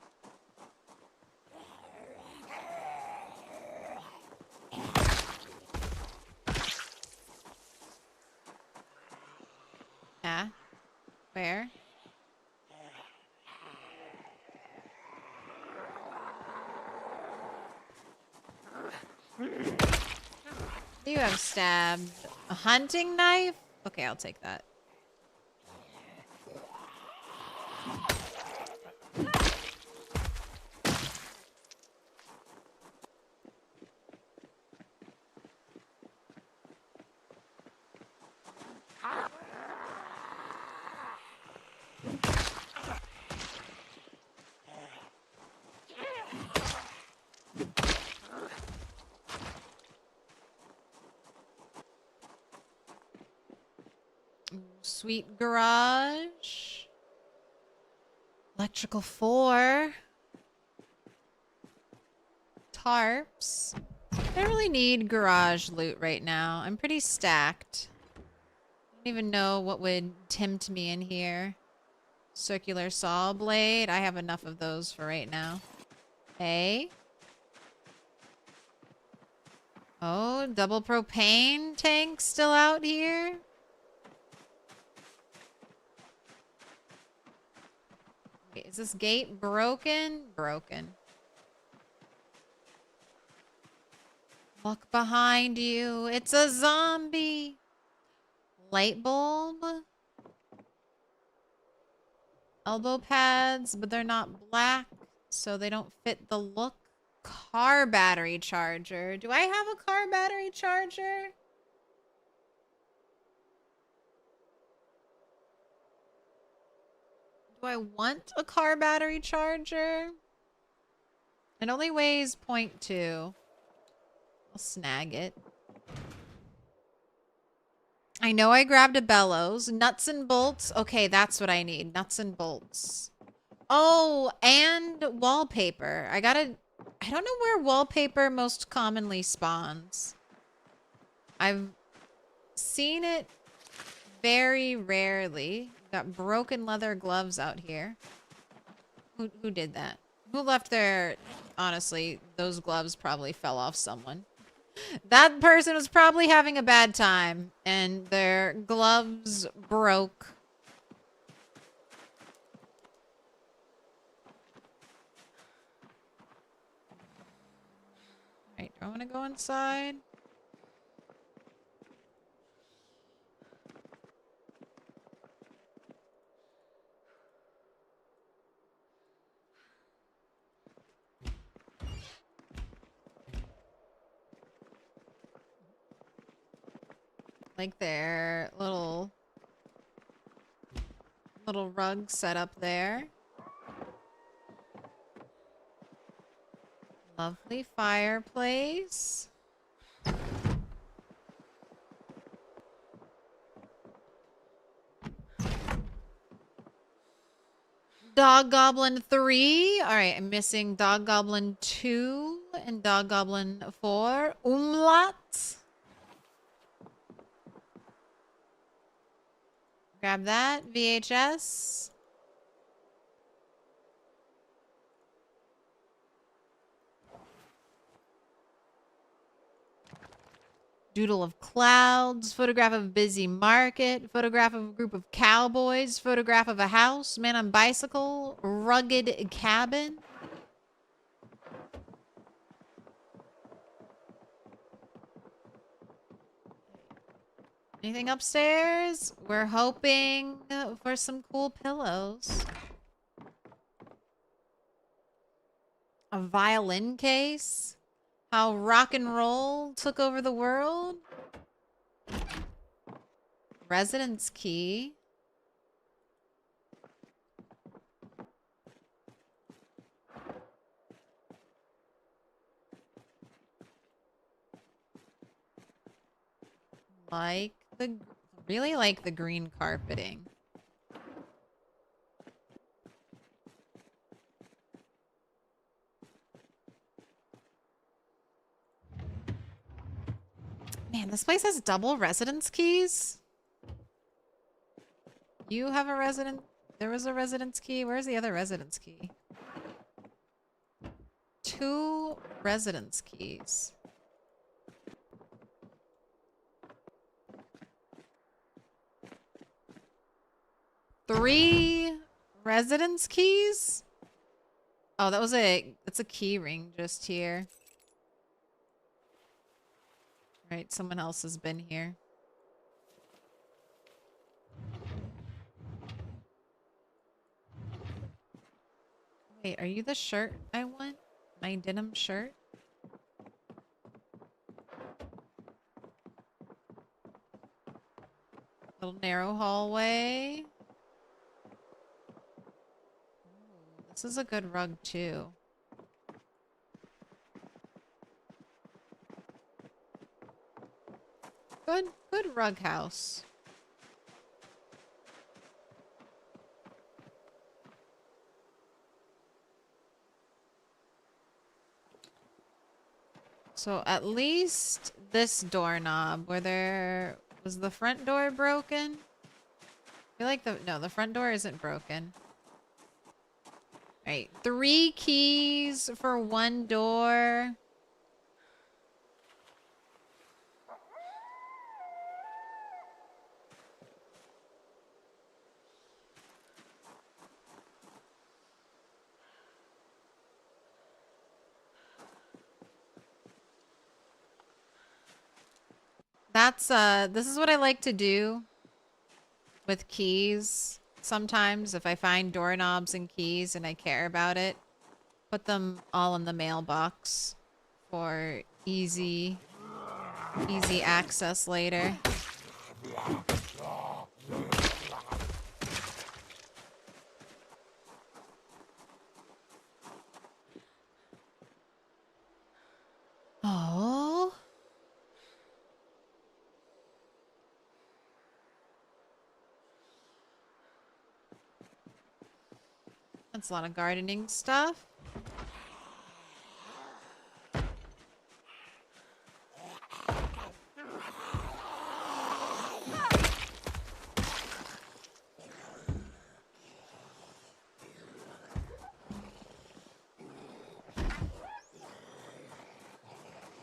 Yeah. Where? You have stabbed a hunting knife? Okay, I'll take that. Sweet garage. Electrical 4. Tarps. I don't really need garage loot right now. I'm pretty stacked. I don't even know what would tempt me in here. Circular saw blade. I have enough of those for right now. Hey. Oh, double propane tank still out here? Wait, is this gate broken? Broken. Look behind you. It's a zombie. Light bulb. Elbow pads, but they're not black, so they don't fit the look. Car battery charger. Do I have a car battery charger? Do I want a car battery charger? It only weighs 0.2. I'll snag it. I know I grabbed a bellows. Nuts and bolts. Okay, that's what I need. Nuts and bolts. Oh, and wallpaper. I don't know where wallpaper most commonly spawns. I've seen it very rarely. Got broken leather gloves out here. Who did that? Who left their... Honestly, those gloves probably fell off someone. That person was probably having a bad time, and their gloves broke. Alright, do I want to go inside? Like their little rug set up there. Lovely fireplace. Dog Goblin 3. All right, I'm missing Dog Goblin 2 and Dog Goblin 4. Umlaut. Grab that. VHS. Doodle of clouds, photograph of a busy market, photograph of a group of cowboys, photograph of a house, man on bicycle, rugged cabin. Anything upstairs? We're hoping for some cool pillows. A violin case. How rock and roll took over the world. Residence key. Really like the green carpeting. Man, this place has double residence keys. You have a resident. There was a residence key. Where's the other residence key? 2 residence keys. Three residence keys? Oh, that's a key ring just here. Right, someone else has been here. Wait, are you the shirt I want? My denim shirt? Little narrow hallway. Ooh, this is a good rug too. Good rug house. So at least this doorknob, was the front door broken? I feel like the front door isn't broken. Right, 3 keys for 1 door. This is what I like to do with keys. Sometimes if I find doorknobs and keys and I care about it, put them all in the mailbox for easy access later. Oh. That's a lot of gardening stuff.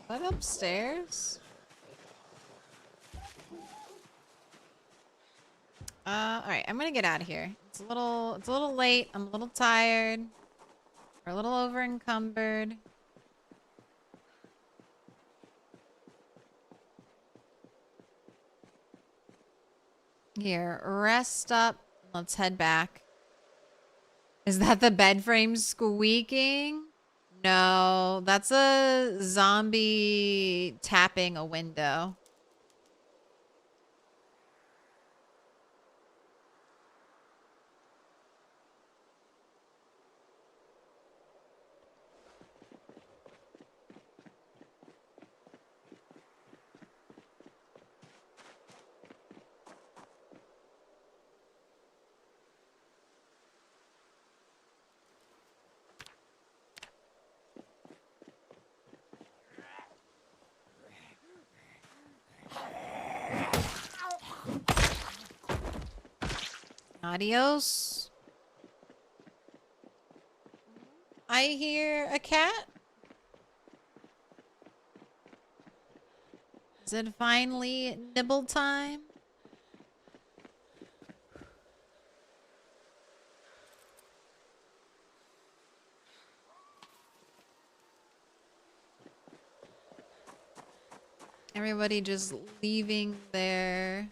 What upstairs? Alright, I'm gonna get out of here. It's a little late. I'm a little tired. We're a little over encumbered. Here, rest up. Let's head back. Is that the bed frame squeaking? No, that's a zombie tapping a window. Adios. I hear a cat. Is it finally nibble time? Everybody just leaving their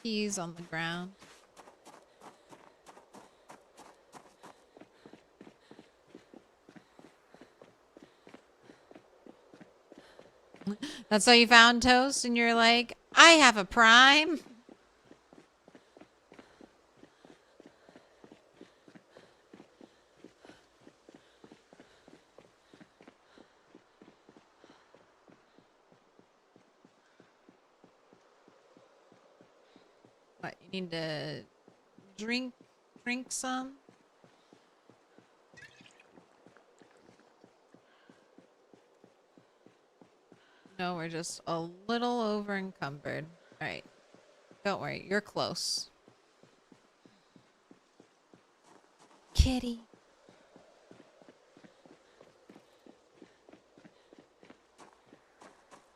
keys on the ground. That's how you found Toast, and you're like, I have a prime. What, you need to drink some? No, we're just a little over encumbered. Alright. Don't worry, you're close. Kitty.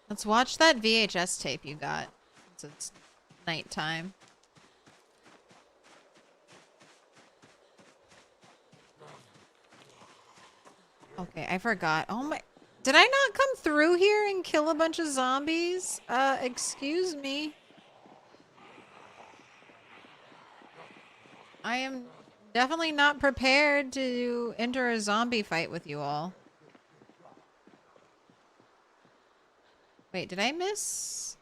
Let's watch that VHS tape you got. Since it's nighttime. Okay, I forgot. Oh my... Did I not come through here and kill a bunch of zombies? Excuse me. I am definitely not prepared to enter a zombie fight with you all. Wait, did I miss...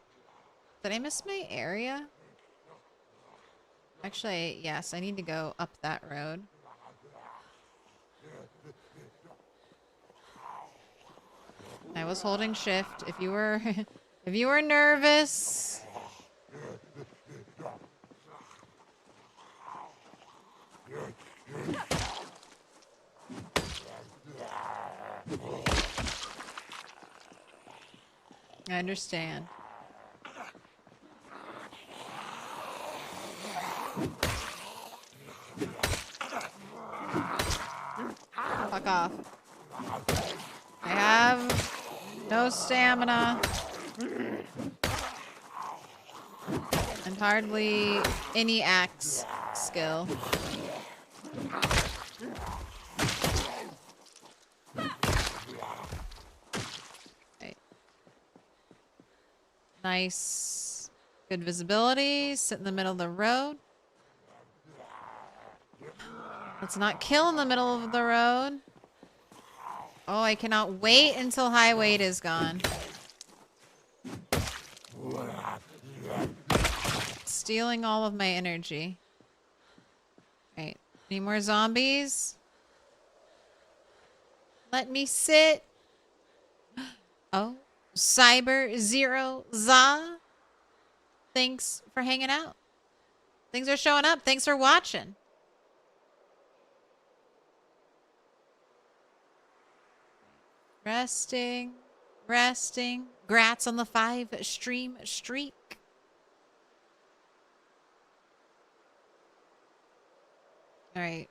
Did I miss my area? Actually, yes, I need to go up that road. I was holding shift. If you were if you were nervous. I understand. Fuck off. I have no stamina. And hardly any axe skill. Okay. Nice. Good visibility. Sit in the middle of the road. Let's not kill in the middle of the road. Oh, I cannot wait until high weight is gone. Stealing all of my energy. Right. Any more zombies? Let me sit. Oh. Cyber Zero Za. Thanks for hanging out. Things are showing up. Thanks for watching. Resting. Resting. Grats on the 5-stream streak. Alright.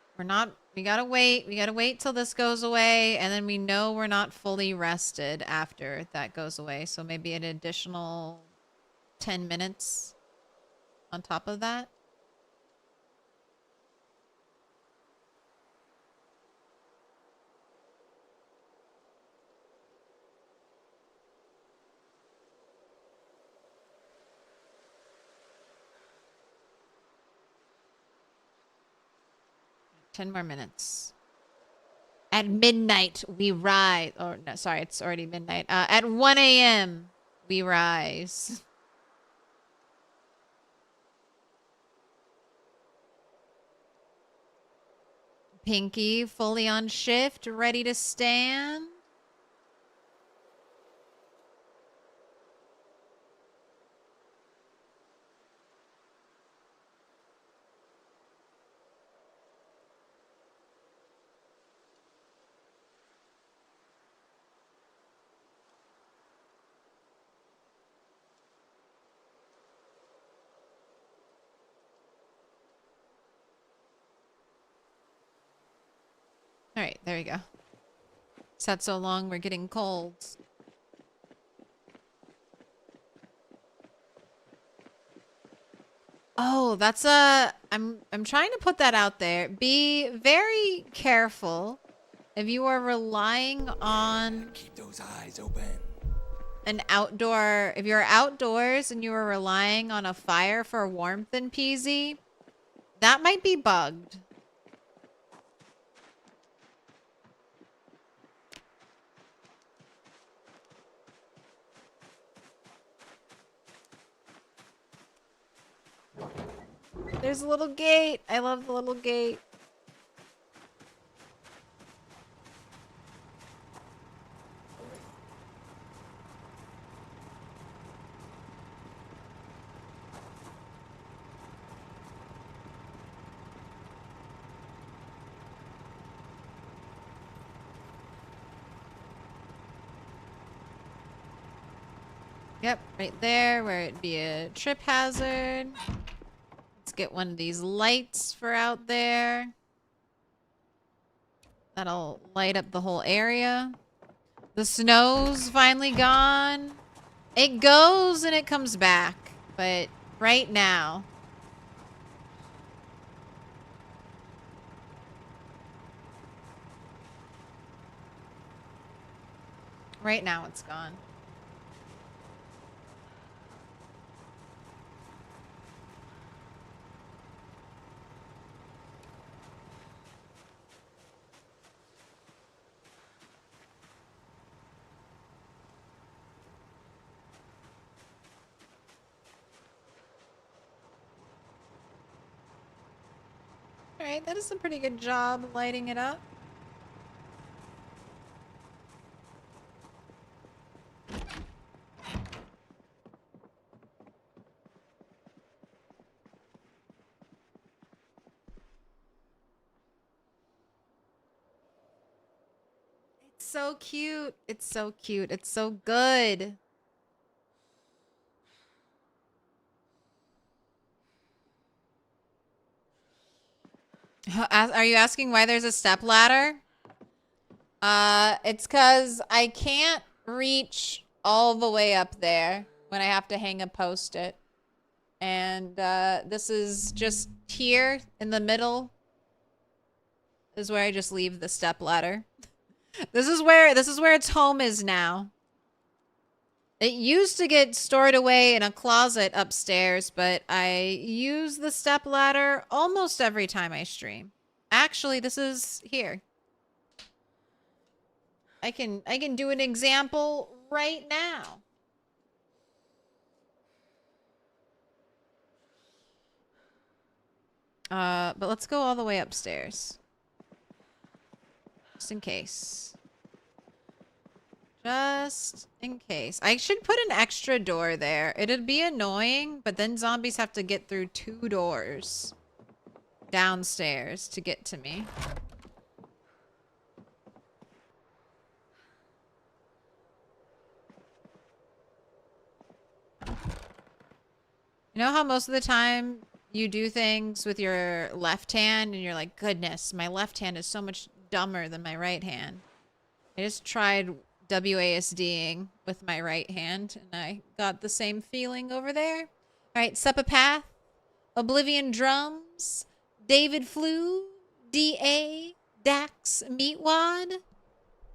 We gotta wait. We gotta wait till this goes away. And then we know we're not fully rested after that goes away. So maybe an additional 10 minutes on top of that. Ten more minutes. At midnight, we rise. Or, no, sorry, it's already midnight. At 1 a.m., we rise. Pinky, fully on shift, ready to stand. Alright, there we go. Sat so long, we're getting colds. Oh, that's a... I'm trying to put that out there. Be very careful if you are relying on... Keep those eyes open. An outdoor... If you're outdoors and you are relying on a fire for warmth in PZ, that might be bugged. There's a little gate. I love the little gate. Yep, right there where it'd be a trip hazard. Let's get one of these lights for out there. That'll light up the whole area. The snow's finally gone. It goes and it comes back, but right now... Right now it's gone. Alright, that is a pretty good job lighting it up. It's so cute. It's so cute. It's so good. Are you asking why there's a step ladder? It's because I can't reach all the way up there when I have to hang a post-it. And this is just here in the middle is where I just leave the step ladder. This is where its home is now. It used to get stored away in a closet upstairs, but I use the step ladder almost every time I stream. Actually, this is here. I can do an example right now. But let's go all the way upstairs. Just in case. Just in case. I should put an extra door there. It'd be annoying, but then zombies have to get through 2 doors downstairs to get to me. You know how most of the time you do things with your left hand and you're like, goodness, my left hand is so much dumber than my right hand. I just tried WASDing with my right hand and I got the same feeling over there. All right, Sepapath, Oblivion Drums, David Flew, DA, Dax, Meatwad.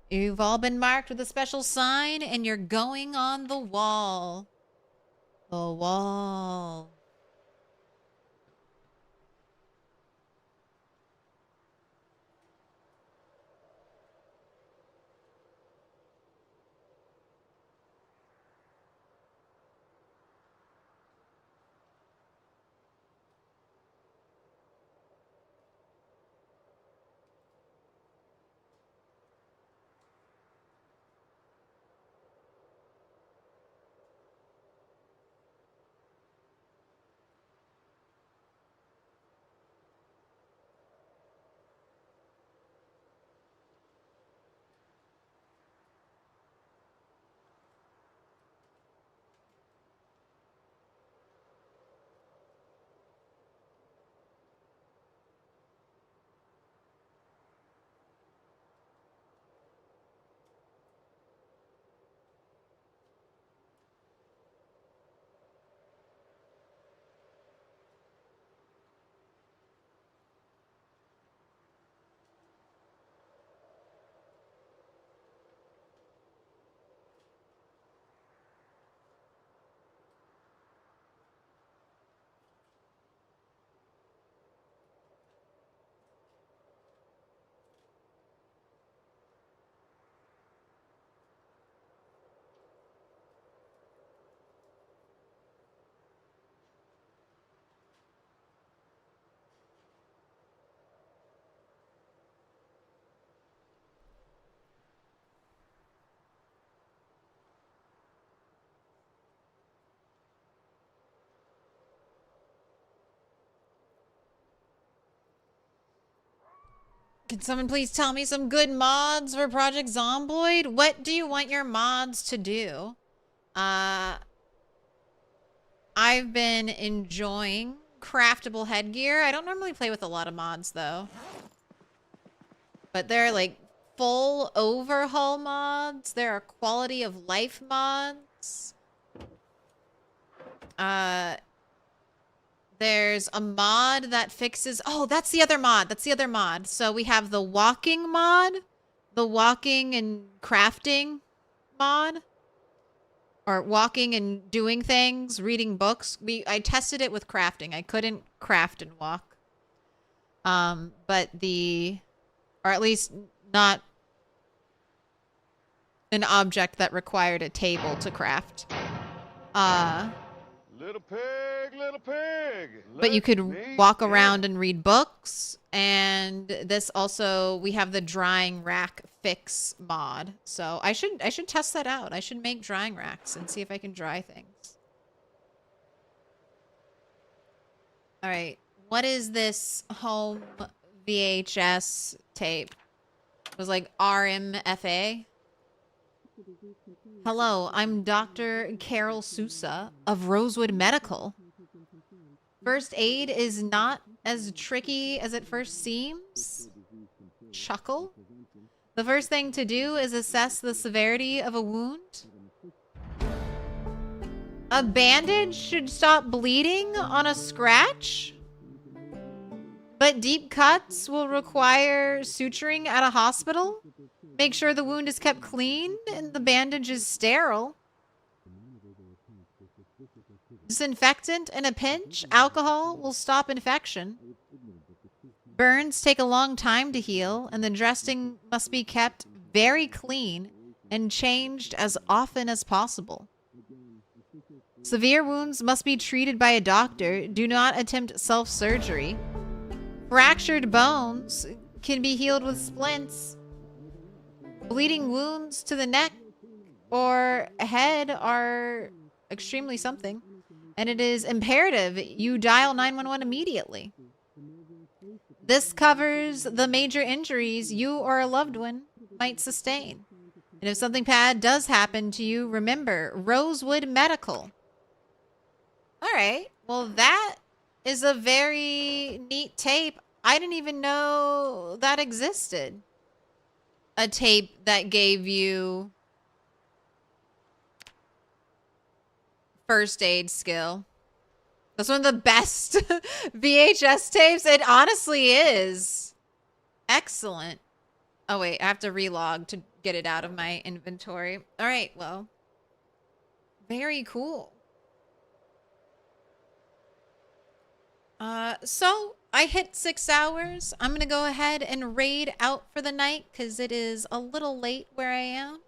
You've all been marked with a special sign and you're going on the wall. The wall. Can someone please tell me some good mods for Project Zomboid? What do you want your mods to do? I've been enjoying craftable headgear. I don't normally play with a lot of mods though. But there are like full overhaul mods. There are quality of life mods. There's a mod that fixes... Oh, that's the other mod. That's the other mod. So we have the walking mod. The walking and crafting mod. Or walking and doing things. Reading books. I tested it with crafting. I couldn't craft and walk. But the... Or at least not an object that required a table to craft. Little pig. But you let could me walk in. around and read books. And this also, we have the drying rack fix mod. So I should test that out. I should make drying racks and see if I can dry things. All right. What is this home VHS tape? It was like RMFA. Hello, I'm Dr. Carol Sousa of Rosewood Medical. First aid is not as tricky as it first seems. Chuckle. The first thing to do is assess the severity of a wound. A bandage should stop bleeding on a scratch. But deep cuts will require suturing at a hospital. Make sure the wound is kept clean and the bandage is sterile. Disinfectant in a pinch. Alcohol will stop infection. Burns take a long time to heal, and the dressing must be kept very clean and changed as often as possible. Severe wounds must be treated by a doctor. Do not attempt self-surgery. Fractured bones can be healed with splints. Bleeding wounds to the neck or head are extremely something. And it is imperative you dial 911 immediately. This covers the major injuries you or a loved one might sustain. And if something bad does happen to you, remember, Rosewood Medical. All right. Well, that is a very neat tape. I didn't even know that existed. A tape that gave you first aid skill. That's one of the best VHS tapes. It honestly is. Excellent. Oh, wait. I have to relog to get it out of my inventory. All right. Well, very cool. So I hit 6 hours. I'm going to go ahead and raid out for the night because it is a little late where I am.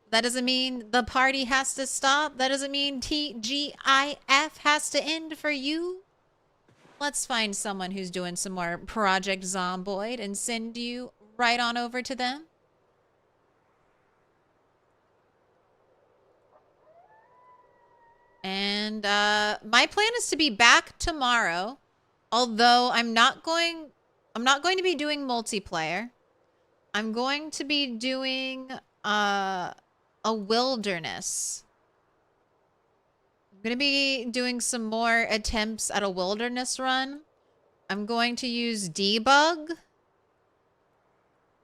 That doesn't mean the party has to stop. That doesn't mean TGIF has to end for you. Let's find someone who's doing some more Project Zomboid and send you right on over to them. And my plan is to be back tomorrow. Although I'm not going to be doing multiplayer. I'm going to be doing a wilderness. I'm going to be doing some more attempts at a wilderness run. I'm going to use debug.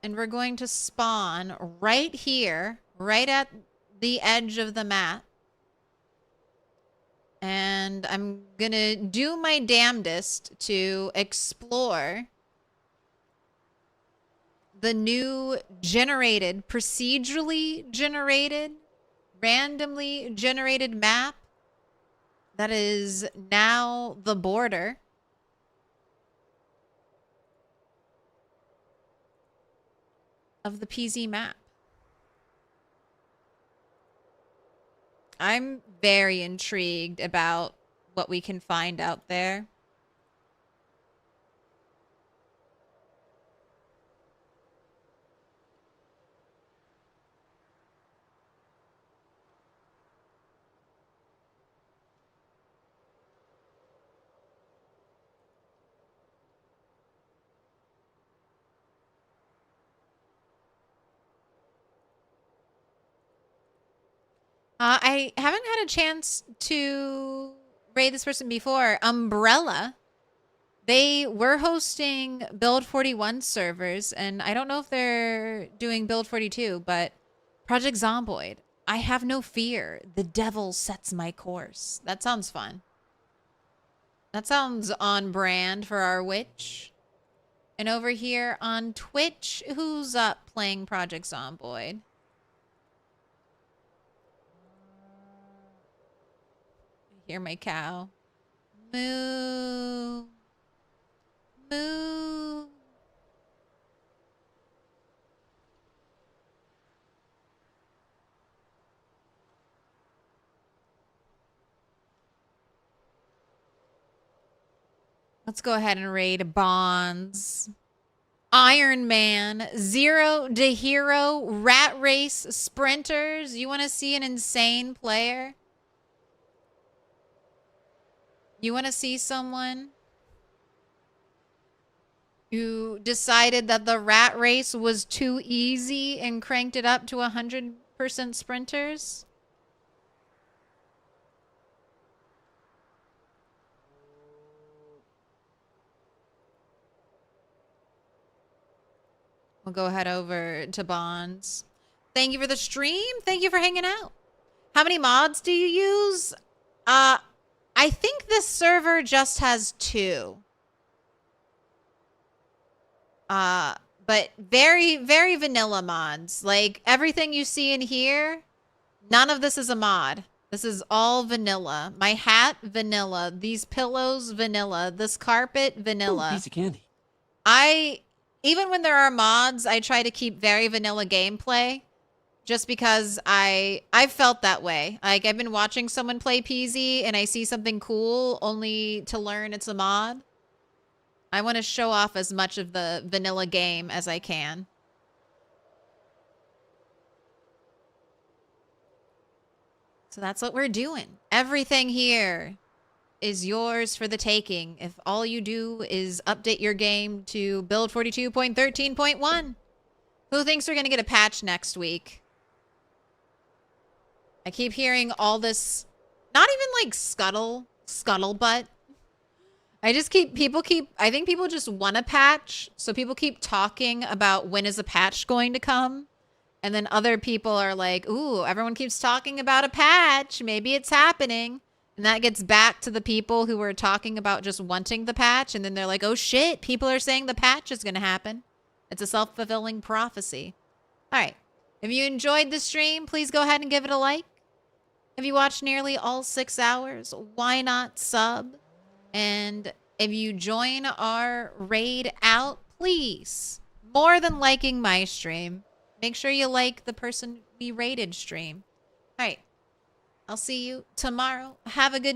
And we're going to spawn right here, right at the edge of the map. And I'm going to do my damnedest to explore the new generated, procedurally generated, randomly generated map that is now the border. Of the PZ map. I'm very intrigued about what we can find out there. I haven't had a chance to raid this person before. Umbrella. They were hosting Build 41 servers, and I don't know if they're doing Build 42, but Project Zomboid. I have no fear. The devil sets my course. That sounds fun. That sounds on brand for our witch. And over here on Twitch, who's up playing Project Zomboid? I hear my cow. Moo. Moo. Let's go ahead and raid Bonds. Iron Man, Zero to Hero, Rat Race, Sprinters. You want to see an insane player? You want to see someone who decided that the Rat Race was too easy and cranked it up to 100% sprinters? We'll go head over to Bonds. Thank you for the stream. Thank you for hanging out. How many mods do you use? I think this server just has 2. But very, very vanilla mods. Like, everything you see in here, none of this is a mod. This is all vanilla. My hat, vanilla. These pillows, vanilla. This carpet, vanilla. Ooh, piece of candy. Even when there are mods, I try to keep very vanilla gameplay. Just because I've felt that way. Like, I've been watching someone play PZ and I see something cool only to learn it's a mod. I want to show off as much of the vanilla game as I can. So that's what we're doing. Everything here is yours for the taking if all you do is update your game to build 42.13.1. Who thinks we're going to get a patch next week? I keep hearing all this, not even like scuttlebutt. I think people just want a patch. So people keep talking about when is a patch going to come. And then other people are like, ooh, everyone keeps talking about a patch. Maybe it's happening. And that gets back to the people who were talking about just wanting the patch. And then they're like, oh shit, people are saying the patch is going to happen. It's a self-fulfilling prophecy. All right. If you enjoyed the stream, please go ahead and give it a like. If you watched nearly all 6 hours, why not sub? And if you join our raid out, please, more than liking my stream, make sure you like the person we raided stream. All right. I'll see you tomorrow. Have a good